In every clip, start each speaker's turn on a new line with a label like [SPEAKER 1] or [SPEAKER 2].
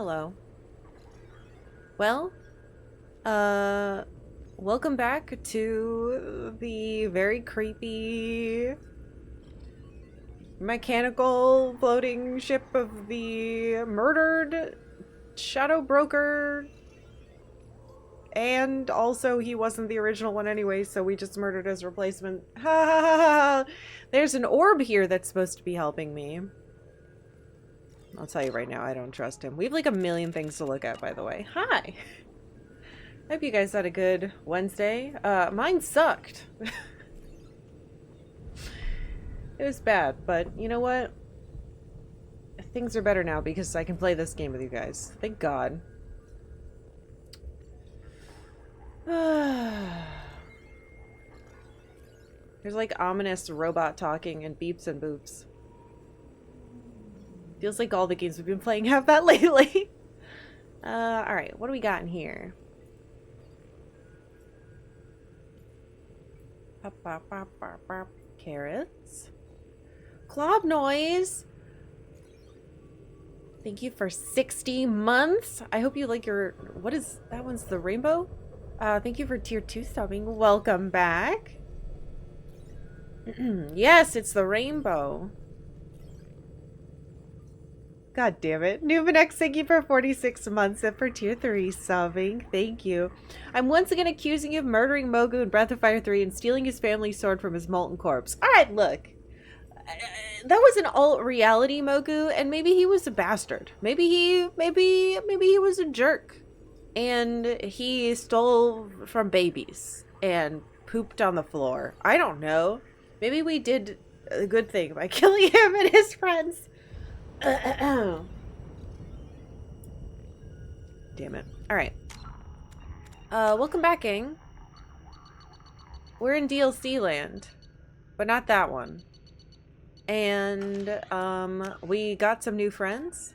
[SPEAKER 1] Hello. Well, welcome back to the very creepy mechanical floating ship of the murdered shadow broker. And also, he wasn't the original one anyway, so we just murdered his replacement. Ha ha ha ha! There's an orb here that's supposed to be helping me. I'll tell you right now, I don't trust him. We have like a million things to look at, by the way. Hi! I hope you guys had a good Wednesday. Mine sucked. It was bad, but you know what? Things are better now because I can play this game with you guys. Thank God. There's like ominous robot talking and beeps and boops. Feels like all the games we've been playing have that lately. Alright, what do we got in here? Pop, pop, pop, pop, pop. Carrots. Clob noise. Thank you for 60 months. I hope you like your... What is... That one's the rainbow? Thank you for tier 2 subbing. Welcome back. Yes, it's the rainbow. God damn it. Nubanex, thank you for 46 months and for tier 3 subbing. Thank you. I'm once again accusing you of murdering Mogu in Breath of Fire 3 and stealing his family's sword from his molten corpse. Alright, look. That was an alt-reality Mogu, and maybe he was a bastard. Maybe he was a jerk. And he stole from babies and pooped on the floor. I don't know. Maybe we did a good thing by killing him and his friends. Damn it. Alright. Welcome back, gang. We're in DLC land. But not that one. And, we got some new friends.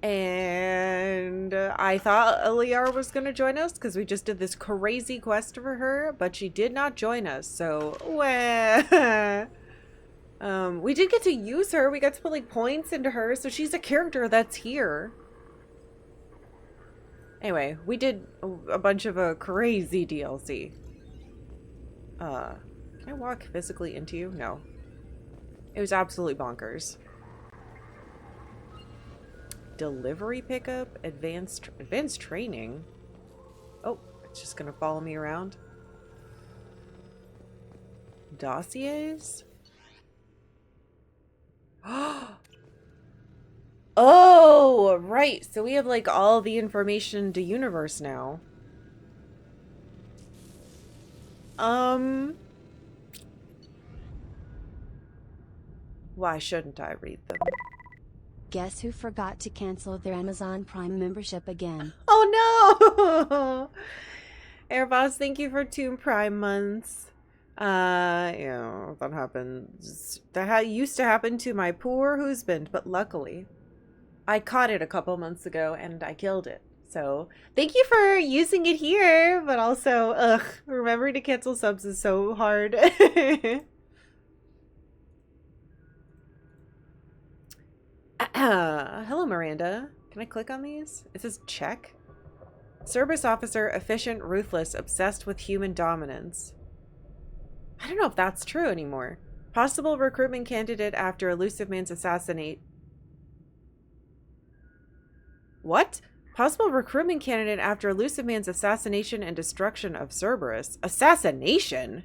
[SPEAKER 1] And I thought Eliar was going to join us because we just did this crazy quest for her. But she did not join us, so... Well... we did get to use her. We got to put like points into her, so she's a character that's here. Anyway, we did a bunch of a crazy DLC. Can I walk physically into you? No. It was absolutely bonkers. Delivery pickup, advanced training. Oh, it's just gonna follow me around. Dossiers. Oh, right. So we have like all the information to universe now. Why shouldn't I read them?
[SPEAKER 2] Guess who forgot to cancel their Amazon Prime membership again?
[SPEAKER 1] Oh no! Airboss, thank you for 2 Prime months. Yeah, that happens. That used to happen to my poor husband, but luckily I caught it a couple months ago and I killed it. So thank you for using it here, but also, remembering to cancel subs is so hard. Hello, Miranda. Can I click on these? It says check. Service officer, efficient, ruthless, obsessed with human dominance. I don't know if that's true anymore. Possible recruitment candidate after Elusive Man's assassinate. What? Possible recruitment candidate after Elusive Man's assassination and destruction of Cerberus. Assassination?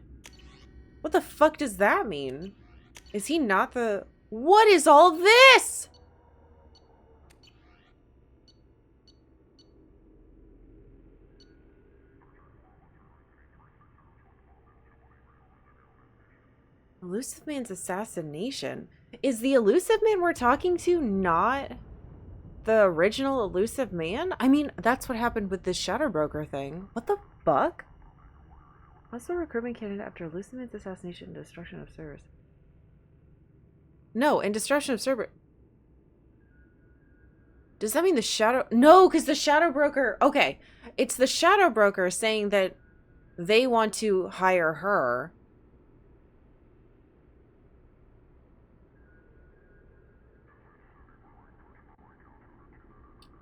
[SPEAKER 1] What the fuck does that mean? Is he not the... What is all this? Elusive Man's assassination. Is the Elusive Man we're talking to not the original Elusive Man? I mean, that's what happened with this Shadow Broker thing. What the fuck? What's the recruitment candidate after Elusive Man's assassination and destruction of Cerberus? No, and destruction of Cerberus. Does that mean the Shadow... No, because the Shadow Broker... Okay, it's the Shadow Broker saying that they want to hire her.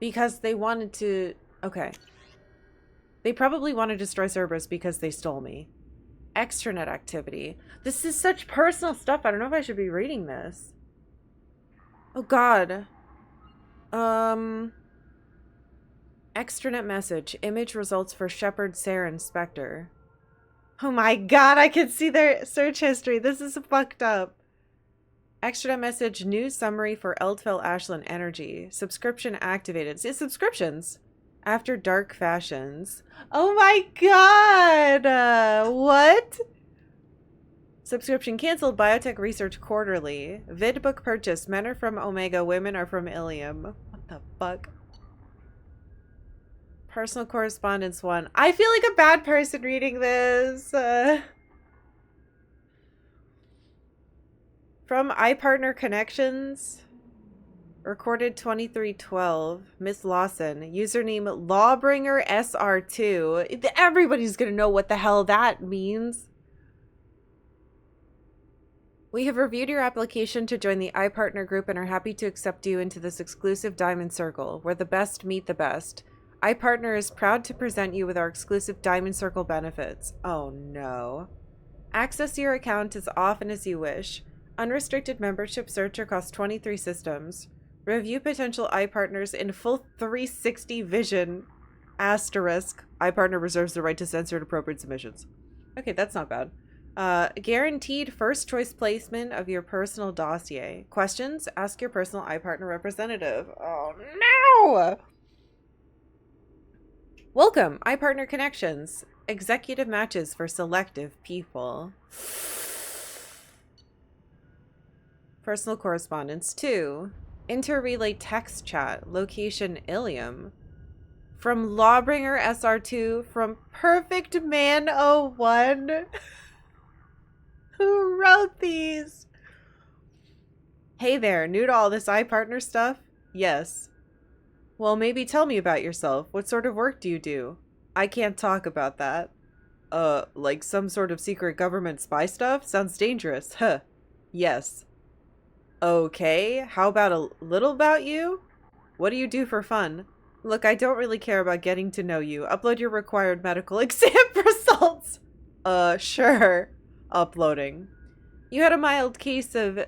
[SPEAKER 1] Because they wanted to... Okay. They probably want to destroy Cerberus because they stole me. Extranet activity. This is such personal stuff. I don't know if I should be reading this. Oh, God. Extranet message. Image results for Shepard Saren Spectre. Oh my God, I can see their search history. This is fucked up. Extranet message. News summary for Eldfell Ashland Energy. Subscription activated. See, subscriptions. After Dark Fashions. Oh my God! What? Subscription canceled. Biotech Research Quarterly. Vid book purchase. Men are from Omega. Women are from Ilium. What the fuck? Personal correspondence 1. I feel like a bad person reading this. From iPartner Connections. Recorded 2312. Miss Lawson. Username Lawbringer SR2. Everybody's gonna know what the hell that means. We have reviewed your application to join the iPartner group and are happy to accept you into this exclusive Diamond Circle, where the best meet the best. iPartner is proud to present you with our exclusive Diamond Circle benefits. Oh no. Access your account as often as you wish. Unrestricted membership search across 23 systems. Review potential iPartners in full 360 vision. Asterisk. iPartner reserves the right to censor appropriate submissions. Okay, that's not bad. Guaranteed first choice placement of your personal dossier. Questions? Ask your personal iPartner representative. Oh no! Welcome, iPartner Connections. Executive matches for selective people. Personal correspondence 2. Interrelay text chat. Location Ilium. From Lawbringer SR2. From Perfect Man 01. Who wrote these? Hey there, new to all this iPartner stuff? Yes. Well, maybe tell me about yourself. What sort of work do you do? I can't talk about that. Like some sort of secret government spy stuff? Sounds dangerous. Huh. Yes. Okay, how about a little about you? What do you do for fun? Look, I don't really care about getting to know you. Upload your required medical exam results. Sure. Uploading. You had a mild case of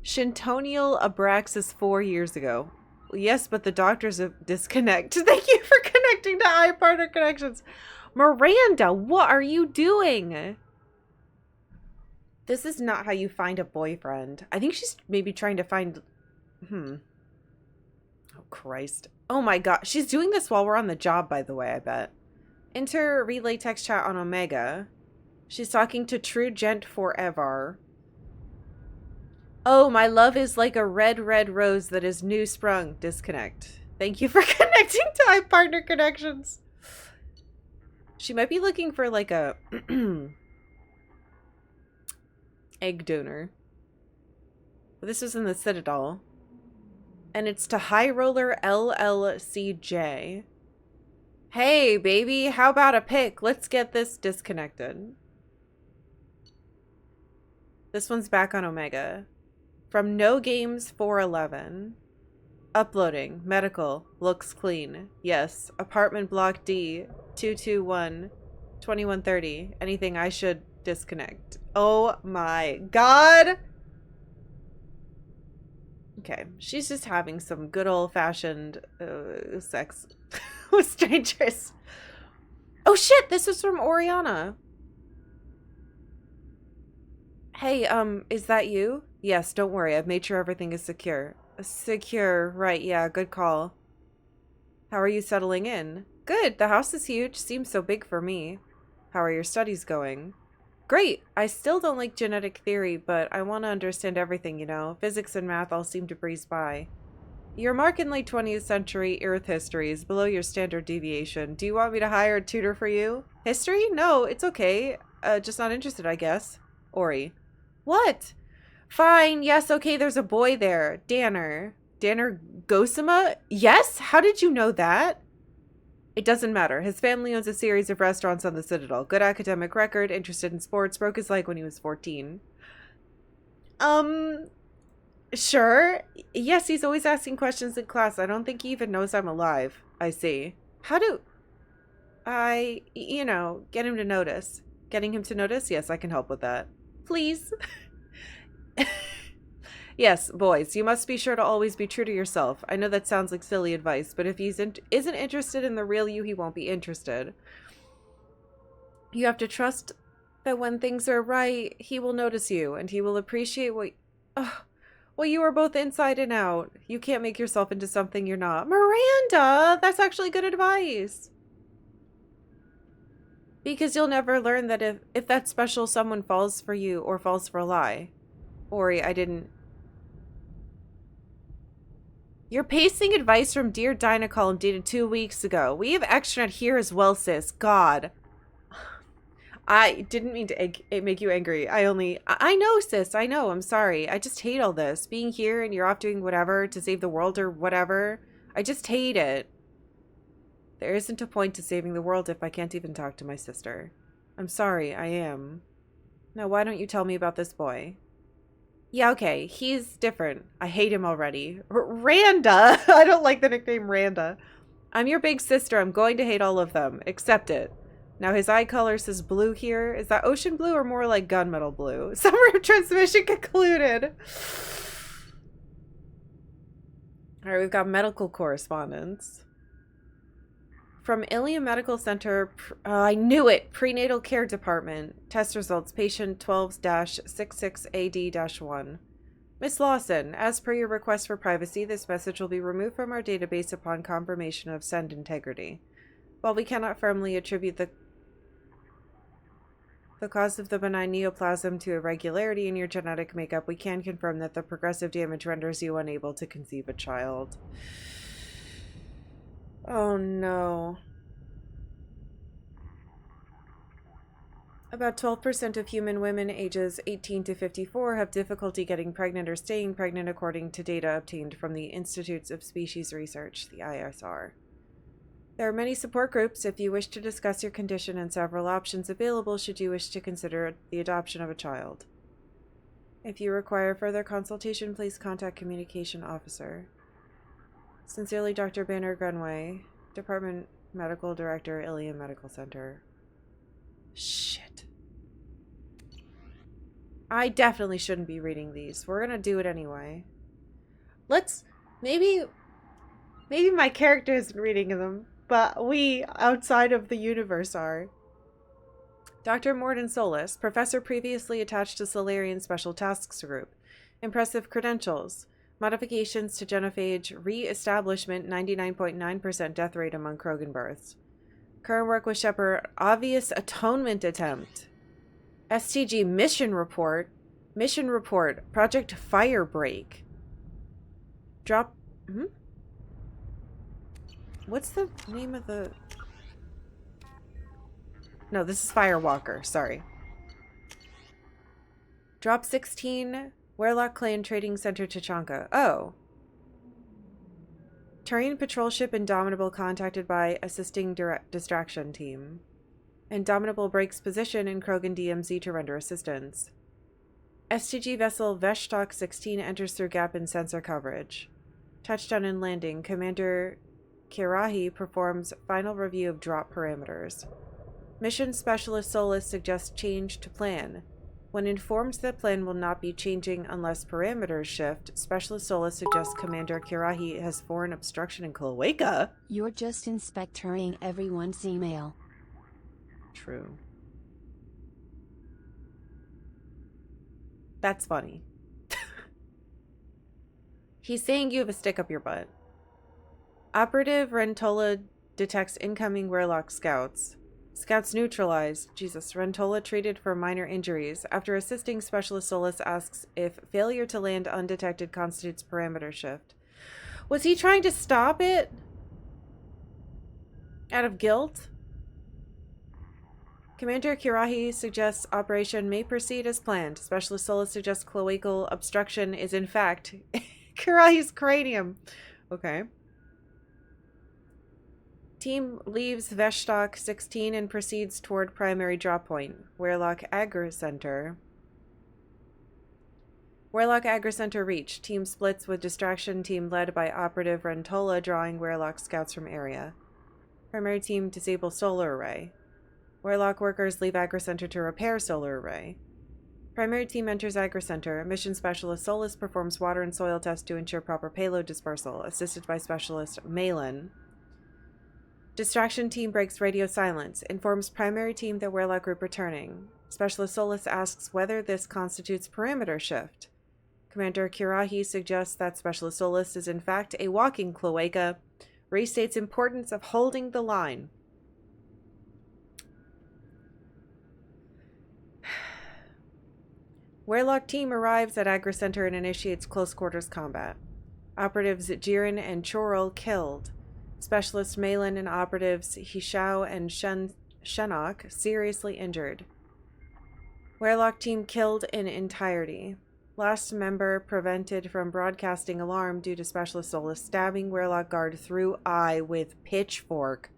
[SPEAKER 1] Shintonial abraxas 4 years ago. Yes, but the doctors have disconnect. Thank you for connecting to iPartner Connections. Miranda, what are you doing? This is not how you find a boyfriend. I think she's maybe trying to find... Oh, Christ. Oh my God. She's doing this while we're on the job, by the way, I bet. Enter relay text chat on Omega. She's talking to True Gent Forever. Oh, my love is like a red, red rose that is new sprung. Disconnect. Thank you for connecting to iPartner Connections. She might be looking for like a... egg donor. This was in the Citadel. And it's to High Roller LLCJ. Hey, baby, how about a pic? Let's get this disconnected. This one's back on Omega. From No Games 411. Uploading. Medical. Looks clean. Yes. Apartment block D. 221. 2130. Anything I should disconnect. Oh my God. Okay. She's just having some good old-fashioned sex with strangers. Oh shit, this was from Oriana. Hey, is that you? Yes, don't worry. I've made sure everything is secure. Secure, right, yeah, good call. How are you settling in? Good, the house is huge. Seems so big for me. How are your studies going? Great. I still don't like genetic theory, but I want to understand everything, you know. Physics and math all seem to breeze by. Your mark in late 20th century Earth history is below your standard deviation. Do you want me to hire a tutor for you? History? No, it's okay. Just not interested, I guess. Ori. What? Fine. Yes, okay, there's a boy there. Danner. Danner Gosama? Yes? How did you know that? It doesn't matter. His family owns a series of restaurants on the Citadel. Good academic record, interested in sports, broke his leg when he was 14. Sure. Yes, he's always asking questions in class. I don't think he even knows I'm alive. I see. How do get him to notice? Getting him to notice? Yes, I can help with that. Please. Yes, boys, you must be sure to always be true to yourself. I know that sounds like silly advice, but if he isn't interested in the real you, he won't be interested. You have to trust that when things are right, he will notice you, and he will appreciate well, you are both inside and out. You can't make yourself into something you're not. Miranda, that's actually good advice. Because you'll never learn that if that special someone falls for you or falls for a lie. Ori, I didn't. You're pasting advice from Dear Dinah column dated 2 weeks ago. We have extranet here as well, sis. God. I didn't mean to make you angry. I know, sis. I know. I'm sorry. I just hate all this. Being here and you're off doing whatever to save the world or whatever. I just hate it. There isn't a point to saving the world if I can't even talk to my sister. I'm sorry. I am. Now, why don't you tell me about this boy? Yeah, okay. He's different. I hate him already. Randa! I don't like the nickname Randa. I'm your big sister. I'm going to hate all of them. Accept it. Now his eye color says blue here. Is that ocean blue or more like gunmetal blue? Summary transmission concluded. Alright, we've got medical correspondence. From Ilium Medical Center, I knew it! Prenatal Care Department. Test results, patient 12-66AD-1. Miss Lawson, as per your request for privacy, this message will be removed from our database upon confirmation of send integrity. While we cannot firmly attribute the cause of the benign neoplasm to irregularity in your genetic makeup, we can confirm that the progressive damage renders you unable to conceive a child. Oh no. About 12% of human women ages 18 to 54 have difficulty getting pregnant or staying pregnant according to data obtained from the Institutes of Species Research, the ISR. There are many support groups if you wish to discuss your condition and several options available should you wish to consider the adoption of a child. If you require further consultation, please contact Communication Officer. Sincerely, Dr. Banner Grunway, Department Medical Director, Ilium Medical Center. Shit. I definitely shouldn't be reading these. We're gonna do it anyway. Maybe my character isn't reading them, but we, outside of the universe, are. Dr. Morden Solis, professor previously attached to Solarian Special Tasks Group. Impressive credentials. Modifications to genophage re-establishment, 99.9% death rate among Krogan births. Current work with Shepard, obvious atonement attempt. STG mission report. Mission report, Project Firebreak. Drop... What's the name of the... No, this is Firewalker. Sorry. Drop 16, Werlock Clan Trading Center, Tachanka. Oh. Turian patrol ship Indomitable contacted by assisting distraction team. Indomitable breaks position in Krogan DMZ to render assistance. STG vessel Veshtok 16 enters through gap in sensor coverage. Touchdown and landing. Commander Kirahi performs final review of drop parameters. Mission Specialist Solis suggests change to plan. When informed that plan will not be changing unless parameters shift, Specialist Solis suggests Commander Kirahi has foreign obstruction in Cloaca.
[SPEAKER 2] You're just inspectoring everyone's email.
[SPEAKER 1] True. That's funny. He's saying you have a stick up your butt. Operative Rentola detects incoming Werlock scouts. Scouts neutralized. Jesus. Rentola treated for minor injuries. After assisting, Specialist Solis asks if failure to land undetected constitutes parameter shift. Was he trying to stop it? Out of guilt? Commander Kirahi suggests operation may proceed as planned. Specialist Solis suggests cloacal obstruction is in fact Kirahi's cranium. Okay. Team leaves Veshtok 16 and proceeds toward primary drop point, Werlock Agri Center. Warlock Agri Center reached. Team splits with distraction team led by Operative Rentola drawing Warlock scouts from area. Primary team disable solar array. Warlock workers leave Agri Center to repair solar array. Primary team enters Agri Center. Mission Specialist Solus performs water and soil tests to ensure proper payload dispersal, assisted by Specialist Malin. Distraction team breaks radio silence, informs primary team that Warlock group returning. Specialist Solus asks whether this constitutes perimeter shift. Commander Kirahi suggests that Specialist Solus is in fact a walking cloaca, restates importance of holding the line. Warlock team arrives at Agri Center and initiates close quarters combat. Operatives Jiren and Chorel killed. Specialist Malin and operatives Hishao and Shenok seriously injured. Warlock team killed in entirety. Last member prevented from broadcasting alarm due to Specialist Solus stabbing Warlock guard through eye with pitchfork,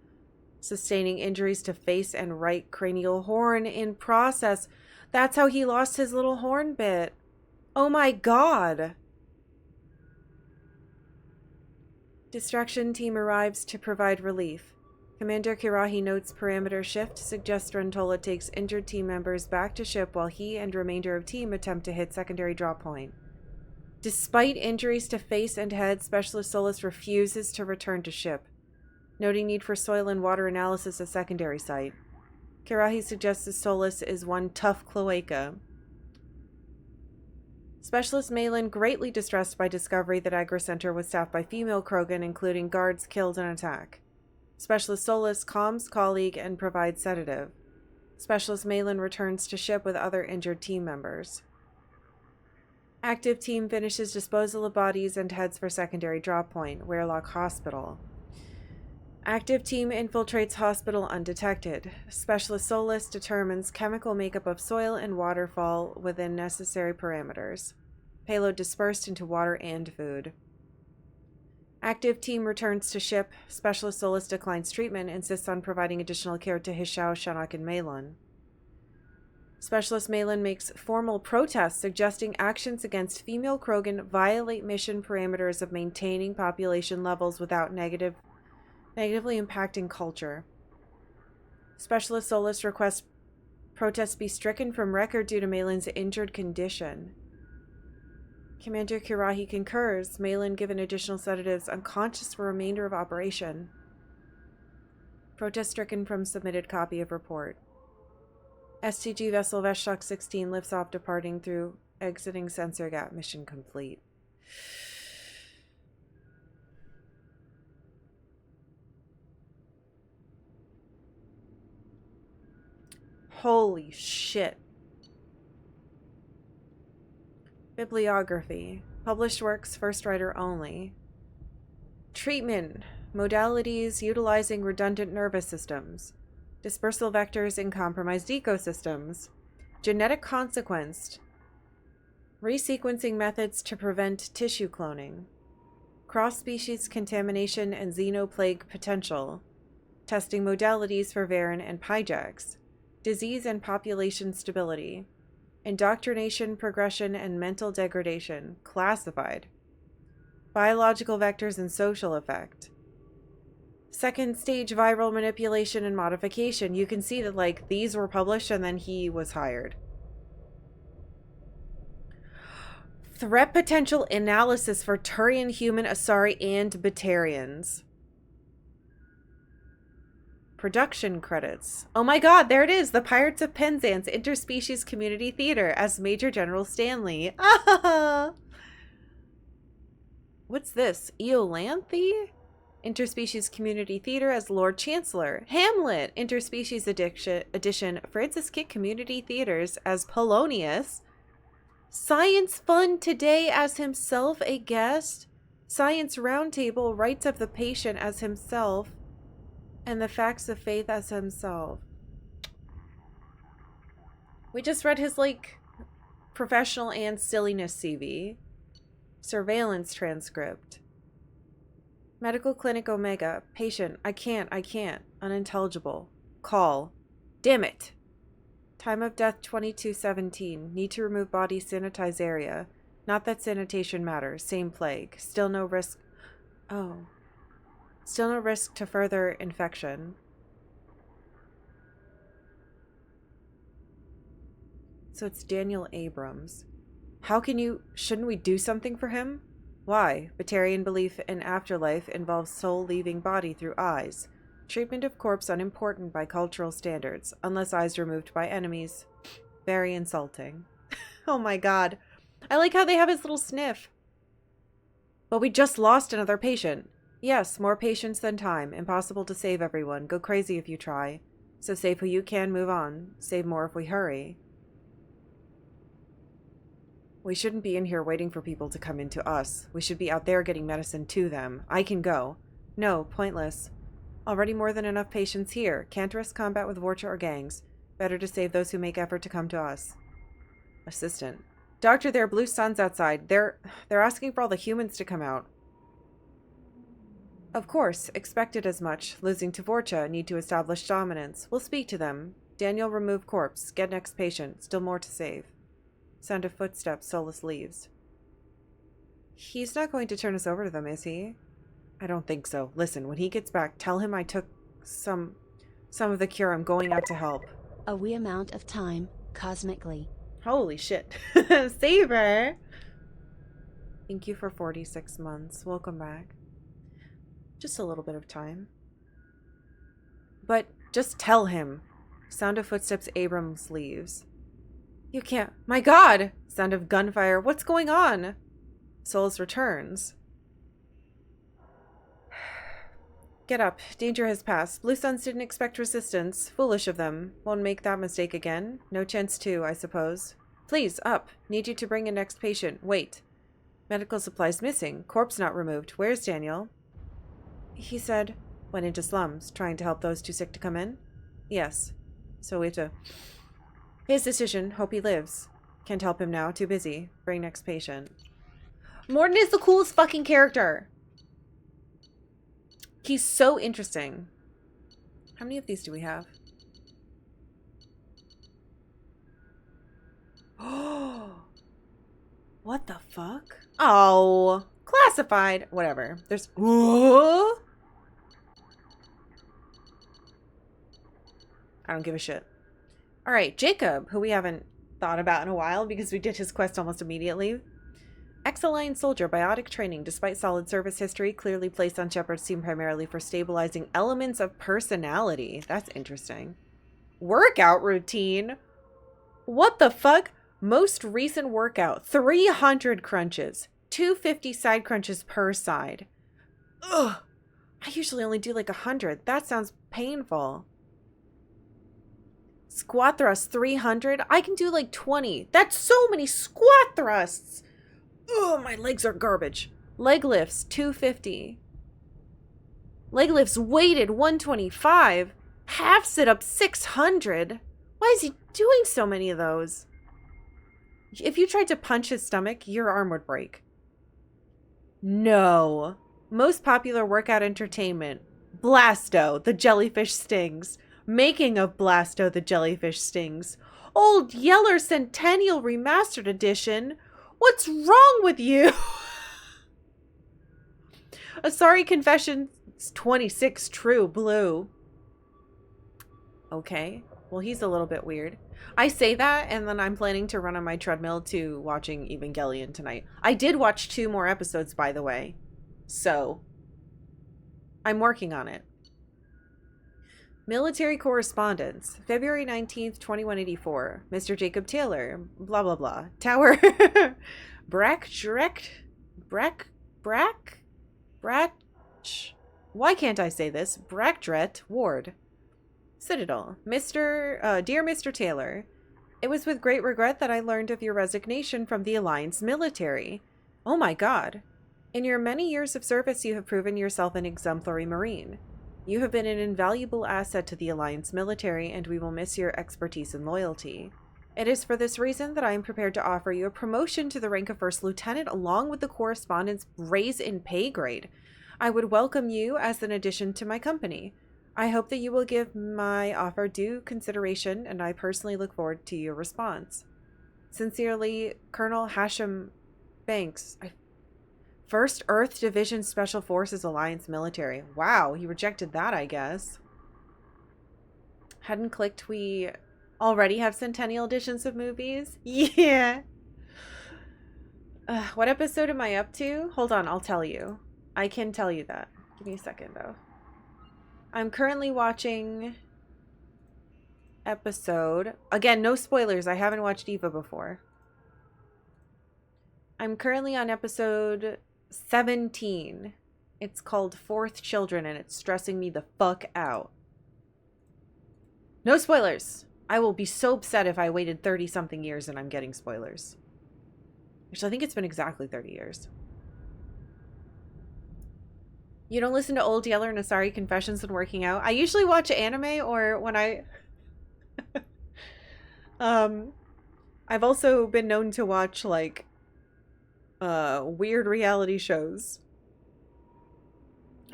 [SPEAKER 1] sustaining injuries to face and right cranial horn in process. That's how he lost his little horn bit. Oh my god! Distraction team arrives to provide relief. Commander Kirahi notes parameter shift, suggests Rentola takes injured team members back to ship while he and remainder of team attempt to hit secondary drop point. Despite injuries to face and head, Specialist Solus refuses to return to ship, noting need for soil and water analysis at secondary site. Kirahi suggests that Solus is one tough cloaca. Specialist Malin, greatly distressed by discovery that Agri Center was staffed by female Krogan, including guards killed in attack. Specialist Solus calms colleague and provides sedative. Specialist Malin returns to ship with other injured team members. Active team finishes disposal of bodies and heads for secondary drop point, Warlock Hospital. Active team infiltrates hospital undetected. Specialist Solus determines chemical makeup of soil and waterfall within necessary parameters. Payload dispersed into water and food. Active team returns to ship. Specialist Solus declines treatment, insists on providing additional care to Hishao, Shenok, and Malin. Specialist Malin makes formal protests suggesting actions against female Krogan violate mission parameters of maintaining population levels without negatively impacting culture. Specialist Solus requests protests be stricken from record due to Malin's injured condition. Commander Kirahi concurs, Malin given additional sedatives, unconscious for remainder of operation. Protest stricken from submitted copy of report. STG vessel Veshok 16 lifts off departing through exiting sensor gap. Mission complete. Holy shit. Bibliography. Published works, first writer only. Treatment. Modalities utilizing redundant nervous systems. Dispersal vectors in compromised ecosystems. Genetic consequence. Resequencing methods to prevent tissue cloning. Cross-species contamination and xenoplague potential. Testing modalities for Varen and Pyjax. Disease and population stability. Indoctrination, progression, and mental degradation. Classified. Biological vectors and social effect. Second stage viral manipulation and modification. You can see that, like, these were published and then he was hired. Threat potential analysis for Turian, human, Asari, and Batarians. Production credits. Oh my god, there it is! The Pirates of Penzance Interspecies Community Theater as Major General Stanley. Ah! What's this? Eolanthe? Interspecies Community Theater as Lord Chancellor. Hamlet! Interspecies Edition Francis Kitt Community Theaters as Polonius. Science Fun Today as himself a guest. Science Roundtable Rights of the Patient as himself. And the Facts of Faith as himself. We just read his, like, professional and silliness CV. Surveillance transcript. Medical Clinic Omega. Patient. I can't. Unintelligible. Call. Damn it. Time of death 2217. Need to remove body, sanitize area. Not that sanitation matters. Same plague. Still no risk. Oh. Still no risk to further infection. So it's Daniel Abrams. How can you... Shouldn't we do something for him? Why? Batarian belief in afterlife involves soul leaving body through eyes. Treatment of corpse unimportant by cultural standards, unless eyes removed by enemies. Very insulting. Oh my god. I like how they have his little sniff. But we just lost another patient. Yes, more patients than time. Impossible to save everyone. Go crazy if you try. So save who you can, move on. Save more if we hurry. We shouldn't be in here waiting for people to come in to us. We should be out there getting medicine to them. I can go. No, pointless. Already more than enough patients here. Can't risk combat with Vorcha or gangs. Better to save those who make effort to come to us. Assistant. Doctor, there are blue suns outside. They're asking for all the humans to come out. Of course, expected as much. Losing to Vorcha, need to establish dominance. We'll speak to them. Daniel, remove corpse. Get next patient. Still more to save. Sound of footsteps, Solus leaves. He's not going to turn us over to them, is he? I don't think so. Listen, when he gets back, tell him I took some of the cure. I'm going out to help.
[SPEAKER 2] A wee amount of time, cosmically.
[SPEAKER 1] Holy shit. Saber! Thank you for 46 months. Welcome back. Just a little bit of time. But just tell him. Sound of footsteps, Abrams leaves. You can't. My god! Sound of gunfire. What's going on? Solus returns. Get up. Danger has passed. Blue Suns didn't expect resistance. Foolish of them. Won't make that mistake again. No chance to, I suppose. Please, up. Need you to bring in next patient. Wait. Medical supplies missing. Corpse not removed. Where's Daniel? He said, went into slums, trying to help those too sick to come in? Yes. So we have to... His decision. Hope he lives. Can't help him now. Too busy. Bring next patient. Morden is the coolest fucking character. He's so interesting. How many of these do we have? Oh, what the fuck? Oh, classified. Whatever. There's... Whoa! I don't give a shit. All right, Jacob, who we haven't thought about in a while because we did his quest almost immediately. Ex-Alliance soldier, biotic training, despite solid service history, clearly placed on Shepard's team primarily for stabilizing elements of personality. That's interesting. Workout routine? What the fuck? Most recent workout, 300 crunches, 250 side crunches per side. Ugh, I usually only do like 100. That sounds painful. Squat thrust 300. I can do like 20. That's so many squat thrusts. Oh, my legs are garbage. Leg lifts 250. Leg lifts weighted 125. Half sit up 600. Why is he doing so many of those? If you tried to punch his stomach, your arm would break. No. Most popular workout entertainment. Blasto, the jellyfish stings. Making of Blasto, the jellyfish stings. Old Yeller Centennial Remastered Edition. What's wrong with you? Asari Confessions 26 True Blue. Okay. Well, he's a little bit weird. I say that, and then I'm planning to run on my treadmill to watching Evangelion tonight. I did watch 2 more episodes, by the way. So, I'm working on it. Military correspondence. February 19th, 2184. Mr. Jacob Taylor. Blah, blah, blah. Tower. Why can't I say this? Brackdret Ward. Citadel. Dear Mr. Taylor, it was with great regret that I learned of your resignation from the Alliance military. Oh my god. In your many years of service, you have proven yourself an exemplary Marine. You have been an invaluable asset to the Alliance military, and we will miss your expertise and loyalty. It is for this reason that I am prepared to offer you a promotion to the rank of First Lieutenant along with the correspondence raise in pay grade. I would welcome you as an addition to my company. I hope that you will give my offer due consideration, and I personally look forward to your response. Sincerely, Colonel Hashim Thanks. First Earth Division Special Forces Alliance Military. Wow, he rejected that, I guess. Hadn't clicked we already have Centennial editions of movies? Yeah. What episode am I up to? Hold on, I'll tell you. I can tell you that. Give me a second, though. I'm currently watching episode... Again, no spoilers. I haven't watched Eva before. I'm currently on episode 17. It's called Fourth Children, and it's stressing me the fuck out. No spoilers! I will be so upset if I waited 30-something years and I'm getting spoilers. Actually, I think it's been exactly 30 years. You don't listen to Old Yeller and Asari Confessions when working out? I usually watch anime or when I... I've also been known to watch, like, weird reality shows.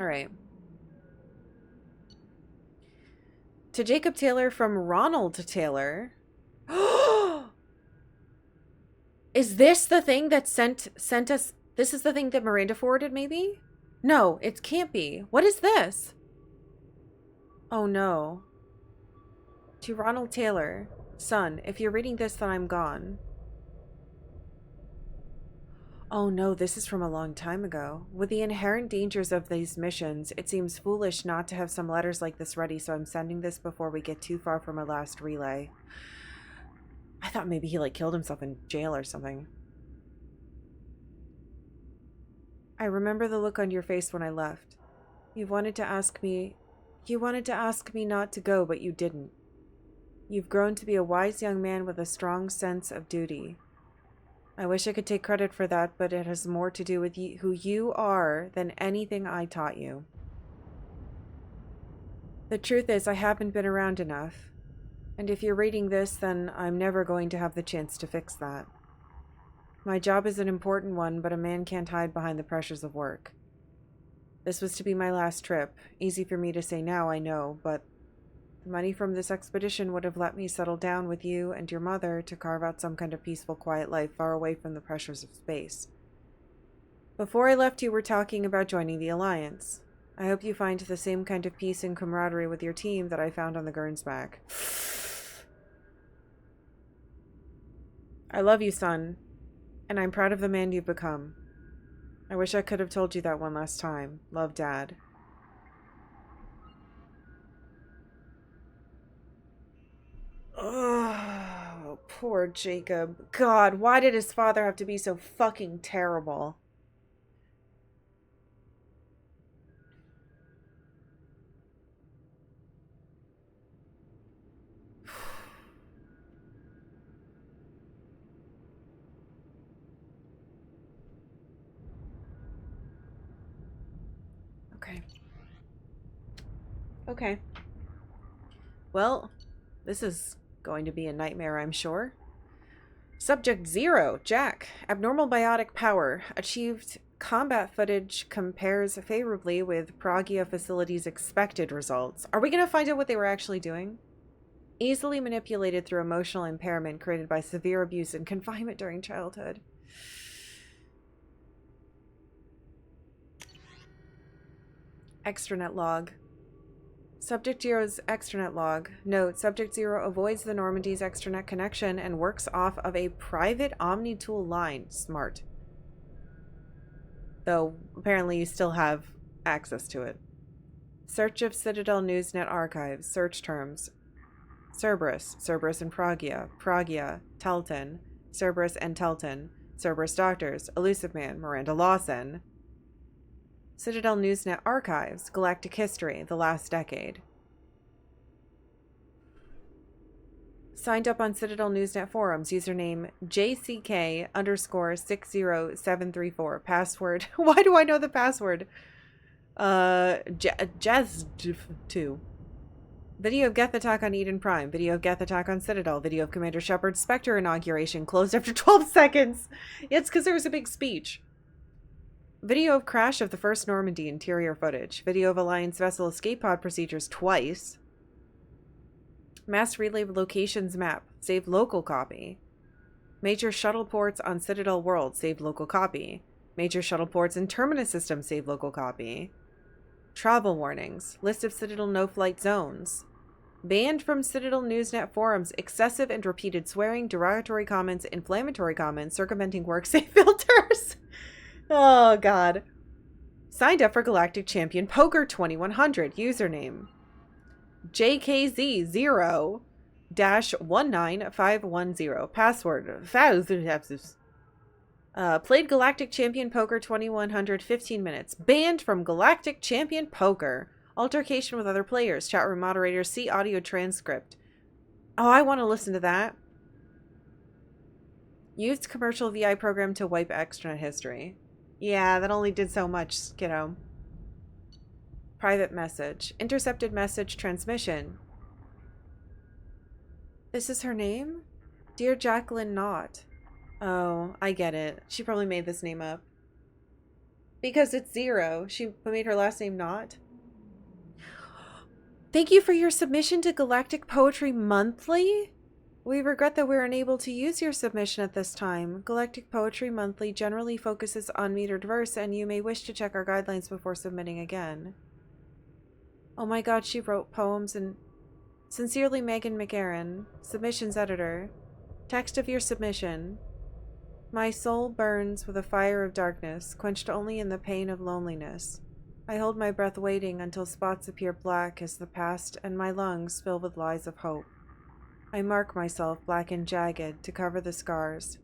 [SPEAKER 1] Alright. To Jacob Taylor from Ronald Taylor. Is this the thing that sent us? This is the thing that Miranda forwarded, maybe? No, it can't be. What is this? Oh no. To Ronald Taylor. Son, if you're reading this, then I'm gone. Oh no, this is from a long time ago. With the inherent dangers of these missions, it seems foolish not to have some letters like this ready, so I'm sending this before we get too far from our last relay. I thought maybe he, like, killed himself in jail or something. I remember the look on your face when I left. You wanted to ask me not to go, but you didn't. You've grown to be a wise young man with a strong sense of duty. I wish I could take credit for that, but it has more to do with who you are than anything I taught you. The truth is, I haven't been around enough. And if you're reading this, then I'm never going to have the chance to fix that. My job is an important one, but a man can't hide behind the pressures of work. This was to be my last trip. Easy for me to say now, I know, but the money from this expedition would have let me settle down with you and your mother to carve out some kind of peaceful, quiet life far away from the pressures of space. Before I left, you were talking about joining the Alliance. I hope you find the same kind of peace and camaraderie with your team that I found on the Gernsback. I love you, son, and I'm proud of the man you've become. I wish I could have told you that one last time. Love, Dad. Oh, poor Jacob. God, why did his father have to be so fucking terrible? Okay. Okay. Well, this is going to be a nightmare, I'm sure. Subject 0, Jack. Abnormal biotic power. Achieved combat footage compares favorably with Pragia facility's expected results. Are we going to find out what they were actually doing? Easily manipulated through emotional impairment created by severe abuse and confinement during childhood. Extranet log. Subject Zero's extranet log. Note, Subject Zero avoids the Normandy's extranet connection and works off of a private OmniTool line. Smart. Though, apparently you still have access to it. Search of Citadel Newsnet archives. Search terms. Cerberus. Cerberus and Pragia. Pragia. Telton. Cerberus and Telton. Cerberus Doctors. Elusive Man. Miranda Lawson. Citadel Newsnet archives. Galactic History. The Last Decade. Signed up on Citadel Newsnet forums. Username JCK_60734. Password. Why do I know the password? Jazz2. Video of Geth attack on Eden Prime. Video of Geth attack on Citadel. Video of Commander Shepard's Spectre inauguration. Closed after 12 seconds. It's because there was a big speech. Video of crash of the first Normandy interior footage. Video of Alliance vessel escape pod procedures twice. Mass relay locations map. Save local copy. Major shuttle ports on Citadel World. Save local copy. Major shuttle ports in Terminus system. Save local copy. Travel warnings. List of Citadel no-flight zones. Banned from Citadel Newsnet forums. Excessive and repeated swearing, derogatory comments, inflammatory comments, circumventing work-safe filters. Oh, God. Signed up for Galactic Champion Poker 2100. Username. JKZ0-19510. Password. Played Galactic Champion Poker 2100 15 minutes. Banned from Galactic Champion Poker. Altercation with other players. Chat room moderators. See audio transcript. Oh, I want to listen to that. Used commercial VI program to wipe extranet history. Yeah, that only did so much, kiddo. Private message. Intercepted message transmission. This is her name? Dear Jacqueline Knott. Oh, I get it. She probably made this name up. Because it's Zero. She made her last name Knott. Thank you for your submission to Galactic Poetry Monthly. We regret that we're unable to use your submission at this time. Galactic Poetry Monthly generally focuses on metered verse, and you may wish to check our guidelines before submitting again. Oh my god, she wrote poems and... Sincerely, Megan McGarren. Submissions editor. Text of your submission. My soul burns with a fire of darkness, quenched only in the pain of loneliness. I hold my breath waiting until spots appear black as the past and my lungs fill with lies of hope. I mark myself black and jagged to cover the scars.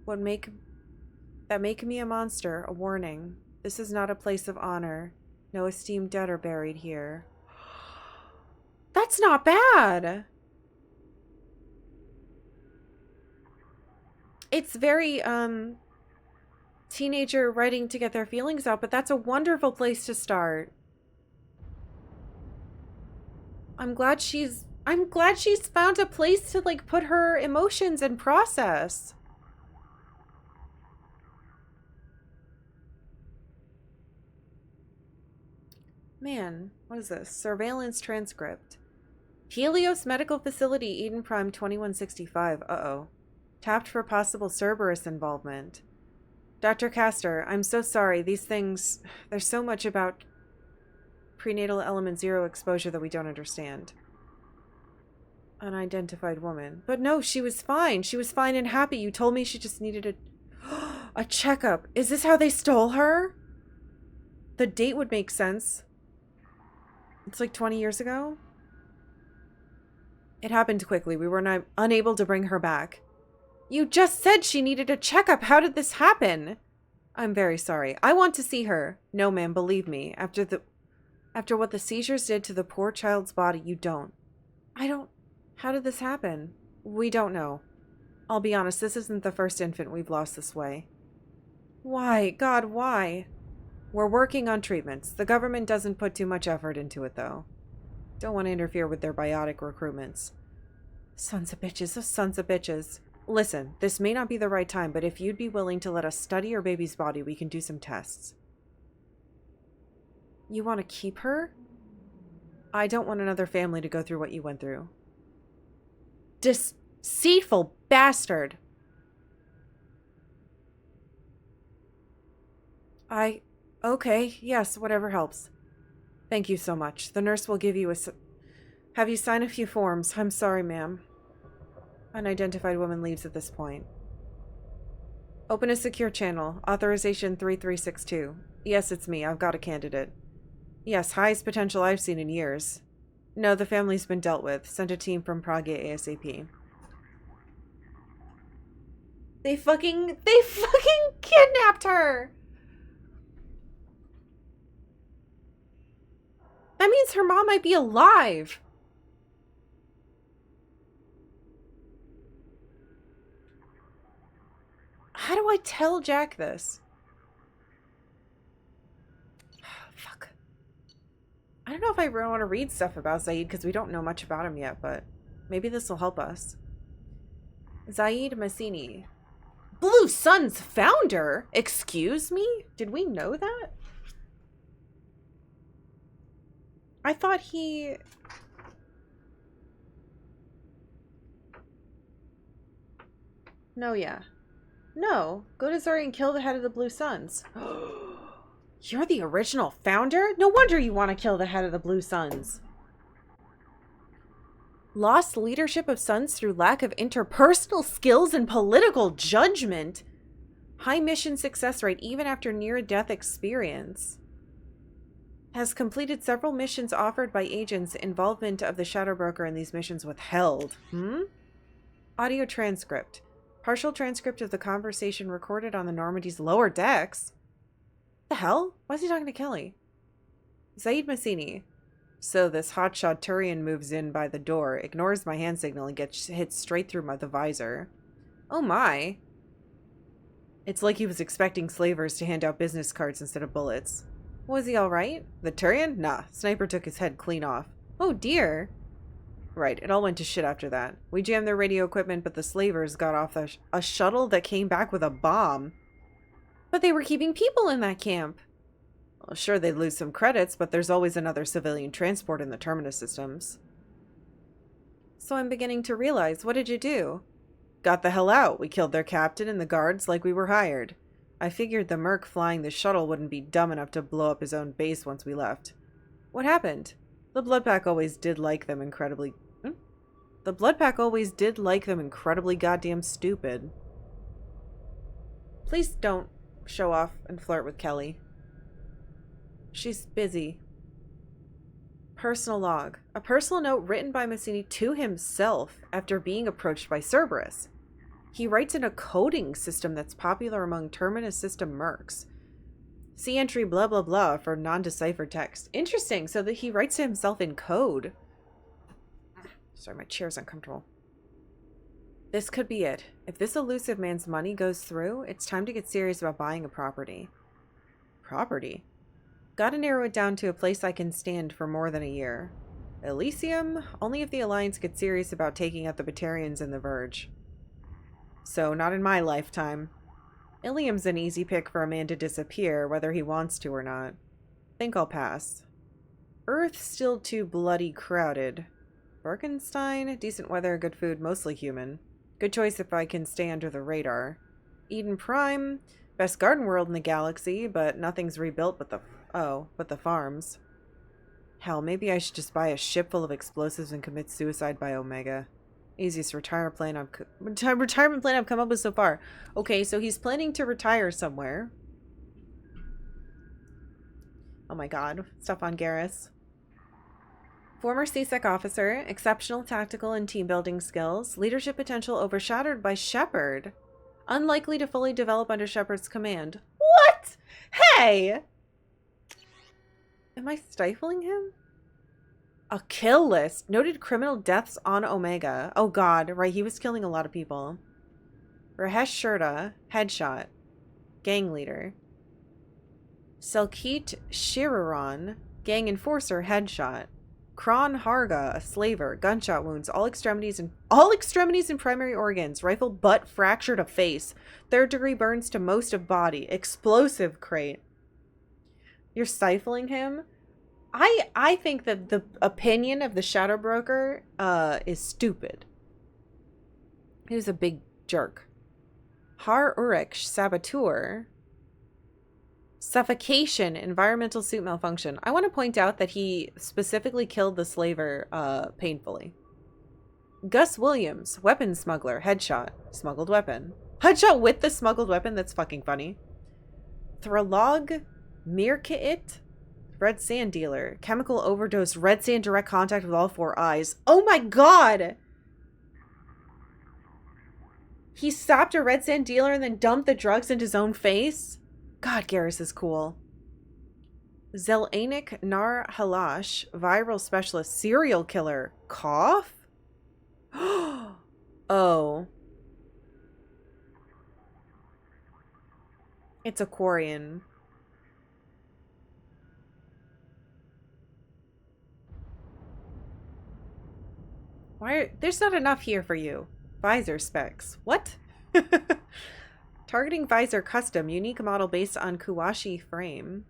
[SPEAKER 1] That make me a monster, a warning. This is not a place of honor. No esteemed dead are buried here. That's not bad! It's very, teenager writing to get their feelings out, but that's a wonderful place to start. I'm glad she's found a place to, like, put her emotions and process. Man, what is this? Surveillance transcript. Helios Medical Facility, Eden Prime 2165. Uh-oh. Tapped for possible Cerberus involvement. Dr. Castor, I'm so sorry. These things... There's so much about prenatal element 0 exposure that we don't understand. Unidentified woman. But no, she was fine. She was fine and happy. You told me she just needed a checkup. Is this how they stole her? The date would make sense. It's like 20 years ago? It happened quickly. We were unable to bring her back. You just said she needed a checkup. How did this happen? I'm very sorry. I want to see her. No, ma'am, believe me. After what the seizures did to the poor child's body, you don't. How did this happen? We don't know. I'll be honest, this isn't the first infant we've lost this way. Why? God, why? We're working on treatments. The government doesn't put too much effort into it, though. Don't want to interfere with their biotic recruitments. Sons of bitches, those sons of bitches. Listen, this may not be the right time, but if you'd be willing to let us study your baby's body, we can do some tests. You want to keep her? I don't want another family to go through what you went through. Deceitful bastard! Okay, yes, whatever helps. Thank you so much. The nurse will give you have you sign a few forms. I'm sorry, ma'am. Unidentified woman leaves at this point. Open a secure channel. Authorization 3362. Yes, it's me. I've got a candidate. Yes, highest potential I've seen in years. No, the family's been dealt with. Sent a team from Prague ASAP. They fucking kidnapped her! That means her mom might be alive! How do I tell Jack this? Fuck. I don't know if I really want to read stuff about Zaid because we don't know much about him yet, but maybe this will help us. Zaid Massini. Blue Sun's founder? Excuse me? Did we know that? I thought he... No, yeah. No. Go to Zori and kill the head of the Blue Suns. You're the original founder? No wonder you want to kill the head of the Blue Suns. Lost leadership of Suns through lack of interpersonal skills and political judgment. High mission success rate even after near-death experience. Has completed several missions offered by agents. Involvement of the Shadow Broker in these missions withheld. Audio transcript. Partial transcript of the conversation recorded on the Normandy's lower decks. The hell? Why is he talking to Kelly? Zaid Massini. So this hotshot Turian moves in by the door, ignores my hand signal, and gets hit straight through the visor. Oh my. It's like he was expecting slavers to hand out business cards instead of bullets. Was he alright? The Turian? Nah, sniper took his head clean off. Oh dear. Right, it all went to shit after that. We jammed their radio equipment, but the slavers got off a shuttle that came back with a bomb. But they were keeping people in that camp. Well, sure, they'd lose some credits, but there's always another civilian transport in the terminus systems. So I'm beginning to realize, what did you do? Got the hell out. We killed their captain and the guards like we were hired. I figured the merc flying the shuttle wouldn't be dumb enough to blow up his own base once we left. What happened? The Blood Pack always did like them incredibly... The Blood Pack always did like them incredibly goddamn stupid. Please don't show off and flirt with Kelly. She's busy. Personal log. A personal note written by Massini to himself after being approached by Cerberus. He writes in a coding system that's popular among Terminus system mercs. See entry blah blah blah for non-deciphered text. Interesting, so that he writes to himself in code. Sorry, my chair's uncomfortable. This could be it. If this elusive man's money goes through, it's time to get serious about buying a property. Property? Gotta narrow it down to a place I can stand for more than a year. Elysium? Only if the Alliance gets serious about taking out the Batarians and the Verge. So, not in my lifetime. Ilium's an easy pick for a man to disappear, whether he wants to or not. Think I'll pass. Earth's still too bloody crowded. Birkenstein? Decent weather, good food, mostly human. Good choice if I can stay under the radar. Eden Prime? Best garden world in the galaxy, but nothing's rebuilt but the farms. Hell, maybe I should just buy a ship full of explosives and commit suicide by Omega. Easiest retirement plan I've come up with so far. Okay, so he's planning to retire somewhere. Oh my god. Stefan Garris. Former CSEC officer, exceptional tactical and team building skills, leadership potential overshadowed by Shepard. Unlikely to fully develop under Shepard's command. What? Hey! Am I stifling him? A kill list. Noted criminal deaths on Omega. Oh god, right, he was killing a lot of people. Rahesh Shurda, headshot. Gang leader. Selkit Shiriran, gang enforcer, headshot. Kron Harga, a slaver, gunshot wounds, all extremities and primary organs, rifle butt fracture to face, 3rd degree burns to most of body, explosive crate. You're stifling him? I think that the opinion of the Shadow Broker is stupid. He was a big jerk. Har Urek, saboteur. Suffocation, environmental suit malfunction. I want to point out that he specifically killed the slaver painfully. Gus Williams, weapon smuggler, headshot, smuggled weapon. Headshot with the smuggled weapon, that's fucking funny. Thralog Mirkait, red sand dealer, chemical overdose, red sand direct contact with all 4 eyes. Oh my god! He stopped a red sand dealer and then dumped the drugs into his own face? God, Garrus is cool. Zelanik Nar Halash, viral specialist, serial killer. Cough? Oh. It's a Quarian. There's not enough here for you. Visor specs. What? Targeting visor custom, unique model based on Kuwashi frame.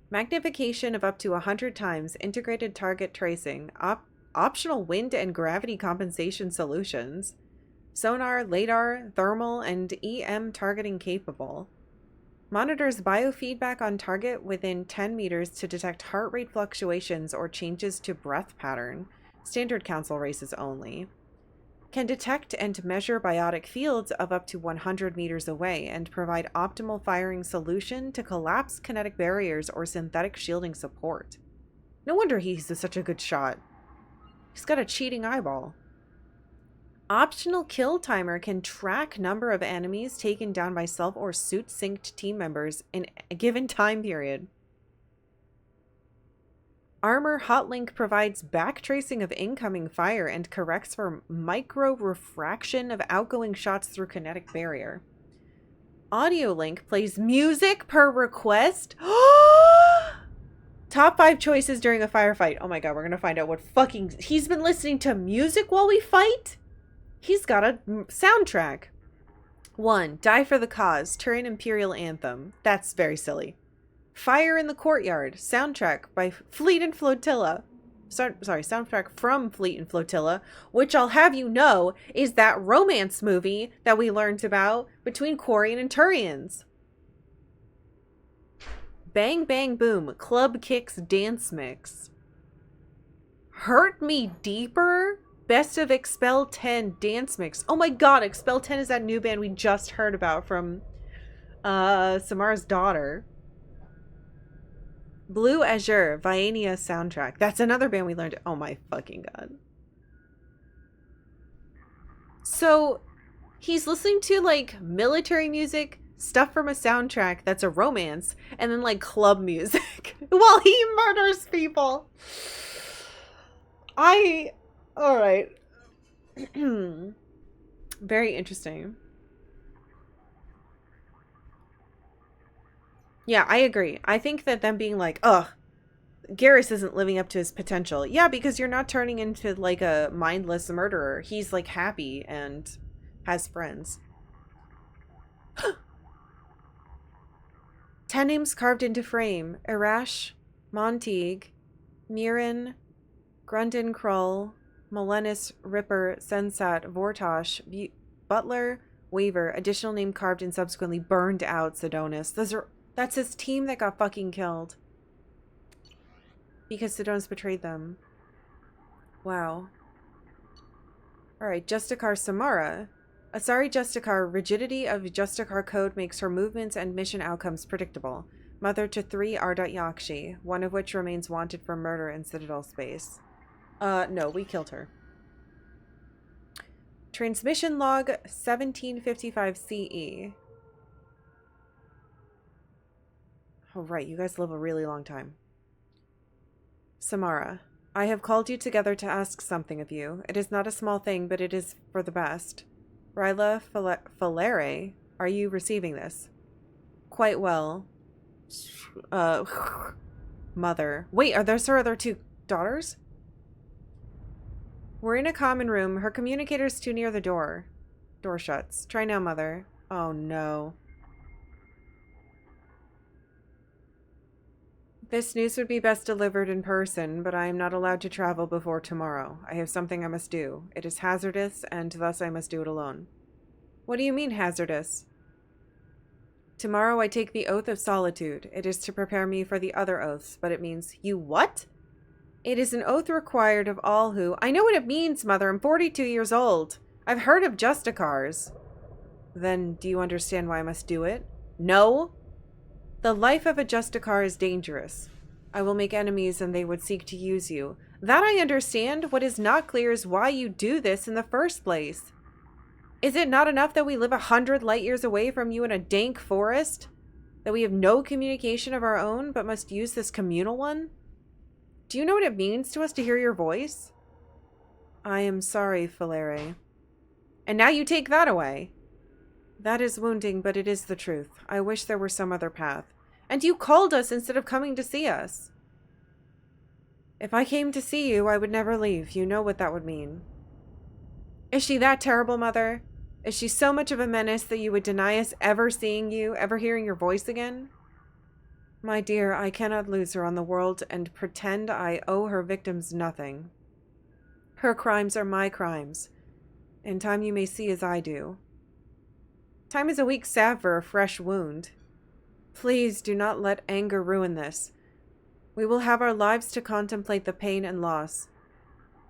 [SPEAKER 1] Magnification of up to 100 times, integrated target tracing, optional wind and gravity compensation solutions. Sonar, radar, thermal, and EM targeting capable. Monitors biofeedback on target within 10 meters to detect heart rate fluctuations or changes to breath pattern. Standard council races only. Can detect and measure biotic fields of up to 100 meters away and provide optimal firing solution to collapse kinetic barriers or synthetic shielding support. No wonder he's such a good shot. He's got a cheating eyeball. Optional kill timer can track number of enemies taken down by self or suit synced team members in a given time period. Armor hotlink provides backtracing of incoming fire and corrects for micro refraction of outgoing shots through kinetic barrier. Audio link plays music per request. Top 5 choices during a firefight. Oh my god, we're gonna find out what fucking... He's been listening to music while we fight? He's got a soundtrack. 1. Die for the Cause. Turin Imperial Anthem. That's very silly. Fire in the Courtyard. Soundtrack by Fleet and Flotilla. Soundtrack from Fleet and Flotilla, which I'll have you know is that romance movie that we learned about between Quarian and Turians. Bang Bang Boom. Club Kicks Dance Mix. Hurt Me Deeper. Best of Expel 10 Dance Mix. Oh my god, Expel 10 is that new band we just heard about from Samara's daughter. Blue Azure, Viania soundtrack. That's another band we learned. Oh my fucking god. So, he's listening to like military music, stuff from a soundtrack that's a romance, and then like club music while he murders people. All right. Very interesting. Yeah, I agree. I think that them being like, ugh, Garrus isn't living up to his potential. Yeah, because you're not turning into like a mindless murderer. He's like happy and has friends. 10 names carved into frame. Arash, Monteague, Miran, Grundon Krull, Molenus, Ripper, Sensat, Vortosh, Butler, Weaver. Additional name carved and subsequently burned out. Sidonis. That's his team that got fucking killed. Because Sidonis betrayed them. Wow. Alright, Justicar Samara. Asari Justicar. Rigidity of Justicar code makes her movements and mission outcomes predictable. Mother to 3 Ardat Yakshi, one of which remains wanted for murder in Citadel space. No, we killed her. Transmission log 1755 CE. Oh, right, you guys live a really long time. Samara, I have called you together to ask something of you. It is not a small thing, but it is for the best. Ryla Falere, are you receiving this? Quite well. Mother. Wait, are those her other 2 daughters? We're in a common room. Her communicator's too near the door. Door shuts. Try now, Mother. Oh, no. This news would be best delivered in person, but I am not allowed to travel before tomorrow. I have something I must do. It is hazardous, and thus I must do it alone. What do you mean, hazardous? Tomorrow I take the Oath of Solitude. It is to prepare me for the other oaths, but it means... You what? It is an oath required of all who... I know what it means, Mother. I'm 42 years old. I've heard of Justicars. Then, do you understand why I must do it? No. The life of a Justicar is dangerous. I will make enemies and they would seek to use you. That I understand. What is not clear is why you do this in the first place. Is it not enough that we live 100 light years away from you in a dank forest? That we have no communication of our own, but must use this communal one? Do you know what it means to us to hear your voice? I am sorry, Falere. And now you take that away. That is wounding, but it is the truth. I wish there were some other path. And you called us instead of coming to see us. If I came to see you, I would never leave. You know what that would mean. Is she that terrible, Mother? Is she so much of a menace that you would deny us ever seeing you, ever hearing your voice again? My dear, I cannot lose her on the world and pretend I owe her victims nothing. Her crimes are my crimes. In time you may see as I do. Time is a weak salve for a fresh wound. Please do not let anger ruin this. We will have our lives to contemplate the pain and loss.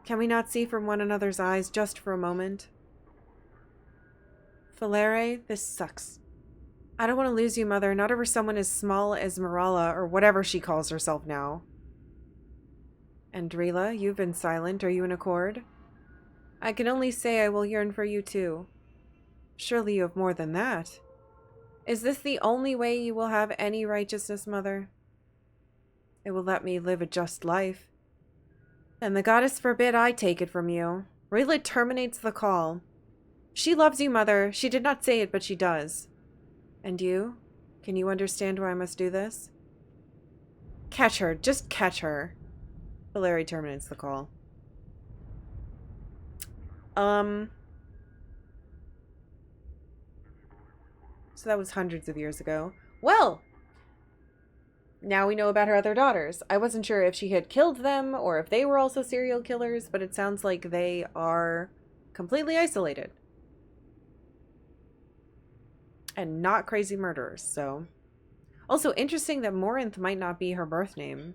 [SPEAKER 1] Can we not see from one another's eyes just for a moment? Falere, this sucks. I don't want to lose you, Mother, not over someone as small as Marala, or whatever she calls herself now. And Drila, you've been silent. Are you in accord? I can only say I will yearn for you too. Surely you have more than that. Is this the only way you will have any righteousness, Mother? It will let me live a just life. And the goddess forbid I take it from you. Rayla terminates the call. She loves you, Mother. She did not say it, but she does. And you? Can you understand why I must do this? Catch her. Just catch her. Valeri terminates the call. So that was hundreds of years ago. Well! Now we know about her other daughters. I wasn't sure if she had killed them or if they were also serial killers, but it sounds like they are completely isolated. And not crazy murderers, so. Also, interesting that Morinth might not be her birth name.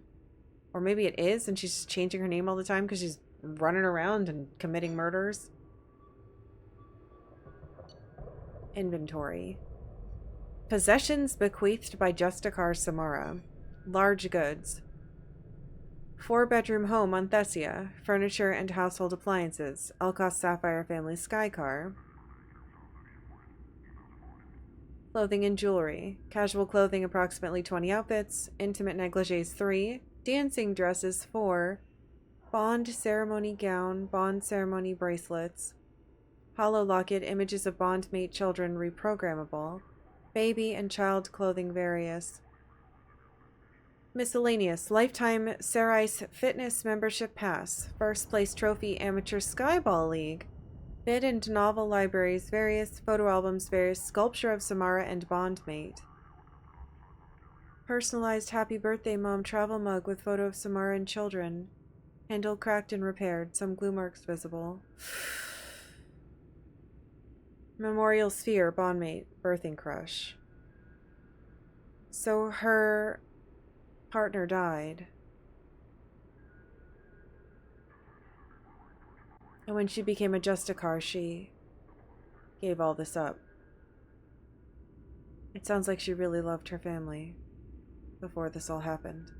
[SPEAKER 1] Or maybe it is, and she's just changing her name all the time because she's running around and committing murders. Inventory. Possessions bequeathed by Justicar Samara. Large goods. 4-bedroom home on Thessia. Furniture and household appliances. Elkos Sapphire family sky car. Clothing and jewelry. Casual clothing approximately 20 outfits. Intimate negligees 3. Dancing dresses 4. Bond ceremony gown. Bond ceremony bracelets. Hollow locket. Images of bondmate children reprogrammable. Baby and child clothing various. Miscellaneous. Lifetime Serice Fitness Membership Pass. First place trophy Amateur Skyball League. Bid and novel libraries. Various photo albums. Various sculpture of Samara and bondmate. Personalized Happy Birthday Mom travel mug with photo of Samara and children. Handle cracked and repaired. Some glue marks visible. Memorial Sphere, bondmate, birthing crush. So her partner died. And when she became a Justicar, she gave all this up. It sounds like she really loved her family before this all happened.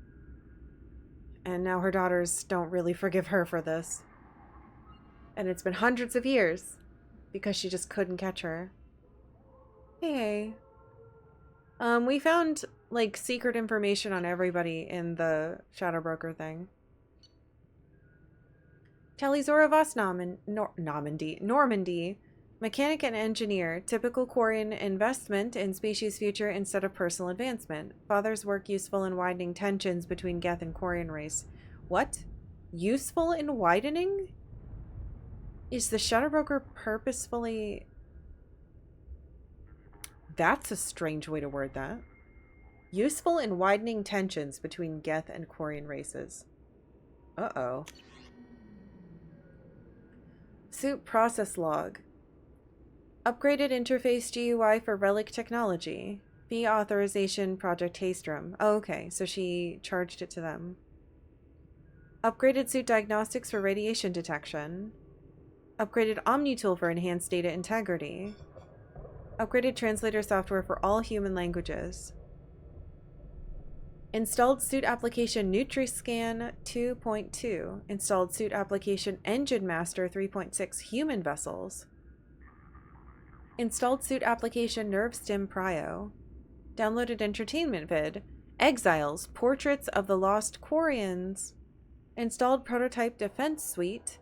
[SPEAKER 1] And now her daughters don't really forgive her for this. And it's been hundreds of years. Because she just couldn't catch her. Hey. We found, like, secret information on everybody in the Shadow Broker thing. Talizora Voss Normandy. Mechanic and engineer. Typical Quarian investment in species future instead of personal advancement. Father's work useful in widening tensions between Geth and Quarian race. What? Useful in widening? Is the Shadow Broker purposefully... That's a strange way to word that. Useful in widening tensions between Geth and Quarian races. Uh-oh. Suit process log. Upgraded interface GUI for Relic technology. Fee authorization Project Haystrom. Oh, okay, so she charged it to them. Upgraded suit diagnostics for radiation detection. Upgraded Omni tool for enhanced data integrity. Upgraded translator software for all human languages. Installed suit application NutriScan 2.2. Installed suit application Engine Master 3.6 human vessels. Installed suit application NerveStim Prio. Downloaded entertainment vid. Exiles, Portraits of the Lost Quarians. Installed prototype defense suite.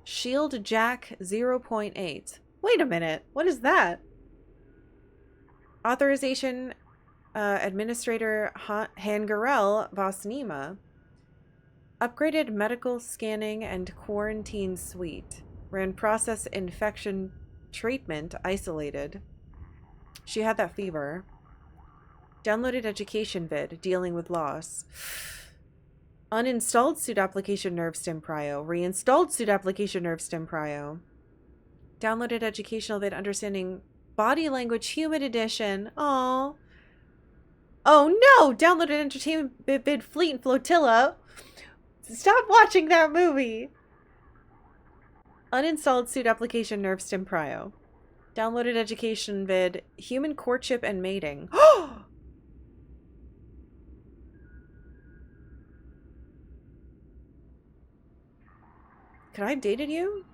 [SPEAKER 1] Shield Jack 0.8. Wait a minute. What is that? Authorization Administrator Hangarel Vosnima. Upgraded medical scanning and quarantine suite. Ran process infection treatment isolated. She had that fever. Downloaded education vid dealing with loss. Uninstalled suit application NerveStim Prio. Reinstalled suit application NerveStim Prio. Downloaded educational vid understanding body language human edition. Oh. Oh no! Downloaded entertainment vid Fleet and Flotilla. Stop watching that movie. Uninstalled suit application Nerve Stim Prio. Downloaded education vid human courtship and mating. Could I have dated you?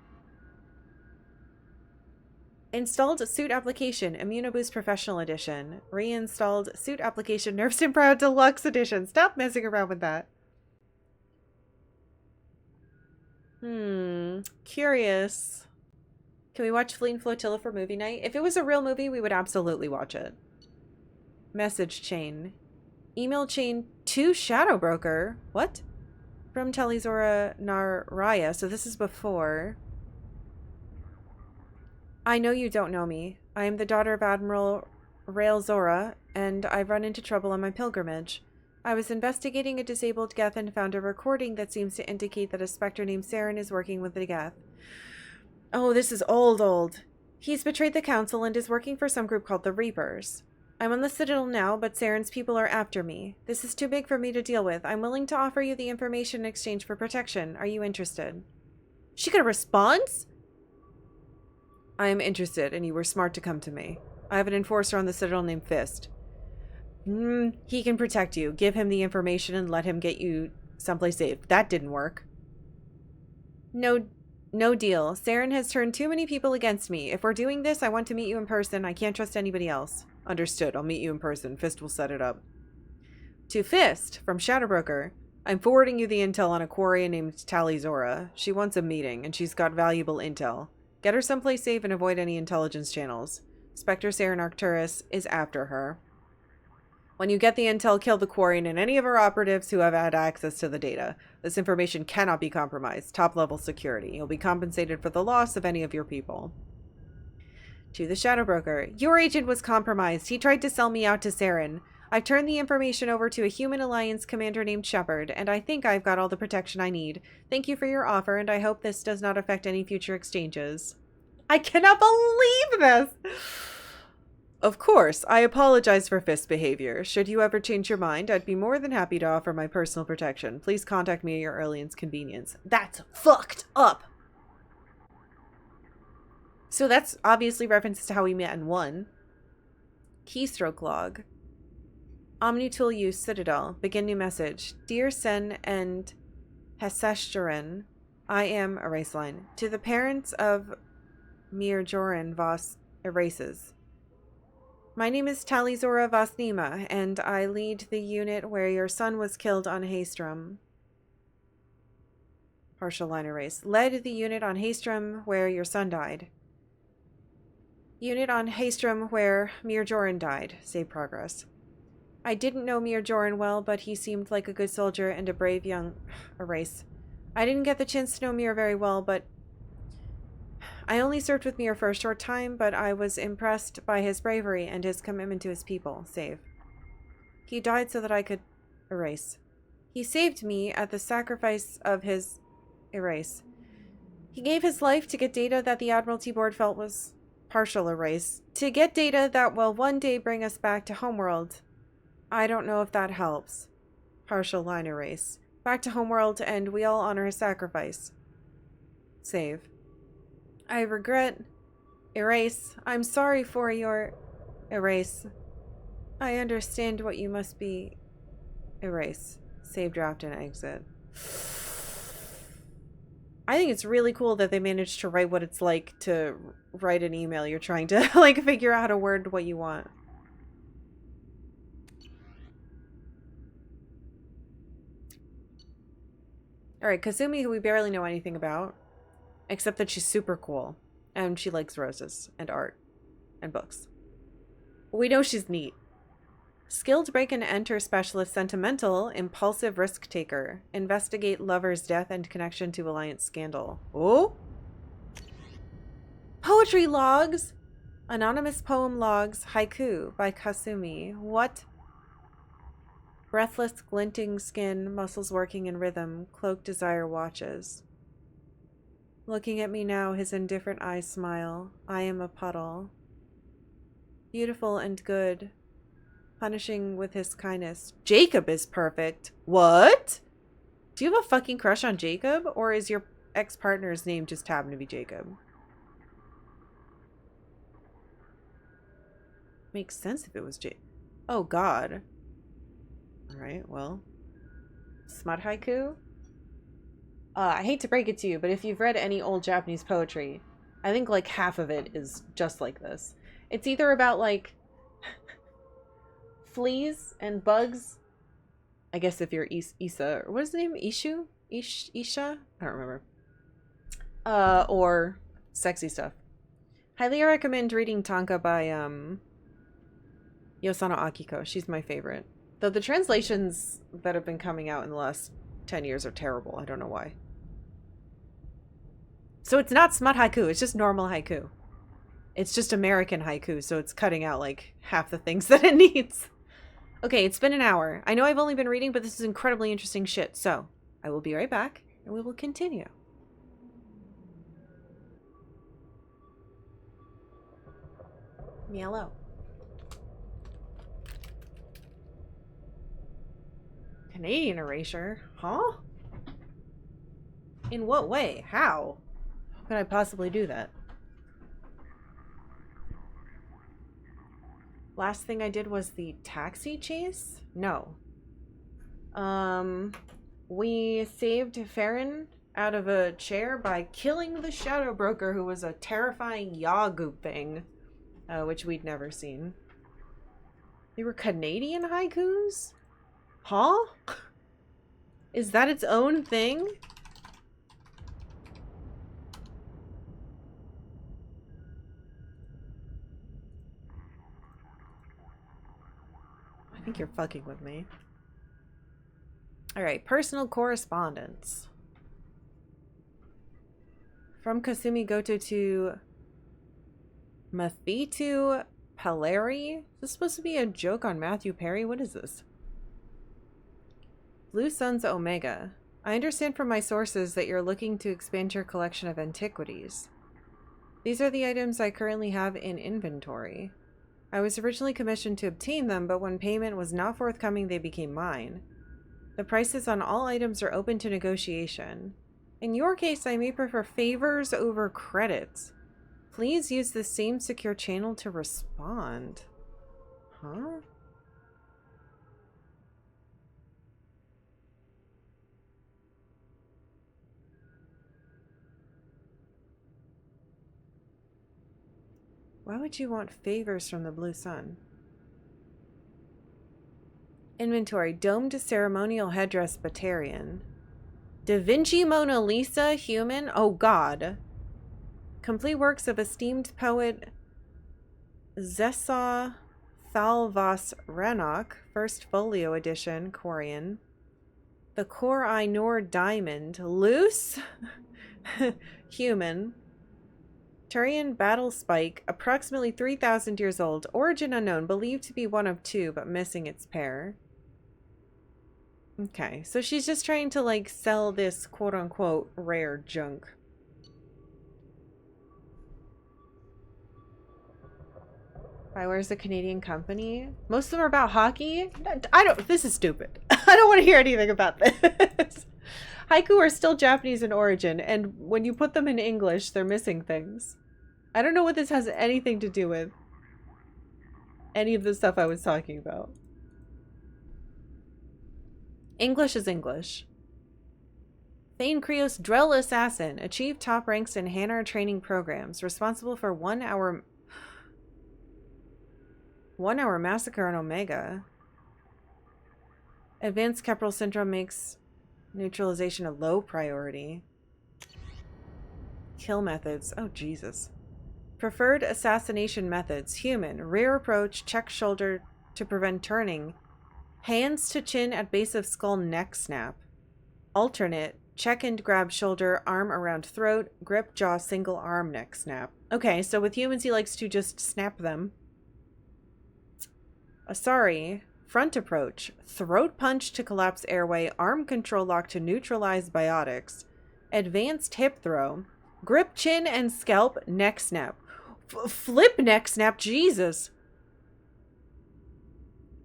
[SPEAKER 1] Installed suit application Immunoboost Professional Edition. Reinstalled suit application Nerve Stim Prio Deluxe Edition. Stop messing around with that. Curious. Can we watch Fleet and Flotilla for movie night? If it was a real movie, we would absolutely watch it. Message chain. Email chain to Shadow Broker. What? From Telizora Naraya. So this is before. I know you don't know me. I am the daughter of Admiral Railzora, and I've run into trouble on my pilgrimage. I was investigating a disabled Geth and found a recording that seems to indicate that a specter named Saren is working with the Geth. Oh, this is old. He's betrayed the council and is working for some group called the Reapers. I'm on the Citadel now, but Saren's people are after me. This is too big for me to deal with. I'm willing to offer you the information in exchange for protection. Are you interested? She got a response? I am interested, and you were smart to come to me. I have an enforcer on the Citadel named Fist. He can protect you. Give him the information and let him get you someplace safe. That didn't work. No deal. Saren has turned too many people against me. If we're doing this, I want to meet you in person. I can't trust anybody else. Understood. I'll meet you in person. Fist will set it up. To Fist, from Shadow Broker. I'm forwarding you the intel on a Quarian named Talizora. She wants a meeting, and she's got valuable intel. Get her someplace safe and avoid any intelligence channels. Spectre Saren Arcturus is after her. When you get the intel, kill the Quarian and any of our operatives who have had access to the data. This information cannot be compromised. Top-level security. You'll be compensated for the loss of any of your people. To the Shadow Broker. Your agent was compromised. He tried to sell me out to Saren. I've turned the information over to a Human Alliance commander named Shepard, and I think I've got all the protection I need. Thank you for your offer, and I hope this does not affect any future exchanges. I cannot believe this! Of course, I apologize for Fist's behavior. Should you ever change your mind, I'd be more than happy to offer my personal protection. Please contact me at your earliest convenience. That's fucked up! So that's obviously references to how we met in 1. Keystroke log. Omnitool use Citadel. Begin new message. Dear Sen and Heseshtarin, I am erase line. To the parents of Mir Joran Voss erases. My name is Talizora Vasnima, and I lead the unit where your son was killed on Haystrom. Partial line erase. Led the unit on Haystrom where your son died. Unit on Haystrom where Mir Joran died. Save progress. I didn't know Mir Joran well, but he seemed like a good soldier and a brave young... erase. I didn't get the chance to know Mir very well, but... I only served with Mir for a short time, but I was impressed by his bravery and his commitment to his people. Save. He died so that I could... erase. He saved me at the sacrifice of his... erase. He gave his life to get data that the Admiralty Board felt was... partial erase. To get data that will one day bring us back to Homeworld. I don't know if that helps. Partial line erase. Back to Homeworld, and we all honor his sacrifice. Save. I regret... erase. I'm sorry for your... erase. I understand what you must be... erase. Save, draft, and exit. I think it's really cool that they managed to write what it's like to write an email. You're trying to, like, figure out how to word what you want. Alright, Kazumi, who we barely know anything about. Except that she's super cool. And she likes roses. And art. And books. We know she's neat. Skilled break and enter specialist sentimental. Impulsive risk taker. Investigate lover's death and connection to Alliance scandal. Oh? Poetry logs! Anonymous poem logs. Haiku by Kasumi. What? Breathless, glinting skin. Muscles working in rhythm. Cloaked desire watches. Looking at me now, his indifferent eyes smile. I am a puddle. Beautiful and good. Punishing with his kindness. Jacob is perfect. What? Do you have a fucking crush on Jacob? Or is your ex-partner's name just happened to be Jacob? Makes sense if it was Jacob. Oh, God. Alright, well. Smut haiku? I hate to break it to you, but if you've read any old Japanese poetry, I think like half of it is just like this. It's either about like fleas and bugs. I guess if you're Isa, or what is the name? Ishu? Isha? I don't remember. Or sexy stuff. Highly recommend reading Tanka by Yosano Akiko. She's my favorite. Though the translations that have been coming out in the last 10 years are terrible. I don't know why. So it's not smut haiku. It's just normal haiku. It's just American haiku. So it's cutting out like half the things that it needs. Okay, it's been an hour. I know I've only been reading, but this is incredibly interesting shit. So I will be right back and we will continue. Yellow. Canadian erasure? Huh? In what way? How? How could I possibly do that? Last thing I did was the taxi chase? No. We saved Farron out of a chair by killing the shadow broker who was a terrifying yaw-goop thing, which we'd never seen. They were Canadian haikus? Huh? Is that its own thing? I think you're fucking with me. Alright, personal correspondence. From Kasumi Goto to Mathitu Paleri? Is this supposed to be a joke on Matthew Perry? What is this? Blue Sun's Omega. I understand from my sources that you're looking to expand your collection of antiquities. These are the items I currently have in inventory. I was originally commissioned to obtain them, but when payment was not forthcoming, they became mine. The prices on all items are open to negotiation. In your case, I may prefer favors over credits. Please use the same secure channel to respond. Huh? Why would you want favors from the Blue Sun? Inventory. Domed ceremonial headdress Batarian. Da Vinci Mona Lisa human? Oh god. Complete works of esteemed poet Zesa Thalvas Ranok. First folio edition. Quarian. The Kor I Nor diamond. Loose? Human. Turian battle spike, approximately 3,000 years old, origin unknown, believed to be one of two, but missing its pair. Okay, so she's just trying to, like, sell this quote-unquote rare junk. Where's a Canadian company? Most of them are about hockey? This is stupid. I don't want to hear anything about this. Haiku are still Japanese in origin, and when you put them in English, they're missing things. I don't know what this has anything to do with any of the stuff I was talking about. English is English. Thane Krios Drell Assassin. Achieved top ranks in Hanar training programs. Responsible for 1 hour massacre on Omega. Advanced Kepral Syndrome makes neutralization a low priority. Kill methods. Oh, Jesus. Preferred assassination methods. Human. Rear approach. Check shoulder to prevent turning. Hands to chin at base of skull neck snap. Alternate. Check and grab shoulder, arm around throat, grip jaw, single arm neck snap. Okay, so with humans he likes to just snap them. Asari. Front approach. Throat punch to collapse airway, arm control lock to neutralize biotics. Advanced hip throw. Grip chin and scalp, neck snap. Flip neck snap, Jesus.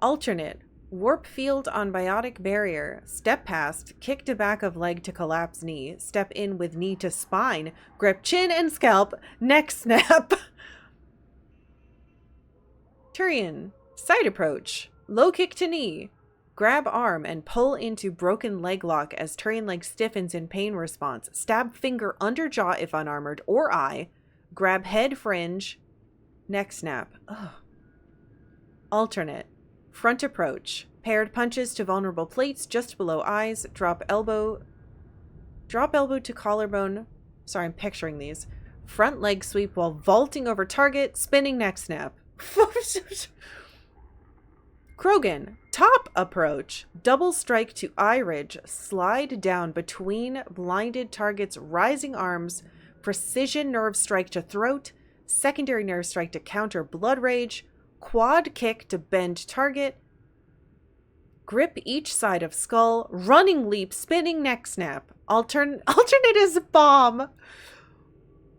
[SPEAKER 1] Alternate. Warp field on biotic barrier. Step past. Kick to back of leg to collapse knee. Step in with knee to spine. Grip chin and scalp, neck snap. Turian. Side approach. Low kick to knee. Grab arm and pull into broken leg lock as Turian leg stiffens in pain response. Stab finger under jaw if unarmored or eye. Grab head fringe. Neck snap. Ugh. Alternate. Front approach. Paired punches to vulnerable plates just below eyes. Drop elbow to collarbone. Sorry, I'm picturing these. Front leg sweep while vaulting over target. Spinning neck snap. Krogan. Top approach. Double strike to eye ridge. Slide down between blinded targets. Rising arms. Precision nerve strike to throat. Secondary nerve strike to counter blood rage. Quad kick to bend target. Grip each side of skull. Running leap. Spinning neck snap. Alternate is bomb.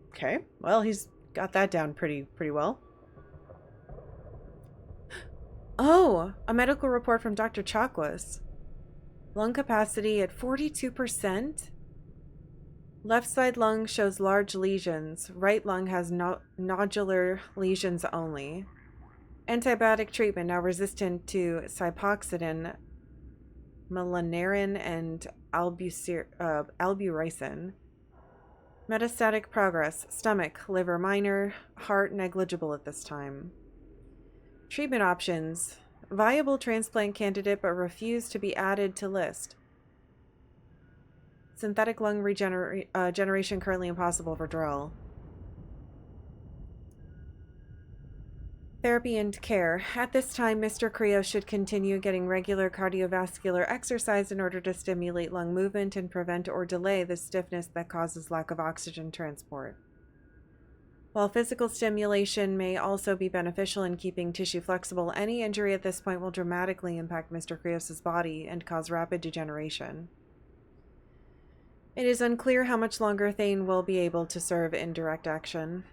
[SPEAKER 1] Okay. Well, he's got that down pretty well. Oh, a medical report from Dr. Chakwas. Lung capacity at 42%. Left side lung shows large lesions. Right lung has nodular lesions only. Antibiotic treatment now resistant to cipoxidin, melanarin, and alburycin. Metastatic progress. Stomach, liver minor, heart negligible at this time. Treatment options. Viable transplant candidate but refused to be added to list. Synthetic lung regeneration currently impossible for Drell. Therapy and care. At this time, Mr. Creo should continue getting regular cardiovascular exercise in order to stimulate lung movement and prevent or delay the stiffness that causes lack of oxygen transport. While physical stimulation may also be beneficial in keeping tissue flexible, any injury at this point will dramatically impact Mr. Krios' body and cause rapid degeneration. It is unclear how much longer Thane will be able to serve in direct action.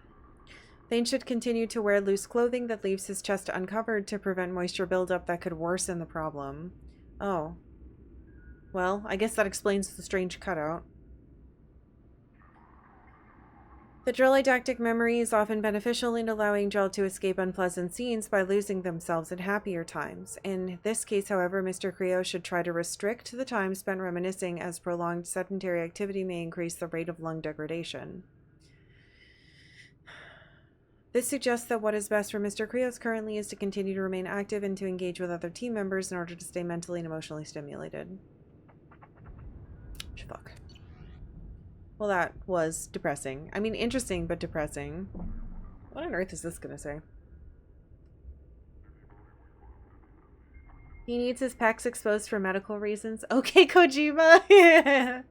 [SPEAKER 1] Thane should continue to wear loose clothing that leaves his chest uncovered to prevent moisture buildup that could worsen the problem. Oh. Well, I guess that explains the strange cutout. The Drellidactic memory is often beneficial in allowing Drell to escape unpleasant scenes by losing themselves in happier times. In this case, however, Mr. Creo should try to restrict the time spent reminiscing, as prolonged sedentary activity may increase the rate of lung degradation. This suggests that what is best for Mr. Krios currently is to continue to remain active and to engage with other team members in order to stay mentally and emotionally stimulated. Fuck. Well, that was depressing. I mean, interesting, but depressing. What on earth is this gonna say? He needs his pecs exposed for medical reasons. Okay, Kojima! Yeah.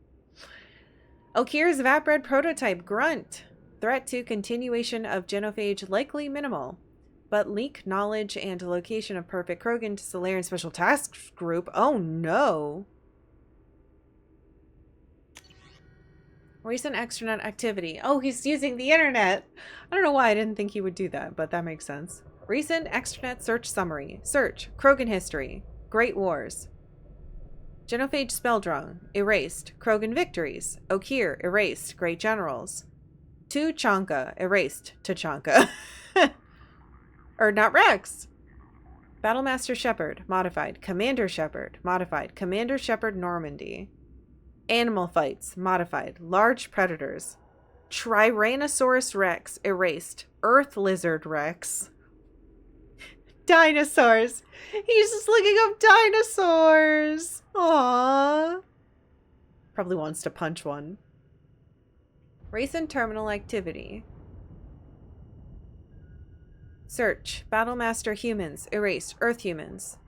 [SPEAKER 1] Okir's Vatbred prototype, Grunt. Threat to continuation of genophage likely minimal. But leak knowledge and location of Perfect Krogan to Solarian Special Task Group. Oh no! Recent extranet activity. Oh, he's using the internet. I don't know why I didn't think he would do that, but that makes sense. Recent extranet search summary. Search. Krogan history. Great Wars. Genophage Spelldrung. Erased. Krogan victories. Okir. Erased. Great Generals. Tuchanka. Erased. Tuchanka. Not Rex. Battlemaster Shepard. Modified. Commander Shepard. Modified. Commander Shepard Normandy. Animal fights, modified. Large predators. Tyrannosaurus Rex, erased. Earth Lizard Rex. Dinosaurs. He's just looking up dinosaurs. Aww. Probably wants to punch one. Recent terminal activity. Search. Battlemaster Humans, erased. Earth Humans.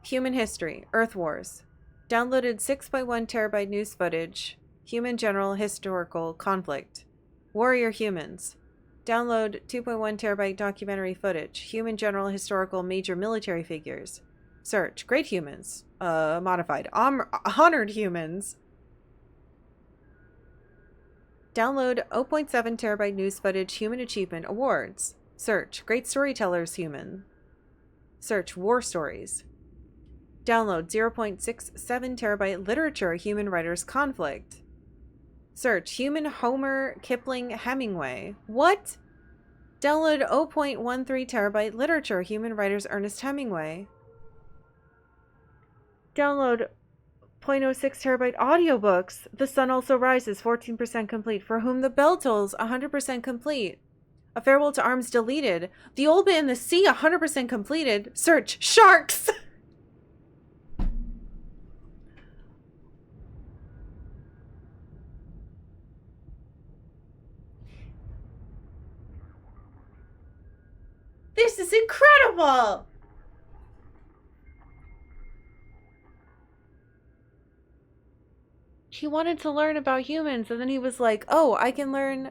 [SPEAKER 1] Human history. Earth Wars. Downloaded 6.1 terabyte news footage. Human general historical conflict. Warrior humans. Download 2.1 terabyte documentary footage. Human general historical major military figures. Search. Great humans. Modified. Honored humans. Download 0.7 terabyte news footage human achievement awards. Search great storytellers human. Search war stories. Download 0.67 terabyte literature human writers conflict. Search human Homer Kipling Hemingway. What? Download 0.13 terabyte literature human writers Ernest Hemingway. Download 0.06 terabyte audiobooks. The Sun Also Rises, 14% complete. For Whom the Bell Tolls, 100% complete. A Farewell to Arms deleted. The Old Man in the Sea, 100% completed. Search sharks. This is incredible. He wanted to learn about humans, and then he was like, oh, I can learn.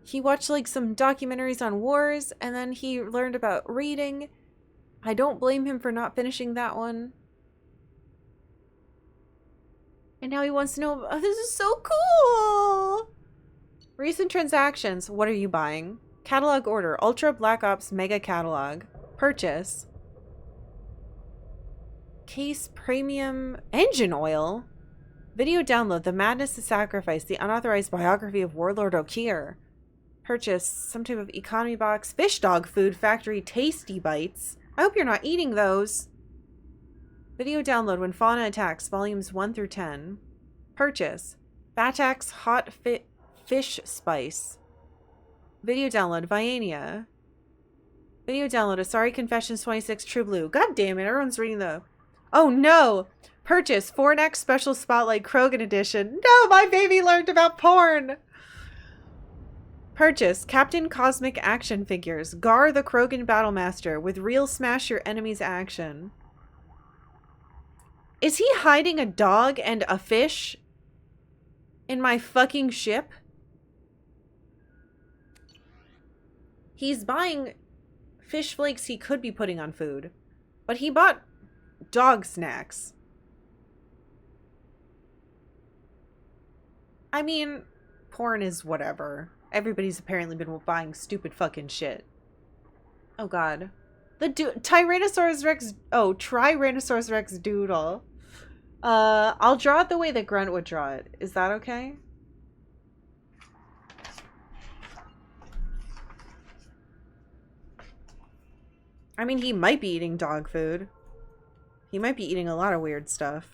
[SPEAKER 1] He watched like some documentaries on wars, and then he learned about reading. I don't blame him for not finishing that one. And now he wants to know, oh, this is so cool. Recent transactions. What are you buying? Catalog order. Ultra Black Ops Mega Catalog. Purchase. Case Premium Engine Oil. Video download. The Madness to Sacrifice. The unauthorized biography of Warlord Okir. Purchase some type of economy box. Fish Dog Food Factory Tasty Bites. I hope you're not eating those. Video download. When Fauna Attacks. Volumes 1 through 10. Purchase. Batax Hot Fish Spice. Video download. Viania. Video download. Asari Confessions 26 True Blue. God damn it. Everyone's reading the... Oh no! Purchase. Fornex Special Spotlight Krogan Edition. No! My baby learned about porn! Purchase. Captain Cosmic Action Figures. Gar the Krogan Battlemaster with real smash your enemies action. Is he hiding a dog and a fish in my fucking ship? He's buying fish flakes he could be putting on food, but he bought dog snacks. I mean, porn is whatever. Everybody's apparently been buying stupid fucking shit. Oh god. The Tyrannosaurus Rex... Oh, Tyrannosaurus Rex doodle. I'll draw it the way that Grunt would draw it. Is that okay? I mean, he might be eating dog food. He might be eating a lot of weird stuff.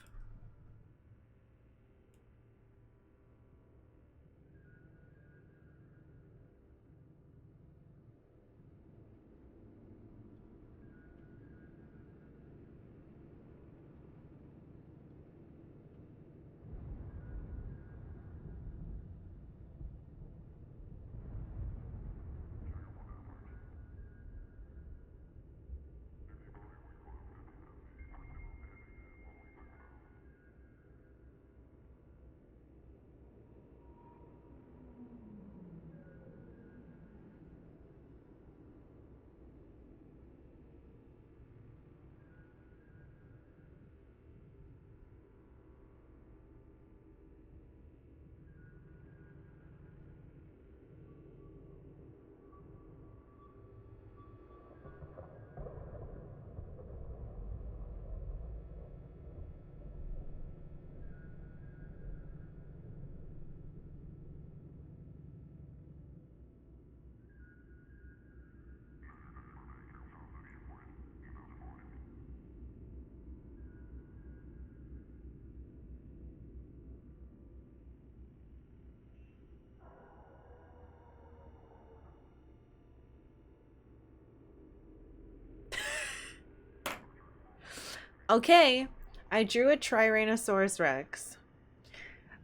[SPEAKER 1] Okay, I drew a Tyrannosaurus Rex.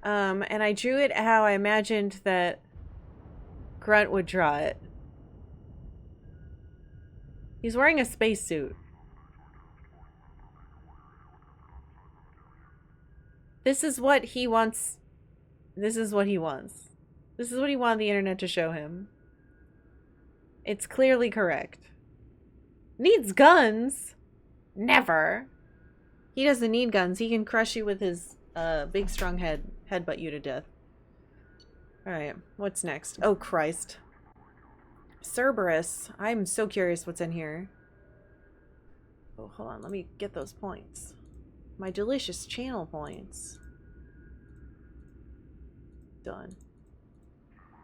[SPEAKER 1] And I drew it how I imagined that Grunt would draw it. He's wearing a spacesuit. This is what he wants. This is what he wants. This is what he wanted the internet to show him. It's clearly correct. Needs guns? Never. He doesn't need guns. He can crush you with his big strong headbutt you to death. Alright, what's next? Oh, Christ. Cerberus. I'm so curious what's in here. Oh, hold on. Let me get those points. My delicious channel points. Done.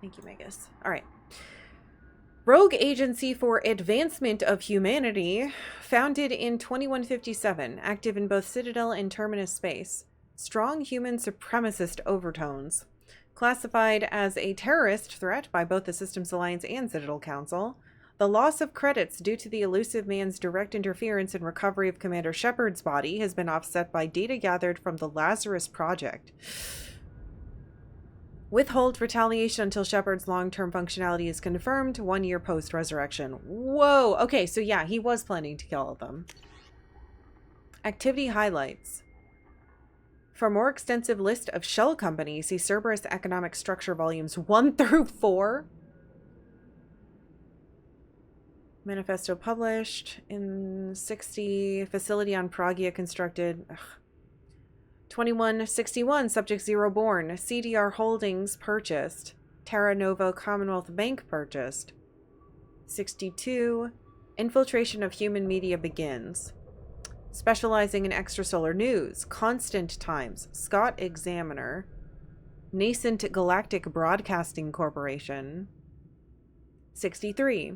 [SPEAKER 1] Thank you, Megas. Alright. Rogue Agency for Advancement of Humanity, founded in 2157, active in both Citadel and Terminus space. Strong human supremacist overtones. Classified as a terrorist threat by both the Systems Alliance and Citadel Council. The loss of credits due to the elusive man's direct interference in recovery of Commander Shepard's body has been offset by data gathered from the Lazarus Project. Withhold retaliation until Shepard's long-term functionality is confirmed 1 year post-resurrection. Whoa! Okay, so yeah, he was planning to kill all of them. Activity highlights. For a more extensive list of shell companies, see Cerberus Economic Structure Volumes 1 through 4. Manifesto published in 60. Facility on Pragia constructed. Ugh. 2161, Subject Zero born. CDR Holdings purchased. Terra Nova Commonwealth Bank purchased. 62, Infiltration of Human Media begins. Specializing in extrasolar news. Constant Times. Scott Examiner. Nascent Galactic Broadcasting Corporation. 63.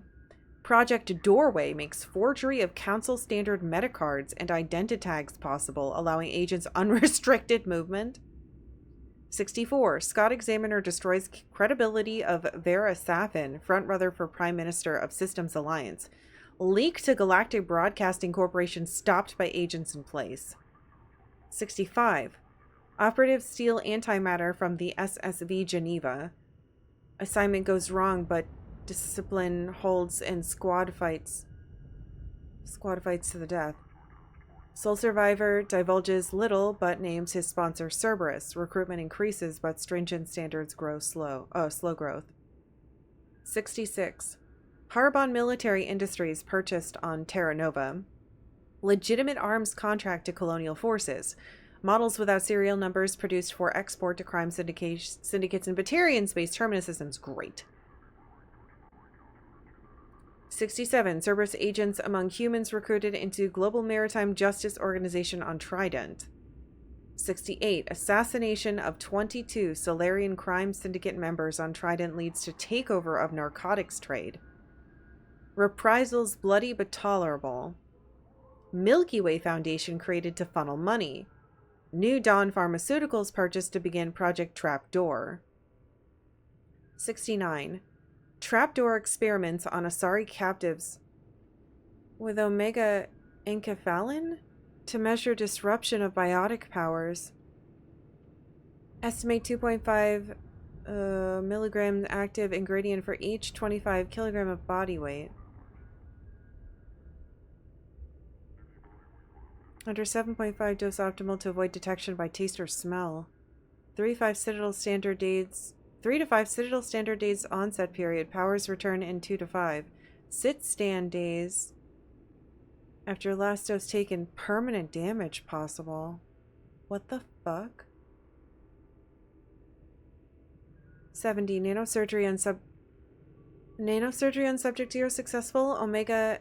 [SPEAKER 1] Project Doorway makes forgery of Council standard metacards and identitags possible, allowing agents unrestricted movement. 64. Scott Examiner destroys credibility of Vera Safin, frontrunner for Prime Minister of Systems Alliance. Leak to Galactic Broadcasting Corporation stopped by agents in place. 65. Operatives steal antimatter from the SSV Geneva. Assignment goes wrong, but discipline holds and squad fights to the death. Sole survivor divulges little but names his sponsor Cerberus. Recruitment increases but stringent standards grow slow growth. 66. Harbon Military Industries purchased on Terra Nova. Legitimate arms contract to colonial forces. Models without serial numbers produced for export to crime syndicates and Batarian space terminus systems. Great. 67. Cerberus agents among humans recruited into Global Maritime Justice Organization on Trident. 68. Assassination of 22 Solarian crime syndicate members on Trident leads to takeover of narcotics trade. Reprisals bloody but tolerable. Milky Way Foundation created to funnel money. New Dawn Pharmaceuticals purchased to begin Project Trapdoor. 69. Trapdoor experiments on Asari captives with Omega enkephalin to measure disruption of biotic powers. Estimate 2.5 milligrams active ingredient for each 25 kilogram of body weight. Under 7.5 dose optimal to avoid detection by taste or smell. 3 to 5 Citadel standard days onset period. Powers return in 2 to 5. Sit stand days. After last dose taken, permanent damage possible. What the fuck? 70. Nanosurgery on subject 0 successful. Omega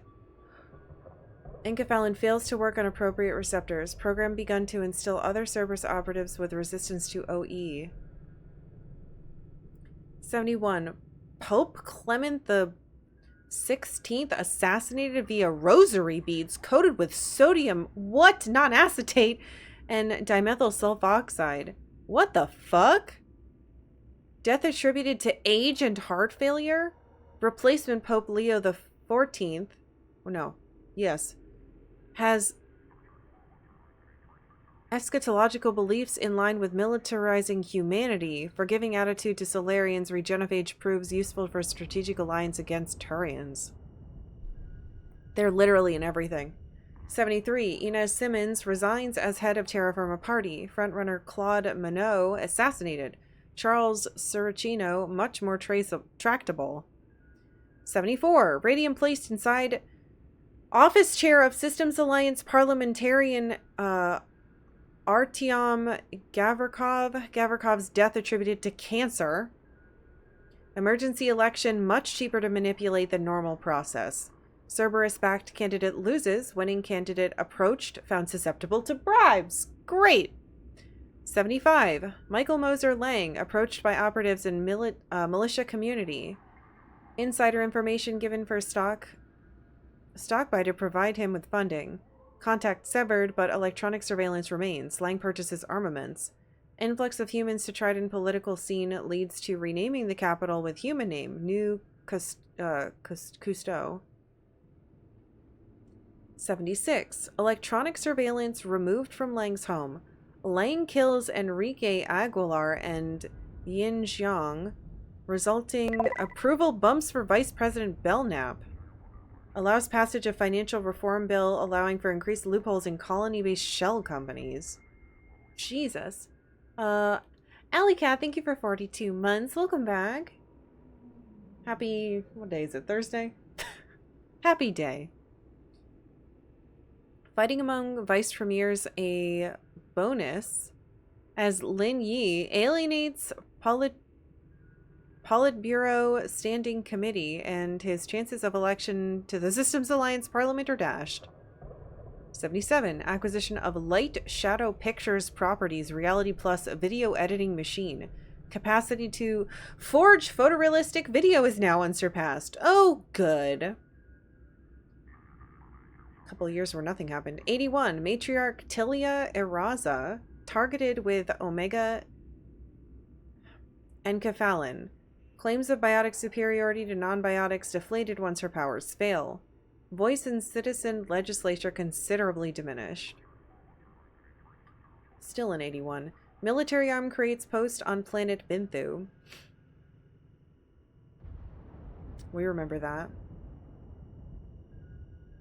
[SPEAKER 1] enkephalin fails to work on appropriate receptors. Program begun to instill other Cerberus operatives with resistance to OE. 71. Pope Clement the 16th assassinated via rosary beads coated with sodium non-acetate and dimethyl sulfoxide. What the fuck? Death attributed to age and heart failure? Replacement Pope Leo the 14th. Oh, no. Yes. Has eschatological beliefs in line with militarizing humanity. Forgiving attitude to Solarians. Regenephage proves useful for strategic alliance against Turians. They're literally in everything. 73. Inez Simmons resigns as head of Terra Firma Party. Frontrunner Claude Monod assassinated. Charles Sorrentino much more tractable. 74. Radium placed inside office chair of Systems Alliance parliamentarian Artyom Gavrikov. Gavrikov's death attributed to cancer. Emergency election much cheaper to manipulate than normal process. Cerberus-backed candidate loses. Winning candidate approached. Found susceptible to bribes. Great! 75. Michael Moser Lang, approached by operatives in militia community. Insider information given for stock buy to provide him with funding. Contact severed, but electronic surveillance remains. Lang purchases armaments. Influx of humans to Trident political scene leads to renaming the capital with human name. New Cousteau. 76. Electronic surveillance removed from Lang's home. Lang kills Enrique Aguilar and Yin Jiang, resulting approval bumps for Vice President Belknap. Allows passage of financial reform bill allowing for increased loopholes in colony-based shell companies. Jesus. Alley Cat, thank you for 42 months. Welcome back. Happy, what day is it? Thursday? Happy day. Fighting among vice premiers a bonus as Lin Yi alienates Politburo Standing Committee and his chances of election to the Systems Alliance Parliament are dashed. 77. Acquisition of Light Shadow Pictures properties, Reality Plus video editing machine. Capacity to forge photorealistic video is now unsurpassed. Oh, good. A couple of years where nothing happened. 81. Matriarch Tilia Eraza targeted with Omega Enkephalin. Claims of biotic superiority to non-biotics deflated once her powers fail. Voice in citizen legislature considerably diminished. Still in 81. Military arm creates post on planet Binthu. We remember that.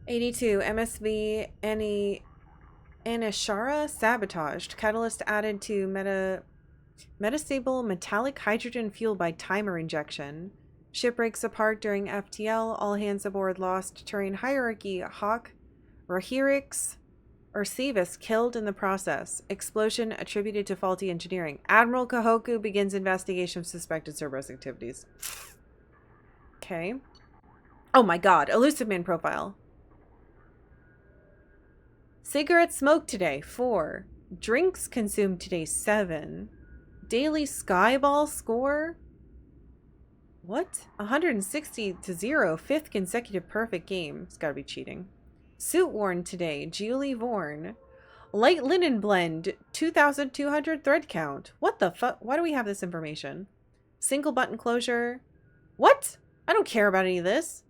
[SPEAKER 1] 82. MSV Anishara sabotaged. Catalyst added to metastable metallic hydrogen fuel by timer injection. Ship breaks apart during FTL. All hands aboard lost. Terrain hierarchy. Hawk, Rahirix, Ursevis killed in the process. Explosion attributed to faulty engineering. Admiral Kahoku begins investigation of suspected Cerberus activities. Okay. Oh my god. Elusive Man profile. Cigarette smoked today, 4. Drinks consumed today, 7. Daily Skyball score? What? 160 to 0. 5th consecutive perfect game. It's gotta be cheating. Suit worn today, Julie Vorn. Light linen blend, 2,200 thread count. What the fuck? Why do we have this information? Single button closure. What? I don't care about any of this.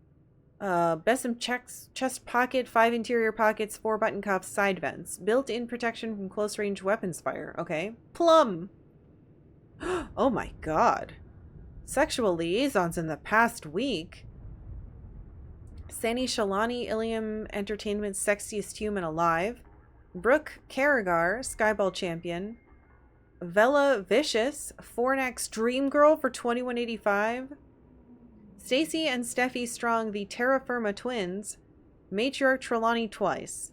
[SPEAKER 1] Besom chest pocket, 5 interior pockets, 4 button cuffs, side vents. Built-in protection from close-range weapons fire. Okay. Plum. Oh my god. Sexual liaisons in the past week. Sani Shalani, Ilium Entertainment's sexiest human alive. Brooke Carragher, Skyball champion. Vela Vicious, Fornax Dream Girl for 2185. Stacy and Steffi Strong, the Terra Firma twins. Matriarch Trelawney twice.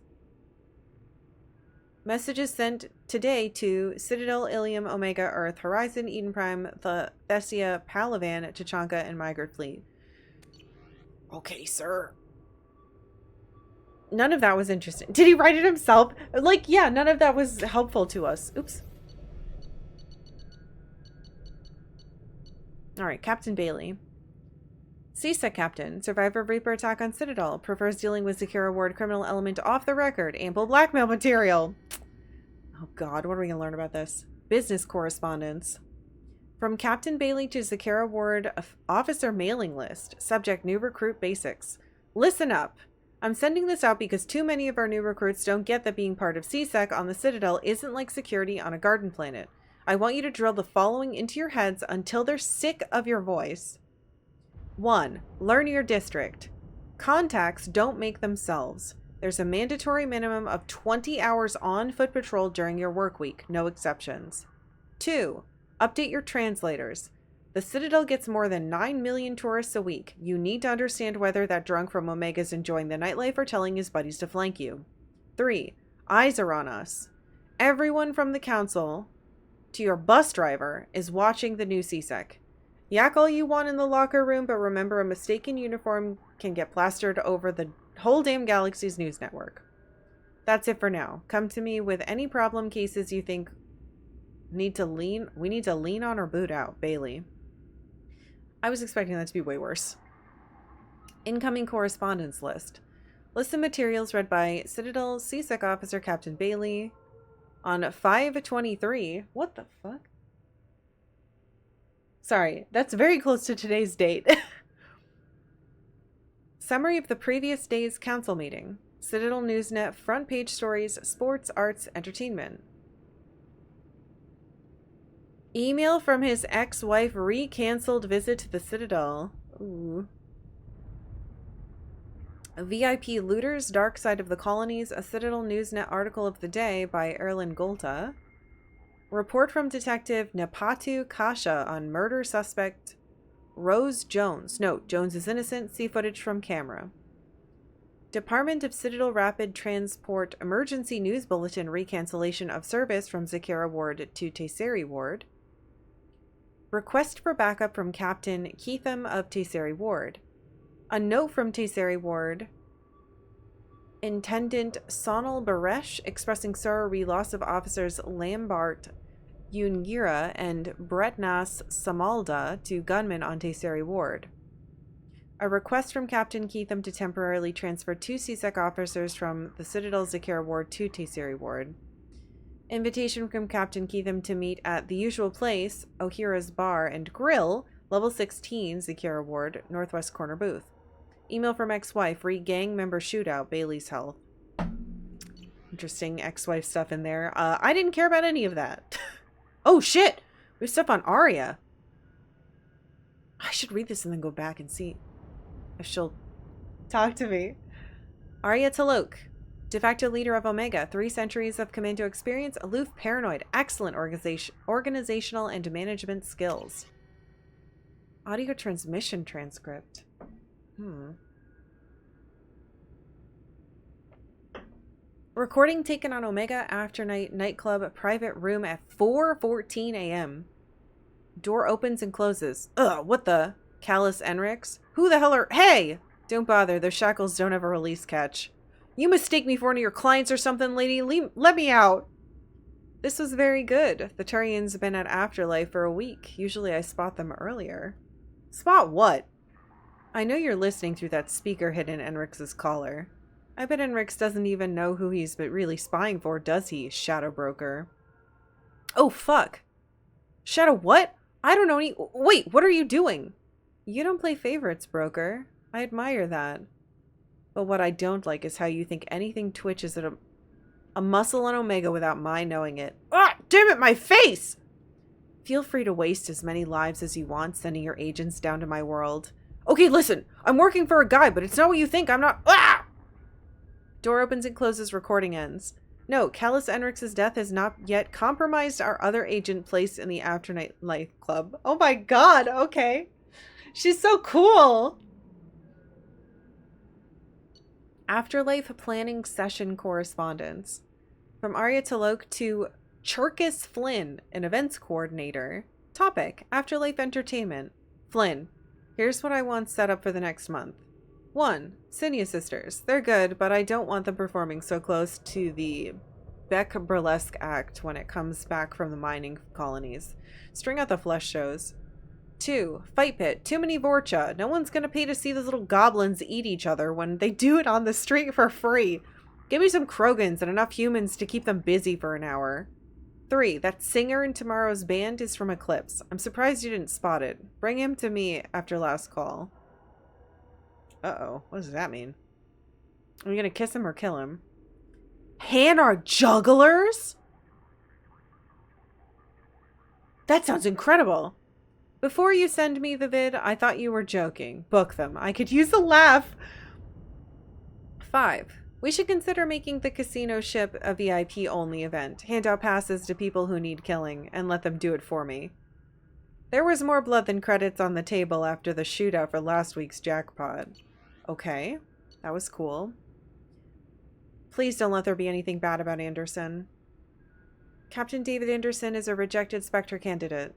[SPEAKER 1] Messages sent today to Citadel, Ilium, Omega, Earth, Horizon, Eden Prime, Thessia, Palavan, Tachanka, and Migrate Fleet. Okay, sir. None of that was interesting. Did he write it himself? Like, yeah, none of that was helpful to us. Oops. Alright, Captain Bailey. CSEC Captain. Survivor of Reaper attack on Citadel. Prefers dealing with Zakira Ward criminal element off the record. Ample blackmail material. Oh god, what are we going to learn about this? Business correspondence. From Captain Bailey to Zakira Ward officer mailing list. Subject new recruit basics. Listen up. I'm sending this out because too many of our new recruits don't get that being part of CSEC on the Citadel isn't like security on a garden planet. I want you to drill the following into your heads until they're sick of your voice. 1. Learn your district. Contacts don't make themselves. There's a mandatory minimum of 20 hours on foot patrol during your work week, no exceptions. 2. Update your translators. The Citadel gets more than 9 million tourists a week. You need to understand whether that drunk from Omega's enjoying the nightlife or telling his buddies to flank you. 3. Eyes are on us. Everyone from the council to your bus driver is watching the new CSEC. Yak all you want in the locker room, but remember a mistaken uniform can get plastered over the whole damn galaxy's news network. That's it for now. Come to me with any problem cases you think we need to lean on or boot out. Bailey. I was expecting that to be way worse. Incoming correspondence list. List of materials read by Citadel CSEC Officer Captain Bailey on 5/23. What the fuck? Sorry, that's very close to today's date. Summary of the previous day's council meeting. Citadel Newsnet front page stories, sports, arts, entertainment. Email from his ex-wife re-cancelled visit to the Citadel. Ooh. VIP Looters, Dark Side of the Colonies, a Citadel Newsnet article of the day by Erlin Golta. Report from Detective Nepatu Kasha on murder suspect Rose Jones. Note, Jones is innocent. See footage from camera. Department of Citadel Rapid Transport Emergency News Bulletin recancellation of service from Zakira Ward to Tayseri Ward. Request for backup from Captain Keitham of Tayseri Ward. A note from Tayseri Ward. Intendant Sonal Baresh expressing sorrow re loss of officers Lambert Yungira and Bretnas Samalda to gunmen on Tayseri Ward. A request from Captain Keitham to temporarily transfer 2 CSEC officers from the Citadel Zakira Ward to Tayseri Ward. Invitation from Captain Keitham to meet at the usual place, Ohira's Bar and Grill, level 16, Zakira Ward, northwest corner booth. Email from ex-wife, re-gang member shootout, Bailey's health. Interesting ex-wife stuff in there. I didn't care about any of that. Oh shit! We have stuff on Arya. I should read this and then go back and see if she'll talk to me. Arya Talok. De facto leader of Omega. 3 centuries of commando experience. Aloof, paranoid. Excellent organizational and management skills. Audio transmission transcript. Recording taken on Omega Afternight Nightclub private room at 4:14 a.m. Door opens and closes. Ugh, what the? Callus Enrix? Who the hell are... Hey! Don't bother, those shackles don't have a release catch. You mistake me for one of your clients or something, lady. Let me out. This was very good. The Turian's been at Afterlife for a week. Usually I spot them earlier. Spot what? I know you're listening through that speaker hidden in Enrix's collar. I bet Enrix doesn't even know who he's really spying for, does he, Shadow Broker? Oh, fuck. Shadow what? I don't know any... Wait, what are you doing? You don't play favorites, Broker. I admire that. But what I don't like is how you think anything twitches at a muscle on Omega without my knowing it. Ah, damn it, my face! Feel free to waste as many lives as you want sending your agents down to my world. Okay, listen, I'm working for a guy, but it's not what you think. I'm not... Ah! Door opens and closes, recording ends. No, Callus Enrix's death has not yet compromised our other agent placed in the Afternight Life Club. Oh my god, okay. She's so cool. Afterlife Planning Session Correspondence. From Arya Talok to Cherkis Flynn, an events coordinator. Topic, Afterlife Entertainment. Flynn. Here's what I want set up for the next month. 1. Cinia Sisters. They're good, but I don't want them performing so close to the Beck Burlesque Act when it comes back from the mining colonies. String out the flesh shows. 2. Fight Pit. Too many Vorcha. No one's gonna pay to see those little goblins eat each other when they do it on the street for free. Give me some Krogans and enough humans to keep them busy for an hour. 3. That singer in tomorrow's band is from Eclipse. I'm surprised you didn't spot it. Bring him to me after last call. Uh-oh. What does that mean? Are we gonna kiss him or kill him? Hanar jugglers? That sounds incredible. Before you send me the vid, I thought you were joking. Book them. I could use a laugh. 5. We should consider making the casino ship a VIP-only event. Hand out passes to people who need killing, and let them do it for me. There was more blood than credits on the table after the shootout for last week's jackpot. Okay, that was cool. Please don't let there be anything bad about Anderson. Captain David Anderson is a rejected Spectre candidate.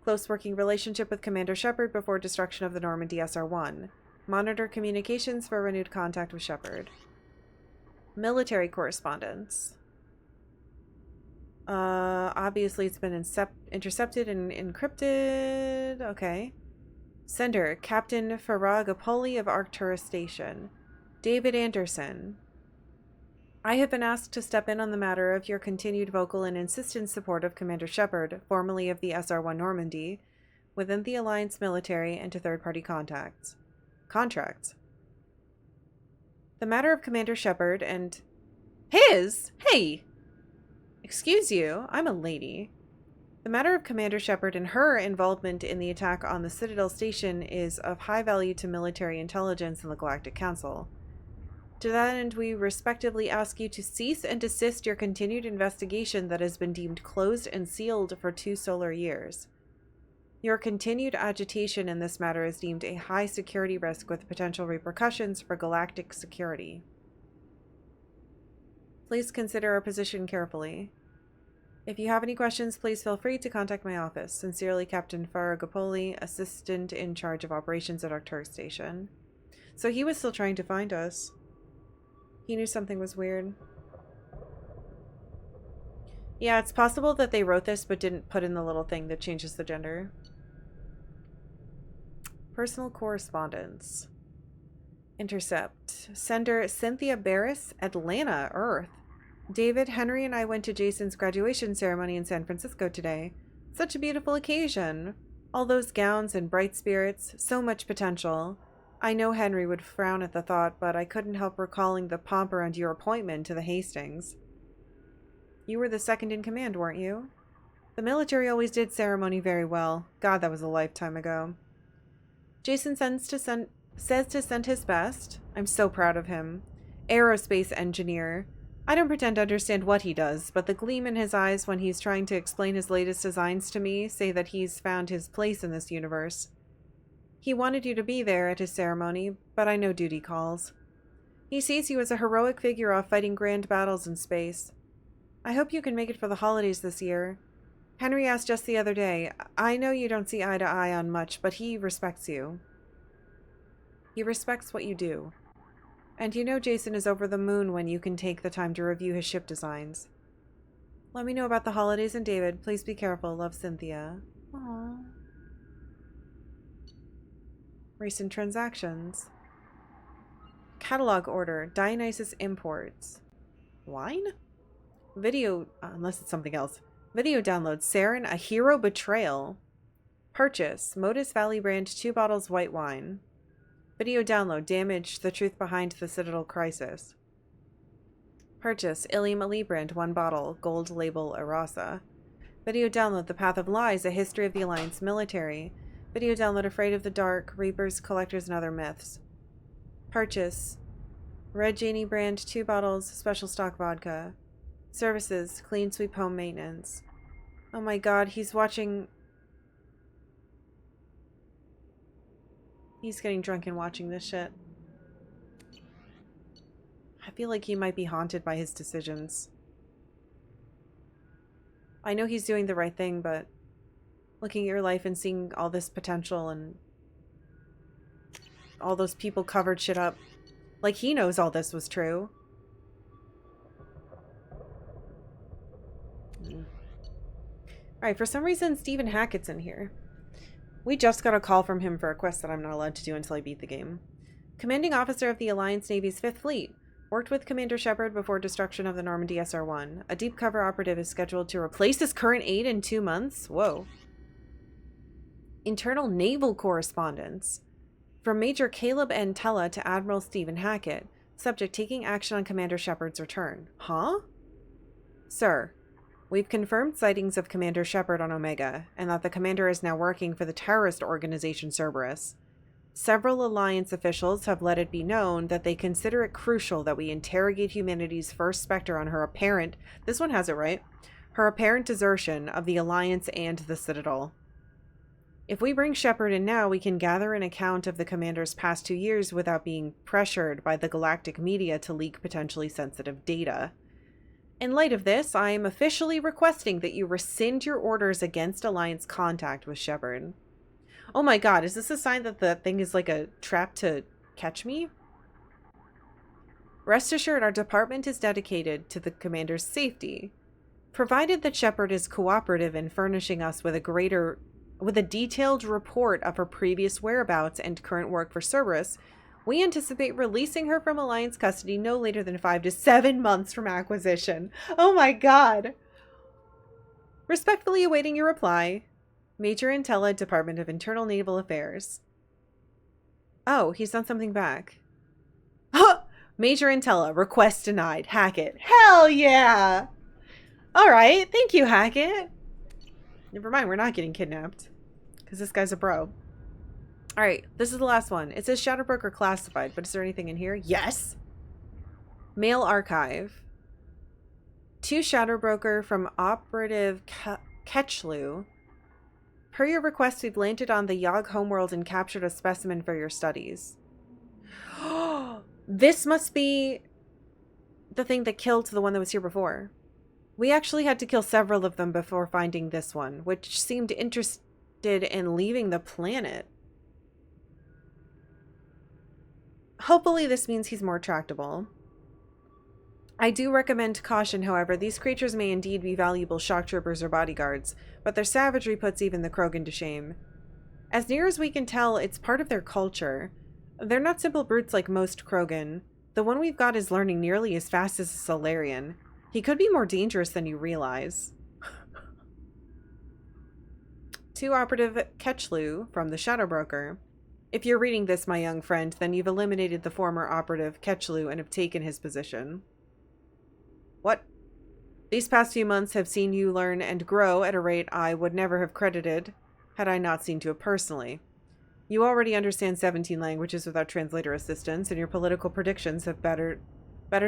[SPEAKER 1] Close working relationship with Commander Shepard before destruction of the Normandy SR-1. Monitor communications for renewed contact with Shepard. Military correspondence. Obviously it's been intercepted and encrypted. Okay. Sender, Captain Faragapoli of Arcturus Station. David Anderson. I have been asked to step in on the matter of your continued vocal and insistent support of Commander Shepard, formerly of the SR-1 Normandy, within the Alliance military and to third-party contracts. The matter of Commander Shepard and... His? Hey! Excuse you, I'm a lady. The matter of Commander Shepard and her involvement in the attack on the Citadel Station is of high value to military intelligence and the Galactic Council. To that end, we respectively ask you to cease and desist your continued investigation that has been deemed closed and sealed for 2 solar years. Your continued agitation in this matter is deemed a high security risk with potential repercussions for galactic security. Please consider our position carefully. If you have any questions, please feel free to contact my office. Sincerely, Captain Faragapoli, Assistant in Charge of Operations at Arcturus Station. So he was still trying to find us. He knew something was weird. Yeah, it's possible that they wrote this but didn't put in the little thing that changes the gender. Personal correspondence. Intercept. Sender Cynthia Barris, Atlanta, Earth. David, Henry, and I went to Jason's graduation ceremony in San Francisco today. Such a beautiful occasion. All those gowns and bright spirits, so much potential. I know Henry would frown at the thought, but I couldn't help recalling the pomp around your appointment to the Hastings. You were the second in command, weren't you? The military always did ceremony very well. God, that was a lifetime ago. Jason says to send his best. I'm so proud of him. Aerospace engineer. I don't pretend to understand what he does, but the gleam in his eyes when he's trying to explain his latest designs to me say that he's found his place in this universe. He wanted you to be there at his ceremony, but I know duty calls. He sees you as a heroic figure off fighting grand battles in space. I hope you can make it for the holidays this year. Henry asked just the other day, I know you don't see eye to eye on much, but he respects you. He respects what you do. And you know Jason is over the moon when you can take the time to review his ship designs. Let me know about the holidays and David. Please be careful. Love, Cynthia. Aww. Recent transactions. Catalog order. Dionysus Imports. Wine? Video, unless it's something else. Video download. Saren, A Hero Betrayal. Purchase. Modus Valley brand 2 bottles white wine. Video download. Damage. The truth behind the Citadel crisis. Purchase. Ilium Ali brand 1 bottle. Gold label Arasa. Video download. The Path of Lies. A history of the Alliance military. Video download. Afraid of the Dark. Reapers, Collectors, and Other Myths. Purchase. Red Janie brand 2 bottles. Special stock vodka. Services. Clean sweep home maintenance. Oh my god, he's watching... He's getting drunk and watching this shit. I feel like he might be haunted by his decisions. I know he's doing the right thing, but looking at your life and seeing all this potential and all those people covered shit up. Like he knows all this was true. Alright, for some reason Stephen Hackett's in here. We just got a call from him for a quest that I'm not allowed to do until I beat the game. Commanding Officer of the Alliance Navy's 5th Fleet. Worked with Commander Shepard before destruction of the Normandy SR-1. A deep cover operative is scheduled to replace his current aide in 2 months. Whoa. Internal Naval Correspondence. From Major Caleb Antella to Admiral Stephen Hackett. Subject taking action on Commander Shepard's return. Huh? Sir. We've confirmed sightings of Commander Shepard on Omega, and that the commander is now working for the terrorist organization Cerberus. Several Alliance officials have let it be known that they consider it crucial that we interrogate humanity's first Spectre on her apparent, this one has it right, her apparent desertion of the Alliance and the Citadel. If we bring Shepard in now, we can gather an account of the commander's past 2 years without being pressured by the galactic media to leak potentially sensitive data. In light of this, I am officially requesting that you rescind your orders against Alliance contact with Shepard. Oh my god, is this a sign that the thing is like a trap to catch me? Rest assured, our department is dedicated to the commander's safety. Provided that Shepard is cooperative in furnishing us with a detailed report of her previous whereabouts and current work for Cerberus, we anticipate releasing her from Alliance custody no later than 5 to 7 months from acquisition. Oh my god! Respectfully awaiting your reply, Major Intella, Department of Internal Naval Affairs. Oh, he's done something back. Huh! Major Intella, request denied. Hackett. Hell yeah! Alright, thank you, Hackett. Never mind, we're not getting kidnapped. Because this guy's a bro. Alright, this is the last one. It says Shadowbroker classified, but is there anything in here? Yes! Mail archive. To Shadowbroker from Operative Ketchlu. Per your request, we've landed on the Yogg homeworld and captured a specimen for your studies. This must be the thing that killed the one that was here before. We actually had to kill several of them before finding this one, which seemed interested in leaving the planet. Hopefully this means he's more tractable. I do recommend caution, however. These creatures may indeed be valuable shock troopers or bodyguards, but their savagery puts even the Krogan to shame. As near as we can tell, it's part of their culture. They're not simple brutes like most Krogan. The one we've got is learning nearly as fast as a Solarian. He could be more dangerous than you realize. To Operative Ketchlu from the Shadowbroker. If you're reading this, my young friend, then you've eliminated the former Operative Ketchlu and have taken his position. What? These past few months have seen you learn and grow at a rate I would never have credited had I not seen to it personally. You already understand 17 languages without translator assistance, and your political predictions have bettered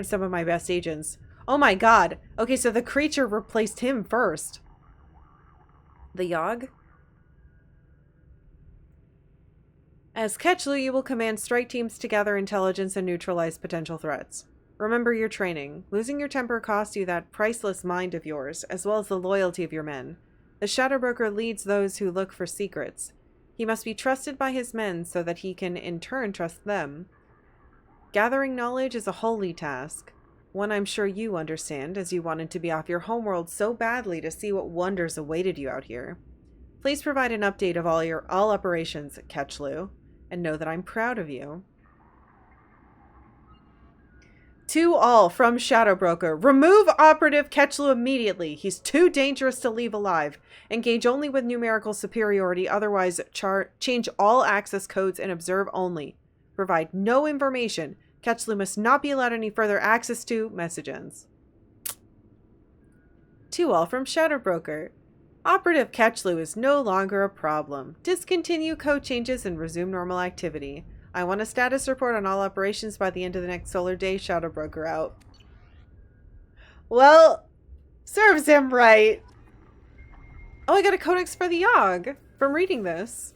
[SPEAKER 1] some of my best agents. Oh my god! Okay, so the creature replaced him first. The Yogg? As Ketchlu, you will command strike teams to gather intelligence and neutralize potential threats. Remember your training. Losing your temper costs you that priceless mind of yours, as well as the loyalty of your men. The Shadowbroker leads those who look for secrets. He must be trusted by his men so that he can in turn trust them. Gathering knowledge is a holy task, one I'm sure you understand, as you wanted to be off your homeworld so badly to see what wonders awaited you out here. Please provide an update of all operations, Ketchlu, and know that I'm proud of you. To all from Shadowbroker, remove Operative Ketchlu immediately. He's too dangerous to leave alive. Engage only with numerical superiority, otherwise change all access codes and observe only. Provide no information. Ketchlu must not be allowed any further access to message ends. To all from Shadowbroker, Operative Ketchlu is no longer a problem. Discontinue code changes and resume normal activity. I want a status report on all operations by the end of the next solar day. Shadowbroker out. Well, serves him right. Oh, I got a codex for the Yogg from reading this.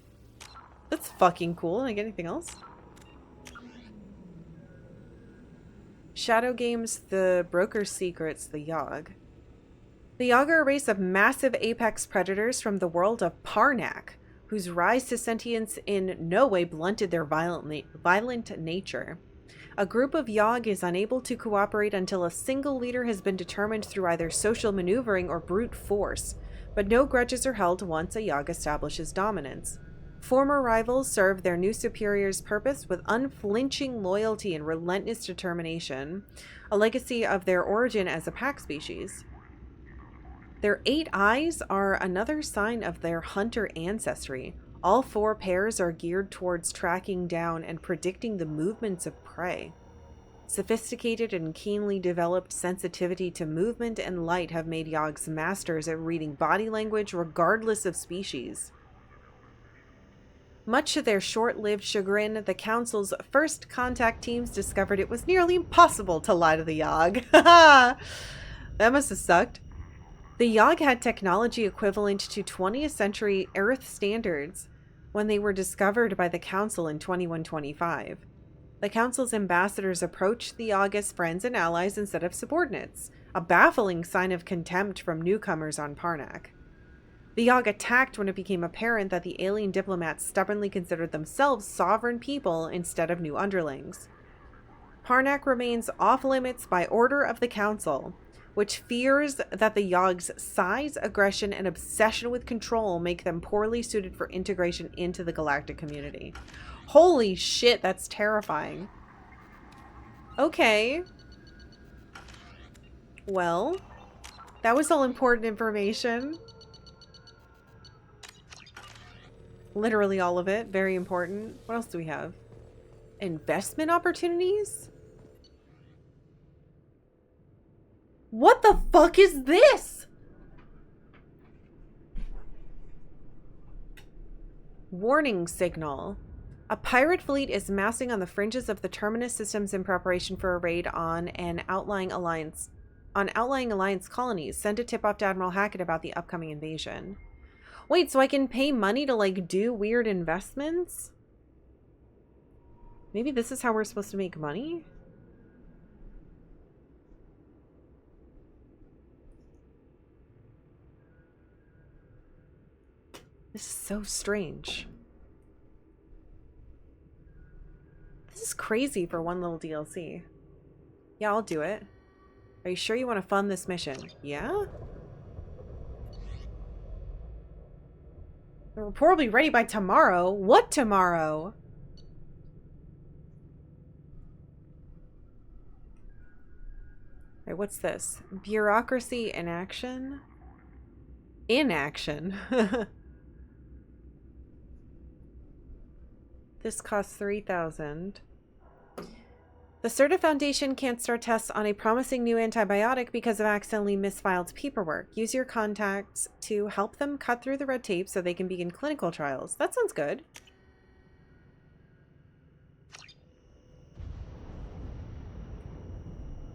[SPEAKER 1] That's fucking cool. Did I get anything else? Shadow Games, the Broker's Secrets, the Yogg. The Yogg are a race of massive apex predators from the world of Parnak, whose rise to sentience in no way blunted their violent nature. A group of Yogg is unable to cooperate until a single leader has been determined through either social maneuvering or brute force, but no grudges are held once a Yogg establishes dominance. Former rivals serve their new superior's purpose with unflinching loyalty and relentless determination, a legacy of their origin as a pack species. Their 8 eyes are another sign of their hunter ancestry. All 4 pairs are geared towards tracking down and predicting the movements of prey. Sophisticated and keenly developed sensitivity to movement and light have made Yogg's masters at reading body language regardless of species. Much to their short-lived chagrin, the Council's first contact teams discovered it was nearly impossible to lie to the Yogg. That must have sucked. The Yogg had technology equivalent to 20th century Earth standards when they were discovered by the Council in 2125. The Council's ambassadors approached the Yogg as friends and allies instead of subordinates, a baffling sign of contempt from newcomers on Parnak. The Yogg attacked when it became apparent that the alien diplomats stubbornly considered themselves sovereign people instead of new underlings. Parnak remains off-limits by order of the Council, which fears that the Yogg's size, aggression, and obsession with control make them poorly suited for integration into the galactic community. Holy shit, that's terrifying. Okay. Well, that was all important information. Literally all of it. Very important. What else do we have? Investment opportunities? What the fuck is this? Warning signal. A pirate fleet is massing on the fringes of the Terminus systems in preparation for a raid on outlying alliance colonies. Send a tip off to Admiral Hackett about the upcoming invasion. Wait, so I can pay money to like do weird investments? Maybe this is how we're supposed to make money? This is so strange. This is crazy for one little DLC. Yeah, I'll do it. Are you sure you want to fund this mission? Yeah? The report will be ready by tomorrow. What tomorrow? Alright, what's this? Bureaucracy in action? In action. This costs 3,000. The Certa Foundation can't start tests on a promising new antibiotic because of accidentally misfiled paperwork. Use your contacts to help them cut through the red tape so they can begin clinical trials. That sounds good.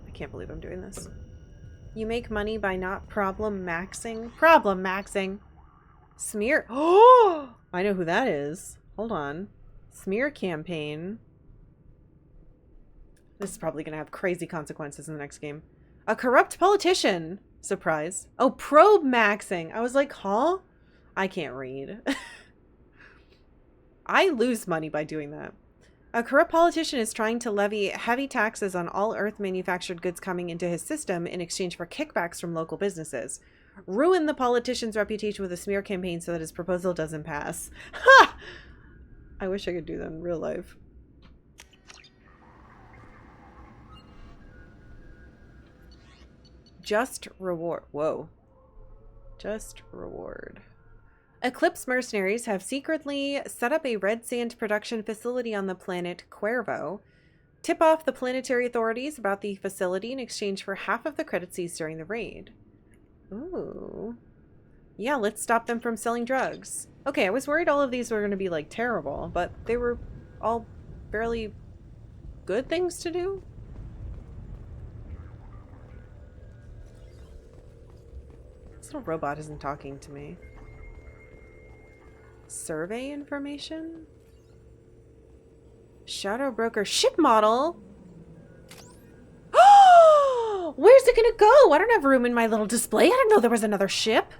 [SPEAKER 1] I can't believe I'm doing this. You make money by not problem maxing. Problem maxing. Smear. Oh, I know who that is. Hold on. Smear campaign. This is probably going to have crazy consequences in the next game. A corrupt politician. Surprise. Oh, probe maxing. I was like, huh? I can't read. I lose money by doing that. A corrupt politician is trying to levy heavy taxes on all Earth manufactured goods coming into his system in exchange for kickbacks from local businesses. Ruin the politician's reputation with a smear campaign so that his proposal doesn't pass. Ha! I wish I could do that in real life. Just reward. Whoa. Just reward. Eclipse mercenaries have secretly set up a red sand production facility on the planet Cuervo. Tip off the planetary authorities about the facility in exchange for half of the credit seized during the raid. Ooh. Yeah, let's stop them from selling drugs. Okay, I was worried all of these were going to be, like, terrible, but they were all fairly good things to do. This little robot isn't talking to me. Survey information? Shadow Broker ship model? Where's it gonna go? I don't have room in my little display. I didn't know there was another ship.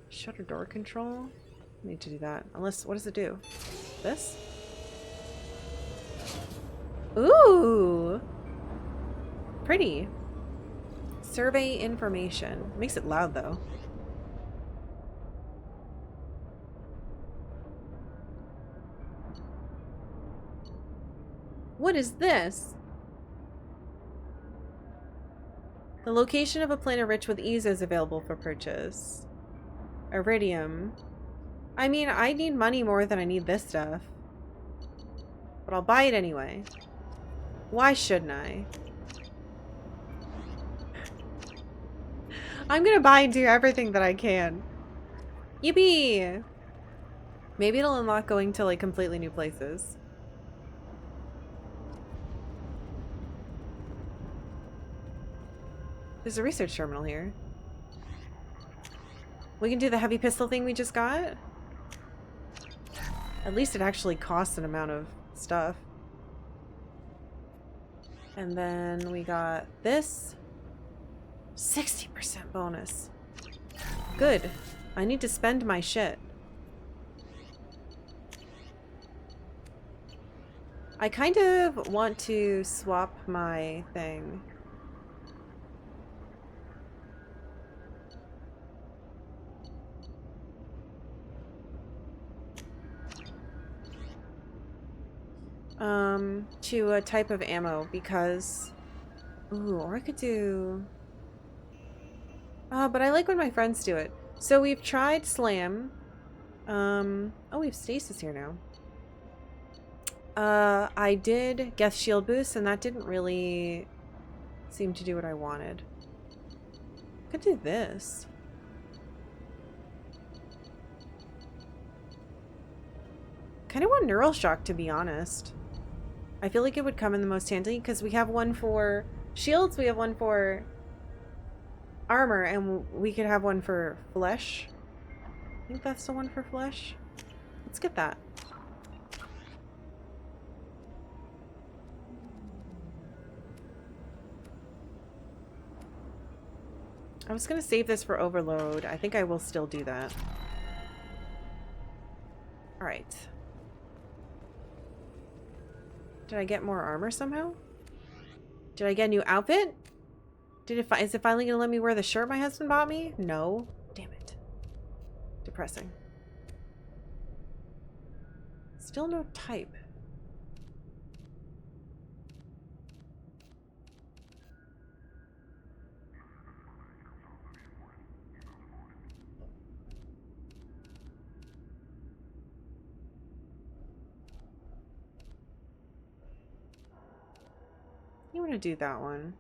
[SPEAKER 1] Shutter door control? I need to do that. Unless, what does it do? This? Ooh! Pretty. Survey information. Makes it loud though. What is this? The location of a planet rich with ease is available for purchase. Iridium. I mean, I need money more than I need this stuff. But I'll buy it anyway. Why shouldn't I? I'm gonna buy and do everything that I can. Yippee! Maybe it'll unlock going to, like, completely new places. There's a research terminal here. We can do the heavy pistol thing we just got. At least it actually costs an amount of stuff. And then we got this. 60% bonus. Good. I need to spend my shit. I kind of want to swap my thing. To a type of ammo because... Ooh, or I could do... but I like when my friends do it. So we've tried Slam. Oh, we have Stasis here now. I did Geth Shield Boost, and that didn't really seem to do what I wanted. Could do this. Kind of want Neural Shock, to be honest. I feel like it would come in the most handy, because we have one for shields, we have one for armor, and we could have one for flesh. I think that's the one for flesh. Let's get that. I was gonna save this for overload. I think I will still do that. Alright. Did I get more armor somehow? Did I get a new outfit? Is it finally gonna let me wear the shirt my husband bought me? No. Damn it. Depressing. Still no type. You want to do that one.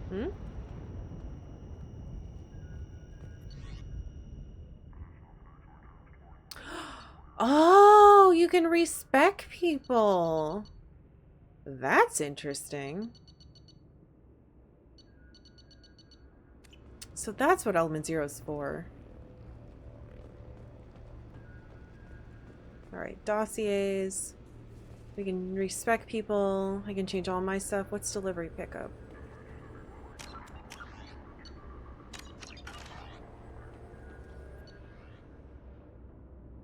[SPEAKER 1] Hmm? Oh, you can respec people. That's interesting. So that's what Element Zero's for. Alright, dossiers. We can respec people. I can change all my stuff. What's delivery pickup?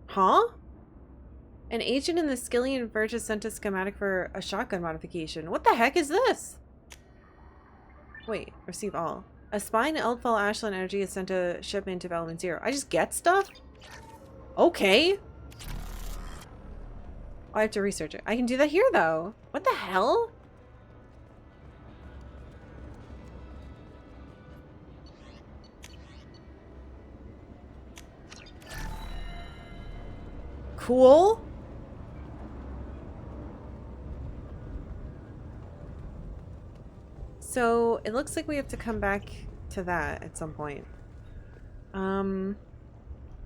[SPEAKER 1] Huh? An agent in the Skillian Verge has sent a schematic for a shotgun modification. What the heck is this? Wait, receive all. A spy in Eldfell Ashland Energy has sent a shipment of Element Zero. I just get stuff? Okay. I have to research it. I can do that here, though. What the hell? Cool. So it looks like we have to come back to that at some point.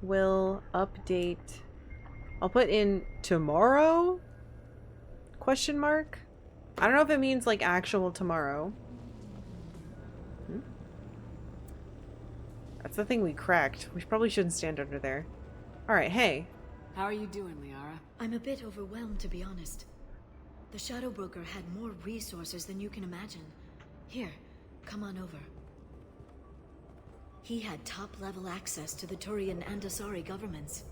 [SPEAKER 1] We'll update. I'll put in tomorrow? Question mark? I don't know if it means like actual tomorrow. That's the thing we cracked. We probably shouldn't stand under there. Alright, hey.
[SPEAKER 3] How are you doing, Liara?
[SPEAKER 4] I'm a bit overwhelmed, to be honest. The Shadow Broker had more resources than you can imagine. Here, come on over. He had top-level access to the Turian and Asari governments.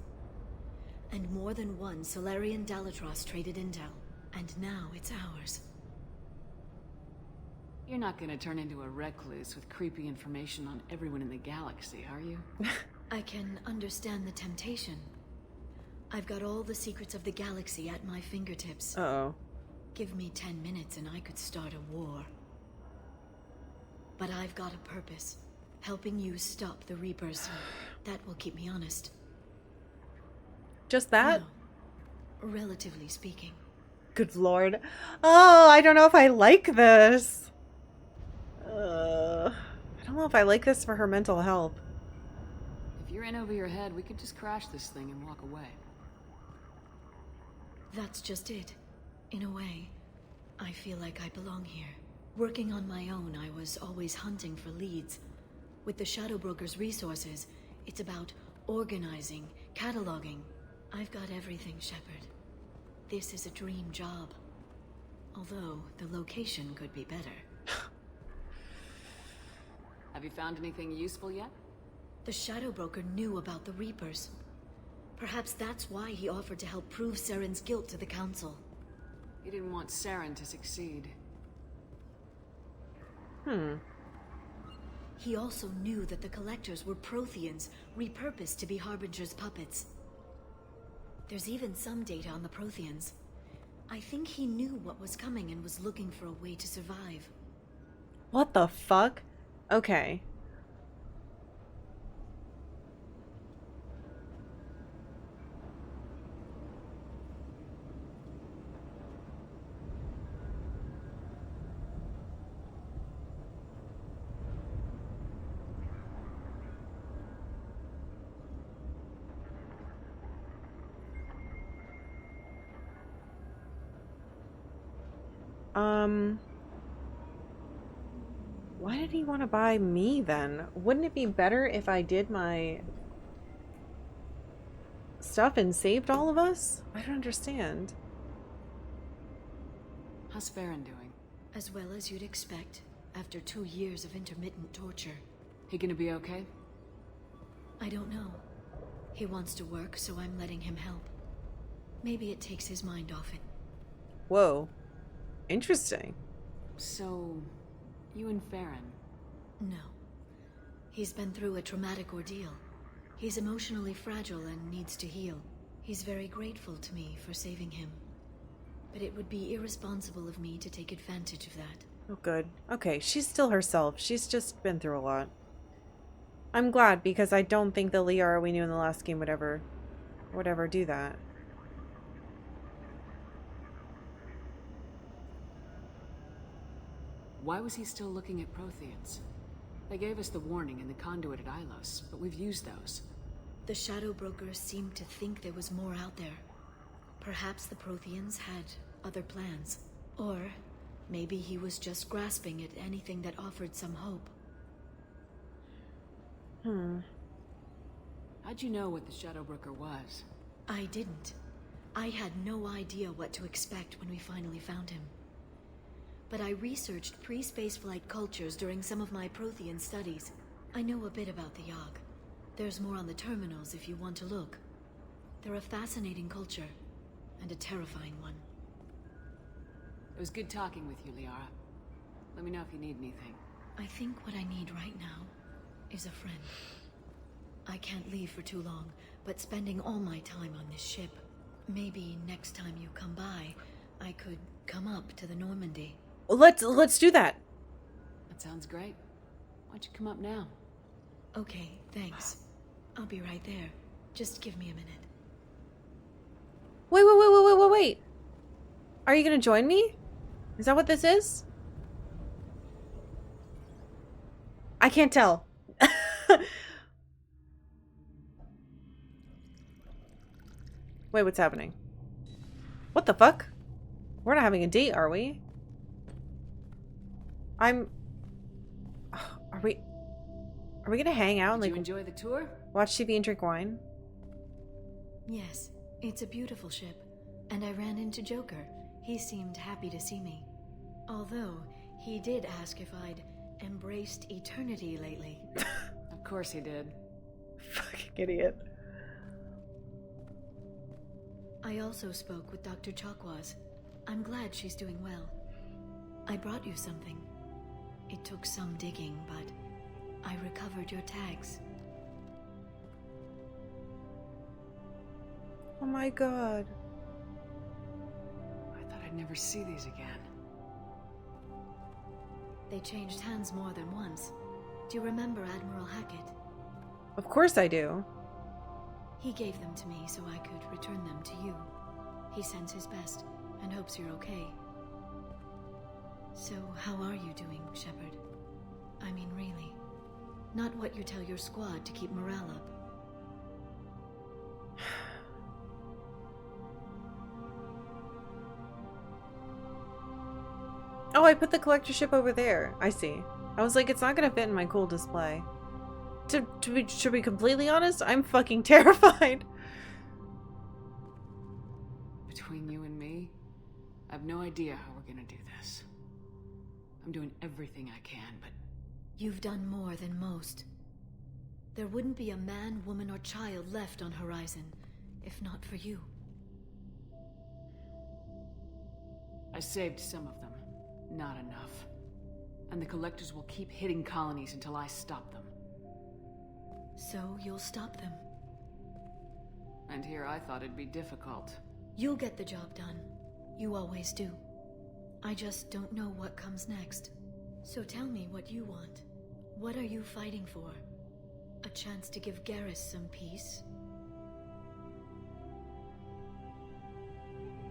[SPEAKER 4] And more than one Solarian Dalatros traded intel. And now it's ours.
[SPEAKER 3] You're not gonna turn into a recluse with creepy information on everyone in the galaxy, are you?
[SPEAKER 4] I can understand the temptation. I've got all the secrets of the galaxy at my fingertips.
[SPEAKER 1] Uh-oh.
[SPEAKER 4] Give me 10 minutes and I could start a war. But I've got a purpose. Helping you stop the Reapers. That will keep me honest.
[SPEAKER 1] Just that?
[SPEAKER 4] No, relatively speaking.
[SPEAKER 1] Good lord. Oh, I don't know if I like this. I don't know if I like this for her mental health.
[SPEAKER 3] If you're in over your head, we could just crash this thing and walk away.
[SPEAKER 4] That's just it. In a way, I feel like I belong here. Working on my own, I was always hunting for leads. With the Shadow Broker's resources, it's about organizing, cataloging. I've got everything, Shepard. This is a dream job. Although, the location could be better.
[SPEAKER 3] Have you found anything useful yet?
[SPEAKER 4] The Shadow Broker knew about the Reapers. Perhaps that's why he offered to help prove Saren's guilt to the Council.
[SPEAKER 3] He didn't want Saren to succeed.
[SPEAKER 4] He also knew that the Collectors were Protheans, repurposed to be Harbinger's puppets. There's even some data on the Protheans. I think he knew what was coming and was looking for a way to survive.
[SPEAKER 1] What the fuck? Okay. Why did he want to buy me then? Wouldn't it be better if I did my stuff and saved all of us? I don't understand.
[SPEAKER 3] How's Farron doing?
[SPEAKER 4] As well as you'd expect, after 2 years of intermittent torture.
[SPEAKER 3] He gonna be okay?
[SPEAKER 4] I don't know. He wants to work, so I'm letting him help. Maybe it takes his mind off it.
[SPEAKER 1] Whoa. Interesting.
[SPEAKER 3] So, you and Farron?
[SPEAKER 4] No. He's been through a traumatic ordeal. He's emotionally fragile and needs to heal. He's very grateful to me for saving him. But it would be irresponsible of me to take advantage of that.
[SPEAKER 1] Oh, good. Okay, she's still herself. She's just been through a lot. I'm glad, because I don't think the Liara we knew in the last game would ever do that.
[SPEAKER 3] Why was he still looking at Protheans? They gave us the warning in the conduit at Ilos, but we've used those.
[SPEAKER 4] The Shadow Broker seemed to think there was more out there. Perhaps the Protheans had other plans. Or maybe he was just grasping at anything that offered some hope.
[SPEAKER 3] How'd you know what the Shadow Broker was?
[SPEAKER 4] I didn't. I had no idea what to expect when we finally found him. But I researched pre-spaceflight cultures during some of my Prothean studies. I know a bit about the Yogg. There's more on the terminals if you want to look. They're a fascinating culture, and a terrifying one.
[SPEAKER 3] It was good talking with you, Liara. Let me know if you need anything.
[SPEAKER 4] I think what I need right now is a friend. I can't leave for too long, but spending all my time on this ship. Maybe next time you come by, I could come up to the Normandy.
[SPEAKER 1] Let's do that.
[SPEAKER 3] That sounds great. Why don't you come up now?
[SPEAKER 4] Okay, thanks. I'll be right there. Just give me a minute.
[SPEAKER 1] Wait. Are you gonna join me? Is that what this is? I can't tell. Wait, what's happening? What the fuck? We're not having a date, are we? Are we gonna hang out and
[SPEAKER 3] Did
[SPEAKER 1] like
[SPEAKER 3] you enjoy the tour?
[SPEAKER 1] watch TV and drink wine?
[SPEAKER 4] Yes, it's a beautiful ship. And I ran into Joker. He seemed happy to see me. Although, he did ask if I'd embraced eternity lately.
[SPEAKER 3] Of course he did.
[SPEAKER 1] Fucking idiot.
[SPEAKER 4] I also spoke with Dr. Chakwas. I'm glad she's doing well. I brought you something. It took some digging, but I recovered your tags.
[SPEAKER 1] Oh my god.
[SPEAKER 3] I thought I'd never see these again.
[SPEAKER 4] They changed hands more than once. Do you remember Admiral Hackett?
[SPEAKER 1] Of course I do.
[SPEAKER 4] He gave them to me so I could return them to you. He sends his best and hopes you're okay. So, how are you doing, Shepard? I mean, really. Not what you tell your squad to keep morale up.
[SPEAKER 1] Oh, I put the collector ship over there. I see. I was like, it's not gonna fit in my cool display. To be completely honest, I'm fucking terrified.
[SPEAKER 3] Between you and me, I have no idea how we're gonna do this. I'm doing everything I can, but
[SPEAKER 4] You've done more than most. There wouldn't be a man, woman, or child left on Horizon, if not for you.
[SPEAKER 3] I saved some of them. Not enough. And the Collectors will keep hitting colonies until I stop them.
[SPEAKER 4] So you'll stop them.
[SPEAKER 3] And here I thought it'd be difficult.
[SPEAKER 4] You'll get the job done. You always do. I just don't know what comes next. So tell me what you want. What are you fighting for? A chance to give Garrus some peace?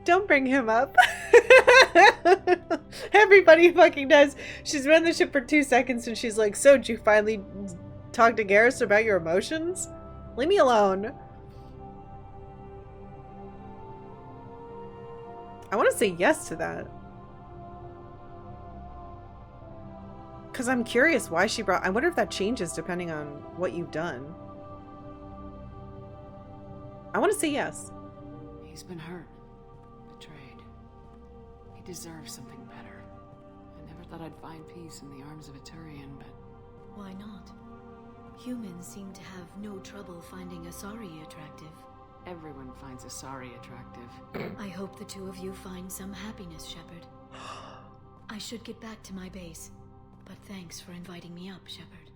[SPEAKER 1] Don't bring him up. Everybody fucking does. She's run the ship for 2 seconds and she's like, so did you finally talk to Garrus about your emotions? Leave me alone. I want to say yes to that. Because I'm curious why she brought... I wonder if that changes depending on what you've done. I want to say yes.
[SPEAKER 3] He's been hurt. Betrayed. He deserves something better. I never thought I'd find peace in the arms of a Turian, but...
[SPEAKER 4] Why not? Humans seem to have no trouble finding Asari attractive.
[SPEAKER 3] Everyone finds Asari attractive.
[SPEAKER 4] I hope the two of you find some happiness, Shepard. I should get back to my base, but thanks for inviting me up, Shepard.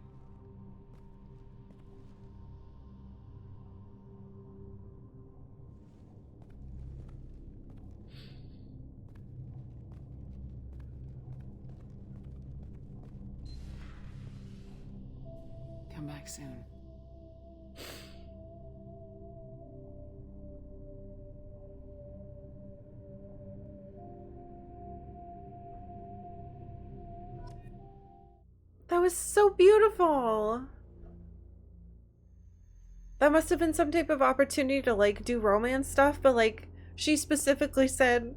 [SPEAKER 3] Come back soon.
[SPEAKER 1] That was so beautiful. That must have been some type of opportunity to like do romance stuff, but like she specifically said,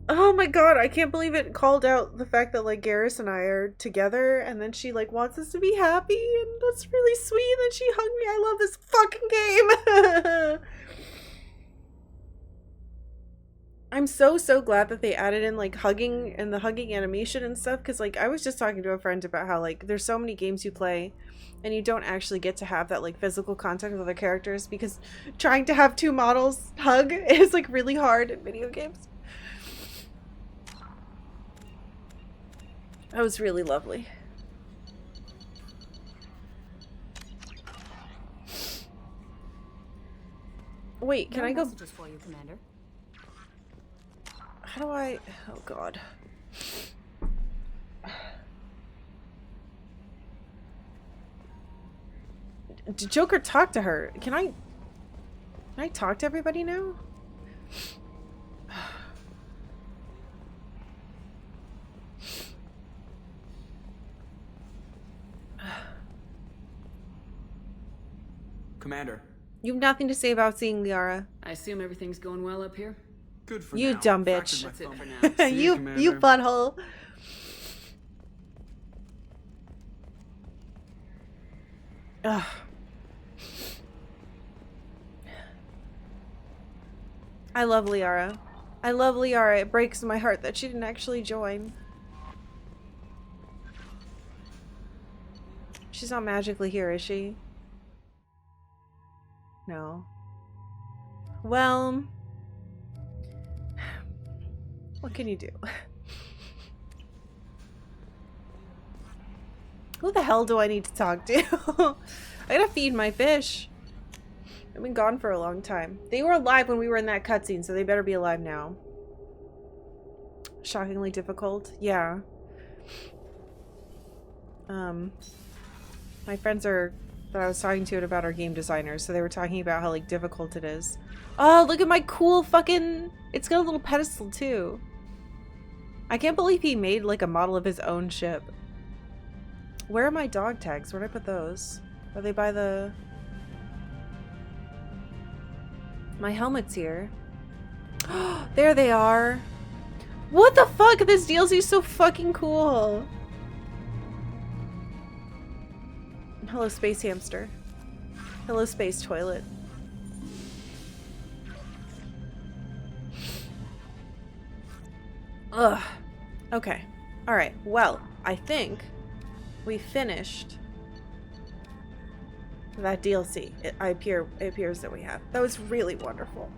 [SPEAKER 1] oh my god, I can't believe it called out the fact that like Garrus and I are together, and then she like wants us to be happy, and that's really sweet. And then she hugged me. I love this fucking game. I'm so glad that they added in like hugging and the hugging animation and stuff, because like I was just talking to a friend about how like there's so many games you play and you don't actually get to have that like physical contact with other characters because trying to have two models hug is like really hard in video games. That was really lovely. Wait, can I go?
[SPEAKER 5] Messages for you, Commander.
[SPEAKER 1] How do I... Oh god. Did Joker talk to her? Can I talk to everybody now?
[SPEAKER 6] Commander.
[SPEAKER 1] You have nothing to say about seeing Liara.
[SPEAKER 3] I assume everything's going well up here?
[SPEAKER 6] Good for
[SPEAKER 1] You
[SPEAKER 6] now.
[SPEAKER 1] dumb
[SPEAKER 6] Fractured
[SPEAKER 1] bitch.
[SPEAKER 6] my
[SPEAKER 3] That's it
[SPEAKER 6] thumb.
[SPEAKER 3] for now.
[SPEAKER 6] See you,
[SPEAKER 1] you
[SPEAKER 6] Commander.
[SPEAKER 1] butthole. Ugh. I love Liara. I love Liara. It breaks my heart that she didn't actually join. She's not magically here, is she? No. Well, what can you do? Who the hell do I need to talk to? I gotta feed my fish. I've been gone for a long time. They were alive when we were in that cutscene, so they better be alive now. Shockingly difficult. Yeah. My friends that I was talking to about our game designers, so they were talking about how like difficult it is. Oh, look at my cool fucking... It's got a little pedestal too. I can't believe he made like a model of his own ship. Where are my dog tags? Where'd I put those? Are they by the... My helmet's here. There they are. What the fuck? This DLC is so fucking cool. Hello, space hamster. Hello, space toilet. Ugh. Okay. Alright. Well, I think we finished that DLC. It appears that we have. That was really wonderful.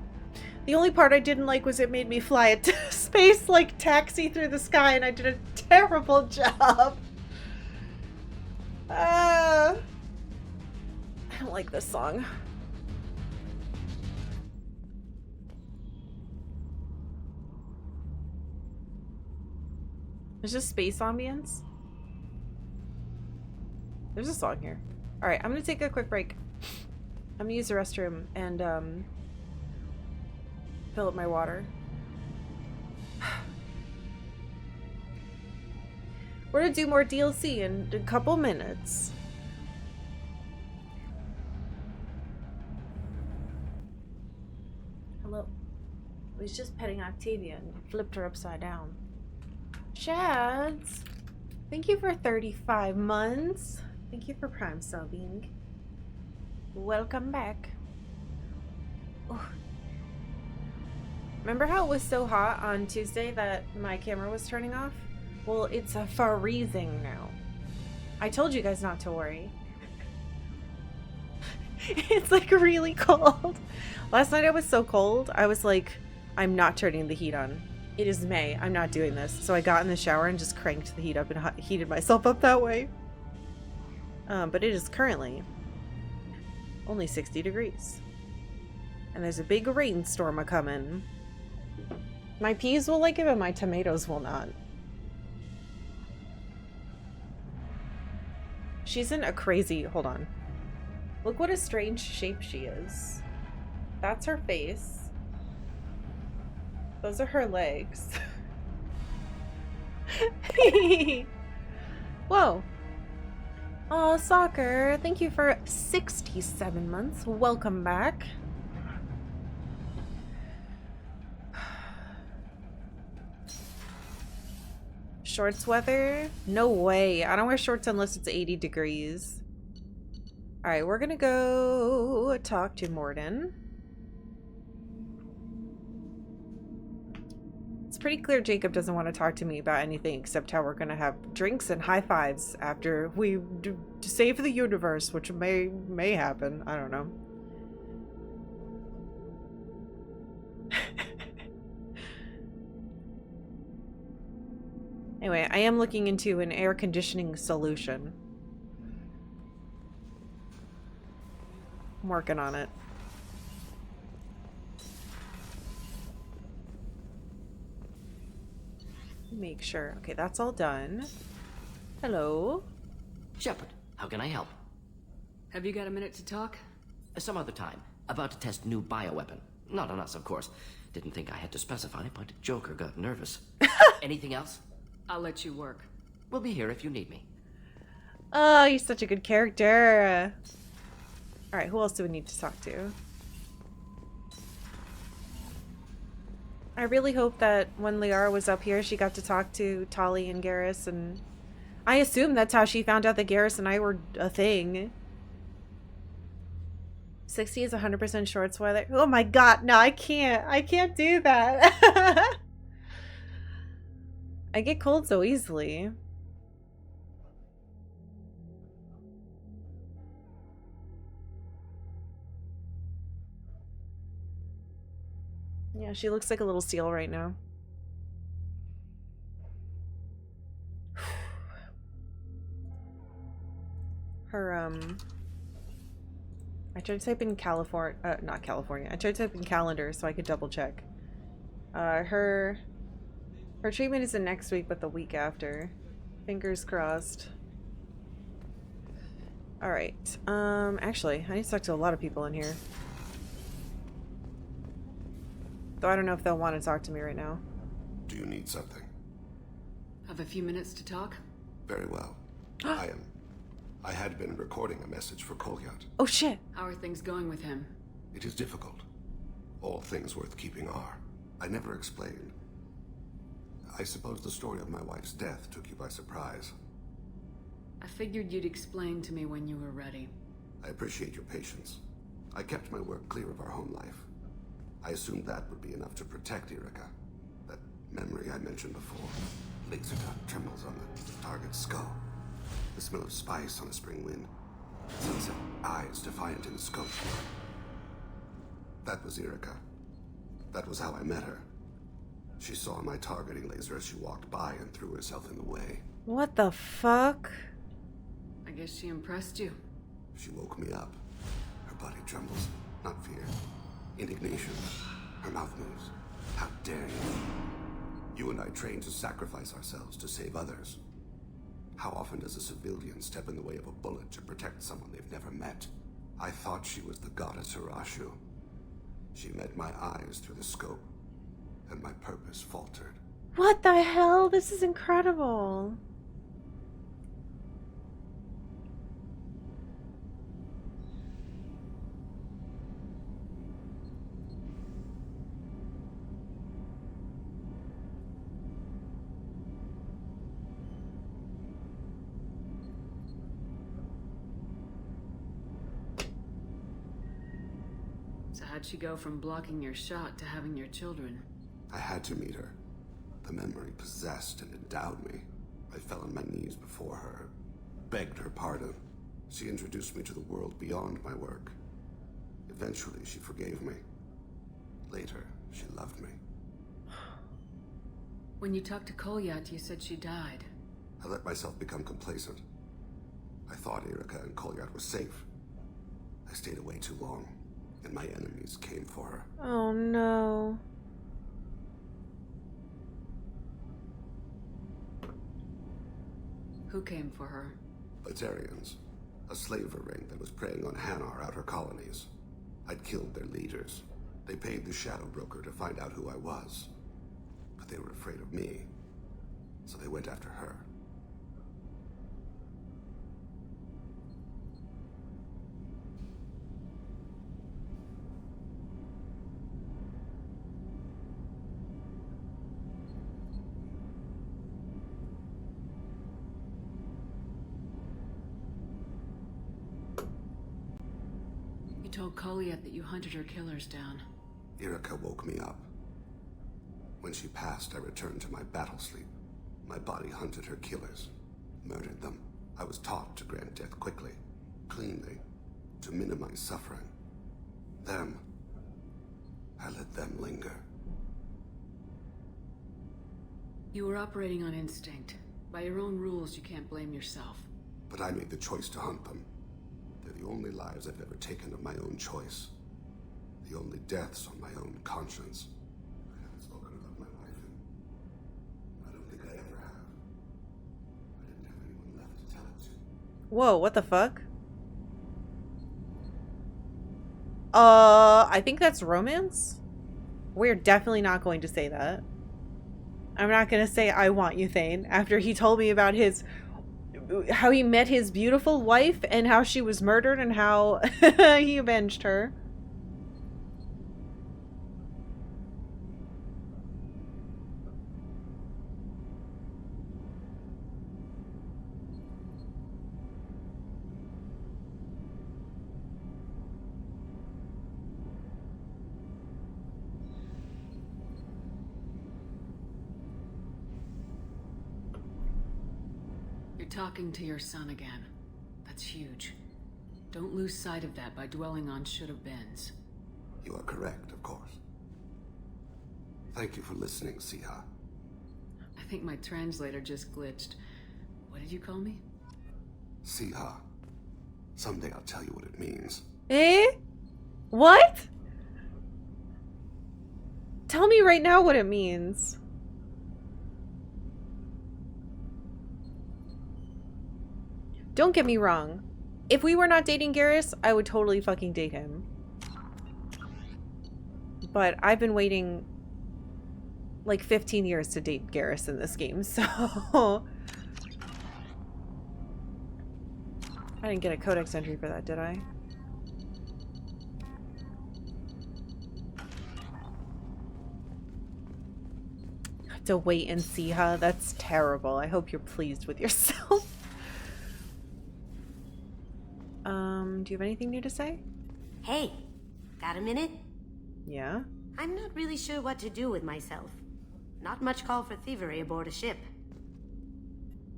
[SPEAKER 1] The only part I didn't like was it made me fly a space like taxi through the sky, and I did a terrible job. I don't like this song. There's just space ambience. There's a song here. Alright, I'm gonna take a quick break. I'm gonna use the restroom and fill up my water. We're gonna do more DLC in a couple minutes. Hello. I was just petting Octavia and flipped her upside down. Shads, thank you for 35 months. Thank you for Prime subbing. Welcome back. Oh. Remember how it was so hot on Tuesday that my camera was turning off? Well, it's freezing now. I told you guys not to worry. It's like really cold. Last night I was so cold, I was like, I'm not turning the heat on. It is May. I'm not doing this. So I got in the shower and just cranked the heat up and heated myself up that way. But it is currently only 60 degrees. And there's a big rainstorm a-coming. My peas will like it, but my tomatoes will not. She's in a crazy... Hold on. Look what a strange shape she is. That's her face. Those are her legs. Whoa. Oh, Soccer. Thank you for 67 months. Welcome back. Shorts weather? No way. I don't wear shorts unless it's 80 degrees. Alright, we're gonna go talk to Morden. It's pretty clear Jacob doesn't want to talk to me about anything except how we're gonna have drinks and high fives after we save the universe, which may happen. I don't know. Anyway, I am looking into an air conditioning solution. I'm working on it. Make sure. Okay, that's all done. Hello.
[SPEAKER 5] Shepard, how can I help?
[SPEAKER 3] Have you got a minute to talk?
[SPEAKER 5] Some other time. About to test new bioweapon. Not on us, of course. Didn't think I had to specify, but Joker got nervous. Anything else?
[SPEAKER 3] I'll let you work.
[SPEAKER 5] We'll be here if you need me.
[SPEAKER 1] Oh, you're such a good character. Alright, who else do we need to talk to? I really hope that when Liara was up here, she got to talk to Tali and Garrus, and I assume that's how she found out that Garrus and I were a thing. 60 is 100% shorts weather. Oh my god, no, I can't do that. I get cold so easily. Yeah, she looks like a little seal right now. Her, I tried to type in California, not California. I tried to type in calendar so I could double check. Her treatment isn't next week, but the week after. Fingers crossed. Alright, actually, I need to talk to a lot of people in here. Though I don't know if they'll want to talk to me right now.
[SPEAKER 6] Do you need something?
[SPEAKER 3] Have a few minutes to talk?
[SPEAKER 6] Very well. I had been recording a message for Kolyat.
[SPEAKER 1] Oh shit!
[SPEAKER 3] How are things going with him?
[SPEAKER 6] It is difficult. All things worth keeping are. I never explained. I suppose the story of my wife's death took you by surprise.
[SPEAKER 3] I figured you'd explain to me when you were ready.
[SPEAKER 6] I appreciate your patience. I kept my work clear of our home life. I assumed that would be enough to protect Erica. That memory I mentioned before. Laser dot trembles on the target's skull. The smell of spice on a spring wind. Sunset eyes defiant in the scope. That was Erica. That was how I met her. She saw my targeting laser as she walked by and threw herself in the way.
[SPEAKER 1] What the fuck?
[SPEAKER 3] I guess she impressed you.
[SPEAKER 6] She woke me up. Her body trembles. Not fear. Indignation. Her mouth moves. How dare you? You and I trained to sacrifice ourselves to save others. How often does a civilian step in the way of a bullet to protect someone they've never met? I thought she was the goddess Hirashu. She met my eyes through the scope, and my purpose faltered.
[SPEAKER 1] What the hell? This is incredible.
[SPEAKER 3] So how'd she go from blocking your shot to having your children?
[SPEAKER 6] I had to meet her. The memory possessed and endowed me. I fell on my knees before her, begged her pardon. She introduced me to the world beyond my work. Eventually, she forgave me. Later, she loved me.
[SPEAKER 3] When you talked to Kolyat, you said she died.
[SPEAKER 6] I let myself become complacent. I thought Erica and Kolyat were safe. I stayed away too long, and my enemies came for her.
[SPEAKER 1] Oh no.
[SPEAKER 3] Who came for her?
[SPEAKER 6] Batarians, a slaver ring that was preying on Hanar outer colonies. I'd killed their leaders. They paid the Shadow Broker to find out who I was. But they were afraid of me, so they went after her.
[SPEAKER 3] You told Kolyat that you hunted her killers down.
[SPEAKER 6] Erica woke me up. When she passed, I returned to my battle sleep. My body hunted her killers, murdered them. I was taught to grant death quickly, cleanly, to minimize suffering. Them, I let them linger.
[SPEAKER 3] You were operating on instinct. By your own rules, you can't blame yourself.
[SPEAKER 6] But I made the choice to hunt them. They're the only lives I've ever taken of my own choice. The only deaths on my own conscience. I haven't spoken about my wife, and I don't think I ever have. I didn't have anyone left to tell it to.
[SPEAKER 1] Whoa, what the fuck? I think that's romance? We're definitely not going to say that. I'm not going to say I want you, Thane, after he told me about how he met his beautiful wife and how she was murdered and how he avenged her.
[SPEAKER 3] Talking to your son again. That's huge. Don't lose sight of that by dwelling on should-have-beens.
[SPEAKER 6] You are correct, of course. Thank you for listening, Siha.
[SPEAKER 3] I think my translator just glitched. What did you call me?
[SPEAKER 6] Siha. Someday I'll tell you what it means.
[SPEAKER 1] Eh? What? Tell me right now what it means. Don't get me wrong. If we were not dating Garrus, I would totally fucking date him. But I've been waiting like 15 years to date Garrus in this game, so... I didn't get a codex entry for that, did I? To wait and see, huh? That's terrible. I hope you're pleased with yourself. Do you have anything new to say?
[SPEAKER 7] Hey, got a minute?
[SPEAKER 1] Yeah?
[SPEAKER 7] I'm not really sure what to do with myself. Not much call for thievery aboard a ship.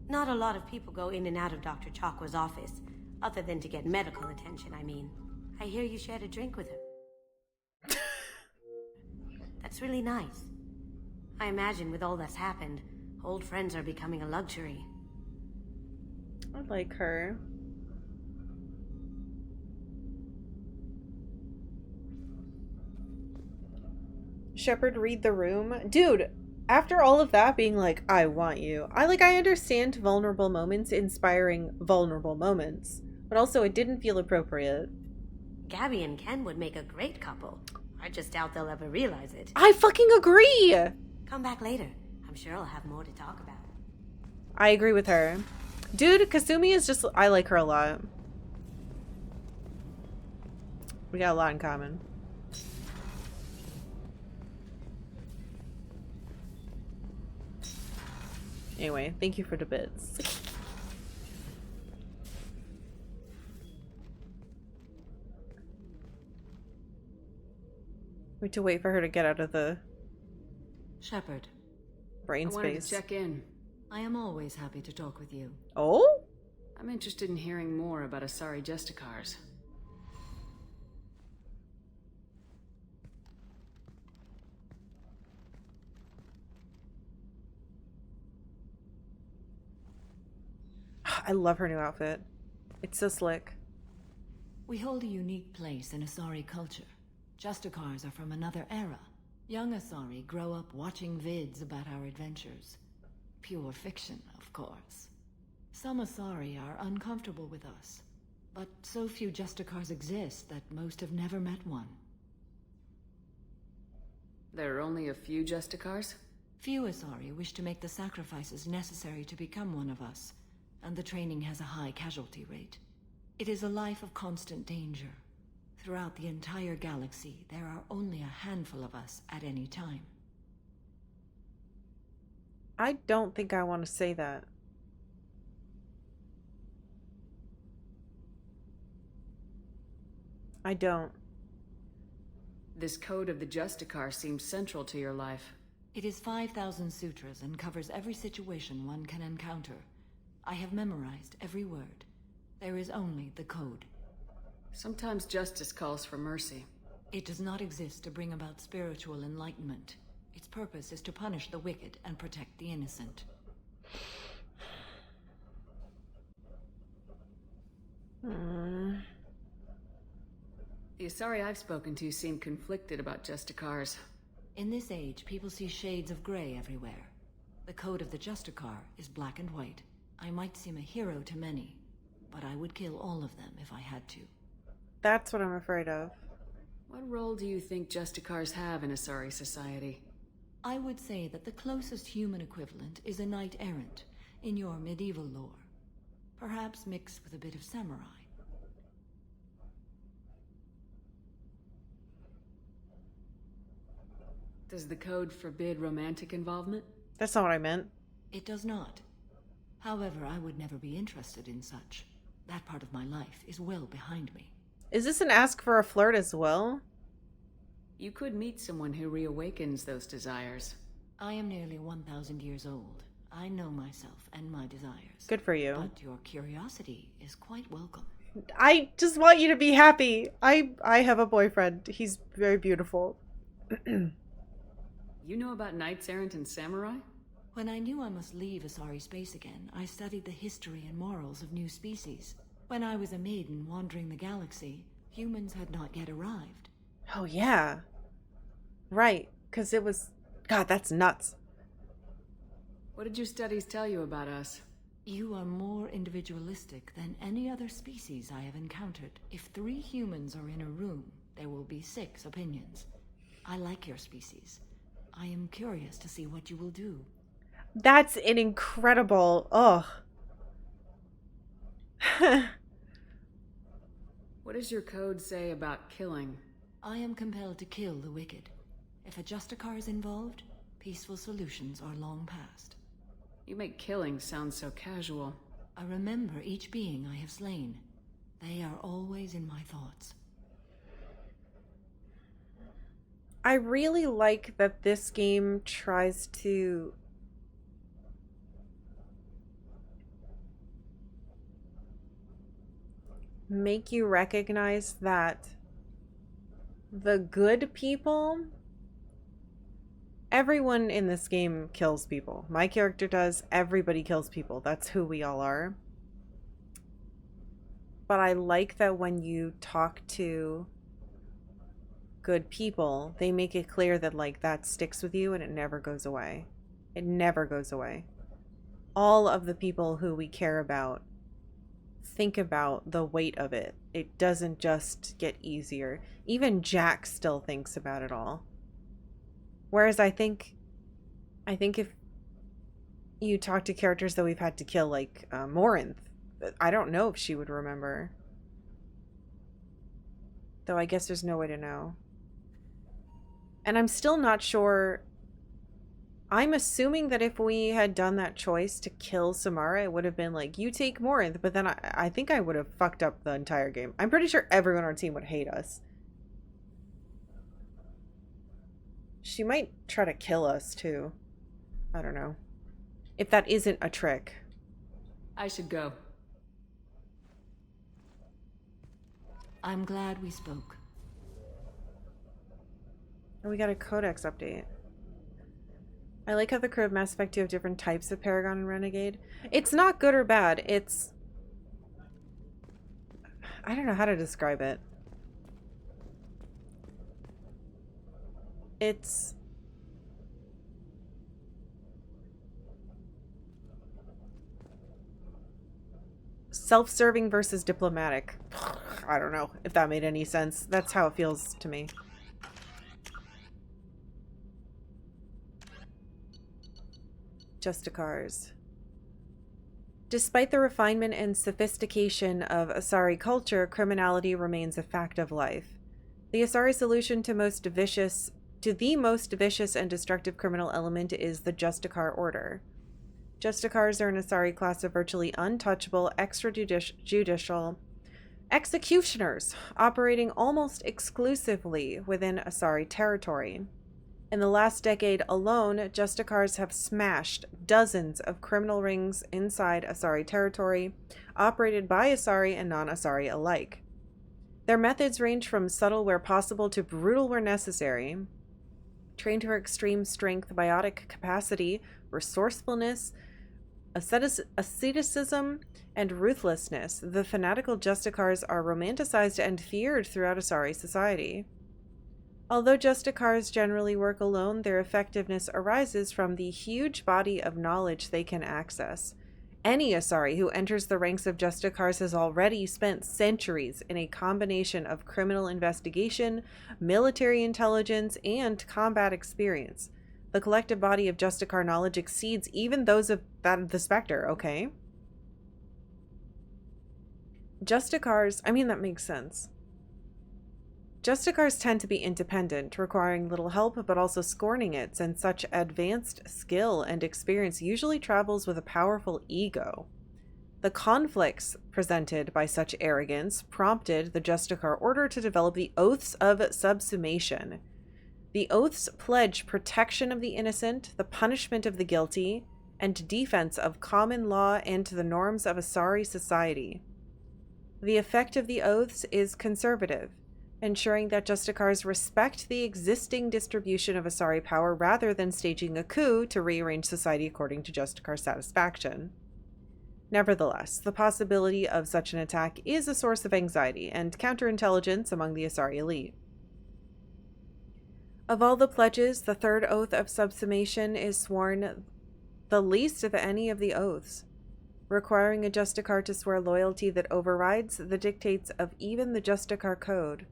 [SPEAKER 7] Not a lot of people go in and out of Dr. Chakwa's office, other than to get medical attention, I mean. I hear you shared a drink with her. That's really nice. I imagine with all that's happened, old friends are becoming a luxury.
[SPEAKER 1] I like her. Shepard, read the room. Dude, after all of that being like, I want you. I understand vulnerable moments inspiring vulnerable moments. But also it didn't feel appropriate.
[SPEAKER 7] Gabby and Ken would make a great couple. I just doubt they'll ever realize it.
[SPEAKER 1] I fucking agree!
[SPEAKER 7] Come back later. I'm sure I'll have more to talk about.
[SPEAKER 1] I agree with her. Dude, Kasumi is just... I like her a lot. We got a lot in common. Anyway, thank you for the bits. We have to wait for her to get out of the
[SPEAKER 3] Shepard,
[SPEAKER 1] brain
[SPEAKER 3] I wanted
[SPEAKER 1] space.
[SPEAKER 3] to check in. I am always happy to talk with you.
[SPEAKER 1] Oh?
[SPEAKER 3] I'm interested in hearing more about Asari Justicars.
[SPEAKER 1] I love her new outfit. It's so slick.
[SPEAKER 8] We hold a unique place in Asari culture. Justicars are from another era. Young Asari grow up watching vids about our adventures. Pure fiction, of course. Some Asari are uncomfortable with us, but so few Justicars exist that most have never met one.
[SPEAKER 3] There are only a few Justicars?
[SPEAKER 8] Few Asari wish to make the sacrifices necessary to become one of us, and the training has a high casualty rate. It is a life of constant danger. Throughout the entire galaxy, there are only a handful of us at any time.
[SPEAKER 1] I don't think I want to say that. I don't.
[SPEAKER 3] This code of the Justicar seems central to your life.
[SPEAKER 8] It is 5,000 sutras and covers every situation one can encounter. I have memorized every word. There is only the code.
[SPEAKER 3] Sometimes justice calls for mercy.
[SPEAKER 8] It does not exist to bring about spiritual enlightenment. Its purpose is to punish the wicked and protect the innocent.
[SPEAKER 3] The Asari I've spoken to seem conflicted about Justicars.
[SPEAKER 8] In this age, people see shades of gray everywhere. The code of the Justicar is black and white. I might seem a hero to many, but I would kill all of them if I had to.
[SPEAKER 1] That's what I'm afraid of.
[SPEAKER 3] What role do you think Justicars have in Asari society?
[SPEAKER 8] I would say that the closest human equivalent is a knight-errant in your medieval lore. Perhaps mixed with a bit of samurai.
[SPEAKER 3] Does the code forbid romantic involvement?
[SPEAKER 1] That's not what I meant.
[SPEAKER 8] It does not. However, I would never be interested in such. That part of my life is well behind me.
[SPEAKER 1] Is this an ask for a flirt as well?
[SPEAKER 3] You could meet someone who reawakens those desires.
[SPEAKER 8] I am nearly 1,000 years old. I know myself and my desires.
[SPEAKER 1] Good for you.
[SPEAKER 8] But your curiosity is quite welcome.
[SPEAKER 1] I just want you to be happy. I have a boyfriend. He's very beautiful.
[SPEAKER 3] You know about knights errant and samurai?
[SPEAKER 8] When I knew I must leave Asari space again, I studied the history and morals of new species. When I was a maiden wandering the galaxy, humans had not yet arrived.
[SPEAKER 1] Oh, yeah. Right. Because it was... God, that's nuts.
[SPEAKER 3] What did your studies tell you about us?
[SPEAKER 8] You are more individualistic than any other species I have encountered. If 3 humans are in a room, there will be 6 opinions. I like your species. I am curious to see what you will do.
[SPEAKER 1] That's an incredible... Ugh.
[SPEAKER 3] What does your code say about killing?
[SPEAKER 8] I am compelled to kill the wicked. If a Justicar is involved, peaceful solutions are long past.
[SPEAKER 3] You make killing sound so casual.
[SPEAKER 8] I remember each being I have slain. They are always in my thoughts.
[SPEAKER 1] I really like that this game tries to make you recognize that the good people, everyone in this game kills people. My character does. Everybody kills people. That's who we all are. But I like that when you talk to good people, they make it clear that like that sticks with you and it never goes away. It never goes away. All of the people who we care about think about the weight of it. It doesn't just get easier. Even Jack still thinks about it all. Whereas I think if you talk to characters that we've had to kill, like Morinth, I don't know if she would remember. Though I guess there's no way to know. And I'm still not sure. I'm assuming that if we had done that choice to kill Samara, it would have been like, you take Morinth, but then I think I would have fucked up the entire game. I'm pretty sure everyone on our team would hate us. She might try to kill us too. I don't know. If that isn't a trick.
[SPEAKER 3] I should go.
[SPEAKER 8] I'm glad we spoke.
[SPEAKER 1] Oh, we got a codex update. I like how the crew of Mass Effect 2 have different types of Paragon and Renegade. It's not good or bad. It's... I don't know how to describe it. It's... self-serving versus diplomatic. I don't know if that made any sense. That's how it feels to me. Justicars. Despite the refinement and sophistication of Asari culture, criminality remains a fact of life. The Asari solution to the most vicious and destructive criminal element is the Justicar order. Justicars are an Asari class of virtually untouchable extrajudicial executioners operating almost exclusively within Asari territory. In the last decade alone, Justicars have smashed dozens of criminal rings inside Asari territory, operated by Asari and non-Asari alike. Their methods range from subtle where possible to brutal where necessary. Trained for extreme strength, biotic capacity, resourcefulness, asceticism, and ruthlessness, the fanatical Justicars are romanticized and feared throughout Asari society. Although Justicars generally work alone, their effectiveness arises from the huge body of knowledge they can access. Any Asari who enters the ranks of Justicars has already spent centuries in a combination of criminal investigation, military intelligence, and combat experience. The collective body of Justicar knowledge exceeds even those of that of the Spectre, okay? Justicars, I mean, that makes sense. Justicars tend to be independent, requiring little help but also scorning it, since such advanced skill and experience usually travels with a powerful ego. The conflicts presented by such arrogance prompted the Justicar order to develop the Oaths of Subsumation. The Oaths pledge protection of the innocent, the punishment of the guilty, and defense of common law and the norms of Asari society. The effect of the Oaths is conservative, ensuring that Justicars respect the existing distribution of Asari power rather than staging a coup to rearrange society according to Justicar satisfaction. Nevertheless, the possibility of such an attack is a source of anxiety and counterintelligence among the Asari elite. Of all the pledges, the third oath of subsumation is sworn the least of any of the oaths, requiring a Justicar to swear loyalty that overrides the dictates of even the Justicar code.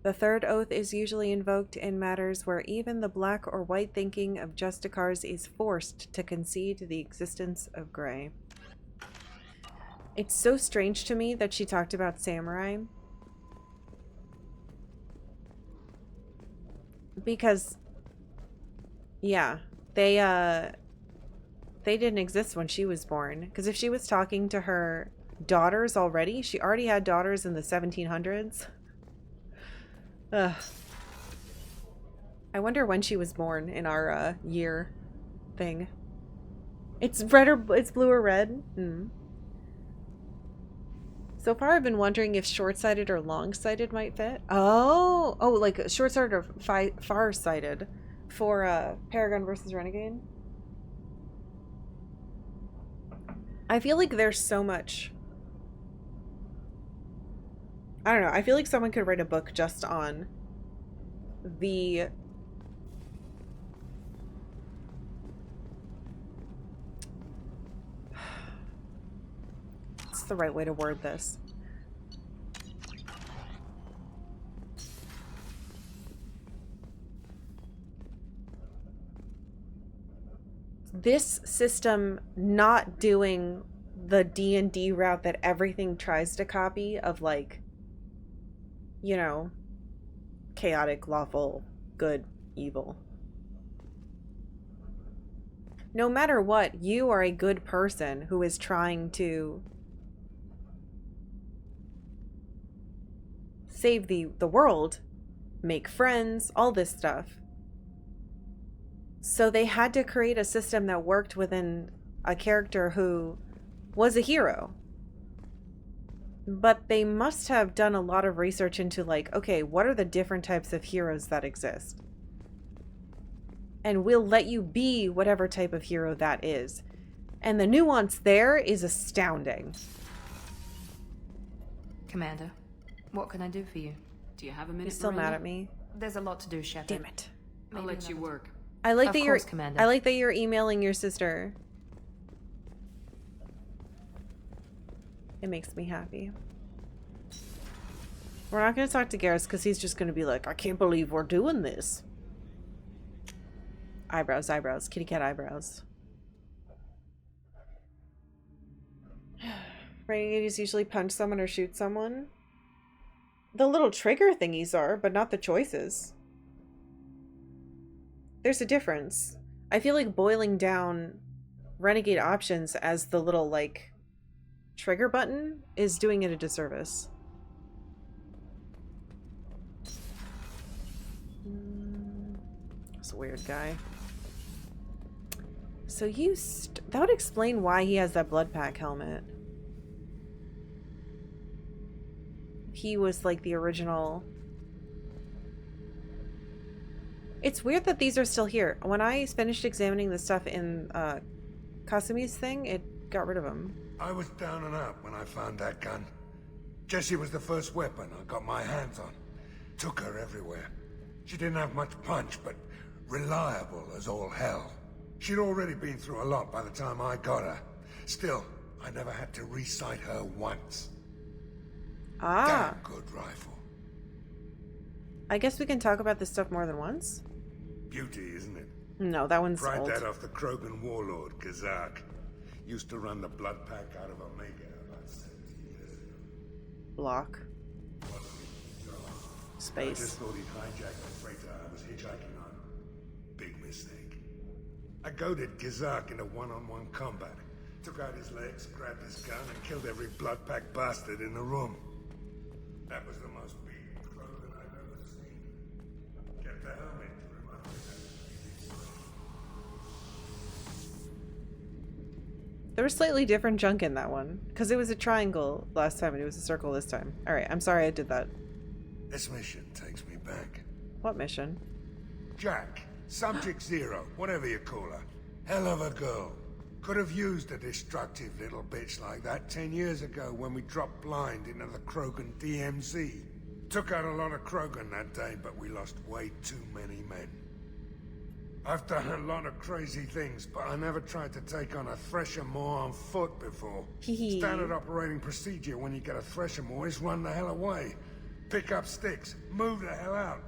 [SPEAKER 1] The third oath is usually invoked in matters where even the black or white thinking of Justicars is forced to concede the existence of gray. It's so strange to me that she talked about samurai. Because, yeah, they didn't exist when she was born. Because if she was talking to her daughters already? She already had daughters in the 1700s? Ugh. I wonder when she was born in our year thing. It's red or it's blue or red? Hmm. So far I've been wondering if short-sighted or long-sighted might fit. Oh, like short-sighted or far-sighted for Paragon versus Renegade. I feel like there's so much. I don't know. I feel like someone could write a book just on the what's the right way to word this? This system not doing the D&D route that everything tries to copy of, like, you know, chaotic, lawful, good, evil. No matter what, you are a good person who is trying to save the world, make friends, all this stuff. So they had to create a system that worked within a character who was a hero. But they must have done a lot of research into, like, okay, what are the different types of heroes that exist? And we'll let you be whatever type of hero that is. And the nuance there is astounding.
[SPEAKER 9] Commander, what can I do for you?
[SPEAKER 3] Do you have a minute?
[SPEAKER 1] You're still
[SPEAKER 3] Miranda?
[SPEAKER 1] mad at me?
[SPEAKER 9] There's a lot to do, Shepard.
[SPEAKER 1] Damn it.
[SPEAKER 3] I'll let you work.
[SPEAKER 1] I like
[SPEAKER 9] Of
[SPEAKER 1] that
[SPEAKER 9] course,
[SPEAKER 1] you're
[SPEAKER 9] Commander.
[SPEAKER 1] I like that you're emailing your sister. It makes me happy. We're not going to talk to Garrus because he's just going to be like, I can't believe we're doing this. Eyebrows, eyebrows, kitty cat eyebrows. Renegades usually punch someone or shoot someone. The little trigger thingies are, but not the choices. There's a difference. I feel like boiling down Renegade options as the little, like, trigger button is doing it a disservice. That's a weird guy. So you that would explain why he has that blood pack helmet. He was like the original. It's weird that these are still here. When I finished examining the stuff in Kasumi's thing, it got rid of them.
[SPEAKER 10] I was down and out when I found that gun. Jessie was the first weapon I got my hands on. Took her everywhere. She didn't have much punch, but reliable as all hell. She'd already been through a lot by the time I got her. Still, I never had to re-sight her once.
[SPEAKER 1] Ah.
[SPEAKER 10] Damn good rifle.
[SPEAKER 1] I guess we can talk about this stuff more than once.
[SPEAKER 10] Beauty, isn't it?
[SPEAKER 1] No, that one's
[SPEAKER 10] Pried
[SPEAKER 1] old.
[SPEAKER 10] that off the Krogan warlord, Kazak. Used to run the blood pack out of Omega about 70 years ago.
[SPEAKER 1] Block.
[SPEAKER 10] I
[SPEAKER 1] Space.
[SPEAKER 10] just thought he'd hijacked the freighter I was hitchhiking on. Big mistake. I goaded Kazak into one-on-one combat. Took out his legs, grabbed his gun, and killed every blood pack bastard in the room. That was the most beaten Krogan I've ever seen. Kept the helmet to remind me that.
[SPEAKER 1] There was slightly different junk in that one. Because it was a triangle last time and it was a circle this time. Alright, I'm sorry I did that.
[SPEAKER 10] This mission takes me back.
[SPEAKER 1] What mission?
[SPEAKER 10] Jack, Subject Zero, whatever you call her. Hell of a girl. Could have used a destructive little bitch like that 10 years ago when we dropped blind into the Krogan DMZ. Took out a lot of Krogan that day, but we lost way too many men. I've done a lot of crazy things, but I never tried to take on a Thresher-Maw on foot before. Standard operating procedure when you get a Thresher-Maw is run the hell away. Pick up sticks, move the hell out.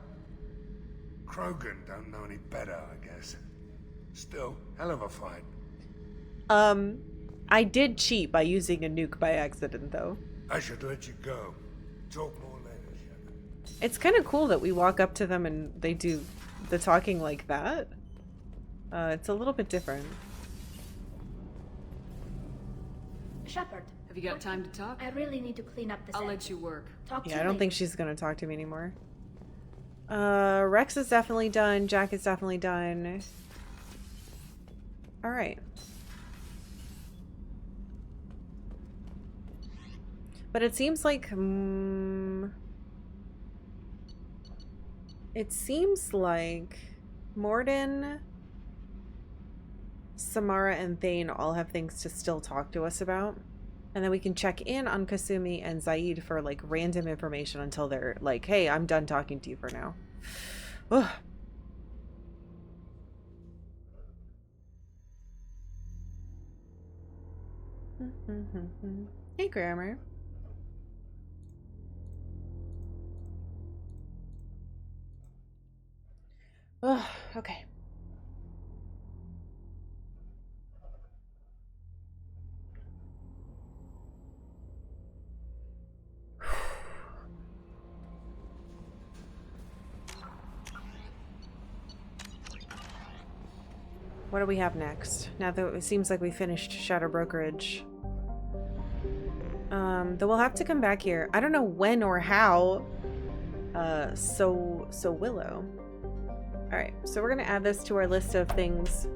[SPEAKER 10] Krogan don't know any better, I guess. Still, hell of a fight.
[SPEAKER 1] I did cheat by using a nuke by accident, though.
[SPEAKER 10] I should let you go. Talk more later, Shepard.
[SPEAKER 1] It's kind of cool that we walk up to them and they do the talking like that. It's a little bit different.
[SPEAKER 11] Shepard,
[SPEAKER 3] you got time to talk?
[SPEAKER 11] I really need to clean up this.
[SPEAKER 3] I'll let you work.
[SPEAKER 11] Talk to
[SPEAKER 1] Yeah,
[SPEAKER 11] you
[SPEAKER 1] I don't
[SPEAKER 11] later.
[SPEAKER 1] think she's gonna talk to me anymore. Rex is definitely done. Jack is definitely done. All right. But it seems like Morden, Samara, and Thane all have things to still talk to us about. And then we can check in on Kasumi and Zaid for like random information until they're like, hey, I'm done talking to you for now. Ugh. Hey, Grammar. Ugh, okay. What do we have next? Now that it seems like we finished Shadow Brokerage. Though we'll have to come back here. I don't know when or how. So Willow. Alright, so we're gonna add this to our list of things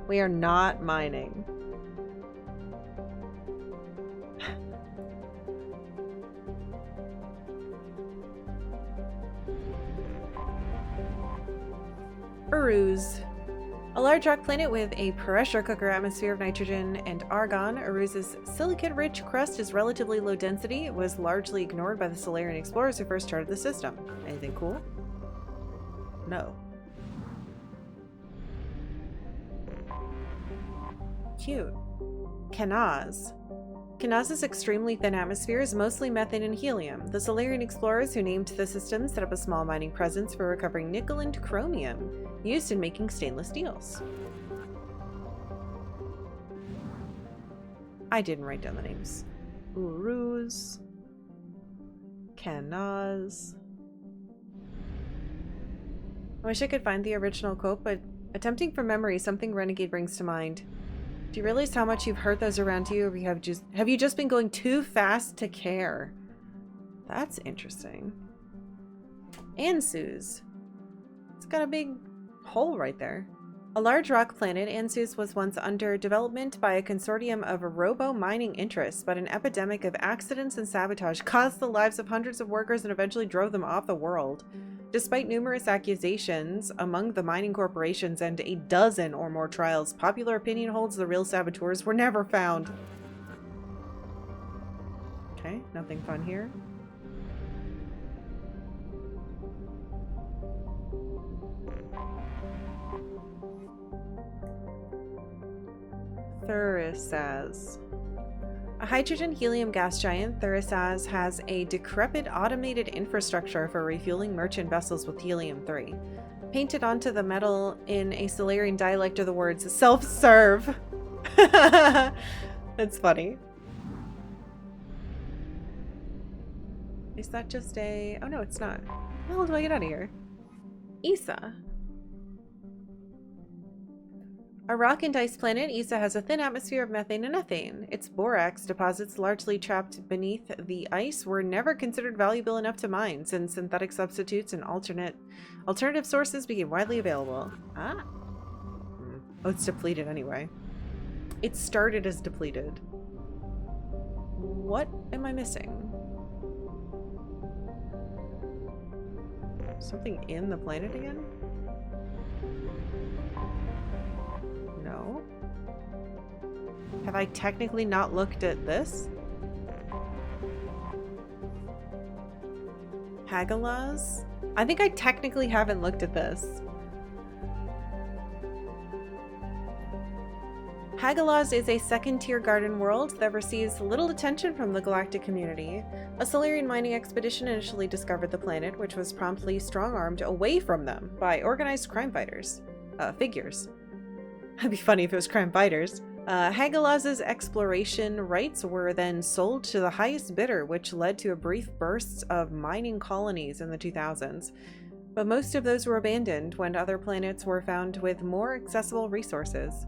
[SPEAKER 1] we are not mining. Uruz. A large rock planet with a pressure cooker atmosphere of nitrogen and argon, Uruz's silicate-rich crust is relatively low density. It was largely ignored by the Solarian explorers who first charted the system. Anything cool? No. Cute. Kanaz. Kanaz's extremely thin atmosphere is mostly methane and helium. The Solarian explorers who named the system set up a small mining presence for recovering nickel and chromium, used in making stainless steels. I didn't write down the names. Uruz. Kanaz. I wish I could find the original quote, but attempting from memory, something Renegade brings to mind. Do you realize how much you've hurt those around you, or have you just been going too fast to care? That's interesting. Ansuz. It's got a big hole right there. A large rock planet, Ansuz was once under development by a consortium of robo-mining interests, but an epidemic of accidents and sabotage caused the lives of hundreds of workers and eventually drove them off the world. Despite numerous accusations among the mining corporations and a dozen or more trials, popular opinion holds the real saboteurs were never found. Okay, nothing fun here. Thurisaz. A hydrogen-helium gas giant, Thurisaz has a decrepit automated infrastructure for refueling merchant vessels with helium-3. Painted onto the metal in a Solarian dialect are the words, self-serve. That's funny. Is that just a... Oh no, it's not. How the hell do I get out of here? Issa. A rock and ice planet, Issa has a thin atmosphere of methane and ethane. Its borax deposits, largely trapped beneath the ice, were never considered valuable enough to mine, since synthetic substitutes and alternative sources became widely available. Ah. Oh, it's depleted anyway. It started as depleted. What am I missing? Something in the planet again? No. Have I technically not looked at this? Hagalaz? I think I technically haven't looked at this. Hagalaz is a second-tier garden world that receives little attention from the galactic community. A Solarian mining expedition initially discovered the planet, which was promptly strong-armed away from them by organized crime figures. That'd be funny if it was crime fighters. Hagalaz's exploration rights were then sold to the highest bidder, which led to a brief burst of mining colonies in the 2000s. But most of those were abandoned when other planets were found with more accessible resources.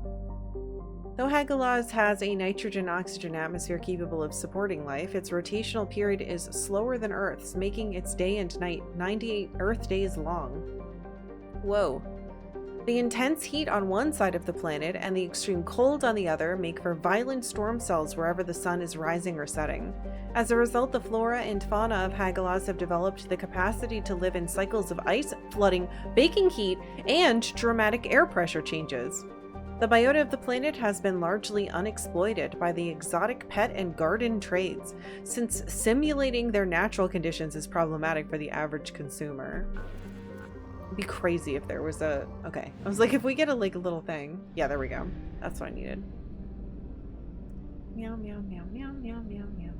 [SPEAKER 1] Though Hagalaz has a nitrogen-oxygen atmosphere capable of supporting life, its rotational period is slower than Earth's, making its day and night 98 Earth days long. Whoa. The intense heat on one side of the planet and the extreme cold on the other make for violent storm cells wherever the sun is rising or setting. As a result, the flora and fauna of Hagalaz have developed the capacity to live in cycles of ice, flooding, baking heat, and dramatic air pressure changes. The biota of the planet has been largely unexploited by the exotic pet and garden trades, since simulating their natural conditions is problematic for the average consumer. It'd be crazy if there was a... Okay. I was like, if we get a little thing. Yeah, there we go. That's what I needed. Meow, meow, meow, meow, meow, meow, meow.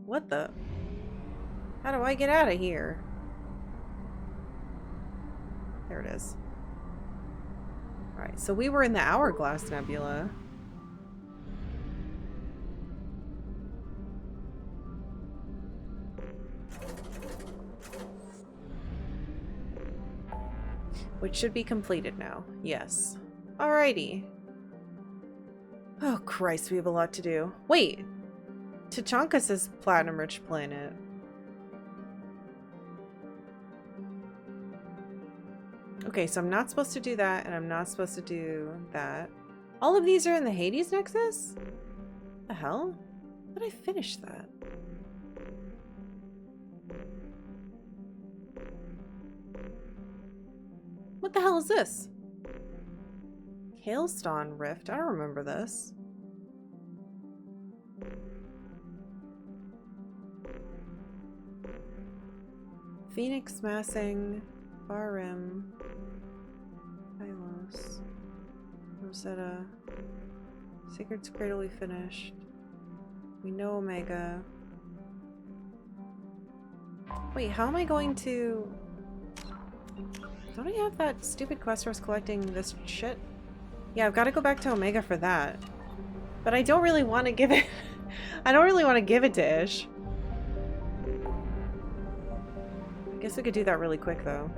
[SPEAKER 1] What the? How do I get out of here? There it is. Alright, so we were in the Hourglass Nebula. Which should be completed now. Yes. Alrighty. Oh Christ, we have a lot to do. Wait! Tachanka says platinum-rich planet. Okay, so I'm not supposed to do that, and I'm not supposed to do that. All of these are in the Hades Nexus? The hell? How did I finish that? What the hell is this? Hailstone Rift? I don't remember this. Phoenix Massing, Far Rim, Hylos, Rosetta, Sacred's Cradle we finished. We know Omega. Wait, how am I going to... Don't I have that stupid quest where I was collecting this shit? Yeah, I've got to go back to Omega for that. But I don't really want to give it... I don't really want to give it to Ish. I guess we could do that really quick, though.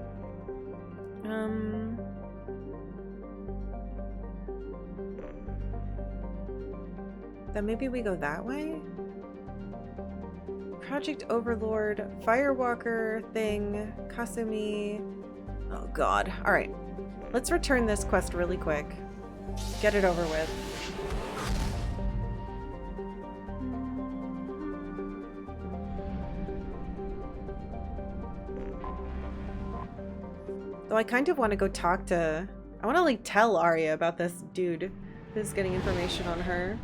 [SPEAKER 1] Then maybe we go that way? Project Overlord, Firewalker thing, Kasumi... Oh god. Alright. Let's return this quest really quick. Get it over with. Though I kind of want to go talk to... I want to, like, tell Arya about this dude who's getting information on her.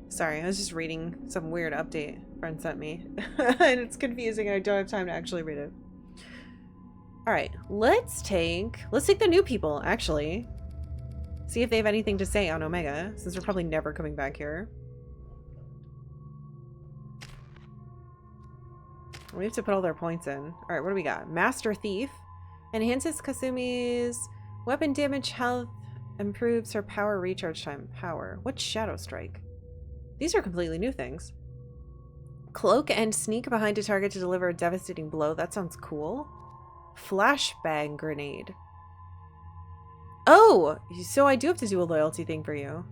[SPEAKER 1] Sorry, I was just reading some weird update friend sent me. And it's confusing and I don't have time to actually read it. Alright, let's take the new people, actually. See if they have anything to say on Omega, since we're probably never coming back here. We have to put all their points in. Alright, what do we got? Master Thief. Enhances Kasumi's weapon damage, health, improves her power recharge time. Power. What's Shadow Strike? These are completely new things. Cloak and sneak behind a target to deliver a devastating blow. That sounds cool. Flashbang grenade. Oh! So I do have to do a loyalty thing for you.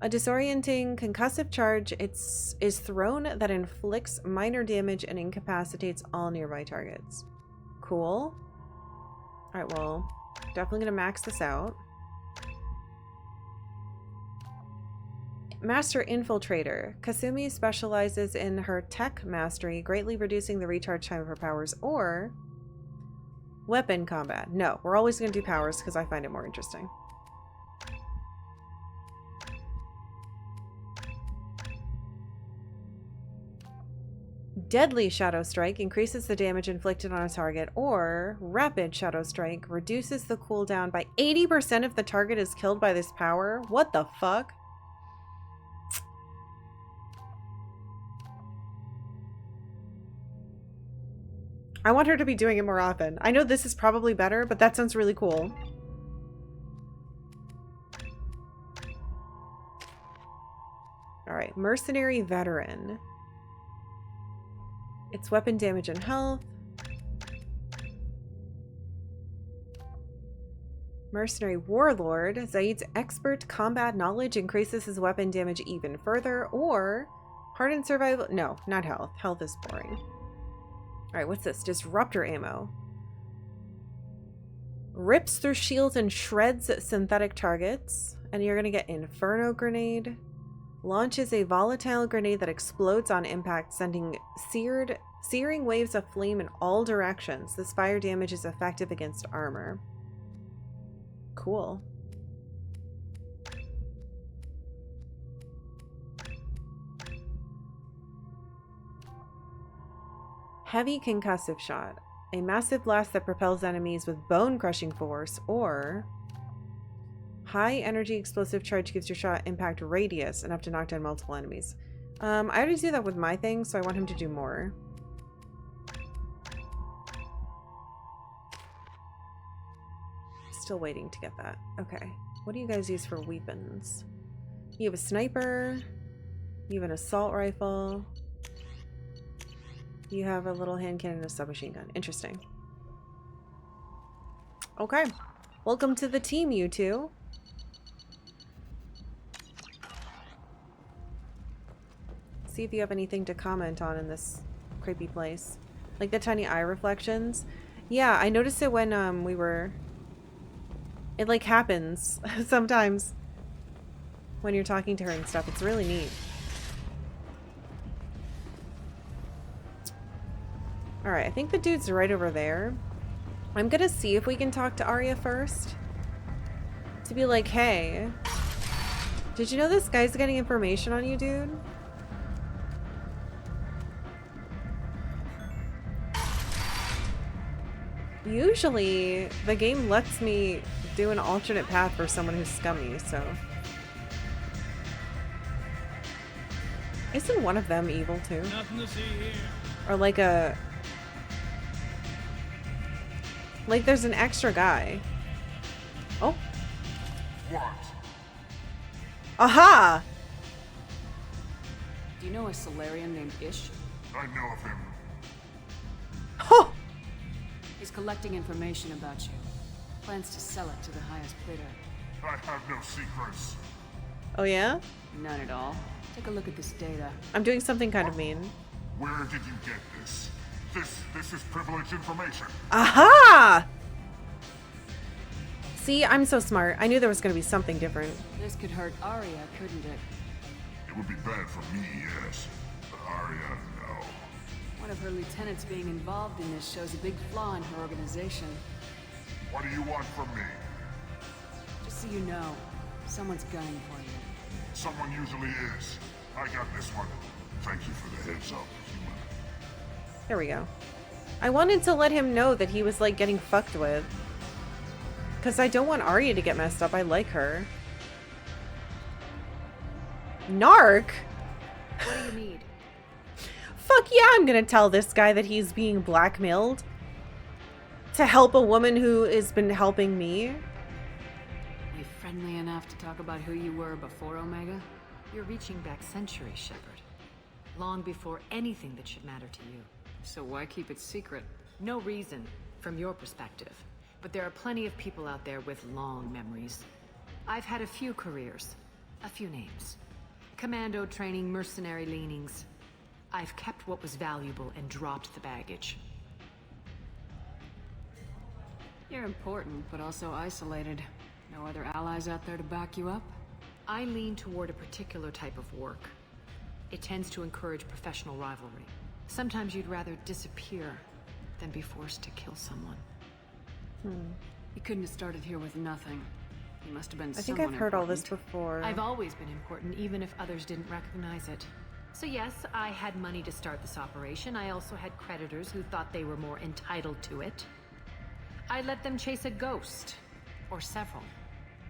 [SPEAKER 1] A disorienting concussive charge is thrown that inflicts minor damage and incapacitates all nearby targets. Cool. Alright, well, definitely gonna max this out. Master Infiltrator. Kasumi specializes in her tech mastery, greatly reducing the recharge time of her powers, or weapon combat. No, we're always going to do powers because I find it more interesting. Deadly Shadow Strike increases the damage inflicted on a target, or Rapid Shadow Strike reduces the cooldown by 80% if the target is killed by this power. What the fuck? I want her to be doing it more often. I know this is probably better, but that sounds really cool. Alright, Mercenary Veteran. It's weapon damage and health. Mercenary Warlord. Zaid's expert combat knowledge increases his weapon damage even further, or hardened survival. No, not health. Health is boring. Alright, what's this? Disruptor ammo. Rips through shields and shreds synthetic targets. And you're going to get Inferno Grenade. Launches a volatile grenade that explodes on impact, sending searing waves of flame in all directions. This fire damage is effective against armor. Cool. Heavy Concussive Shot. A massive blast that propels enemies with bone-crushing force, or High Energy Explosive Charge gives your shot impact radius enough to knock down multiple enemies. I already do that with my thing, so I want him to do more. Still waiting to get that. Okay. What do you guys use for weapons? You have a sniper. You have an assault rifle. You have a little hand cannon and a submachine gun. Interesting. Okay. Welcome to the team, you two. See if you have anything to comment on in this creepy place. Like the tiny eye reflections. Yeah, I noticed it when we were... It like happens sometimes when you're talking to her and stuff. It's really neat. Alright, I think the dude's right over there. I'm gonna see if we can talk to Arya first. To be like, hey, did you know this guy's getting information on you, dude? Usually, the game lets me do an alternate path for someone who's scummy, so... Isn't one of them evil, too?
[SPEAKER 11] Nothing to see here.
[SPEAKER 1] Or like a... Like there's an extra guy. Oh.
[SPEAKER 10] What?
[SPEAKER 1] Aha!
[SPEAKER 3] Do you know a Solarian named Ish?
[SPEAKER 10] I know of him.
[SPEAKER 1] Oh!
[SPEAKER 3] He's collecting information about you. Plans to sell it to the highest bidder.
[SPEAKER 10] I have no secrets.
[SPEAKER 1] Oh yeah?
[SPEAKER 3] None at all. Take a look at this data.
[SPEAKER 1] I'm doing something kind of mean.
[SPEAKER 10] Where did you get this? This is privileged information.
[SPEAKER 1] Aha! See, I'm so smart. I knew there was going to be something different.
[SPEAKER 3] This could hurt Arya, couldn't it?
[SPEAKER 10] It would be bad for me, yes. But Arya, no.
[SPEAKER 3] One of her lieutenants being involved in this shows a big flaw in her organization.
[SPEAKER 10] What do you want from me?
[SPEAKER 3] Just so you know, someone's gunning for you.
[SPEAKER 10] Someone usually is. I got this one. Thank you for the heads up, human.
[SPEAKER 1] There we go. I wanted to let him know that he was like getting fucked with. Because I don't want Arya to get messed up. I like her. Narc?
[SPEAKER 3] What do you need?
[SPEAKER 1] Fuck yeah, I'm gonna tell this guy that he's being blackmailed to help a woman who has been helping me.
[SPEAKER 3] You friendly enough to talk about who you were before Omega?
[SPEAKER 8] You're reaching back centuries, Shepard. Long before anything that should matter to you.
[SPEAKER 3] So why keep it secret?
[SPEAKER 8] No reason, from your perspective. But there are plenty of people out there with long memories. I've had a few careers, a few names. Commando training, mercenary leanings. I've kept what was valuable and dropped the baggage.
[SPEAKER 3] You're important, but also isolated. No other allies out there to back you up?
[SPEAKER 8] I lean toward a particular type of work. It tends to encourage professional rivalry. Sometimes you'd rather disappear than be forced to kill someone.
[SPEAKER 3] You couldn't have started here with nothing. You must have been
[SPEAKER 1] I think I've heard all this before.
[SPEAKER 8] I've always been important, even if others didn't recognize it.
[SPEAKER 11] So yes, I had money to start this operation. I also had creditors who thought they were more entitled to it. I let them chase a ghost. Or several.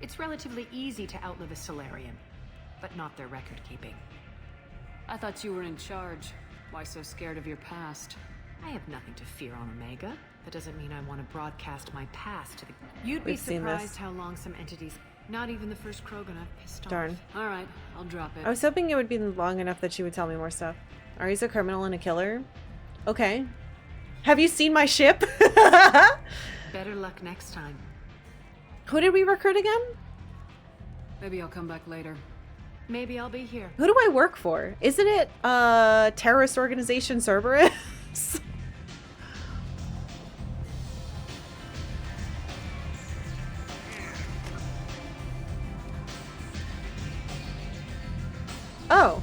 [SPEAKER 11] It's relatively easy to outlive a Solarian, but not their record keeping.
[SPEAKER 3] I thought you were in charge. Why so scared of your past?
[SPEAKER 11] I have nothing to fear on Omega. That doesn't mean I want to broadcast my past to the... You'd
[SPEAKER 1] We've
[SPEAKER 11] be
[SPEAKER 1] seen
[SPEAKER 11] surprised
[SPEAKER 1] this.
[SPEAKER 11] how long some entities... Not even the first Krogan I've pissed
[SPEAKER 1] Darn.
[SPEAKER 11] off.
[SPEAKER 3] All right, I'll drop it.
[SPEAKER 1] I was hoping it would be long enough that she would tell me more stuff. Ari's a criminal and a killer? Okay. Have you seen my ship?
[SPEAKER 11] Better luck next time.
[SPEAKER 1] Who did we recruit again?
[SPEAKER 3] Maybe I'll come back later.
[SPEAKER 11] Maybe I'll be here.
[SPEAKER 1] Who do I work for? Isn't it terrorist organization Cerberus? Oh.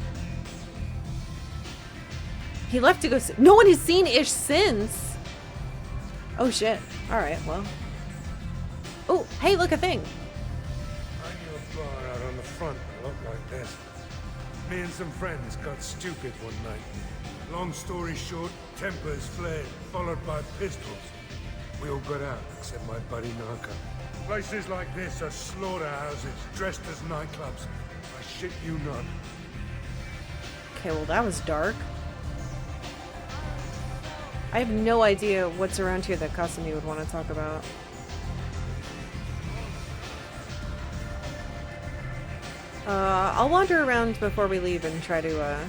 [SPEAKER 1] He left to go see. No one has seen Ish since. Oh shit. Alright, well. Oh, hey, look, a thing.
[SPEAKER 10] I knew a bar out on the front that looked like this. Me and some friends got stupid one night. Long story short, tempers flared, followed by pistols. We all got out, except my buddy Narco. Places like this are slaughterhouses, dressed as nightclubs. I shit you not.
[SPEAKER 1] Okay, well that was dark. I have no idea what's around here that Kasumi would want to talk about. I'll wander around before we leave and try to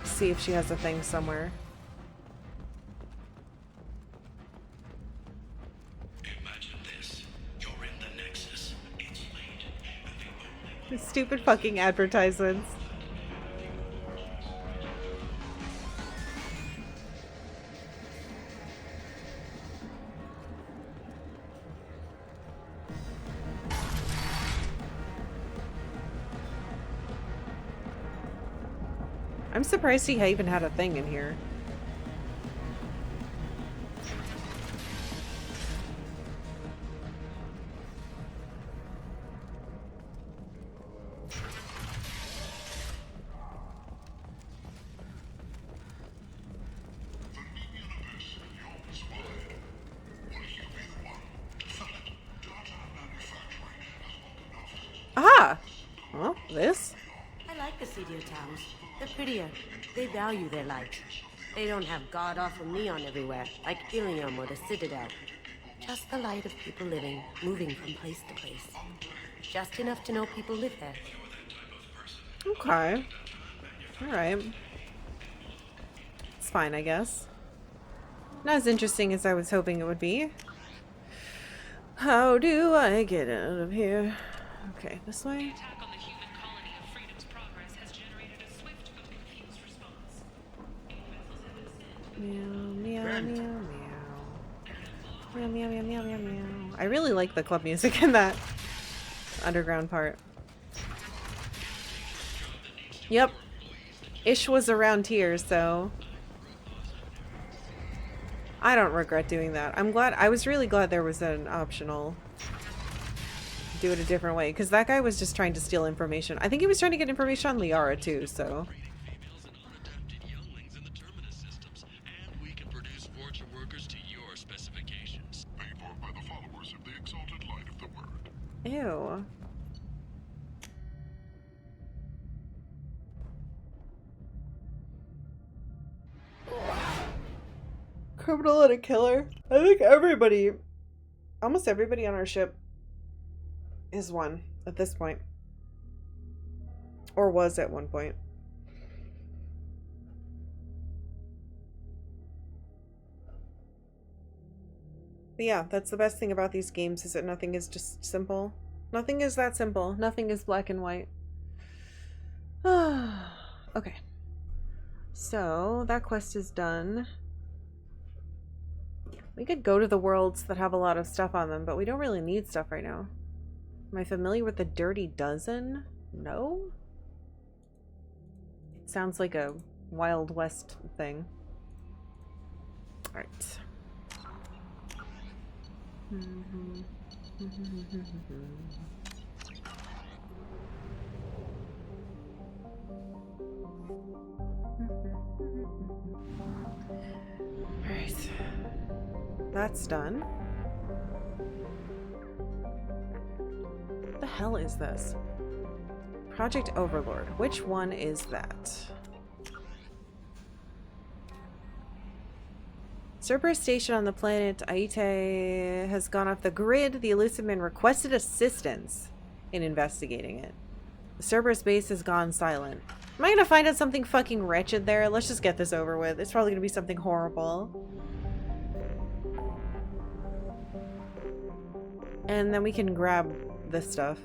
[SPEAKER 1] see if she has a thing somewhere.
[SPEAKER 6] Imagine this. You're in the Nexus. It's late. And the only
[SPEAKER 1] The stupid fucking advertisements. I'm surprised he even had a thing in here. Aha! Well, this?
[SPEAKER 7] I like the seedier towns. They're prettier. They value their light. They don't have god-awful neon everywhere, like Ilium or the Citadel. Just the light of people living, moving from place to place. Just enough to know people live there.
[SPEAKER 1] Okay. Alright. It's fine, I guess. Not as interesting as I was hoping it would be. How do I get out of here? Okay, this way.
[SPEAKER 12] Attack on the human colony of Freedom's Progress has generated a swift but confused response.
[SPEAKER 1] Meow, meow, meow, meow. Meow, meow, meow, meow, meow, meow. I really like the club music in that underground part. Yep. Ish was around here, so I don't regret doing that. I was really glad there was an optional do it a different way, because that guy was just trying to steal information. I think he was trying to get information on Liara too, so. Ew. Criminal and a killer. I think everybody, almost everybody on our ship is one at this point. Or was at one point. But yeah, that's the best thing about these games, is that nothing is just simple. Nothing is that simple. Nothing is black and white. Okay. So, that quest is done. We could go to the worlds that have a lot of stuff on them, but we don't really need stuff right now. Am I familiar with the Dirty Dozen? No? It sounds like a Wild West thing. Alright. Alright. That's done. What the hell is this? Project Overlord. Which one is that? Cerberus station on the planet Aite has gone off the grid. The elusive man requested assistance in investigating it. The Cerberus base has gone silent. Am I gonna find out something fucking wretched there? Let's just get this over with. It's probably gonna be something horrible. And then we can grab this stuff.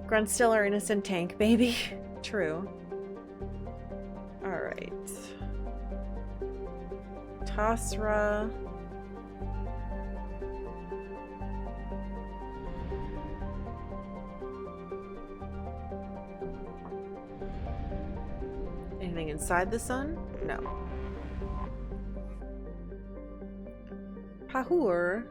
[SPEAKER 1] Grunt's still our innocent tank, baby. True. Alright. Tasra. Anything inside the sun? No. Pahur.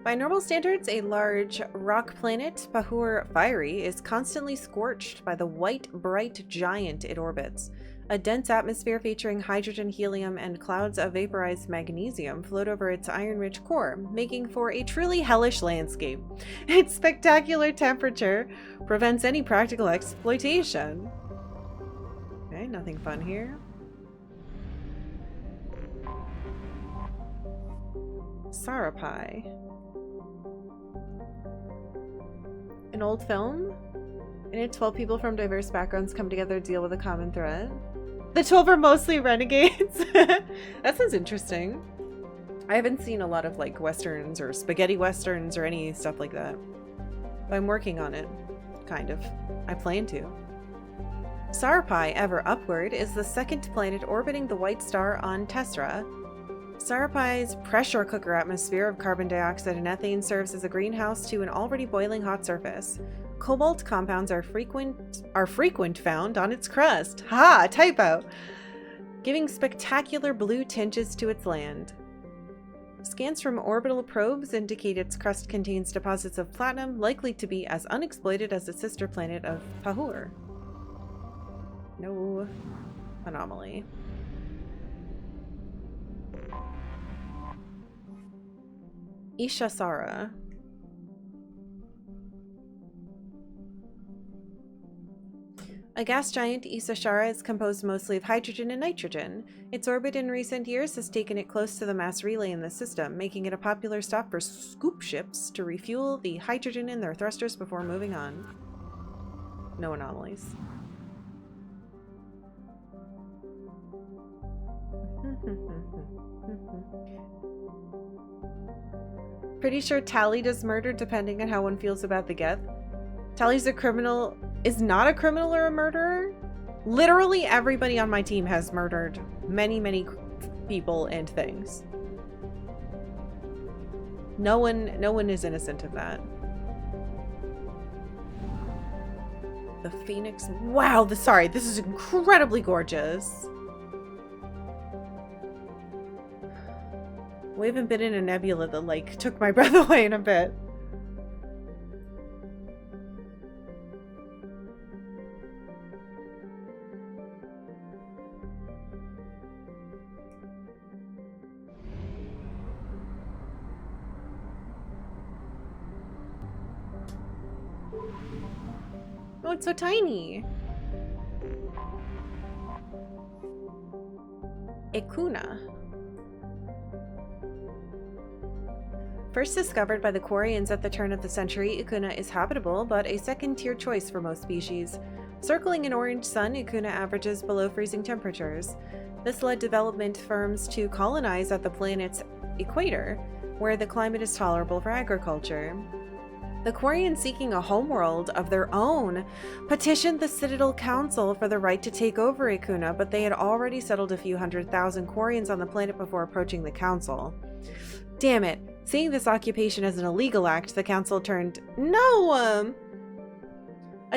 [SPEAKER 1] By normal standards, a large rock planet, Pahur Fiery, is constantly scorched by the white, bright giant it orbits. A dense atmosphere featuring hydrogen, helium, and clouds of vaporized magnesium float over its iron-rich core, making for a truly hellish landscape. Its spectacular temperature prevents any practical exploitation. Okay, nothing fun here. Sarapai. An old film? In it, 12 people from diverse backgrounds come together to deal with a common threat. The 12 are mostly renegades? That sounds interesting. I haven't seen a lot of like westerns or spaghetti westerns or any stuff like that. But I'm working on it. Kind of. I plan to. Sarapai, ever upward, is the second planet orbiting the white star on Tessera. Sarapai's pressure cooker atmosphere of carbon dioxide and ethane serves as a greenhouse to an already boiling hot surface. Cobalt compounds are frequent found on its crust. Ha! Typo! Giving spectacular blue tinges to its land. Scans from orbital probes indicate its crust contains deposits of platinum, likely to be as unexploited as the sister planet of Pahur. No anomaly. Ishasara. A gas giant, Ishasara is composed mostly of hydrogen and nitrogen. Its orbit in recent years has taken it close to the mass relay in the system, making it a popular stop for scoop ships to refuel the hydrogen in their thrusters before moving on. No anomalies. Pretty sure Tally does murder depending on how one feels about the Geth. Tally's a criminal, is not a criminal or a murderer. Literally everybody on my team has murdered many, many people and things. No one is innocent of that. The Phoenix. Wow, sorry, this is incredibly gorgeous. We haven't been in a nebula that, like, took my breath away in a bit. Oh, it's so tiny. Ikuna. First discovered by the Quarians at the turn of the century, Ikuna is habitable, but a second-tier choice for most species. Circling an orange sun, Ikuna averages below freezing temperatures. This led development firms to colonize at the planet's equator, where the climate is tolerable for agriculture. The Quarians, seeking a homeworld of their own, petitioned the Citadel Council for the right to take over Ikuna, but they had already settled a few 100,000 Quarians on the planet before approaching the Council. Damn it. Seeing this occupation as an illegal act, the council turned a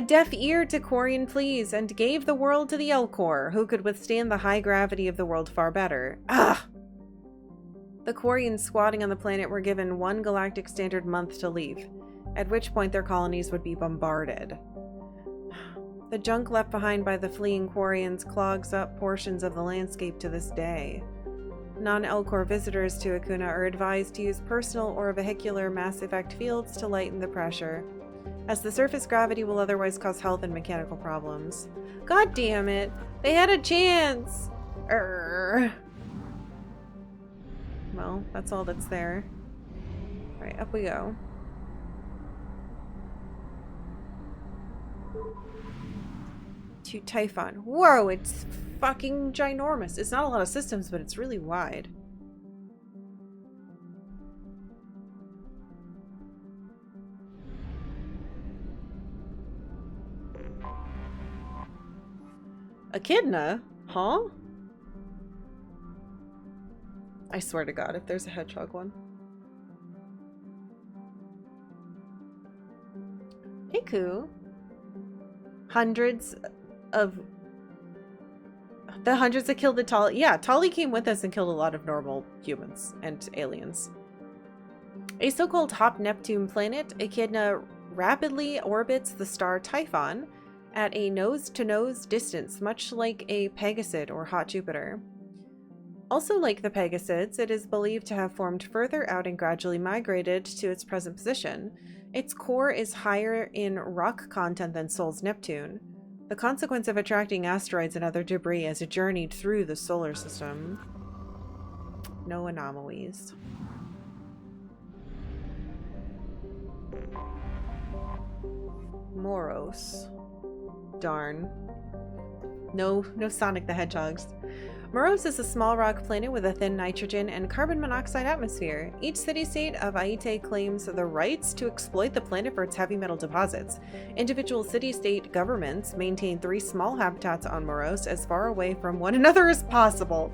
[SPEAKER 1] deaf ear to Quarian pleas and gave the world to the Elcor, who could withstand the high gravity of the world far better. Ugh! The Quarians squatting on the planet were given 1 galactic standard month to leave, at which point their colonies would be bombarded. The junk left behind by the fleeing Quarians clogs up portions of the landscape to this day. Non-Elcor visitors to Akuna are advised to use personal or vehicular mass effect fields to lighten the pressure, as the surface gravity will otherwise cause health and mechanical problems. God damn it! They had a chance! Well, that's all that's there. Alright, up we go. To Typhon. Whoa, it's fucking ginormous. It's not a lot of systems, but it's really wide. Echidna? Huh? I swear to God, if there's a hedgehog one. Hey, Koo. Hundreds of... The hundreds that killed the Tali... Yeah, Tali came with us and killed a lot of normal humans and aliens. A so-called hot Neptune planet, Echidna rapidly orbits the star Typhon at a nose-to-nose distance, much like a Pegasid or hot Jupiter. Also like the Pegasids, it is believed to have formed further out and gradually migrated to its present position. Its core is higher in rock content than Sol's Neptune, the consequence of attracting asteroids and other debris as it journeyed through the solar system. No anomalies. Moros. Darn. No Sonic the Hedgehogs. Moros is a small rock planet with a thin nitrogen and carbon monoxide atmosphere. Each city-state of Aite claims the rights to exploit the planet for its heavy metal deposits. Individual city-state governments maintain 3 small habitats on Moros as far away from one another as possible.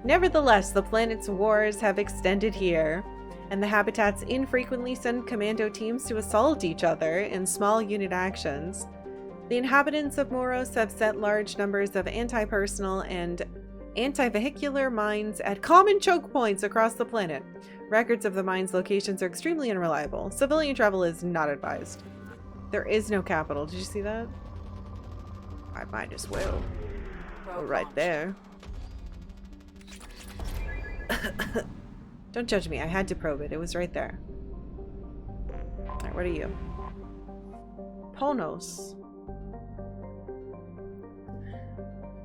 [SPEAKER 1] Nevertheless, the planet's wars have extended here, and the habitats infrequently send commando teams to assault each other in small unit actions. The inhabitants of Moros have set large numbers of anti-personal and anti-vehicular mines at common choke points across the planet. Records of the mines' locations are extremely unreliable. Civilian travel is not advised. There is no capital. Did you see that? I might as well. We're right there. Don't judge me. I had to probe it. It was right there. Alright, what are you? Ponos.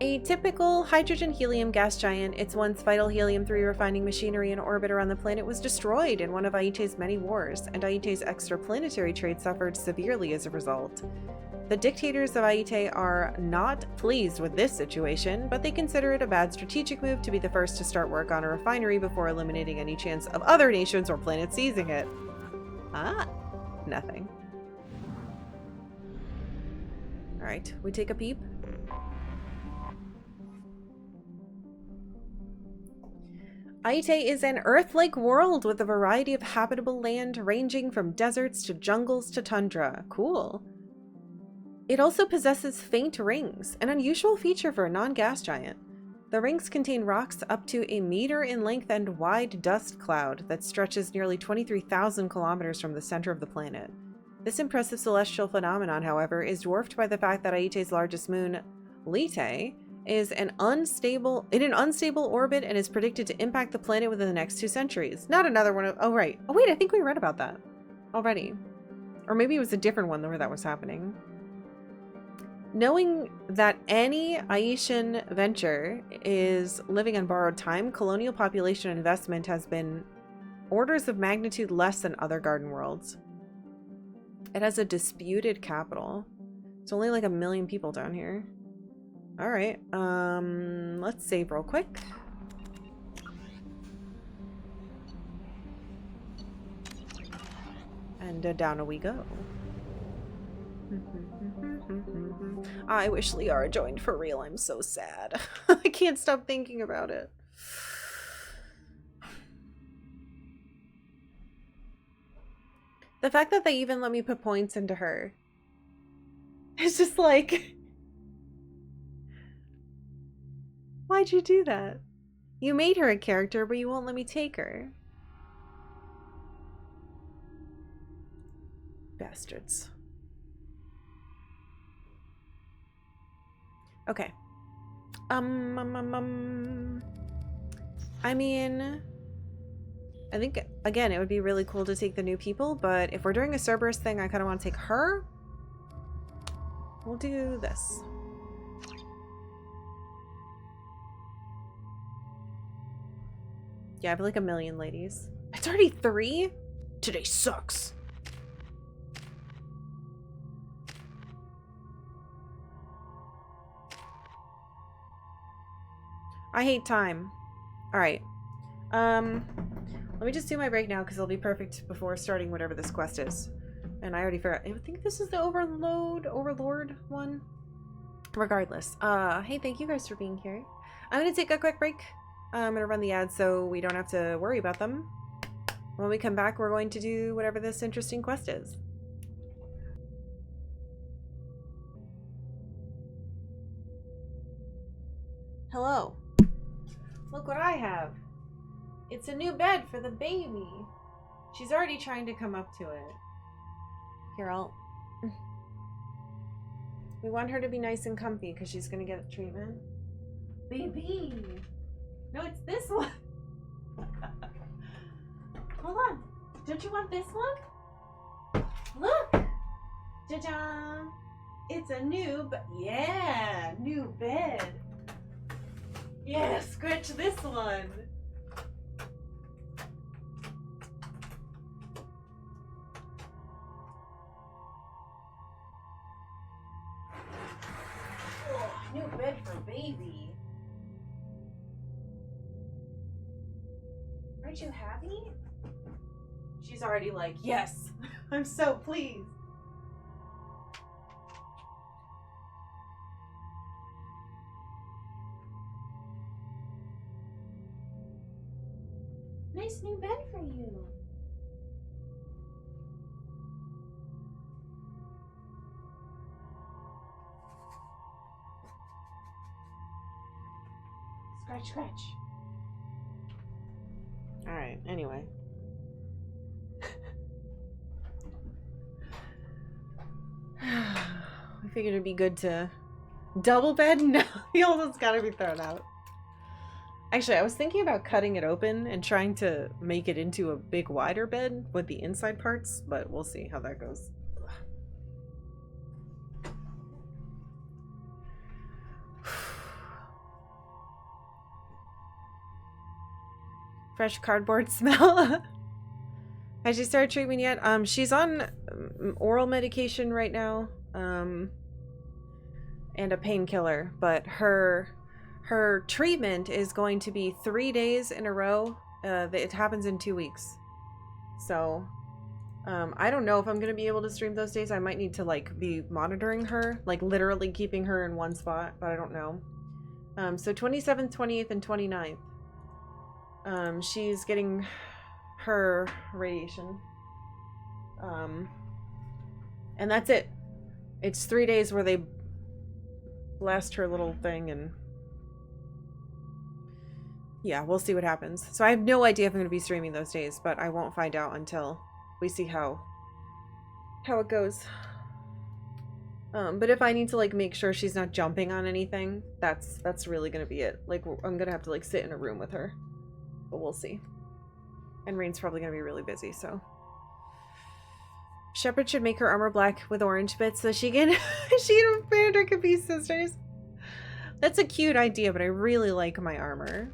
[SPEAKER 1] A typical hydrogen-helium gas giant, its once vital helium-3 refining machinery in orbit around the planet was destroyed in one of Aite's many wars, and Aite's extraplanetary trade suffered severely as a result. The dictators of Aite are not pleased with this situation, but they consider it a bad strategic move to be the first to start work on a refinery before eliminating any chance of other nations or planets seizing it. Ah, nothing. Alright, we take a peep. Aite is an Earth-like world with a variety of habitable land ranging from deserts to jungles to tundra. Cool. It also possesses faint rings, an unusual feature for a non-gas giant. The rings contain rocks up to 1 meter in length and wide dust cloud that stretches nearly 23,000 kilometers from the center of the planet. This impressive celestial phenomenon, however, is dwarfed by the fact that Aite's largest moon, Lite, is in an unstable orbit and is predicted to impact the planet within the next 2 centuries. Not another one of... Oh, right. Oh, wait, I think we read about that already. Or maybe it was a different one where that was happening. Knowing that any Aitian venture is living on borrowed time, colonial population investment has been orders of magnitude less than other garden worlds. It has a disputed capital. It's only like 1 million people down here. Alright, let's save real quick. And down we go. I wish Liara joined for real. I'm so sad. I can't stop thinking about it. The fact that they even let me put points into her. It's just like... Why'd you do that? You made her a character, but you won't let me take her. Bastards. Okay. I mean, I think, again, it would be really cool to take the new people, but if we're doing a Cerberus thing, I kind of want to take her. We'll do this. Yeah, I have like 1 million ladies. It's already 3? Today sucks. I hate time. Alright. Let me just do my break now because it'll be perfect before starting whatever this quest is. And I already forgot. I think this is the Overlord one. Regardless. Hey, thank you guys for being here. I'm gonna take a quick break. I'm gonna run the ads so we don't have to worry about them. When we come back, we're going to do whatever this interesting quest is. Hello. Look what I have. It's a new bed for the baby. She's already trying to come up to it. Here, we want her to be nice and comfy because she's gonna get treatment. Baby! No, it's this one! Hold on. Don't you want this one? Look! Ja-ja! It's a new new bed. Yeah, scratch this one. New bed for baby. Aren't you happy? She's already like, yes, I'm so pleased. Nice new bed for you. Scratch, scratch. Alright, anyway. I figured it'd be good to double bed? No, the old one's gotta be thrown out. Actually, I was thinking about cutting it open and trying to make it into a big wider bed with the inside parts, but we'll see how that goes. Fresh cardboard smell. Has she started treatment yet? She's on oral medication right now, and a painkiller, but her treatment is going to be 3 days in a row. It happens in 2 weeks. So, I don't know if I'm gonna be able to stream those days. I might need to like be monitoring her, like literally keeping her in one spot, but I don't know. So 27th, 28th, and 29th. She's getting her radiation. And that's it. It's 3 days where they blast her little thing, and yeah, we'll see what happens. So I have no idea if I'm going to be streaming those days, but I won't find out until we see how it goes. But if I need to like make sure she's not jumping on anything, that's really going to be it. Like I'm going to have to like sit in a room with her. But we'll see. And Rain's probably going to be really busy, so. Shepard should make her armor black with orange bits so she and Vander can be sisters. That's a cute idea, but I really like my armor.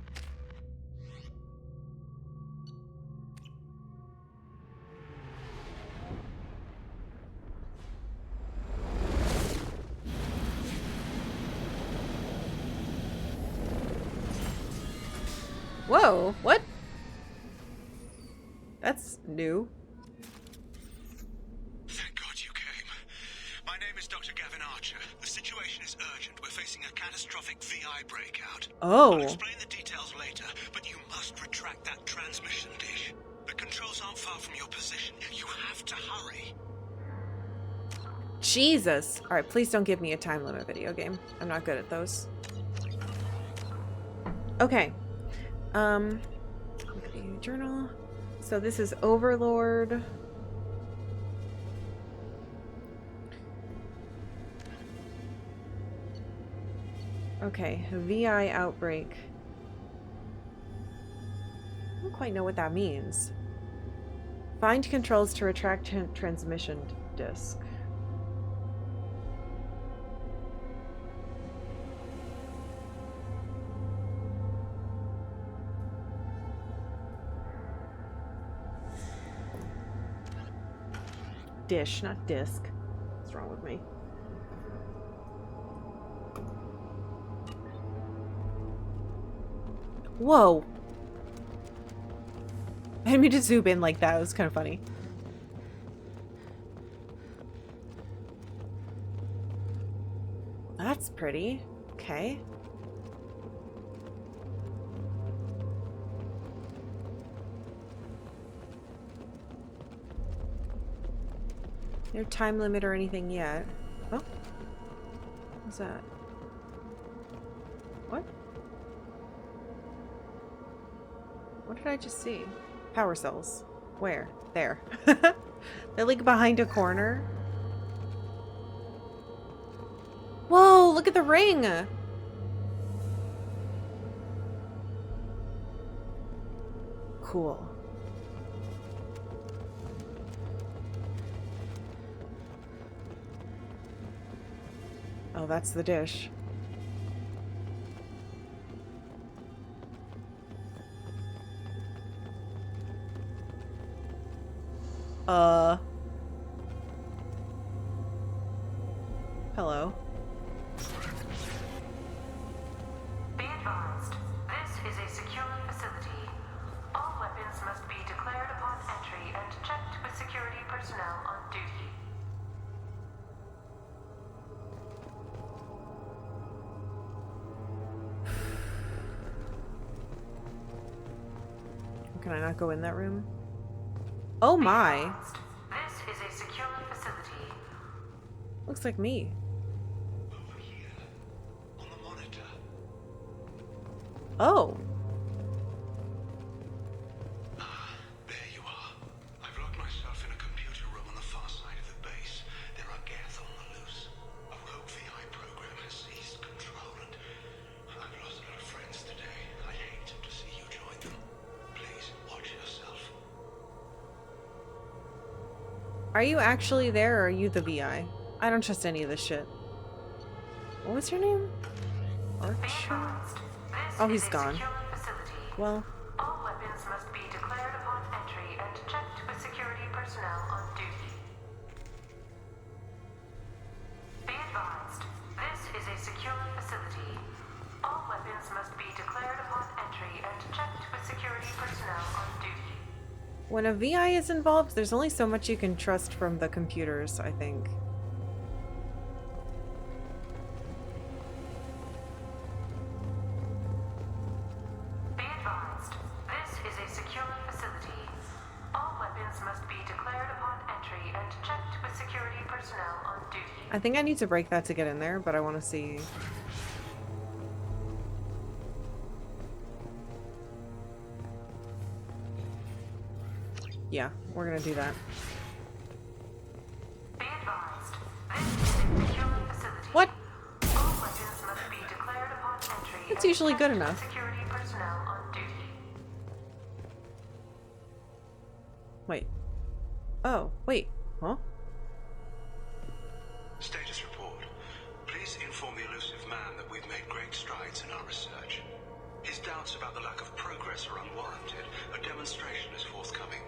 [SPEAKER 1] Whoa, what? That's new.
[SPEAKER 13] Thank God you came. My name is Dr. Gavin Archer. The situation is urgent. We're facing a catastrophic VI breakout.
[SPEAKER 1] Oh.
[SPEAKER 13] I'll explain the details later, but you must retract that transmission dish. The controls aren't far from your position. You have to hurry.
[SPEAKER 1] Jesus. Alright, please don't give me a time limit video game. I'm not good at those. Okay. Okay, journal. So this is Overlord. Okay, VI outbreak. I don't quite know what that means. Find controls to retract transmission disk. Dish, not disc. What's wrong with me? Whoa! I didn't mean to zoom in like that. It was kind of funny. That's pretty. Okay. No time limit or anything yet. Oh. What's that? What? What did I just see? Power cells. Where? There. They're like behind a corner. Whoa, look at the ring! Cool. Oh, that's the dish. Hello.
[SPEAKER 12] Be advised, this is a secure facility. All weapons must be declared upon entry and checked with security personnel on duty.
[SPEAKER 1] Can I not go in that room? Oh my!
[SPEAKER 12] This is a secure facility.
[SPEAKER 1] Looks like me.
[SPEAKER 13] Over here, on the monitor.
[SPEAKER 1] Oh.
[SPEAKER 13] There you are. I've locked myself in a computer room on the far side of the base. There are Geth on the loose. A rogue VI program has seized control, and I've lost a lot of friends today. I'd hate to see you join them. Please watch yourself.
[SPEAKER 1] Are you actually there, or are you the VI? I don't trust any of this shit. What was your name? Archer? Oh, he's gone. Well.
[SPEAKER 12] All weapons must be declared upon entry and checked with security personnel on duty. Be advised, this is a secure facility. All weapons must be declared upon entry and checked with security personnel on duty.
[SPEAKER 1] When a VI is involved, there's only so much you can trust from the computers, I think.
[SPEAKER 12] Be advised, this is a secure facility. All weapons must be declared upon entry and checked with security personnel on duty.
[SPEAKER 1] I think I need to break that to get in there, but I want to see. Yeah, we're gonna do that.
[SPEAKER 12] Be advised, this is a secure facility.
[SPEAKER 1] What?
[SPEAKER 12] All weapons must be declared upon entry.
[SPEAKER 1] It's usually good
[SPEAKER 12] and
[SPEAKER 1] enough.
[SPEAKER 12] security personnel on duty.
[SPEAKER 1] Wait. Oh, wait. Huh?
[SPEAKER 13] Status report. Please inform the elusive man that we've made great strides in our research. His doubts about the lack of progress are unwarranted. A demonstration is forthcoming.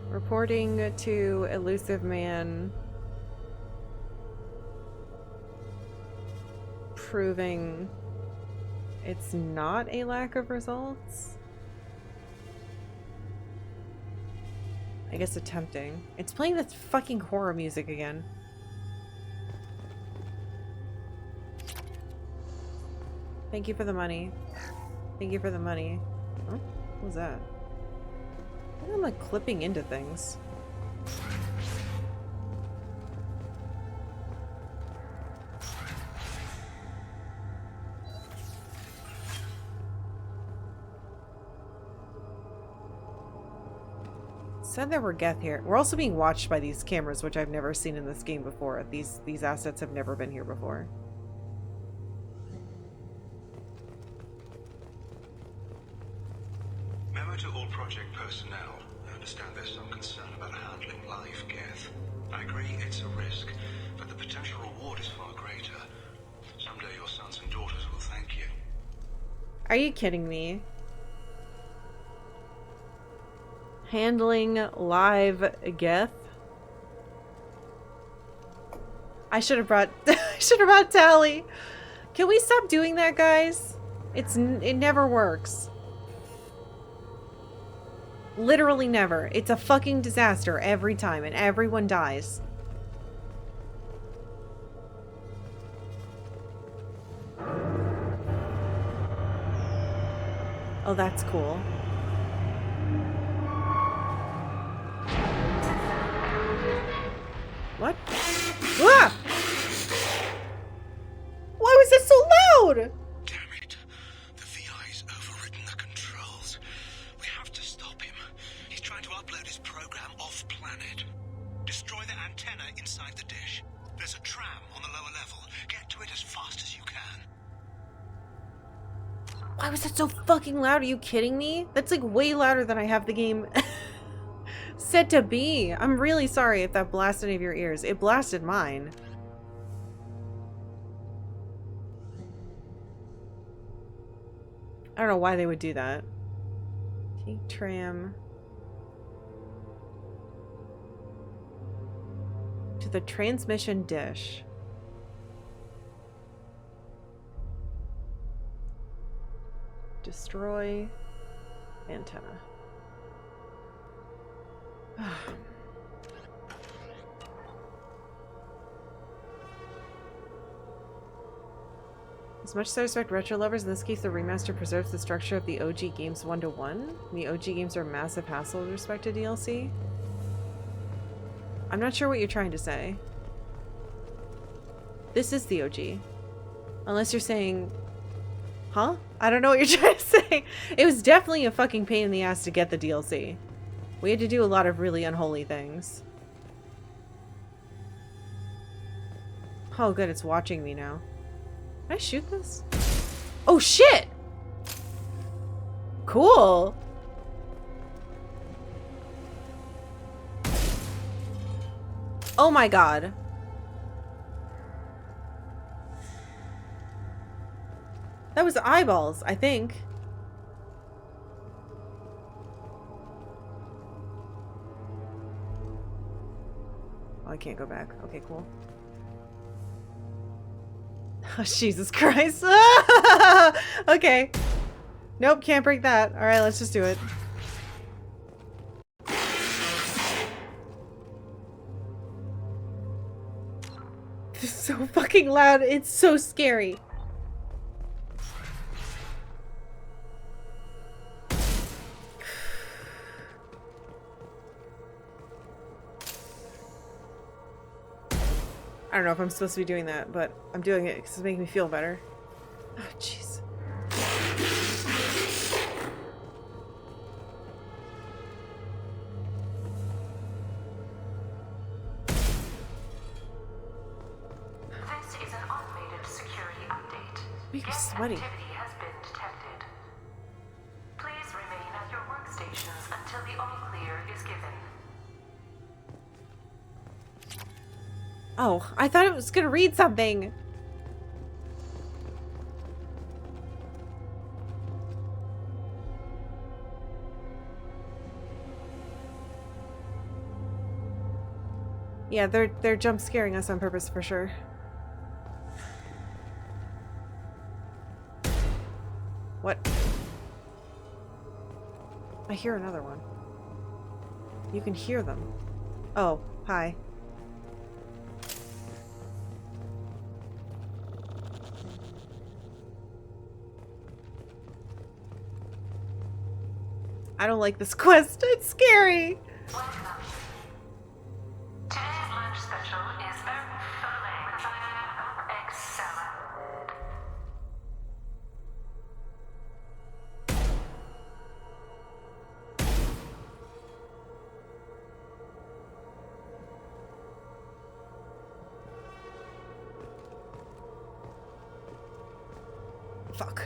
[SPEAKER 1] Reporting to elusive man. Proving it's not a lack of results. I guess attempting. It's playing this fucking horror music again. Thank you for the money. Thank you for the money. Huh? What was that? I think I'm like clipping into things. Said there were Geth here. We're also being watched by these cameras, which I've never seen in this game before. These assets have never been here before.
[SPEAKER 13] Memo to all project personnel. I understand there's some concern about handling live Geth. I agree it's a risk, but the potential reward is far greater. Someday your sons and daughters will thank you.
[SPEAKER 1] Are you kidding me? Handling live Geth? I should have brought Tally. Can we stop doing that, guys? It never works. Literally never. It's a fucking disaster every time and everyone dies. Oh, that's cool. What? Ah! Why was it so loud?
[SPEAKER 13] Damn it. The VI's overridden the controls. We have to stop him. He's trying to upload his program off-planet. Destroy the antenna inside the dish. There's a tram on the lower level. Get to it as fast as you can.
[SPEAKER 1] Why was that so fucking loud? Are you kidding me? That's like way louder than I have the game set to be. I'm really sorry if that blasted any of your ears. It blasted mine. I don't know why they would do that. Take tram to the transmission dish. Destroy antenna. As much as I respect retro lovers, in this case the remaster preserves the structure of the OG games 1-to-1. The OG games are a massive hassle with respect to DLC. I'm not sure what you're trying to say. This is the OG. Unless you're saying... Huh? I don't know what you're trying to say. It was definitely a fucking pain in the ass to get the DLC. We had to do a lot of really unholy things. Oh good, it's watching me now. Can I shoot this? Oh shit! Cool! Oh my god. That was eyeballs, I think. Oh, I can't go back. Okay, cool. Oh, Jesus Christ. Okay. Nope, can't break that. Alright, let's just do it. It's so fucking loud. It's so scary. I don't know if I'm supposed to be doing that, but I'm doing it because it's making me feel better. Oh, jeez.
[SPEAKER 12] This is an automated security update.
[SPEAKER 1] Make me
[SPEAKER 12] Geth
[SPEAKER 1] sweaty.
[SPEAKER 12] activity has been detected. Please remain at your workstations until the all clear is given.
[SPEAKER 1] Oh, I thought it was gonna read something. Yeah, they're jump scaring us on purpose for sure. What? I hear another one. You can hear them. Oh, hi. I don't like this quest. It's scary.
[SPEAKER 12] Welcome. Today's lunch special is beef fillet egg salad.
[SPEAKER 1] Fuck.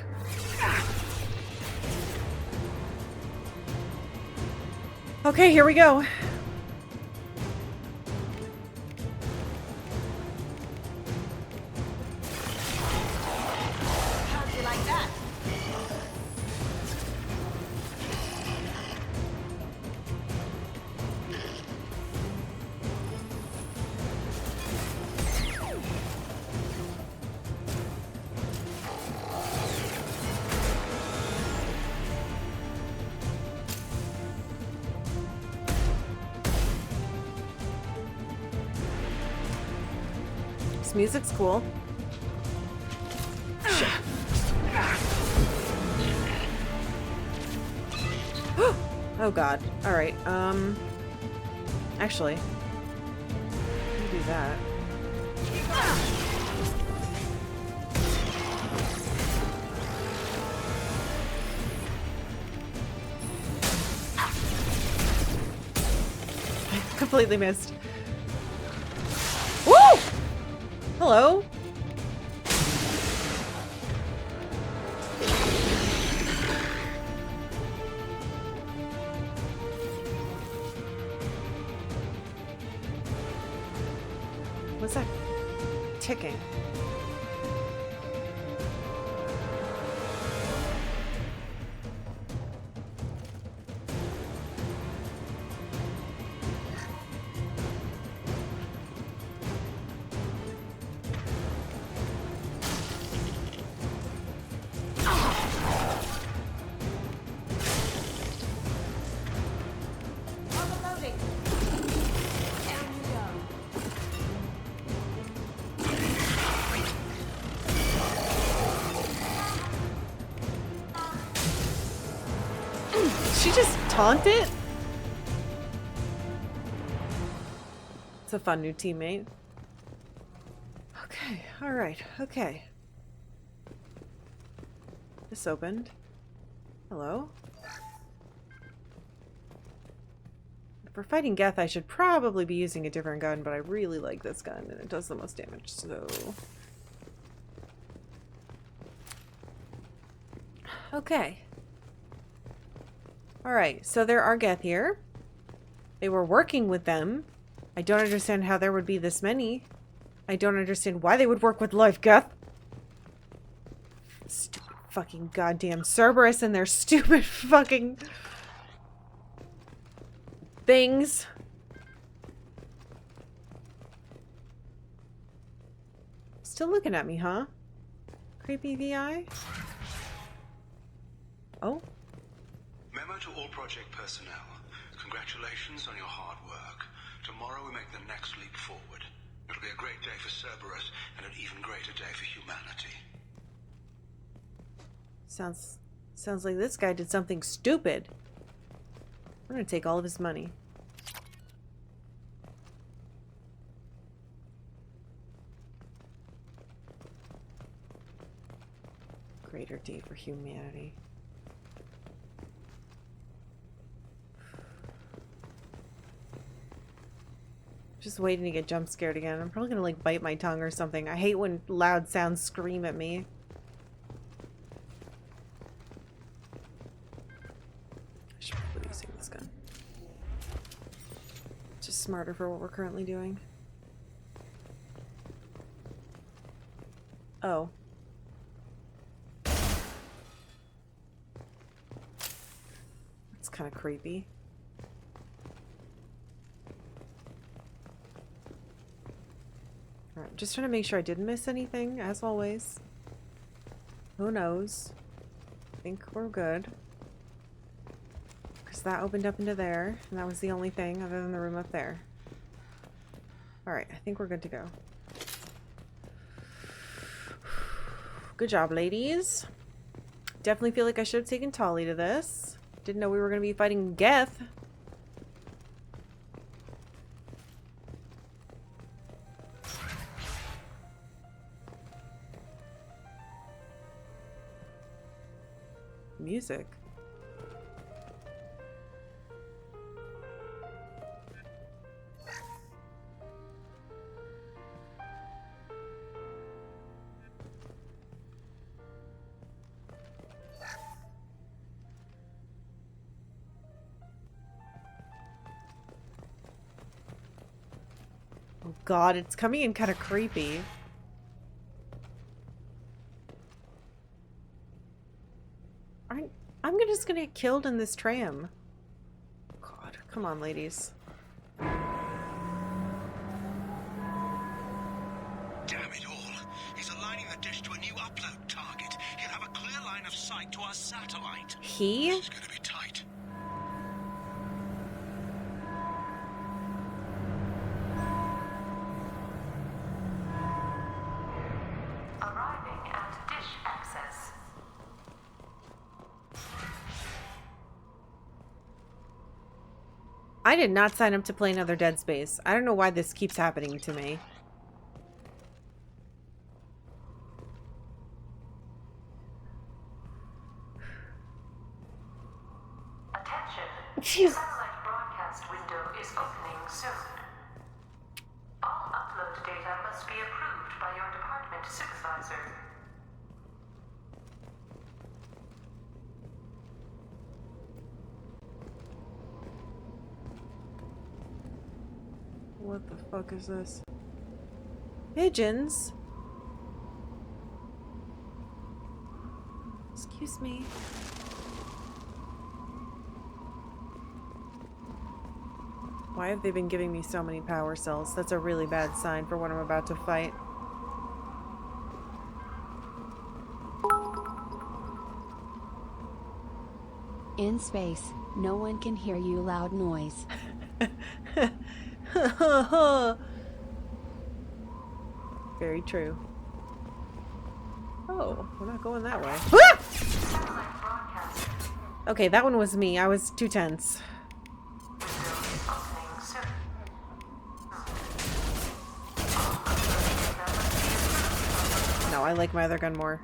[SPEAKER 1] Okay, here we go.
[SPEAKER 7] How'd you like that?
[SPEAKER 1] This music's cool. Shit. Oh god. Alright, actually, let me do that. I completely missed. Woo! Hello? What's that ticking?
[SPEAKER 7] Overloading. Down you go.
[SPEAKER 1] She just taunt it? It's a fun new teammate. Okay, alright, okay. This opened. Hello? If we're fighting Geth, I should probably be using a different gun, but I really like this gun and it does the most damage, so... Okay. Alright, so there are Geth here. They were working with them. I don't understand how there would be this many. I don't understand why they would work with live Geth. Stupid fucking goddamn Cerberus and their stupid fucking things. Still looking at me, huh? Creepy VI? Oh?
[SPEAKER 13] Memo to all project personnel. Congratulations on your hard work. Tomorrow we make the next leap forward. It'll be a great day for Cerberus and an even greater day for humanity.
[SPEAKER 1] Sounds like this guy did something stupid. I'm gonna take all of his money. Greater day for humanity. Just waiting to get jump scared again. I'm probably gonna like bite my tongue or something. I hate when loud sounds scream at me. I should probably be using this gun. Just smarter for what we're currently doing. Oh. That's kind of creepy. Alright, just trying to make sure I didn't miss anything, as always. Who knows? I think we're good. Because that opened up into there, and that was the only thing other than the room up there. Alright, I think we're good to go. Good job, ladies. Definitely feel like I should have taken Tali to this. Didn't know we were going to be fighting Geth. Music. God, it's coming in kind of creepy. I'm just gonna get killed in this tram. God, come on, ladies.
[SPEAKER 13] Damn it all. He's aligning the dish to a new upload target. He'll have a clear line of sight to our satellite.
[SPEAKER 1] He?
[SPEAKER 13] This is gonna be tight.
[SPEAKER 12] Arriving at dish access.
[SPEAKER 1] I did not sign up to play another Dead Space. I don't know why this keeps happening to me.
[SPEAKER 12] Attention. Satellite broadcast window is opening soon. All upload data must be approved by your department supervisor.
[SPEAKER 1] What the fuck is this? Pigeons? Excuse me. Why have they been giving me so many power cells? That's a really bad sign for what I'm about to fight.
[SPEAKER 2] In space, no one can hear you loud noise.
[SPEAKER 1] Very true. Oh, we're not going that way. Okay, that one was me. I was too tense. No, I like my other gun more.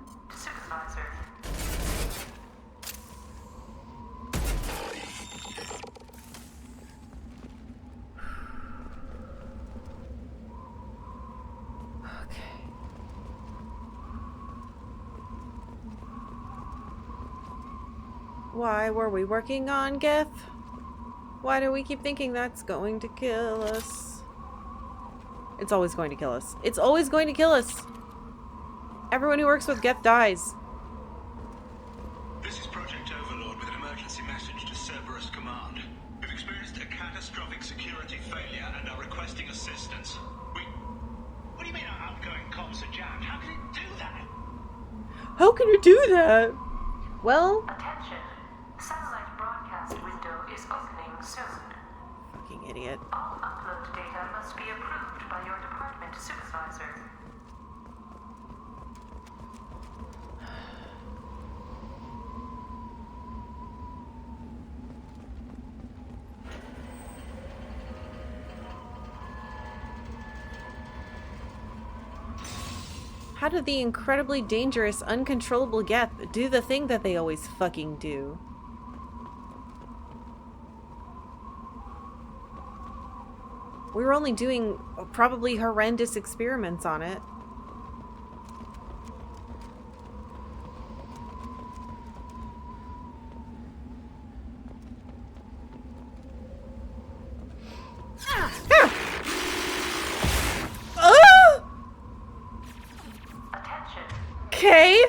[SPEAKER 1] Why were we working on Geth? Why do we keep thinking that's going to kill us? It's always going to kill us. It's always going to kill us. Everyone who works with Geth dies.
[SPEAKER 13] This is Project Overlord with an emergency message to Cerberus Command. We've experienced a catastrophic security failure and are requesting assistance. What do you mean our outgoing comms are jammed? How can it do that?
[SPEAKER 1] How can you do that? Well...
[SPEAKER 12] Attention. Satellite broadcast window is opening soon.
[SPEAKER 1] Fucking idiot.
[SPEAKER 12] All upload data must be approved by your department supervisor.
[SPEAKER 1] How did the incredibly dangerous, uncontrollable Geth do the thing that they always fucking do? We were only doing probably horrendous experiments on it. Okay.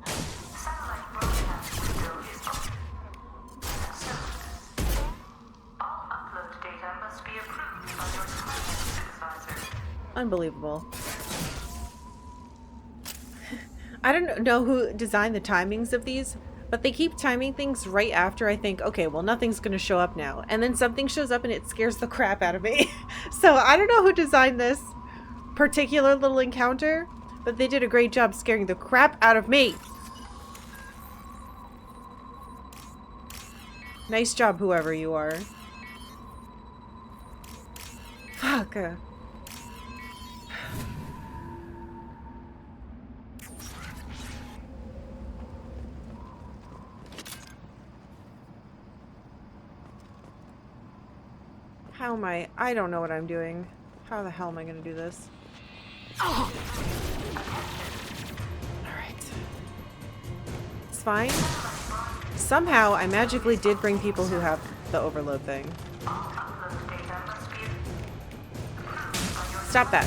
[SPEAKER 12] Satellite broadcast window is open. Soon. All upload data must be approved by your department supervisor.
[SPEAKER 1] Unbelievable. I don't know who designed the timings of these, but they keep timing things right after I think, okay, well, nothing's going to show up now. And then something shows up and it scares the crap out of me. So I don't know who designed this particular little encounter, but they did a great job scaring the crap out of me. Nice job, whoever you are. Fuck. How am I don't know what I'm doing. How the hell am I gonna do this? Oh. Alright. It's fine. Somehow I magically did bring people who have the overload thing. Stop that.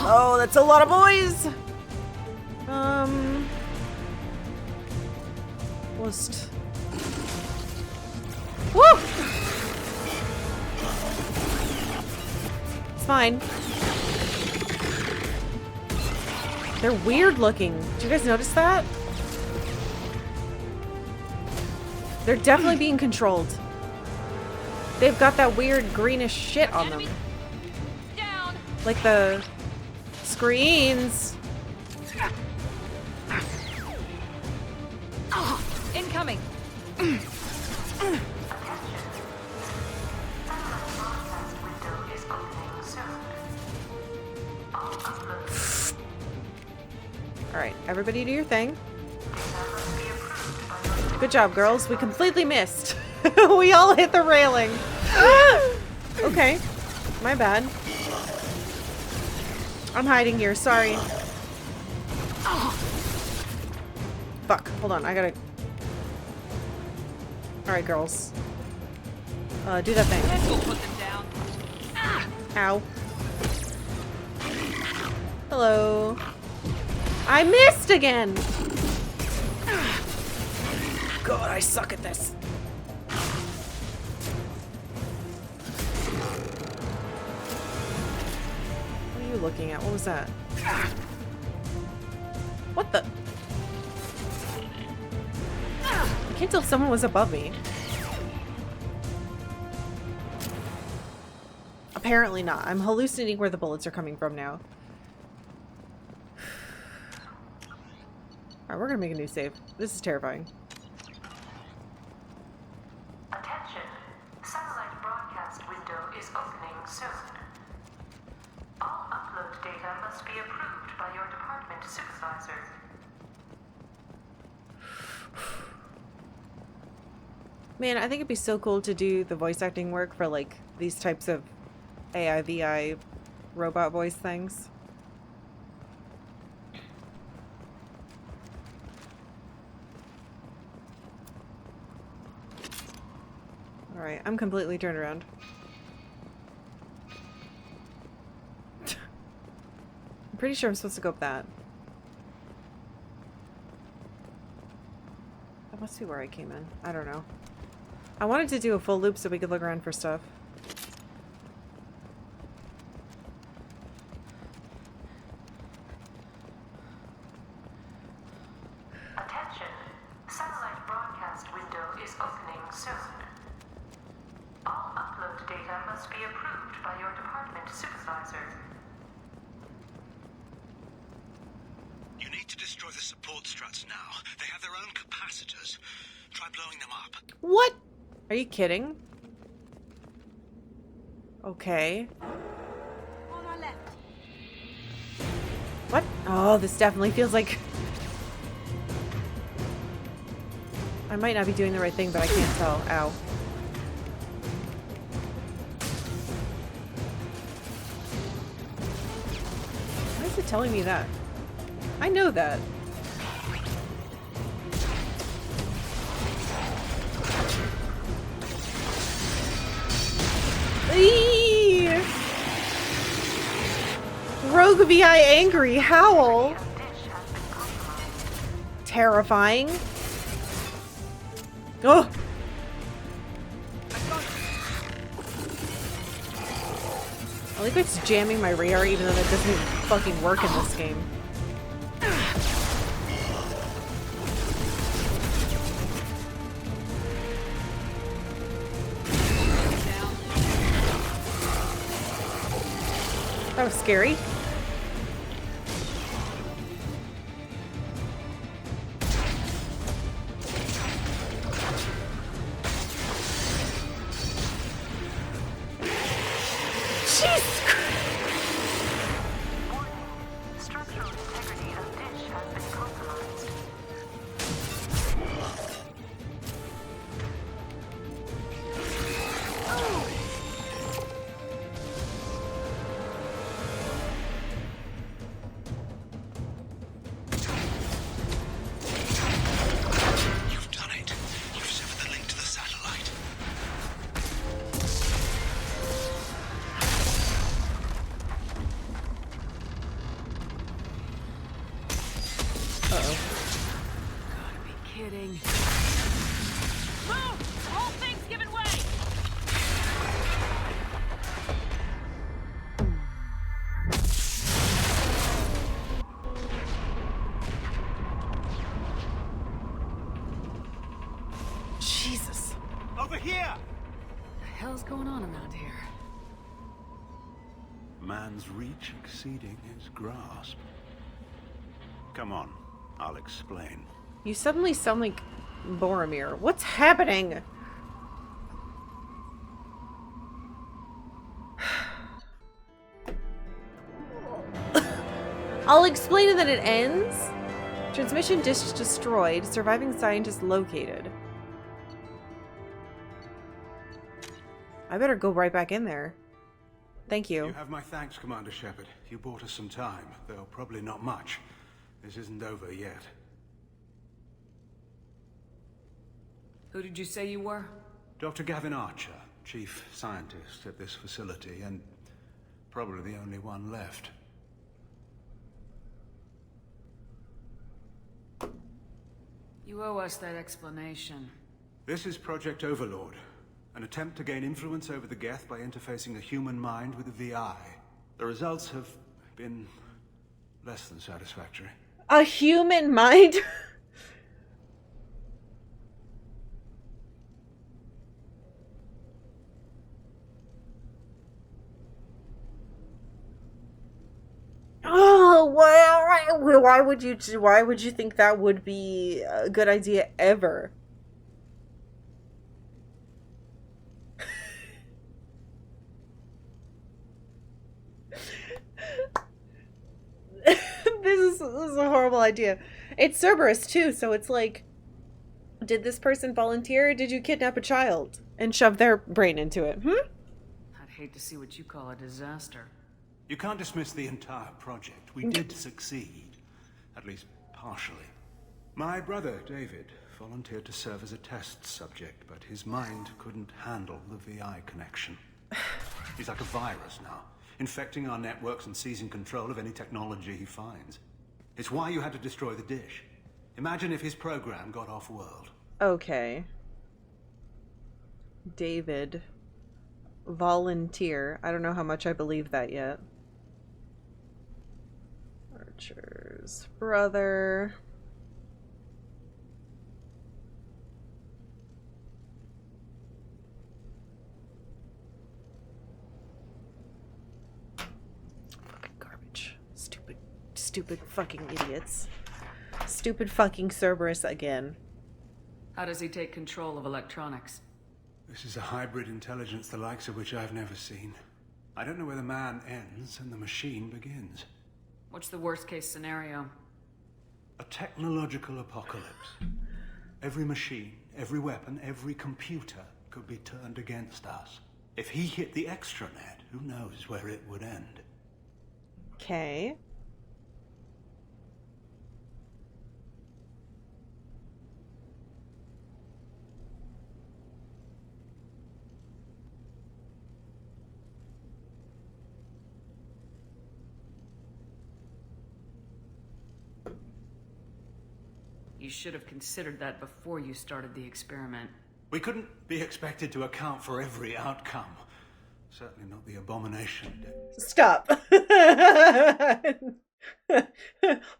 [SPEAKER 1] Oh, that's a lot of boys. Just. Woo! It's fine. They're weird looking. Do you guys notice that? They're definitely being controlled. They've got that weird greenish shit on them.
[SPEAKER 11] Down.
[SPEAKER 1] Like the screens.
[SPEAKER 11] Incoming.
[SPEAKER 1] Alright, everybody do your thing. Good job, girls. We completely missed. We all hit the railing. Okay. My bad. I'm hiding here. Sorry. Fuck. Hold on. I gotta... Alright, girls. Do that thing.
[SPEAKER 11] Put them down.
[SPEAKER 1] Ow. Hello. I missed again! God, I suck at this. What are you looking at? What was that? What the? I can't tell if someone was above me. Apparently not. I'm hallucinating where the bullets are coming from now. Alright, we're gonna make a new save. This is terrifying.
[SPEAKER 12] Attention. Satellite broadcast window is opening soon. All upload data must be approved by your department supervisor.
[SPEAKER 1] Man, I think it'd be so cool to do the voice acting work for like these types of AI, VI robot voice things. Alright, I'm completely turned around. I'm pretty sure I'm supposed to go up that. That must be where I came in. I don't know. I wanted to do a full loop so we could look around for stuff.
[SPEAKER 12] Attention. Satellite broadcast window is opening soon. All upload data must be approved by your department supervisor.
[SPEAKER 13] You need to destroy the support struts now. They have their own capacitors. Try blowing them up.
[SPEAKER 1] What? Are you kidding? Okay.
[SPEAKER 7] On our left.
[SPEAKER 1] What? Oh, this definitely feels like... I might not be doing the right thing, but I can't tell. Ow. Why is it telling me that? I know that. Eee! Rogue VI angry howl. Terrifying. Oh! I like it's jamming my radar even though that doesn't even fucking work in this game. That was scary. Jesus Christ.
[SPEAKER 12] Structural integrity of dish has been compromised.
[SPEAKER 3] Gotta be kidding.
[SPEAKER 11] Move! The whole thing's giving way!
[SPEAKER 1] Jesus.
[SPEAKER 13] Over here!
[SPEAKER 3] What the hell's going on around here?
[SPEAKER 13] Man's reach exceeding his grasp. Come on, I'll explain.
[SPEAKER 1] You suddenly sound like Boromir. What's happening? I'll explain and then it ends. Transmission dish destroyed. Surviving scientist located. I better go right back in there. Thank you.
[SPEAKER 10] You have my thanks, Commander Shepard. You bought us some time, though probably not much. This isn't over yet.
[SPEAKER 3] Who did you say you were?
[SPEAKER 10] Dr. Gavin Archer, chief scientist at this facility, and probably the only one left.
[SPEAKER 3] You owe us that explanation.
[SPEAKER 10] This is Project Overlord, an attempt to gain influence over the Geth by interfacing a human mind with a VI. The results have been less than satisfactory.
[SPEAKER 1] A human mind? Oh, why would you think that would be a good idea ever? This is a horrible idea. It's Cerberus too, so it's like, did this person volunteer or did you kidnap a child and shove their brain into it?
[SPEAKER 3] I'd hate to see what you call a disaster.
[SPEAKER 10] You can't dismiss the entire project. We did succeed, at least partially. My brother, David, volunteered to serve as a test subject, but his mind couldn't handle the VI connection. He's like a virus now, infecting our networks and seizing control of any technology he finds. It's why you had to destroy the dish. Imagine if his program got off-world.
[SPEAKER 1] Okay. David. Volunteer. I don't know how much I believe that yet. Archer's brother. Fucking garbage. Stupid fucking idiots. Stupid fucking Cerberus again.
[SPEAKER 3] How does he take control of electronics?
[SPEAKER 10] This is a hybrid intelligence the likes of which I've never seen. I don't know where the man ends and the machine begins.
[SPEAKER 3] What's the worst case scenario?
[SPEAKER 10] A technological apocalypse. Every machine, every weapon, every computer could be turned against us. If he hit the extranet, who knows where it would end?
[SPEAKER 1] Okay.
[SPEAKER 3] You should have considered that before you started the experiment.
[SPEAKER 10] We couldn't be expected to account for every outcome. Certainly not the abomination.
[SPEAKER 1] Stop.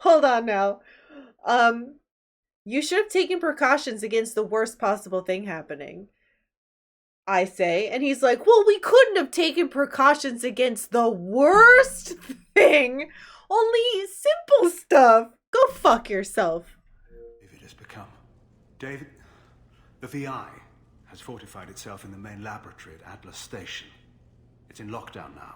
[SPEAKER 1] Hold on now. You should have taken precautions against the worst possible thing happening, I say. And he's like, well, we couldn't have taken precautions against the worst thing. Only simple stuff. Go fuck yourself.
[SPEAKER 10] If it has become. David, the VI has fortified itself in the main laboratory at Atlas Station. It's in lockdown now.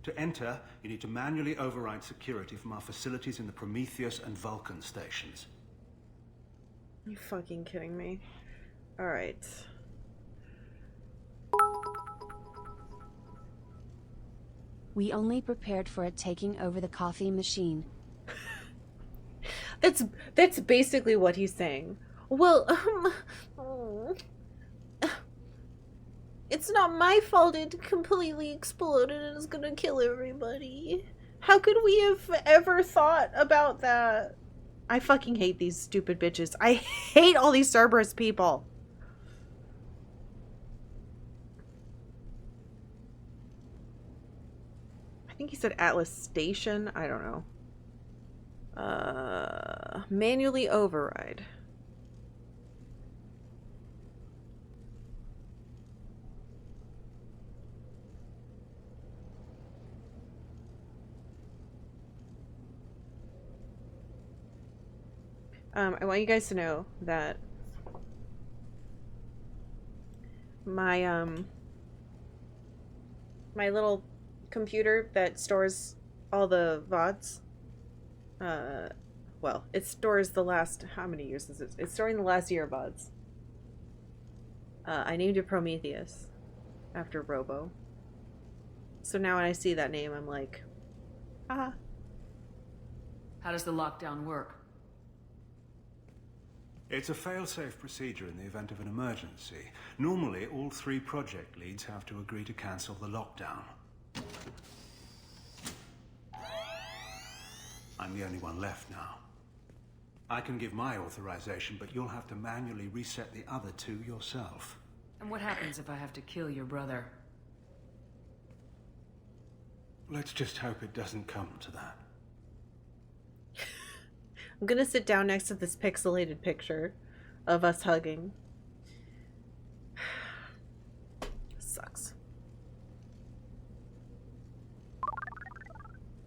[SPEAKER 10] To enter, you need to manually override security from our facilities in the Prometheus and Vulcan stations.
[SPEAKER 1] Are you fucking kidding me? Alright.
[SPEAKER 2] We only prepared for it taking over the coffee machine.
[SPEAKER 1] That's basically what he's saying. Well, It's not my fault it completely exploded and is gonna kill everybody. How could we have ever thought about that? I fucking hate these stupid bitches. I hate all these Cerberus people. I think he said Atlas Station. I don't know. Manually override. I want you guys to know that my my little computer that stores all the VODs, well, it stores the last, how many years is it? It's storing the last year of VODs. I named it Prometheus after Robo. So now when I see that name, I'm like, haha.
[SPEAKER 3] How does the lockdown work?
[SPEAKER 14] It's a fail-safe procedure in the event of an emergency. Normally, all 3 project leads have to agree to cancel the lockdown. I'm the only one left now. I can give my authorization, but you'll have to manually reset the other 2 yourself.
[SPEAKER 3] And what happens if I have to kill your brother?
[SPEAKER 14] Let's just hope it doesn't come to that.
[SPEAKER 1] I'm gonna sit down next to this pixelated picture of us hugging. Sucks.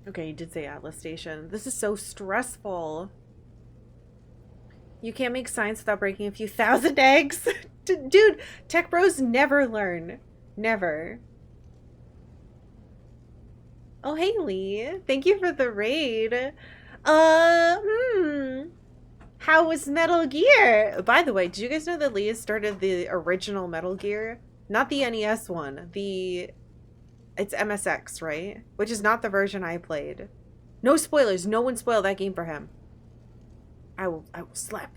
[SPEAKER 1] Okay, you did say Atlas Station. This is so stressful. You can't make science without breaking a few thousand eggs. Dude, tech bros never learn. Never. Oh, hey, Lee. Thank you for the raid. How was Metal Gear? By the way, did you guys know that Lee started the original Metal Gear? Not the NES one. It's MSX, right? Which is not the version I played. No spoilers. No one spoiled that game for him. I will slap.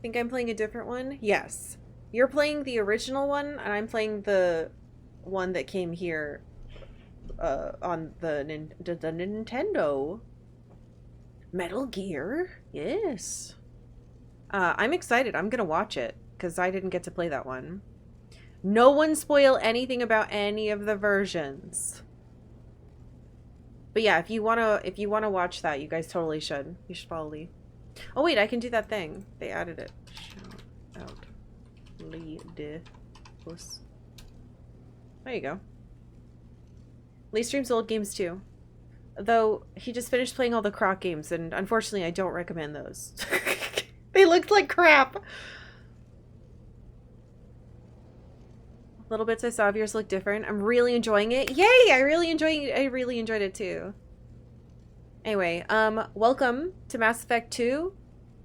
[SPEAKER 1] Think I'm playing a different one? Yes. You're playing the original one, and I'm playing the one that came here on the Nintendo. Metal Gear? Yes. I'm excited. I'm gonna watch it, because I didn't get to play that one. No one spoil anything about any of the versions. But yeah, if you wanna watch that, you guys totally should. You should follow Lee. Oh wait, I can do that thing. They added it. Shout out Lee de Bus. There you go. Lee streams old games too. Though he just finished playing all the Croc games, and unfortunately I don't recommend those. They looked like crap. Little bits I saw of yours look different. I'm really enjoying it. Yay! I really enjoyed it too. Anyway, welcome to Mass Effect 2.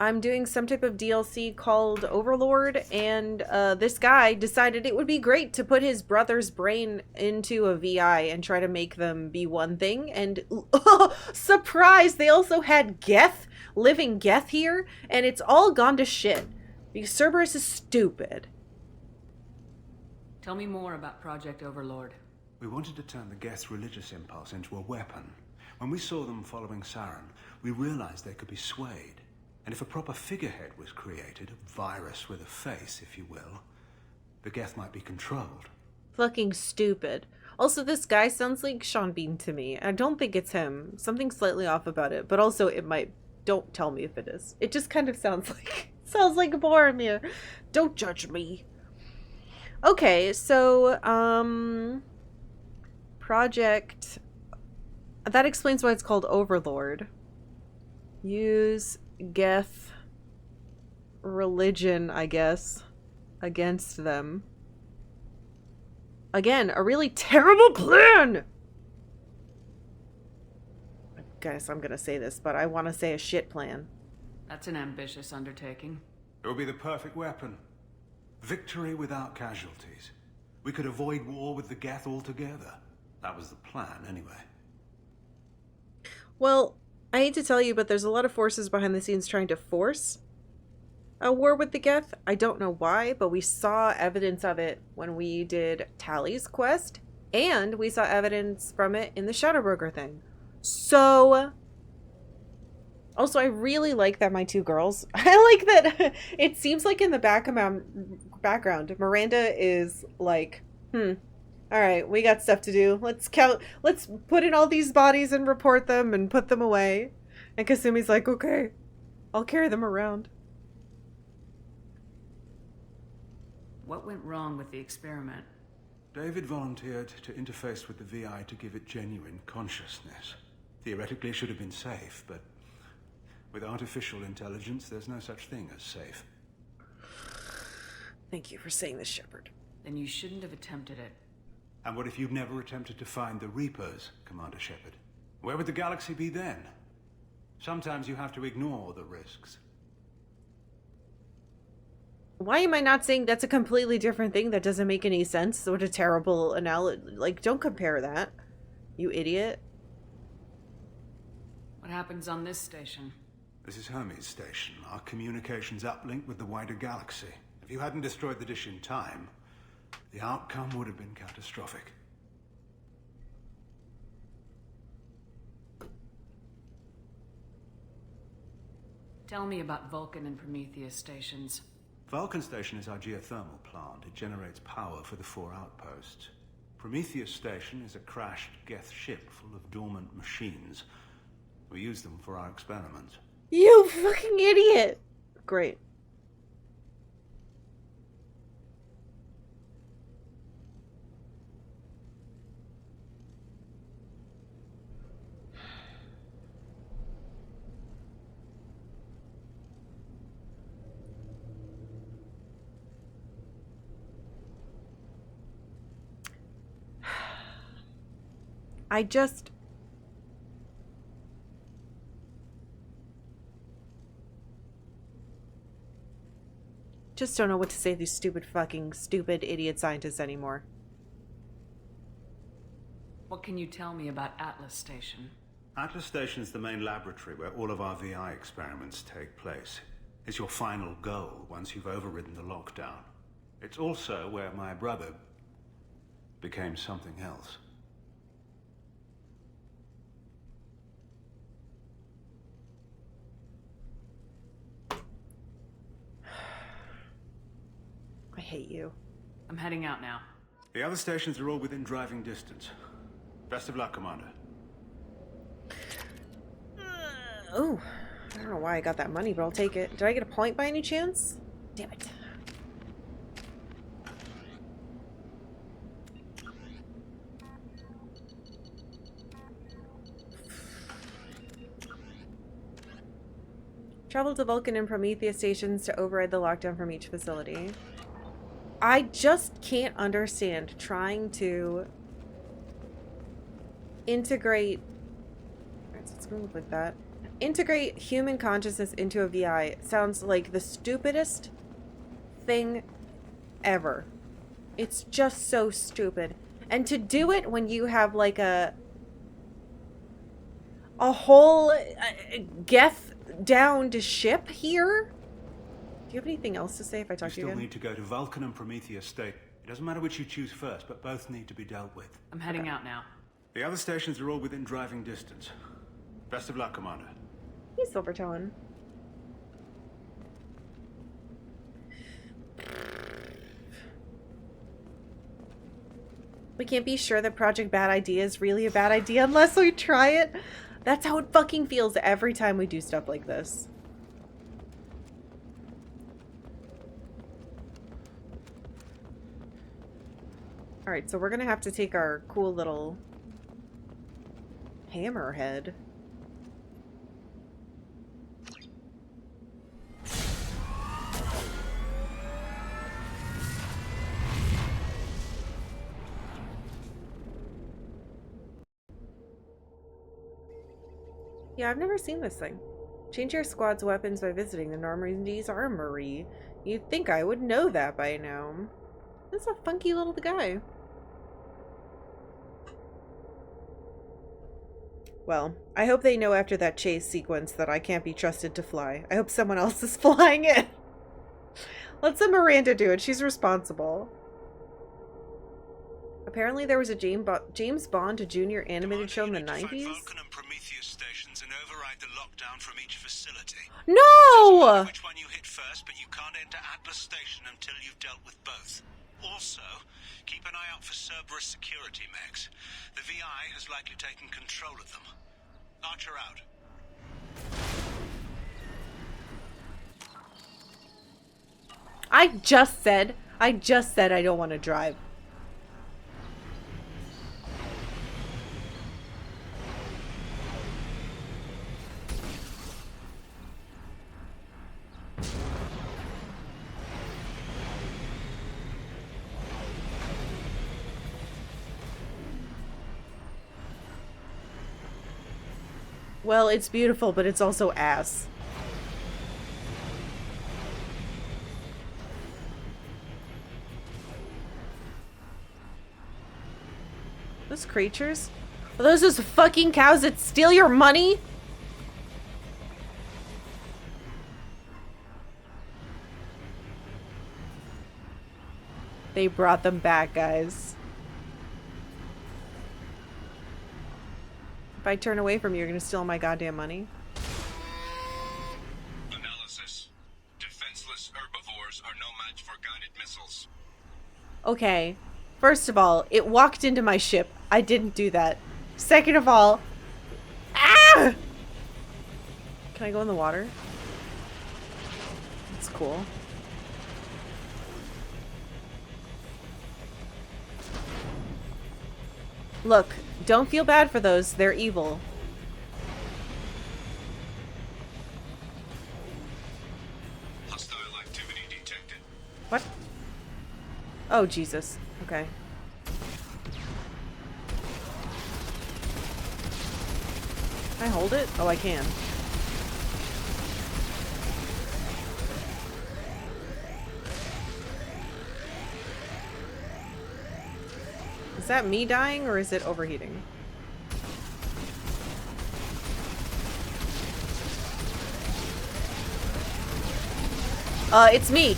[SPEAKER 1] I'm doing some type of DLC called Overlord, and this guy decided it would be great to put his brother's brain into a VI and try to make them be one thing. And surprise! They also had Geth, living Geth here, and it's all gone to shit because Cerberus is stupid.
[SPEAKER 3] Tell me more about Project Overlord.
[SPEAKER 14] We wanted to turn the Geth's religious impulse into a weapon. When we saw them following Saren, we realized they could be swayed. And if a proper figurehead was created, a virus with a face, if you will, the Geth might be controlled.
[SPEAKER 1] Fucking stupid. Also, this guy sounds like Sean Bean to me. I don't think it's him. Something's slightly off about it, but also it might. Don't tell me if it is. It just kind of sounds like Boromir. Don't judge me. Okay, so Project. That explains why it's called Overlord. Use Geth religion, I guess, against them. Again, a really terrible plan! I guess I'm gonna say this, but I want to say a shit plan.
[SPEAKER 3] That's an ambitious undertaking.
[SPEAKER 14] It would be the perfect weapon. Victory without casualties. We could avoid war with the Geth altogether. That was the plan, anyway.
[SPEAKER 1] Well, I hate to tell you, but there's a lot of forces behind the scenes trying to force a war with the Geth. I don't know why, but we saw evidence of it when we did Tally's quest, and we saw evidence from it in the Shadowbroker thing. So, also, I really like that my two girls, I like that it seems like in the background, Miranda is like, all right, we got stuff to do. Let's put in all these bodies and report them and put them away. And Kasumi's like, okay, I'll carry them around.
[SPEAKER 3] What went wrong with the experiment?
[SPEAKER 14] David volunteered to interface with the VI to give it genuine consciousness. Theoretically, it should have been safe, but with artificial intelligence, there's no such thing as safe.
[SPEAKER 1] Thank you for saying this, Shepard.
[SPEAKER 3] Then you shouldn't have attempted it.
[SPEAKER 14] And what if you've never attempted to find the Reapers, Commander Shepard? Where would the galaxy be then? Sometimes you have to ignore the risks.
[SPEAKER 1] Why am I not saying that's a completely different thing? That doesn't make any sense. What a terrible analogy. Like, don't compare that, you idiot.
[SPEAKER 3] What happens on this station?
[SPEAKER 14] This is Hermes Station, our communications uplink with the wider galaxy. If you hadn't destroyed the dish in time, the outcome would have been catastrophic.
[SPEAKER 3] Tell me about Vulcan and Prometheus stations.
[SPEAKER 14] Vulcan Station is our geothermal plant. It generates power for the 4 outposts. Prometheus Station is a crashed Geth ship full of dormant machines. We use them for our experiments.
[SPEAKER 1] You fucking idiot! Great. I just don't know what to say to these stupid idiot scientists anymore.
[SPEAKER 3] What can you tell me about Atlas Station?
[SPEAKER 14] Atlas Station is the main laboratory where all of our VI experiments take place. It's your final goal once you've overridden the lockdown. It's also where my brother became something else.
[SPEAKER 1] I hate you.
[SPEAKER 3] I'm heading out now.
[SPEAKER 14] The other stations are all within driving distance. Best of luck, Commander.
[SPEAKER 1] Oh, I don't know why I got that money, but I'll take it. Did I get a point by any chance? Damn it. Travel to Vulcan and Prometheus stations to override the lockdown from each facility. I just can't understand trying to integrate... Alright, so it's gonna look like that. Integrate human consciousness into a VI sounds like the stupidest thing ever. It's just so stupid. And to do it when you have like a whole Geth downed ship here? Do you have anything else to say if I talk to you again?
[SPEAKER 14] You still need to go to Vulcan and Prometheus State. It doesn't matter which you choose first, but both need to be dealt with.
[SPEAKER 3] I'm heading out now.
[SPEAKER 14] The other stations are all within driving distance. Best of luck, Commander.
[SPEAKER 1] He's Silvertone. We can't be sure that Project Bad Idea is really a bad idea unless we try it. That's how it fucking feels every time we do stuff like this. Alright, so we're gonna have to take our cool little hammerhead. Yeah, I've never seen this thing. Change your squad's weapons by visiting the Normandy's armory. You'd think I would know that by now. This is a funky little guy. Well, I hope they know after that chase sequence that I can't be trusted to fly. I hope someone else is flying it. Let's let Miranda do it. She's responsible. Apparently there was a James Bond Jr. animated show in the 90s.
[SPEAKER 14] Stations and override the lockdown from each facility.
[SPEAKER 1] No!
[SPEAKER 14] Which one you hit first, but you can't enter Atlas Station until you've dealt with both. Also, keep an eye out for Cerberus security mechs. The VI has likely taken control of them. Archer out.
[SPEAKER 1] I just said I don't want to drive. Well, it's beautiful, but it's also ass. Those creatures? Are those fucking cows that steal your money? They brought them back, guys. If I turn away from you, you're gonna steal my goddamn money.
[SPEAKER 13] Analysis. Defenseless herbivores are no match for guided missiles.
[SPEAKER 1] Okay. First of all, it walked into my ship. I didn't do that. Second of all... Ah! Can I go in the water? That's cool. Look, don't feel bad for those. They're evil.
[SPEAKER 13] Hostile activity detected.
[SPEAKER 1] What? Oh, Jesus. Okay. Can I hold it? Oh, I can. Is that me dying or is it overheating? It's me.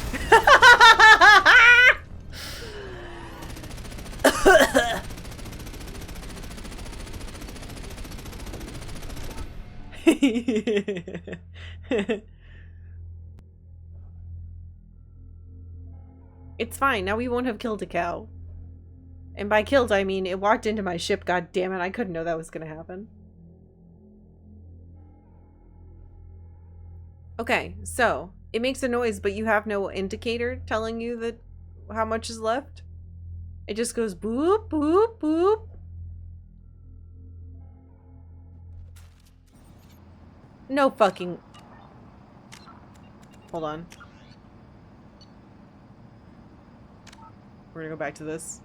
[SPEAKER 1] It's fine. Now we won't have killed a cow. And by killed, I mean it walked into my ship. God damn it. I couldn't know that was going to happen. Okay, so it makes a noise, but you have no indicator telling you that how much is left. It just goes boop, boop, boop. No fucking... Hold on. We're gonna go back to this.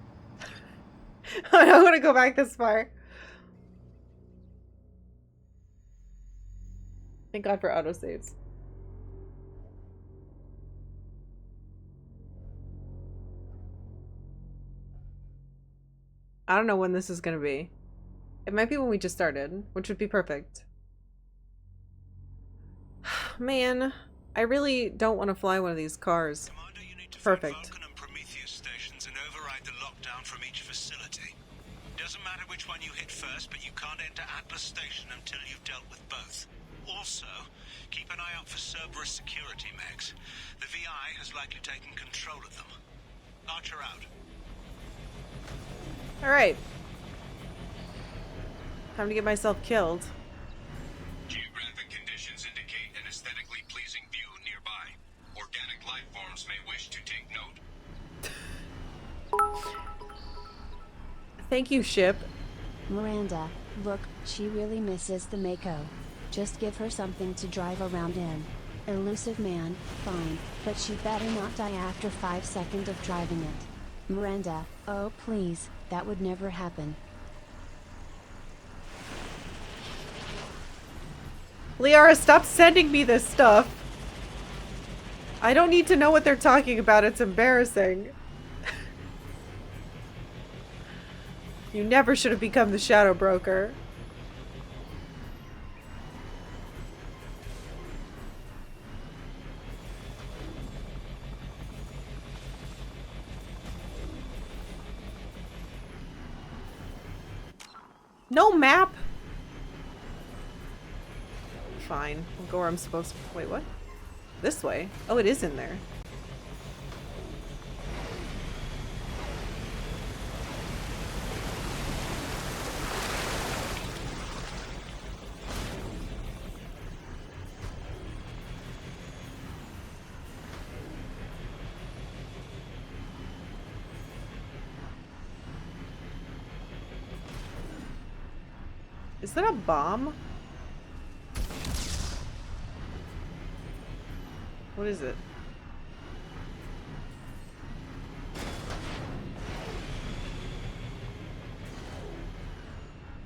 [SPEAKER 1] I don't want to go back this far. Thank God for autosaves. I don't know when this is gonna be. It might be when we just started, which would be perfect. Man, I really don't want to fly one of these cars. Perfect.
[SPEAKER 14] Stations and override the lockdown from each facility. Doesn't matter which one you hit first, but you can't enter Atlas Station until you've dealt with both. Also, keep an eye out for Cerberus security mechs. The VI has likely taken control of them. Archer out.
[SPEAKER 1] Alright. Time to get myself killed.
[SPEAKER 13] Geographic conditions indicate an aesthetically pleasing view nearby. Organic life forms may wish to take note.
[SPEAKER 1] Thank you, ship.
[SPEAKER 2] Miranda, look, she really misses the Mako. Just give her something to drive around in. Elusive man, fine, but she better not die after 5 seconds of driving it. Miranda, oh please, that would never happen.
[SPEAKER 1] Liara, stop sending me this stuff. I don't need to know what they're talking about. It's embarrassing. You never should have become the shadow broker. No map? Fine. I'll go where I'm supposed to. Wait, what? This way? Oh, it is in there. Is that a bomb? What is it?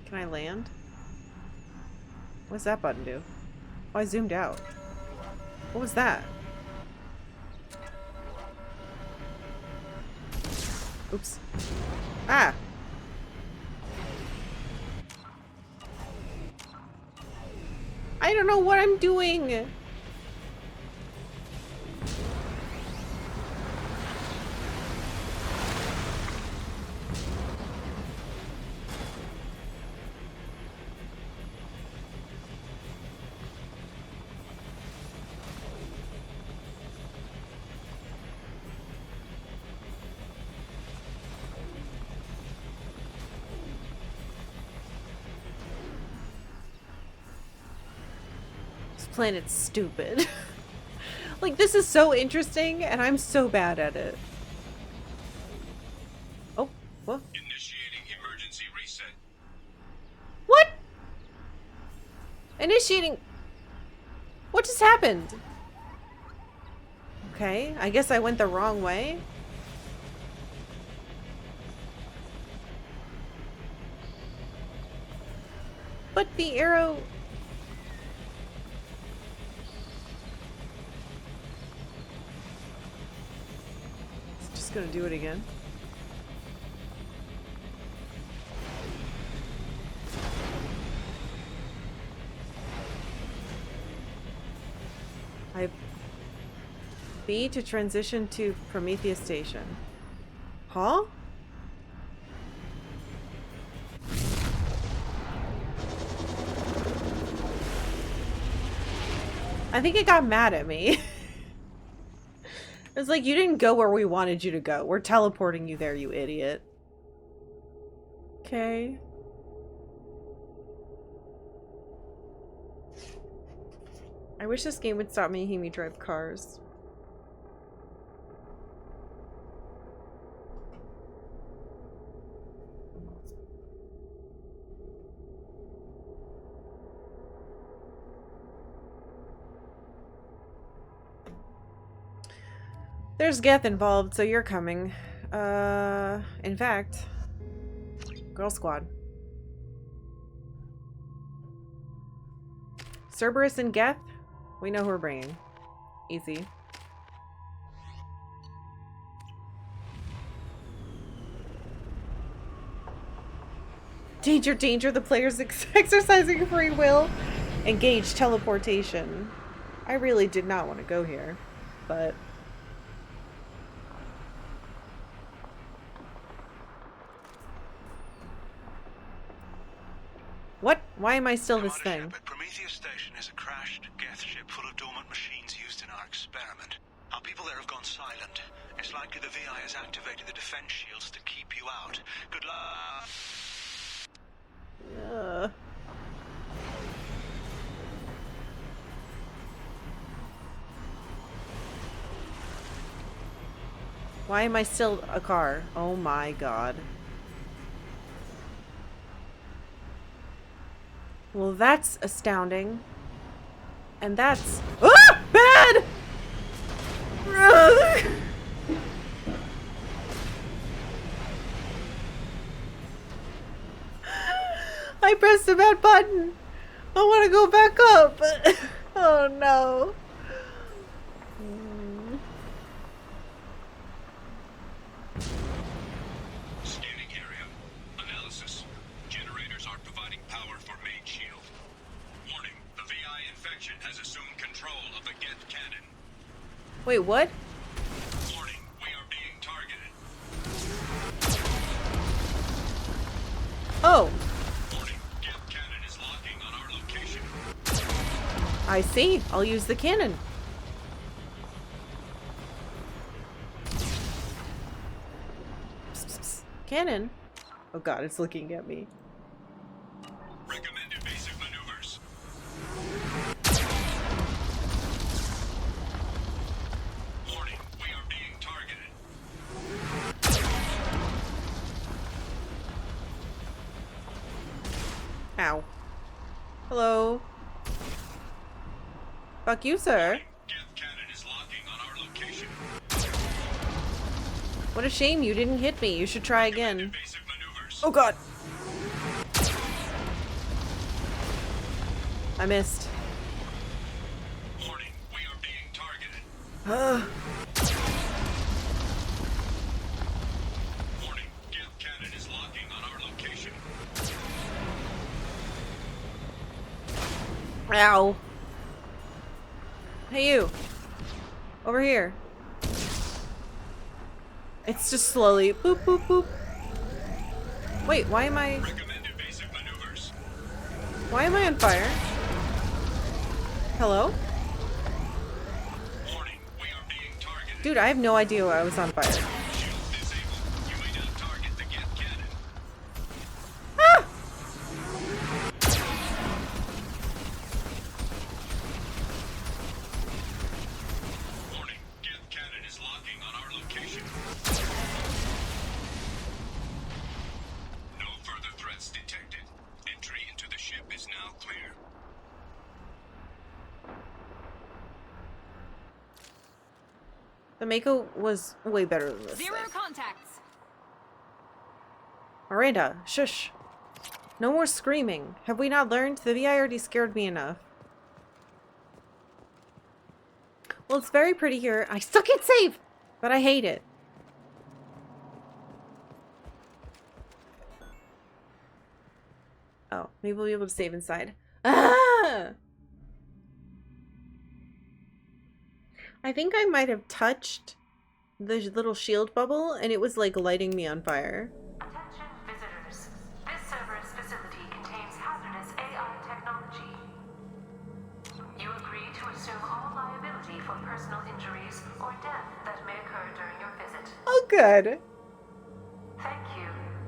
[SPEAKER 1] Can I land? What's that button do? Oh, I zoomed out. What was that? Oops. Ah! I don't know what I'm doing! Planet's stupid. Like, this is so interesting, and I'm so bad at it. Oh, what?
[SPEAKER 13] Initiating emergency reset.
[SPEAKER 1] What? Initiating... What just happened? Okay, I guess I went the wrong way. But the arrow... Gonna do it again. B to transition to Prometheus Station. Huh? I think it got mad at me. It's like, you didn't go where we wanted you to go. We're teleporting you there, you idiot. Okay. I wish this game would stop making me drive cars. There's Geth involved, so you're coming. In fact, Girl Squad. Cerberus and Geth, we know who we're bringing. Easy. Danger, danger, the player's exercising free will. Engage teleportation. I really did not want to go here, but... What? Why am I still this thing?
[SPEAKER 14] Prometheus Station is a crashed Geth ship full of dormant machines used in our experiment. Our people there have gone silent. It's likely the VI has activated the defense shields to keep you out. Good luck.
[SPEAKER 1] Why am I still a car? Oh my god. Well, that's astounding. And that's... Ah! Bad! I pressed the bad button. I want to go back up. Oh no.
[SPEAKER 13] Scanning area. Analysis. Generators are providing power for main shield. Warning, the VI infection has assumed control of the Geth cannon.
[SPEAKER 1] Wait, what?
[SPEAKER 13] Warning, we are being targeted.
[SPEAKER 1] Oh.
[SPEAKER 13] Warning,
[SPEAKER 1] I see. I'll use the cannon. Psst, psst, psst. Cannon? Oh god, it's looking at me.
[SPEAKER 13] Recommend evasive maneuvers. Warning, we are being targeted.
[SPEAKER 1] Ow. Hello. Fuck you, sir.
[SPEAKER 13] Death cannon is locking on our location.
[SPEAKER 1] What a shame you didn't hit me. You should try again.
[SPEAKER 13] Evasive maneuvers.
[SPEAKER 1] Oh god. I missed.
[SPEAKER 13] Warning, we are being targeted. Warning, death cannon is locking on our location.
[SPEAKER 1] Ow. Hey you. Over here. It's just slowly boop boop boop. Wait, why am I
[SPEAKER 13] Recommend evasive maneuvers.
[SPEAKER 1] Why am I on fire? Hello?
[SPEAKER 13] Warning, we are being targeted.
[SPEAKER 1] Dude, I have no idea why I was on fire.
[SPEAKER 13] Shield disabled. You may not target the death cannon.
[SPEAKER 1] Ah!
[SPEAKER 13] Warning, death cannon is locking on our location. No further threats detected. Entry into the ship is now clear.
[SPEAKER 1] The Mako was way better than this.
[SPEAKER 11] Zero
[SPEAKER 1] thing.
[SPEAKER 11] contacts.
[SPEAKER 1] Miranda, shush. No more screaming. Have we not learned? The VI already scared me enough. Well, it's very pretty here. I still can't save, but I hate it. Oh, maybe we'll be able to save inside. Ah! I think I might have touched the little shield bubble and it was like lighting me on fire.
[SPEAKER 12] Attention visitors. This Cerberus facility contains hazardous AI technology. You agree to assume all liability for personal injuries or death that may occur during your visit.
[SPEAKER 1] Oh, good.
[SPEAKER 12] Thank you.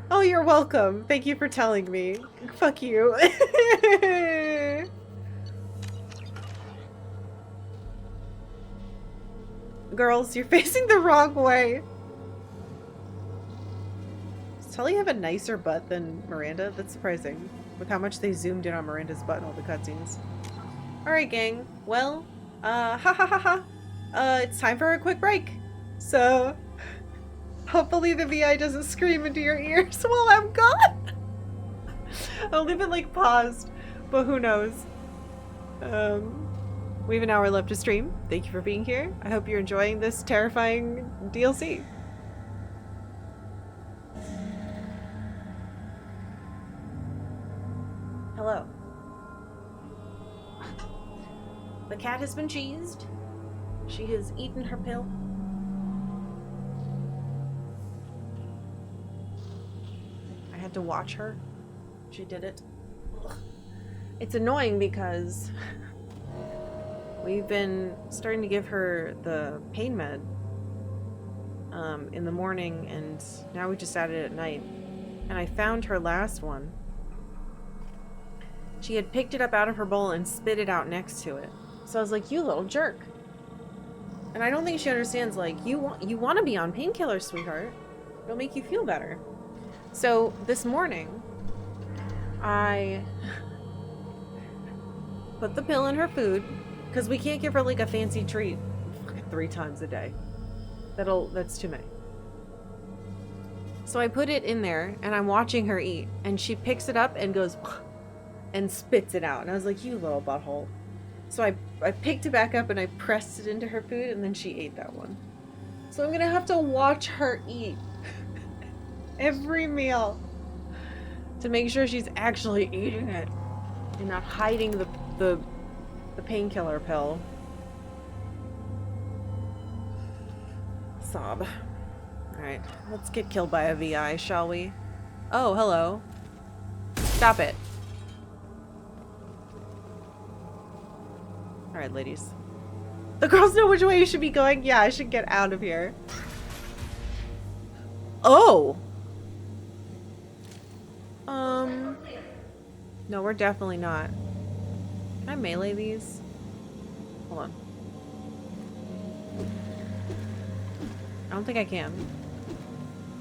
[SPEAKER 1] Oh, you're welcome. Thank you for telling me. Fuck you. Girls, you're facing the wrong way. Does Tully have a nicer butt than Miranda? That's surprising. With how much they zoomed in on Miranda's butt in all the cutscenes. Alright, gang. Well, ha ha ha ha. It's time for a quick break. So, hopefully the VI doesn't scream into your ears while I'm gone. I'll leave it like paused, but who knows. We have an hour left to stream. Thank you for being here. I hope you're enjoying this terrifying DLC. Hello. The cat has been cheesed. She has eaten her pill. I had to watch her. She did it. Ugh. It's annoying because we've been starting to give her the pain med in the morning, and now we just added it at night. And I found her last one. She had picked it up out of her bowl and spit it out next to it. So I was like, you little jerk. And I don't think she understands, like, you want to be on painkillers, sweetheart. It'll make you feel better. So this morning, I put the pill in her food, because we can't give her like a fancy treat 3 times a day. That's too many. So I put it in there and I'm watching her eat, and she picks it up and goes and spits it out. And I was like, you little butthole. So I picked it back up and I pressed it into her food, and then she ate that one. So I'm gonna have to watch her eat every meal to make sure she's actually eating it and not hiding the painkiller pill. Sob. Alright, let's get killed by a VI, shall we? Oh, hello. Stop it. Alright, ladies. The girls know which way you should be going. Yeah, I should get out of here. Oh! No, we're definitely not. Can I melee these? Hold on. I don't think I can.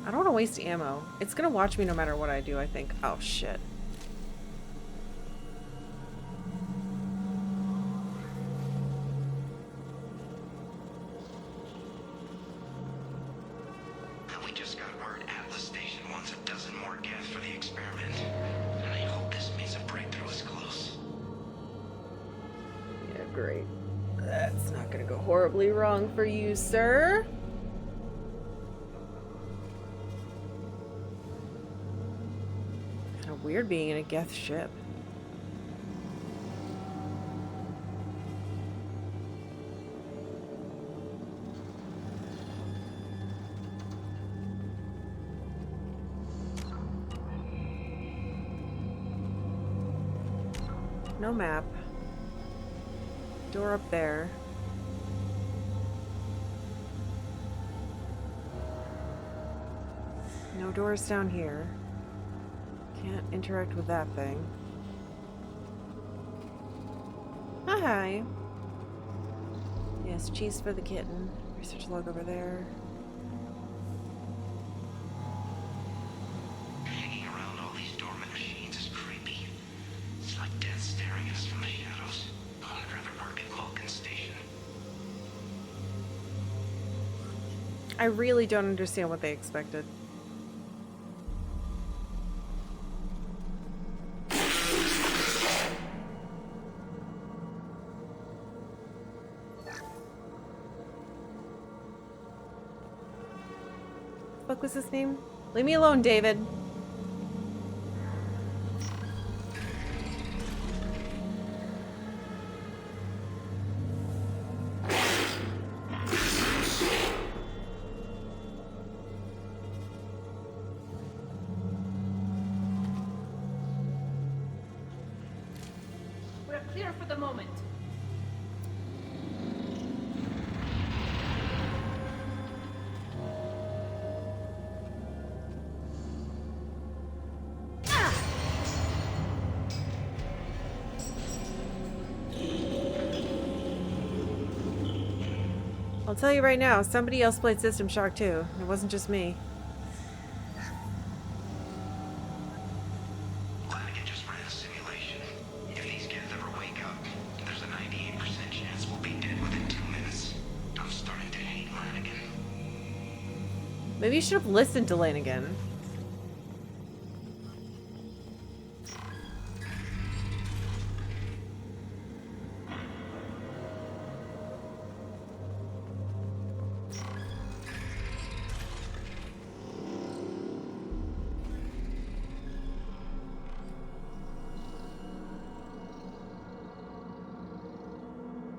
[SPEAKER 1] I don't want to waste ammo. It's gonna watch me no matter what I do, I think. Oh, shit.
[SPEAKER 13] We just got word Atlas Station wants a dozen more gas for the experiment. And I hope this means a breakthrough is close.
[SPEAKER 1] Yeah, great. That's not gonna go horribly wrong for you, sir. Kind of weird being in a Geth ship. No map. Door up there. No doors down here. Can't interact with that thing. Hi. Yes, cheese for the kitten. Research log over there.
[SPEAKER 13] Hanging around all these dormant machines is creepy. It's like death staring at us from the shadows. I'd rather work at Vulcan Station.
[SPEAKER 1] I really don't understand what they expected. What was his name? Leave me alone, David.
[SPEAKER 11] We're clear for the moment.
[SPEAKER 1] I'll tell you right now, somebody else played System Shock too. It wasn't just me.
[SPEAKER 13] Lanigan just ran a simulation. If these kids ever wake up, there's a 98% chance we'll be dead within 2 minutes. I'm starting to hate Lanigan.
[SPEAKER 1] Maybe you should have listened to Lanigan.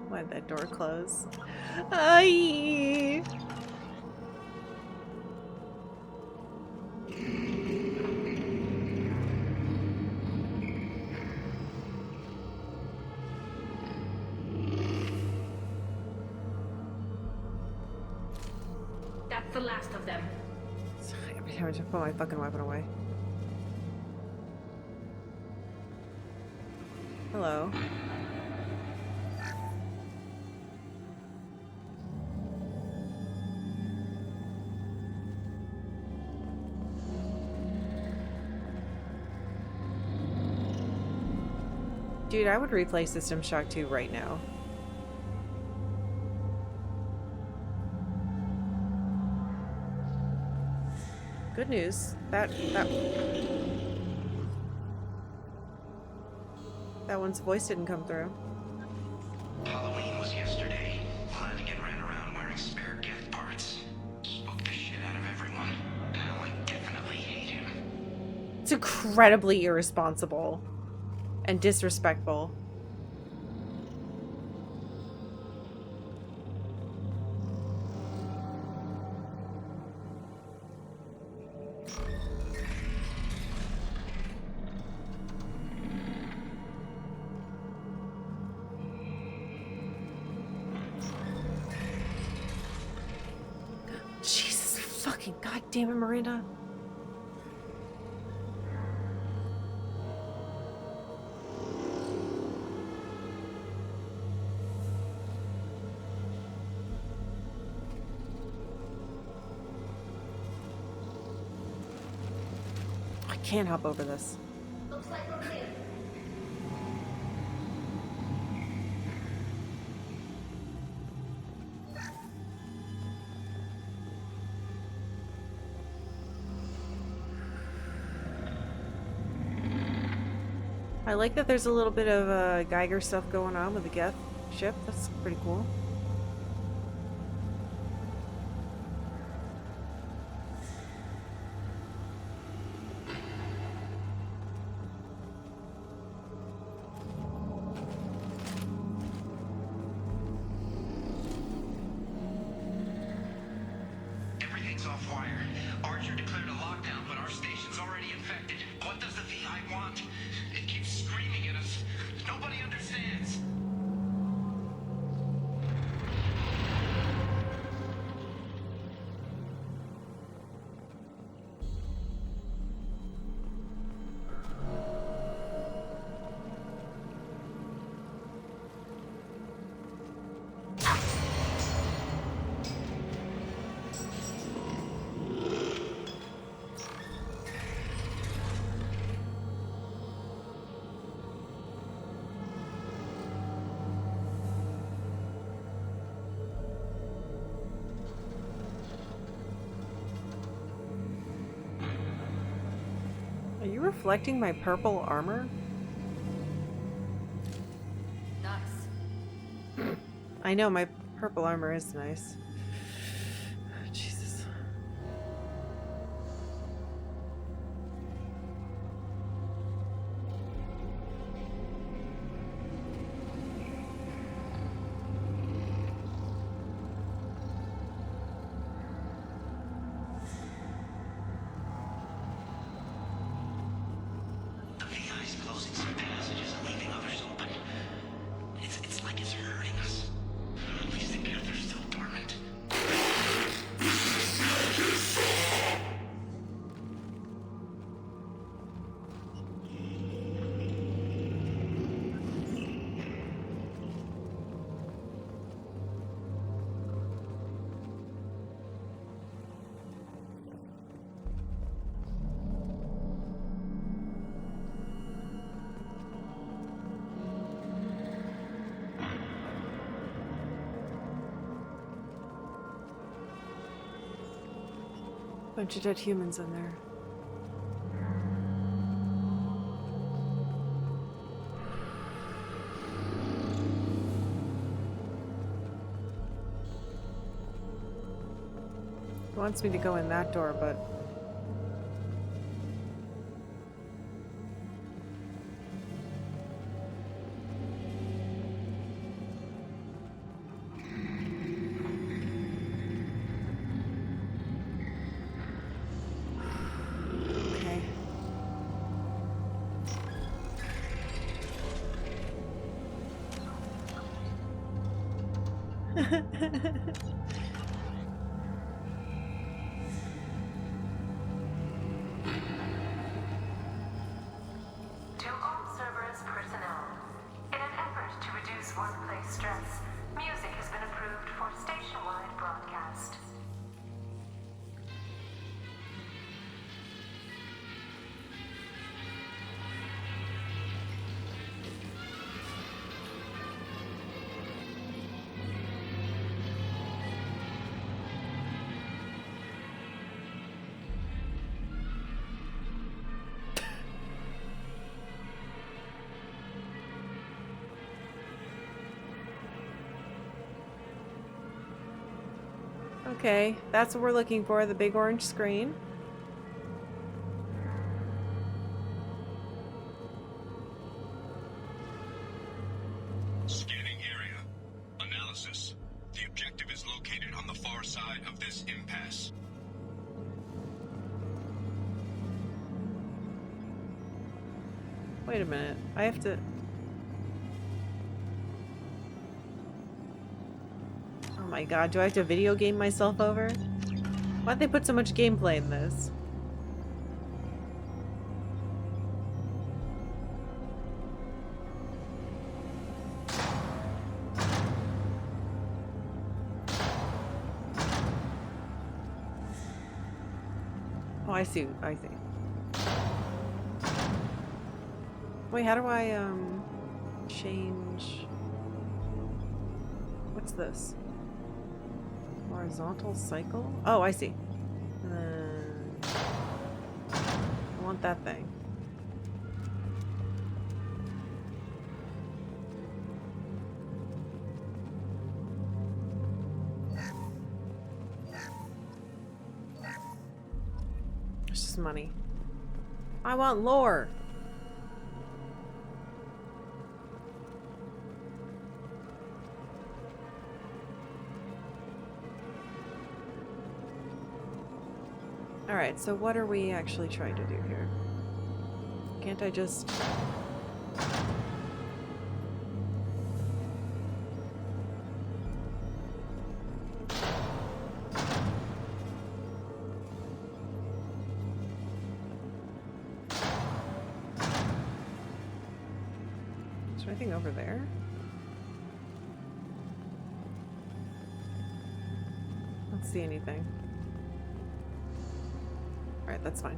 [SPEAKER 1] Why'd that door close? Aye.
[SPEAKER 11] That's the last of them.
[SPEAKER 1] Every time I just put my fucking weapon away. Hello. Dude, I would replay System Shock 2 right now. Good news. That one's voice didn't come through.
[SPEAKER 13] Halloween was yesterday. Lanigan ran around wearing spare Geth parts. Spooked the shit out of everyone. Now I definitely hate him.
[SPEAKER 1] It's incredibly irresponsible and disrespectful. Fucking goddamn it, Miranda. I can't hop over this.
[SPEAKER 15] Looks like we're clear.
[SPEAKER 1] I like that there's a little bit of Geiger stuff going on with the Geth ship. That's pretty cool.
[SPEAKER 13] Everything's off wire. Archer declared a lockdown, but our station's already infected. What does the VI want? It keeps screaming at us. Nobody understands.
[SPEAKER 1] Are you reflecting my purple armor?
[SPEAKER 11] Nice.
[SPEAKER 1] I know, my purple armor is nice. Jesus.
[SPEAKER 13] The VI's closing some passages and leaving others open. It's like it's hurting us. At least the Geth are still dormant.
[SPEAKER 1] Bunch of dead humans in there. It wants me to go in that door, but okay.
[SPEAKER 12] To all Cerberus personnel, in an effort to reduce workplace stress, music has been approved for station-wide broadcast.
[SPEAKER 1] Okay, that's what we're looking for, the big orange screen.
[SPEAKER 13] Scanning area. Analysis. The objective is located on the far side of this impasse.
[SPEAKER 1] Wait a minute, I have to... Oh my god, do I have to video game myself over? Why'd they put so much gameplay in this? Oh, I see. I see. Wait, how do I, change... What's this? Horizontal cycle? Oh, I see. I want that thing. It's just money. I want lore. Alright, so what are we actually trying to do here? Can't I just... Is there anything over there? I don't see anything. Alright, that's fine.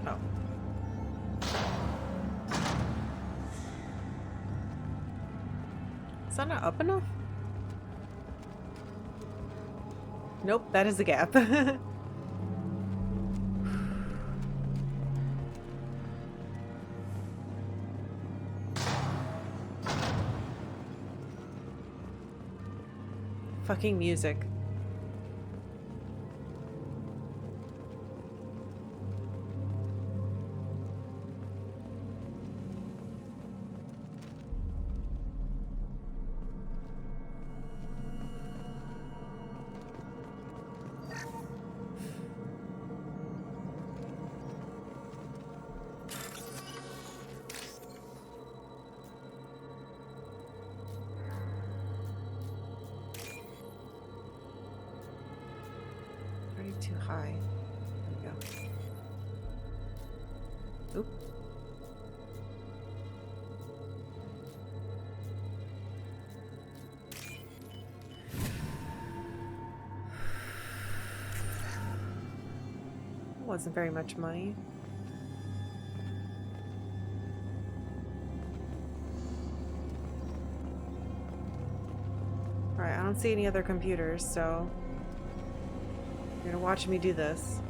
[SPEAKER 1] Oh. Is that not up enough? Nope, that is a gap. Fucking music. Too high. There we go. Oop. Wasn't very much money. Alright, I don't see any other computers, so you're gonna watch me do this.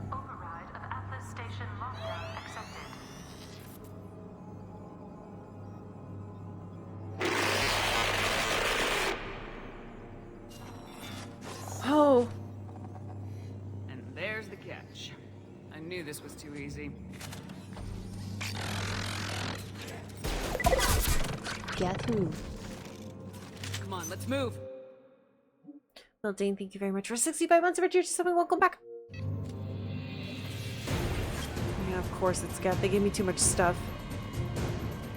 [SPEAKER 12] Override of Atlas Station lockdown accepted.
[SPEAKER 1] Oh!
[SPEAKER 3] And there's the catch. I knew this was too easy.
[SPEAKER 2] Get who?
[SPEAKER 3] Come on, let's move.
[SPEAKER 1] Well, Dane, thank you very much for 65 months of return to something. Welcome back. Yeah, of course it's Geth. They gave me too much stuff.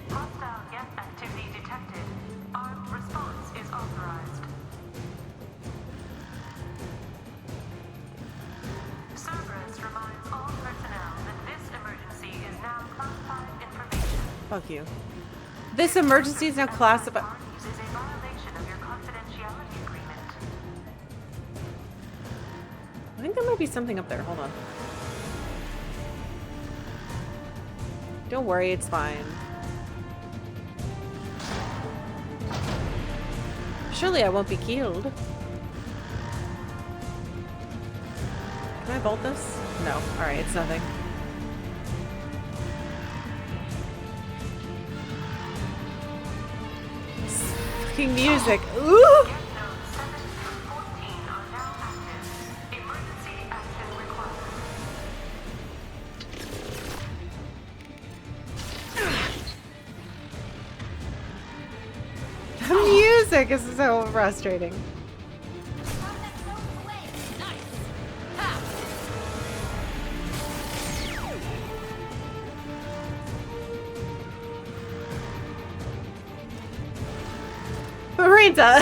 [SPEAKER 12] Hostile Geth activity detected. Armed response is authorized. Cerberus reminds all personnel that this emergency is now classified information.
[SPEAKER 1] Fuck you. This emergency is now classified.
[SPEAKER 12] This is a violation of your confidentiality agreement.
[SPEAKER 1] I think there might be something up there. Hold on. Don't worry, it's fine. Surely I won't be killed. Can I bolt this? No. Alright, it's nothing. Fucking music. Ooh! The music is so frustrating. Santa!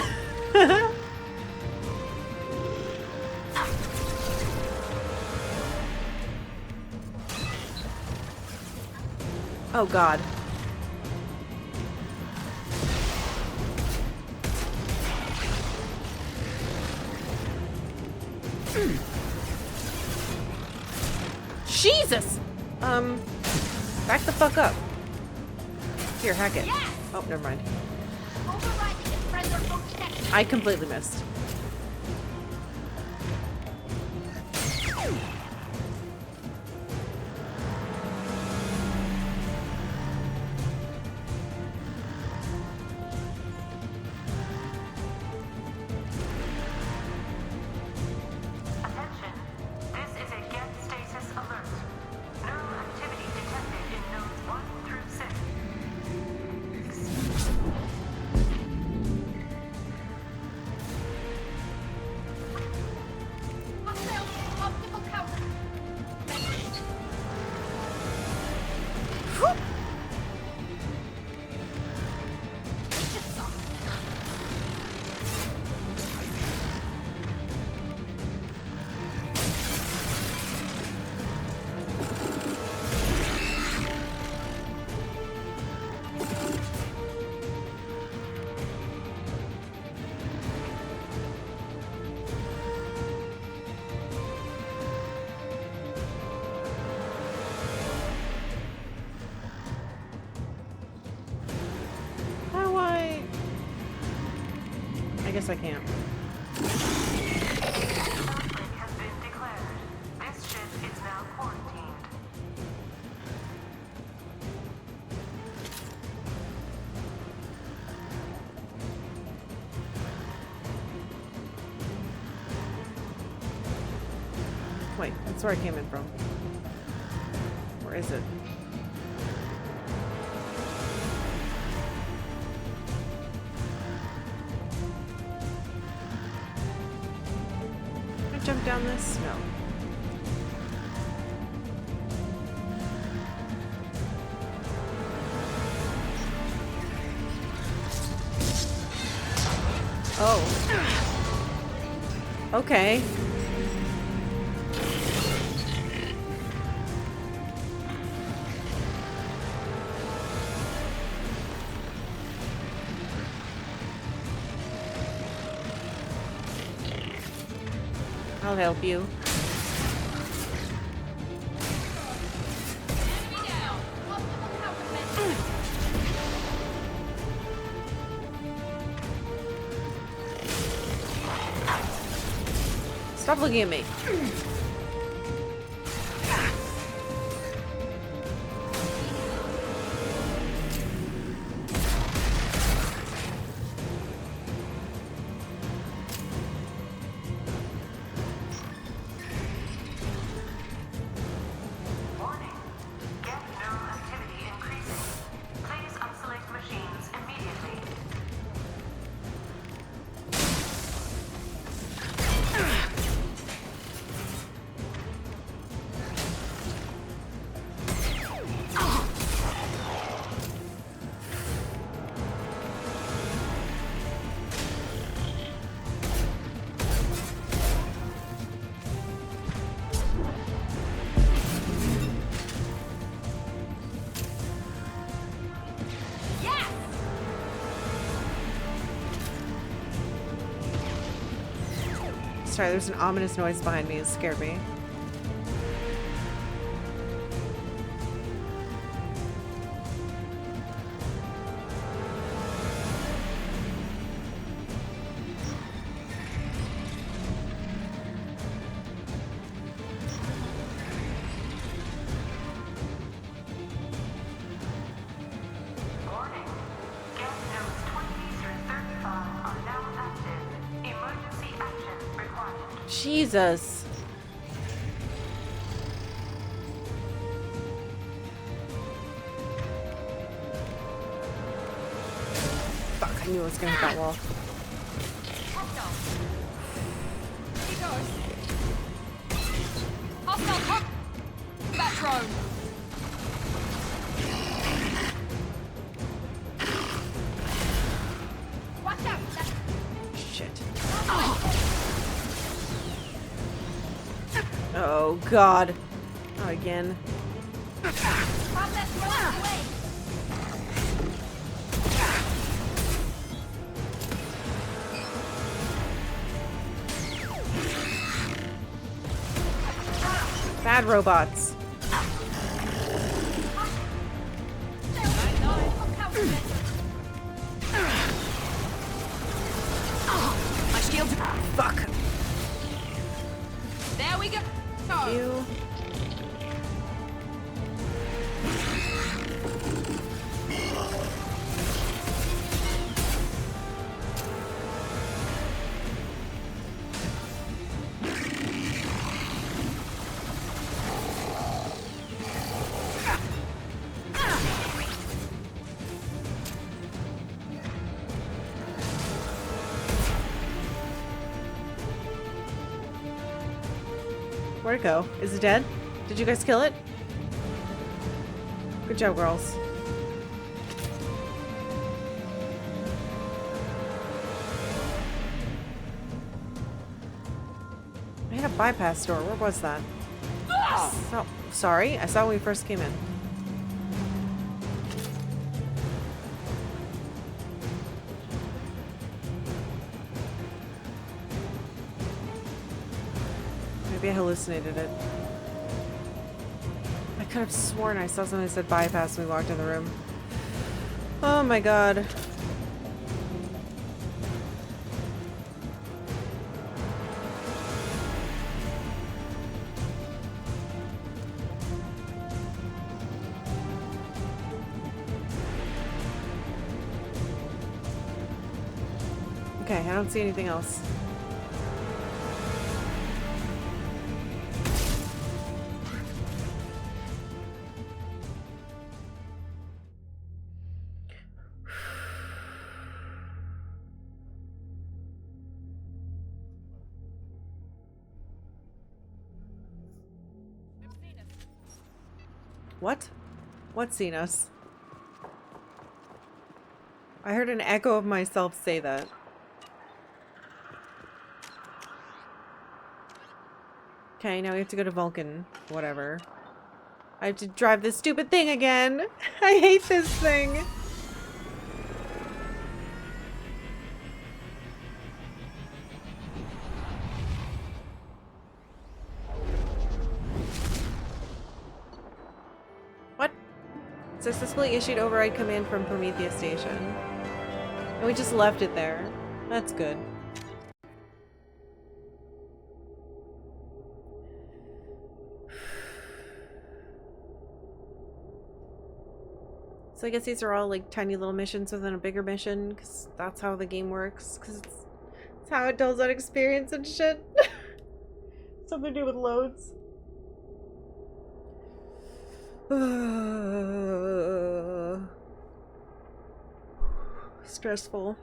[SPEAKER 1] Oh god. Jesus! Back the fuck up. Here, hack it. Oh, never mind. I completely missed.
[SPEAKER 12] Attention. This is a get stasis alert. Neural activity detected in nodes 1 through 6.
[SPEAKER 1] How do I guess I can't.
[SPEAKER 12] Conflict has been declared. This ship is now quarantined.
[SPEAKER 1] Wait, that's where I came in from. Where is it? Can I jump down this? No. Oh. Okay. I'll help you. Stop looking at me.
[SPEAKER 12] Warning. Get neural activity increasing. Please isolate machines immediately.
[SPEAKER 1] Sorry, there's an ominous noise behind me. It scared me.
[SPEAKER 12] Warning. Get nodes 20 through 35 are now active. Emergency action required.
[SPEAKER 1] Jesus. Fuck, I knew I was gonna hit that wall. Oh god. Not again. Bad robots.
[SPEAKER 15] My shield.
[SPEAKER 1] Fuck.
[SPEAKER 15] There we go.
[SPEAKER 1] You. Where'd it go? Is it dead? Did you guys kill it? Good job, girls. I had a bypass door. Where was that? Oh, sorry. I saw when we first came in. Maybe I hallucinated it. I could have sworn I saw something that said bypass when we walked in the room. Oh my god. Okay, I don't see anything else. What? What's seen us? I heard an echo of myself say that. Okay, now we have to go to Vulcan. Whatever. I have to drive this stupid thing again! I hate this thing! What? Successfully issued override command from Prometheus Station. And we just left it there. That's good. So I guess these are all like tiny little missions within a bigger mission, because that's how the game works. Because it's how it does that experience and shit. Something to do with loads. Stressful.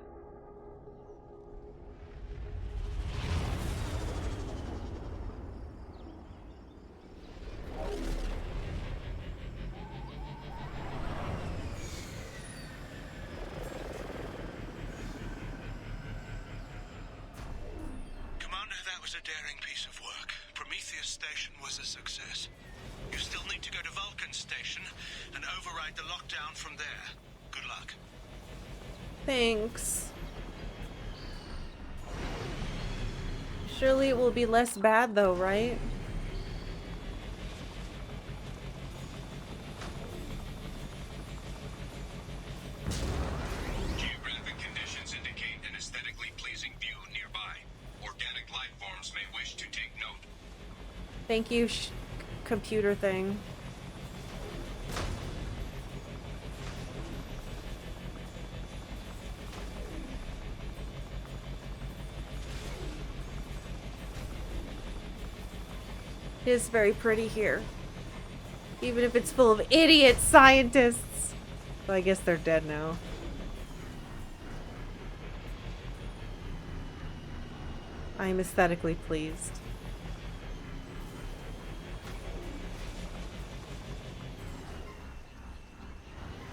[SPEAKER 13] was a daring piece of work. Prometheus Station was a success. You still need to go to Vulcan Station and override the lockdown from there. Good luck.
[SPEAKER 1] Thanks. Surely it will be less bad though, right?
[SPEAKER 16] Geographic conditions indicate an aesthetically pleasing view nearby. Organic life forms may wish to take note.
[SPEAKER 1] Thank you, computer thing. It is very pretty here. Even if it's full of idiot scientists. Well, I guess they're dead now. I am aesthetically pleased.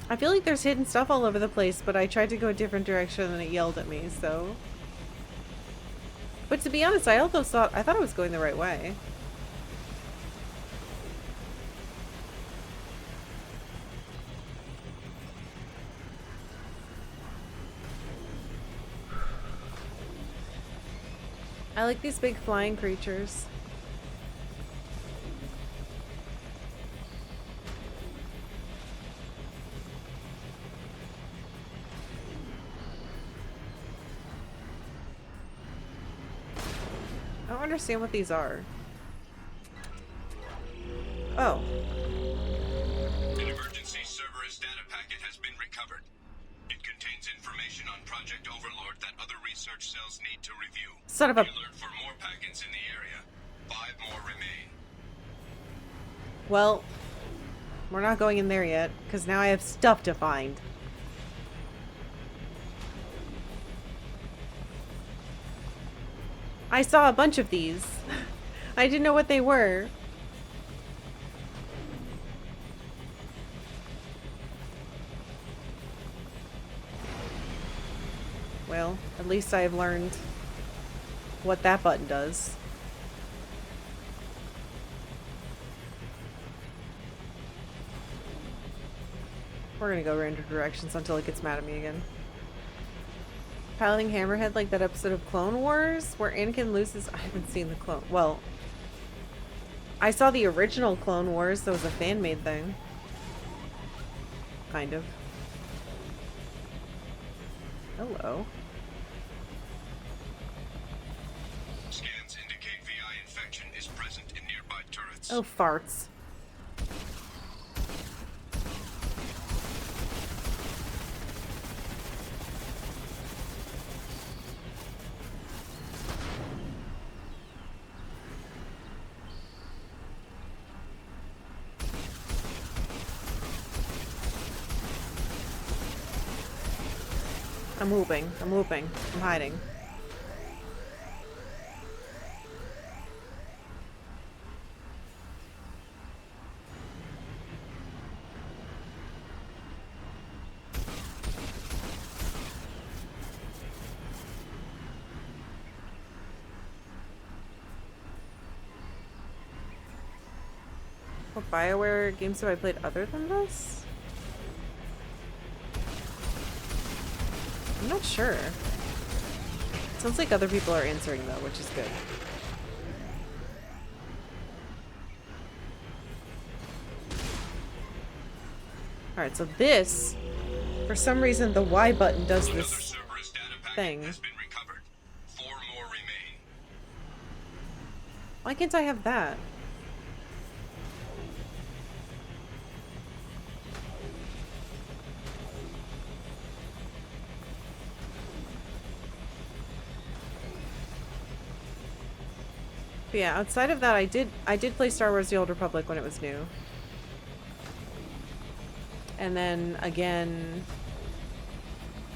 [SPEAKER 1] I feel like there's hidden stuff all over the place, but I tried to go a different direction and it yelled at me, so. But to be honest, I thought I was going the right way. I like these big flying creatures. I don't understand what these are. Oh.
[SPEAKER 16] An emergency Cerberus data packet has been recovered. It contains information on Project Overlord that other research cells need to review.
[SPEAKER 1] Son of a...
[SPEAKER 16] We alert for more packets in the area. 5 more remain.
[SPEAKER 1] Well, we're not going in there yet, because now I have stuff to find. I saw a bunch of these. I didn't know what they were. Well, at least I've learned what that button does. We're gonna go random directions until it gets mad at me again. Piloting Hammerhead like that episode of Clone Wars where Anakin loses. I haven't seen the Clone. Well, I saw the original Clone Wars. That was a fan-made thing. Kind of. Hello.
[SPEAKER 16] Scans indicate VI infection is present in nearby turrets.
[SPEAKER 1] Oh, farts. I'm whooping. I'm whooping. I'm hiding. What BioWare games have I played other than this? I'm not sure. Sounds like other people are answering though, which is good. Alright, so this, for some reason the Y button does this thing. Why can't I have that? But yeah, outside of that, I did play Star Wars: The Old Republic when it was new. And then again,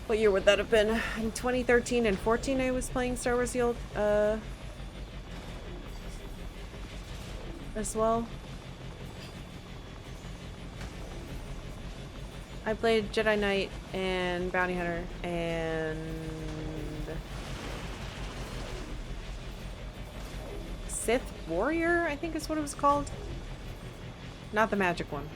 [SPEAKER 1] what year would that have been? In 2013 and 14 I was playing Star Wars: The Old as well. I played Jedi Knight and Bounty Hunter and Sith Warrior, I think is what it was called. Not the magic one.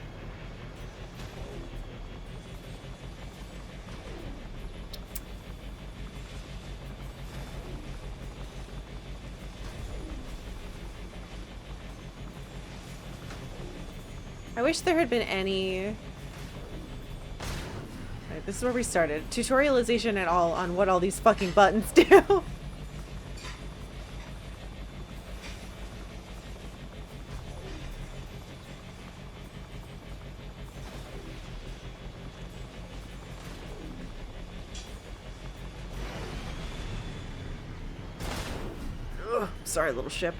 [SPEAKER 1] I wish there had been any... Right, this is where we started. Tutorialization at all on what all these fucking buttons do. Ugh, sorry, little ship.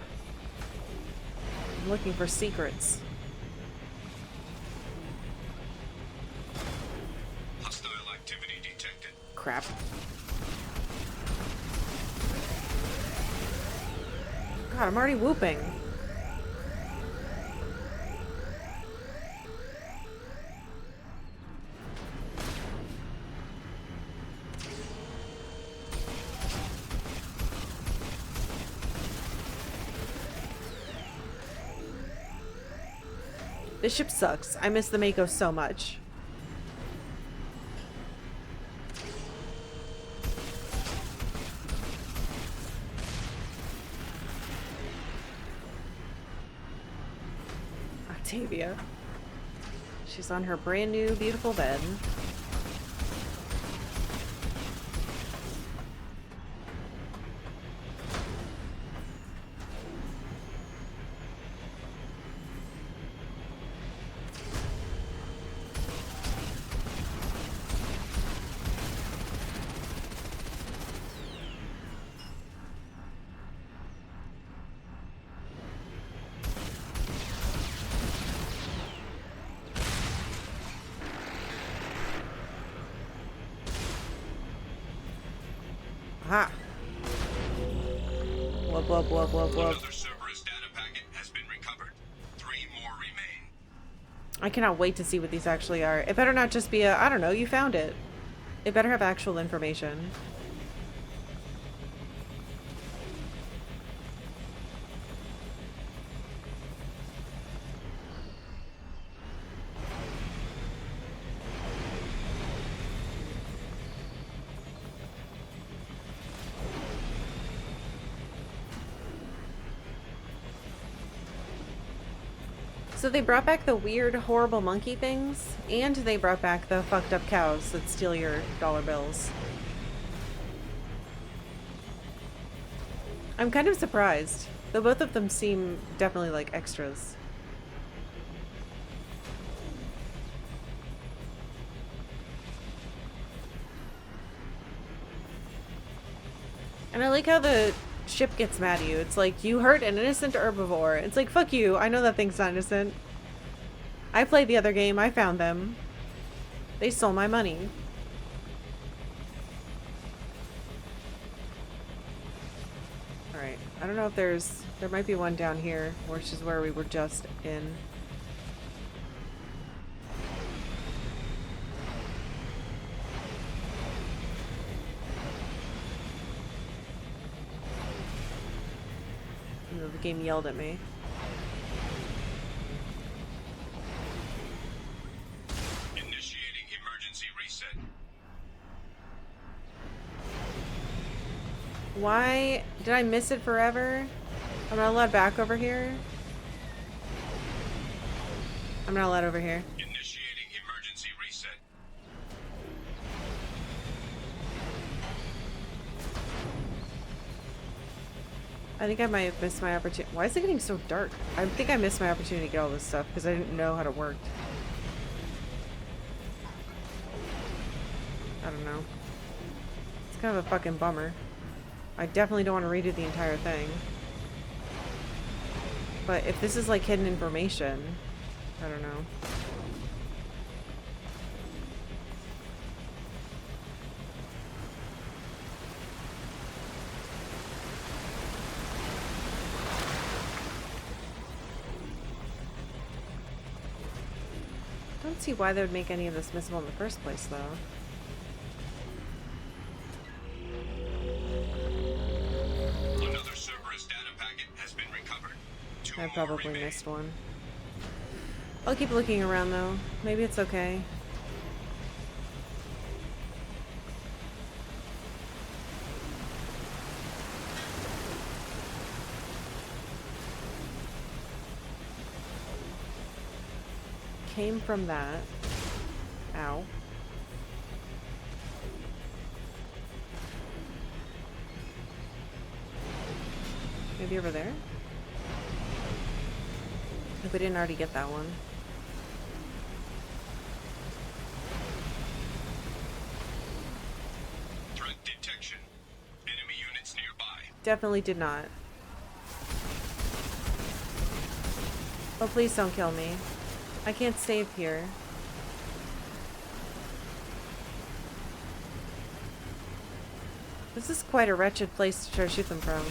[SPEAKER 1] I'm looking for secrets.
[SPEAKER 16] Hostile activity detected.
[SPEAKER 1] Crap. God, I'm already whooping. This ship sucks. I miss the Mako so much. Octavia. She's on her brand new, beautiful bed. Aha. Whoop, whoop, whoop, whoop, whoop.
[SPEAKER 16] Another Cerberus data packet has been recovered. 3 more remain.
[SPEAKER 1] I cannot wait to see what these actually are. It better not just be a, I don't know, you found it. It better have actual information. So they brought back the weird, horrible monkey things, and they brought back the fucked up cows that steal your dollar bills. I'm kind of surprised, though both of them seem definitely like extras. And I like how the ship gets mad at you. It's like, you hurt an innocent herbivore. It's like, fuck you. I know that thing's not innocent. I played the other game. I found them. They stole my money. Alright. I don't know if there might be one down here, which is where we were just in. The game yelled at me.
[SPEAKER 16] Initiating emergency reset.
[SPEAKER 1] Why did I miss it forever? I'm not allowed back over here. I'm not allowed over here.
[SPEAKER 16] Initiating emergency reset.
[SPEAKER 1] I think I might have missed my opportunity. Why is it getting so dark? I think I missed my opportunity to get all this stuff because I didn't know how it worked. I don't know. It's kind of a fucking bummer. I definitely don't want to redo the entire thing. But if this is like hidden information, I don't know. I don't see why they would make any of this missable in the first place, though.
[SPEAKER 16] Another Cerberus data packet has been recovered. 2
[SPEAKER 1] I
[SPEAKER 16] more
[SPEAKER 1] probably
[SPEAKER 16] remain.
[SPEAKER 1] missed one. I'll keep looking around, though. Maybe it's okay. Came from that. Ow. Maybe over there? If we didn't already get that one.
[SPEAKER 16] Threat detection. Enemy units nearby.
[SPEAKER 1] Definitely did not. Oh, please don't kill me. I can't save here. This is quite a wretched place to try to shoot them from.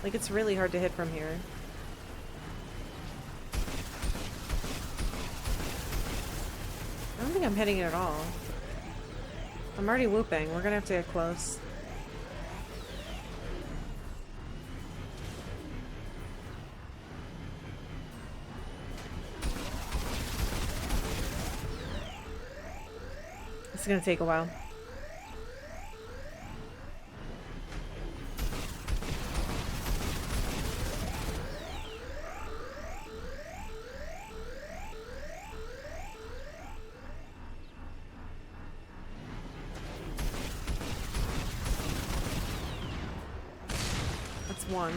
[SPEAKER 1] Like, it's really hard to hit from here. I don't think I'm hitting it at all. I'm already whooping. We're gonna have to get close. It's gonna take a while. least one.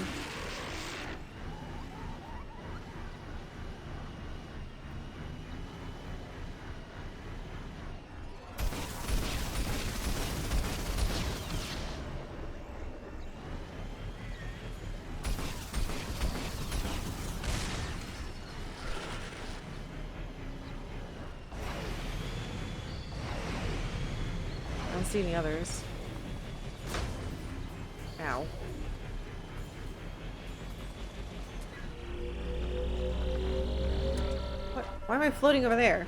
[SPEAKER 1] I don't see any others. Ow. What? Why am I floating over there?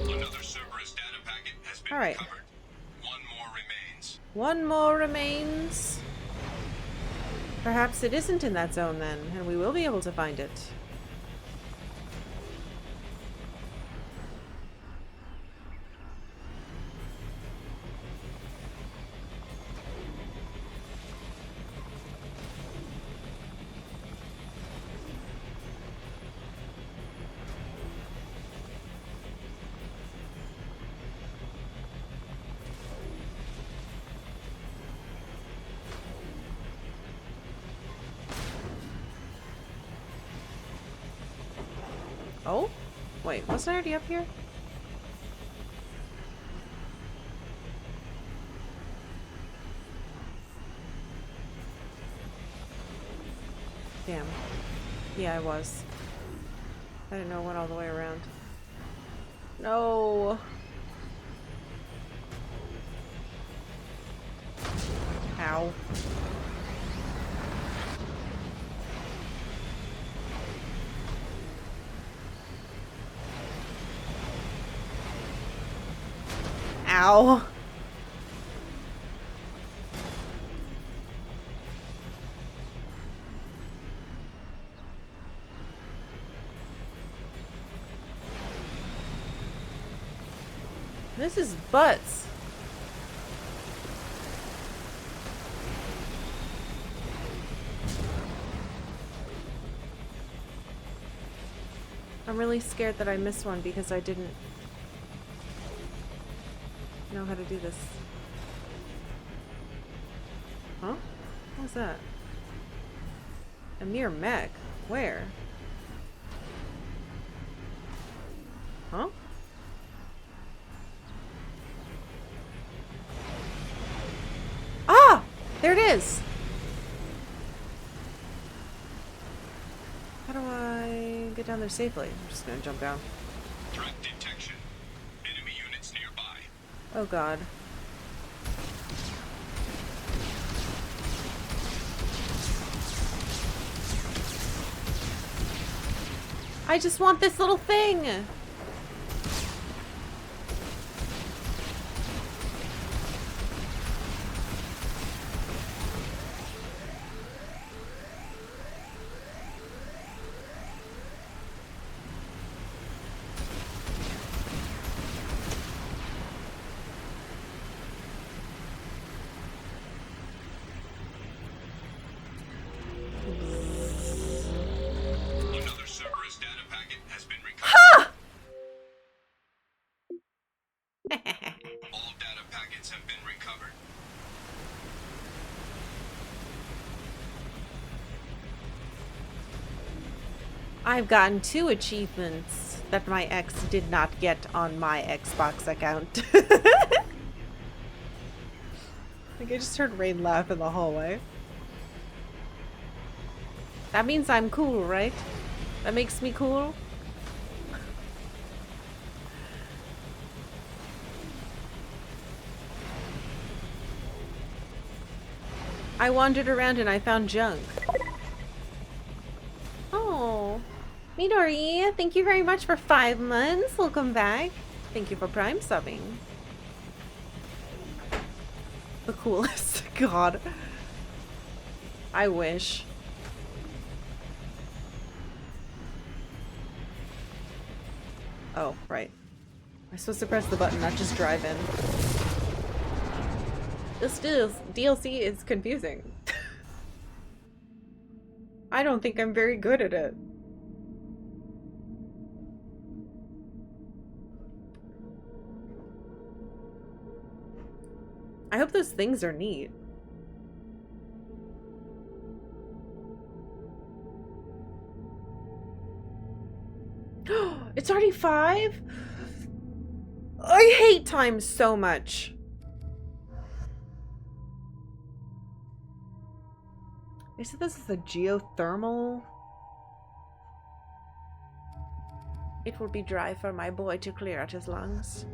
[SPEAKER 16] Another Cerberus data packet has been
[SPEAKER 1] Alright.
[SPEAKER 16] recovered. One more remains.
[SPEAKER 1] One more remains. Perhaps it isn't in that zone then, and we will be able to find it. Oh? Wait, wasn't I already up here? Damn. Yeah, I was. I didn't know it went all the way around. No! Ow. Ow. This is butts. I'm really scared that I missed one because I didn't know how to do this. Huh? What was that? A mere mech? Where? Huh? Ah! There it is! How do I get down there safely? I'm just gonna jump down.
[SPEAKER 16] Threat detection. Enemy units nearby.
[SPEAKER 1] Oh god. I just want this little thing!
[SPEAKER 16] Another Cerberus data packet has been recovered. All data packets have been recovered.
[SPEAKER 1] I've gotten 2 achievements that my ex did not get on my Xbox account. Like I just heard Rain laugh in the hallway. That means I'm cool, right? That makes me cool? I wandered around and I found junk. Oh, Midori, thank you very much for 5 months. Welcome back. Thank you for Prime subbing. The coolest. God. I wish. Oh, right. I'm supposed to press the button, not just drive in. This DLC is confusing. I don't think I'm very good at it. I hope those things are neat. It's already 5? I hate time so much. They said this is a geothermal. It will be dry for my boy to clear out his lungs.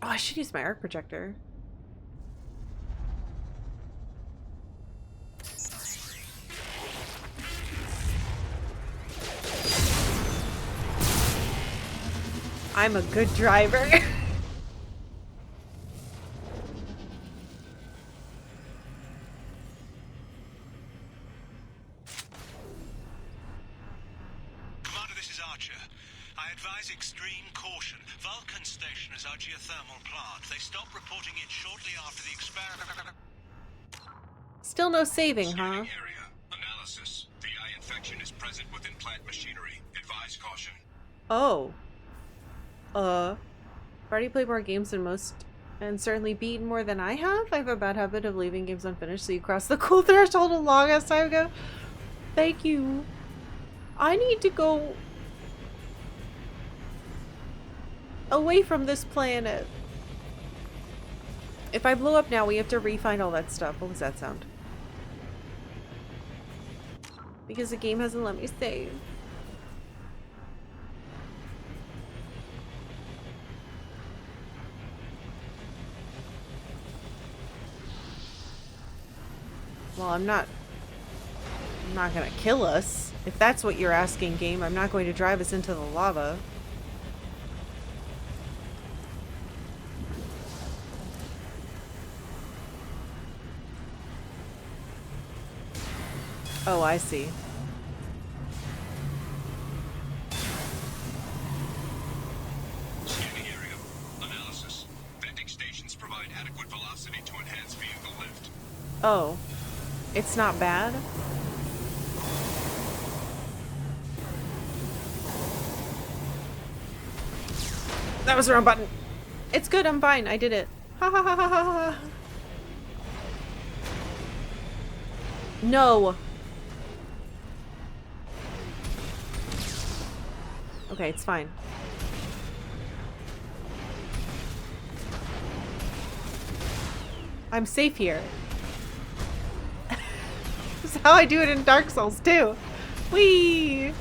[SPEAKER 1] Oh, I should use my arc projector. I'm a good driver.
[SPEAKER 13] Commander, this is Archer. I advise extreme caution. Vulcan Station is our geothermal plant. They stopped reporting it shortly after the experiment.
[SPEAKER 1] Still no saving, huh?
[SPEAKER 16] Area. Analysis. VI infection is present within plant machinery. Advise caution.
[SPEAKER 1] Oh. I've already played more games than most, and certainly beaten more than I have. I have a bad habit of leaving games unfinished, so you crossed the cool threshold a long ass time ago. Thank you. I need to go away from this planet. If I blow up now, we have to re-find all that stuff. What was that sound? Because the game hasn't let me save. Well, I'm not gonna kill us. If that's what you're asking, game, I'm not going to drive us into the lava. Oh, I see.
[SPEAKER 16] Scanning area. Analysis. Venting stations provide adequate velocity to enhance vehicle lift.
[SPEAKER 1] Oh. It's not bad? That was the wrong button. It's good, I'm fine. I did it. Ha ha ha ha ha ha. No. Okay, it's fine. I'm safe here. This is how I do it in Dark Souls too. Whee!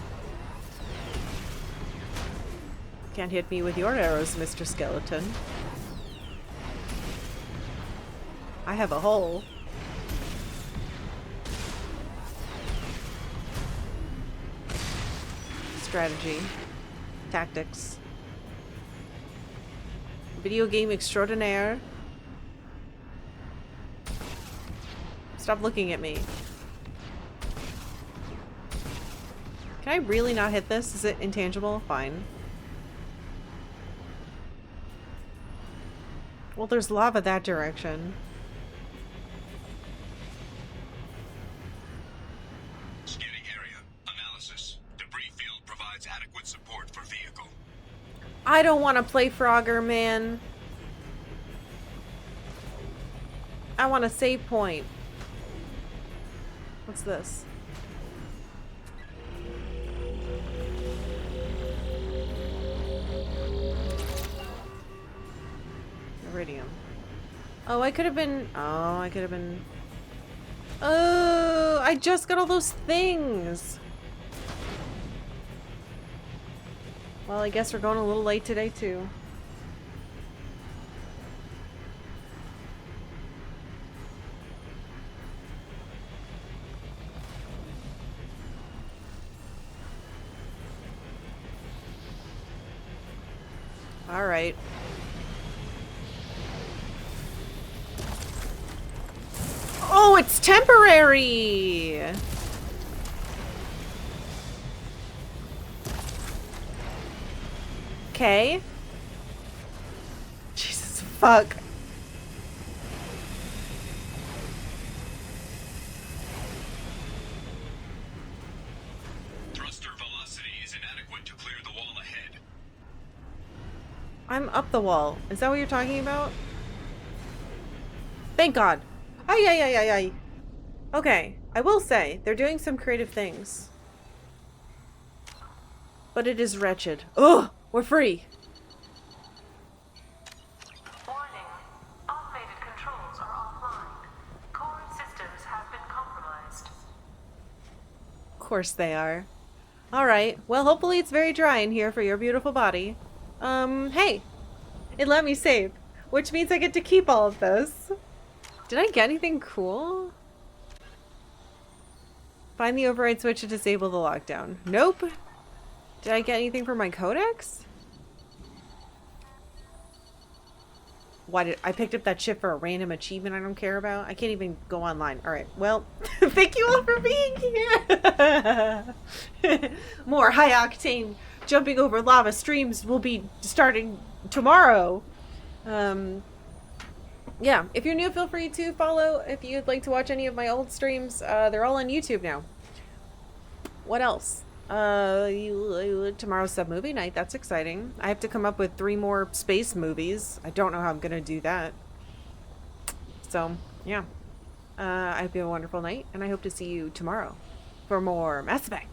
[SPEAKER 1] Can't hit me with your arrows, Mr. Skeleton. I have a hole. Strategy. Tactics. Video game extraordinaire. Stop looking at me. Can I really not hit this? Is it intangible? Fine. Well, there's lava that direction.
[SPEAKER 16] Scanning area. Analysis. Debris field provides adequate support for vehicle.
[SPEAKER 1] I don't want to play Frogger, man. I want a save point. What's this? Iridium. Oh, I could have been... Oh, I could have been... Oh, I just got all those things. Well, I guess we're going a little late today, too. All right. Oh, it's temporary! Okay. Jesus fuck.
[SPEAKER 16] Thruster velocity is inadequate to clear the wall ahead.
[SPEAKER 1] I'm up the wall. Is that what you're talking about? Thank God. Ay, ay, ay, ay, ay. Okay, I will say, they're doing some creative things. But it is wretched. Ugh! We're free!
[SPEAKER 12] Warning. Automated controls are offline. Core systems have been compromised.
[SPEAKER 1] Of course they are. Alright, well hopefully it's very dry in here for your beautiful body. Hey! It let me save, which means I get to keep all of those. Did I get anything cool? Find the override switch to disable the lockdown. Nope. Did I get anything for my codex? Why did I picked up that shit for a random achievement I don't care about? I can't even go online. Alright, well, thank you all for being here. More high octane jumping over lava streams will be starting tomorrow. Yeah, if you're new, feel free to follow. If you'd like to watch any of my old streams, they're all on YouTube now. What else? Tomorrow's sub movie night. That's exciting. I have to come up with 3 more space movies. I don't know how I'm gonna do that. So, yeah. I hope you have a wonderful night, and I hope to see you tomorrow for more Mass Effect.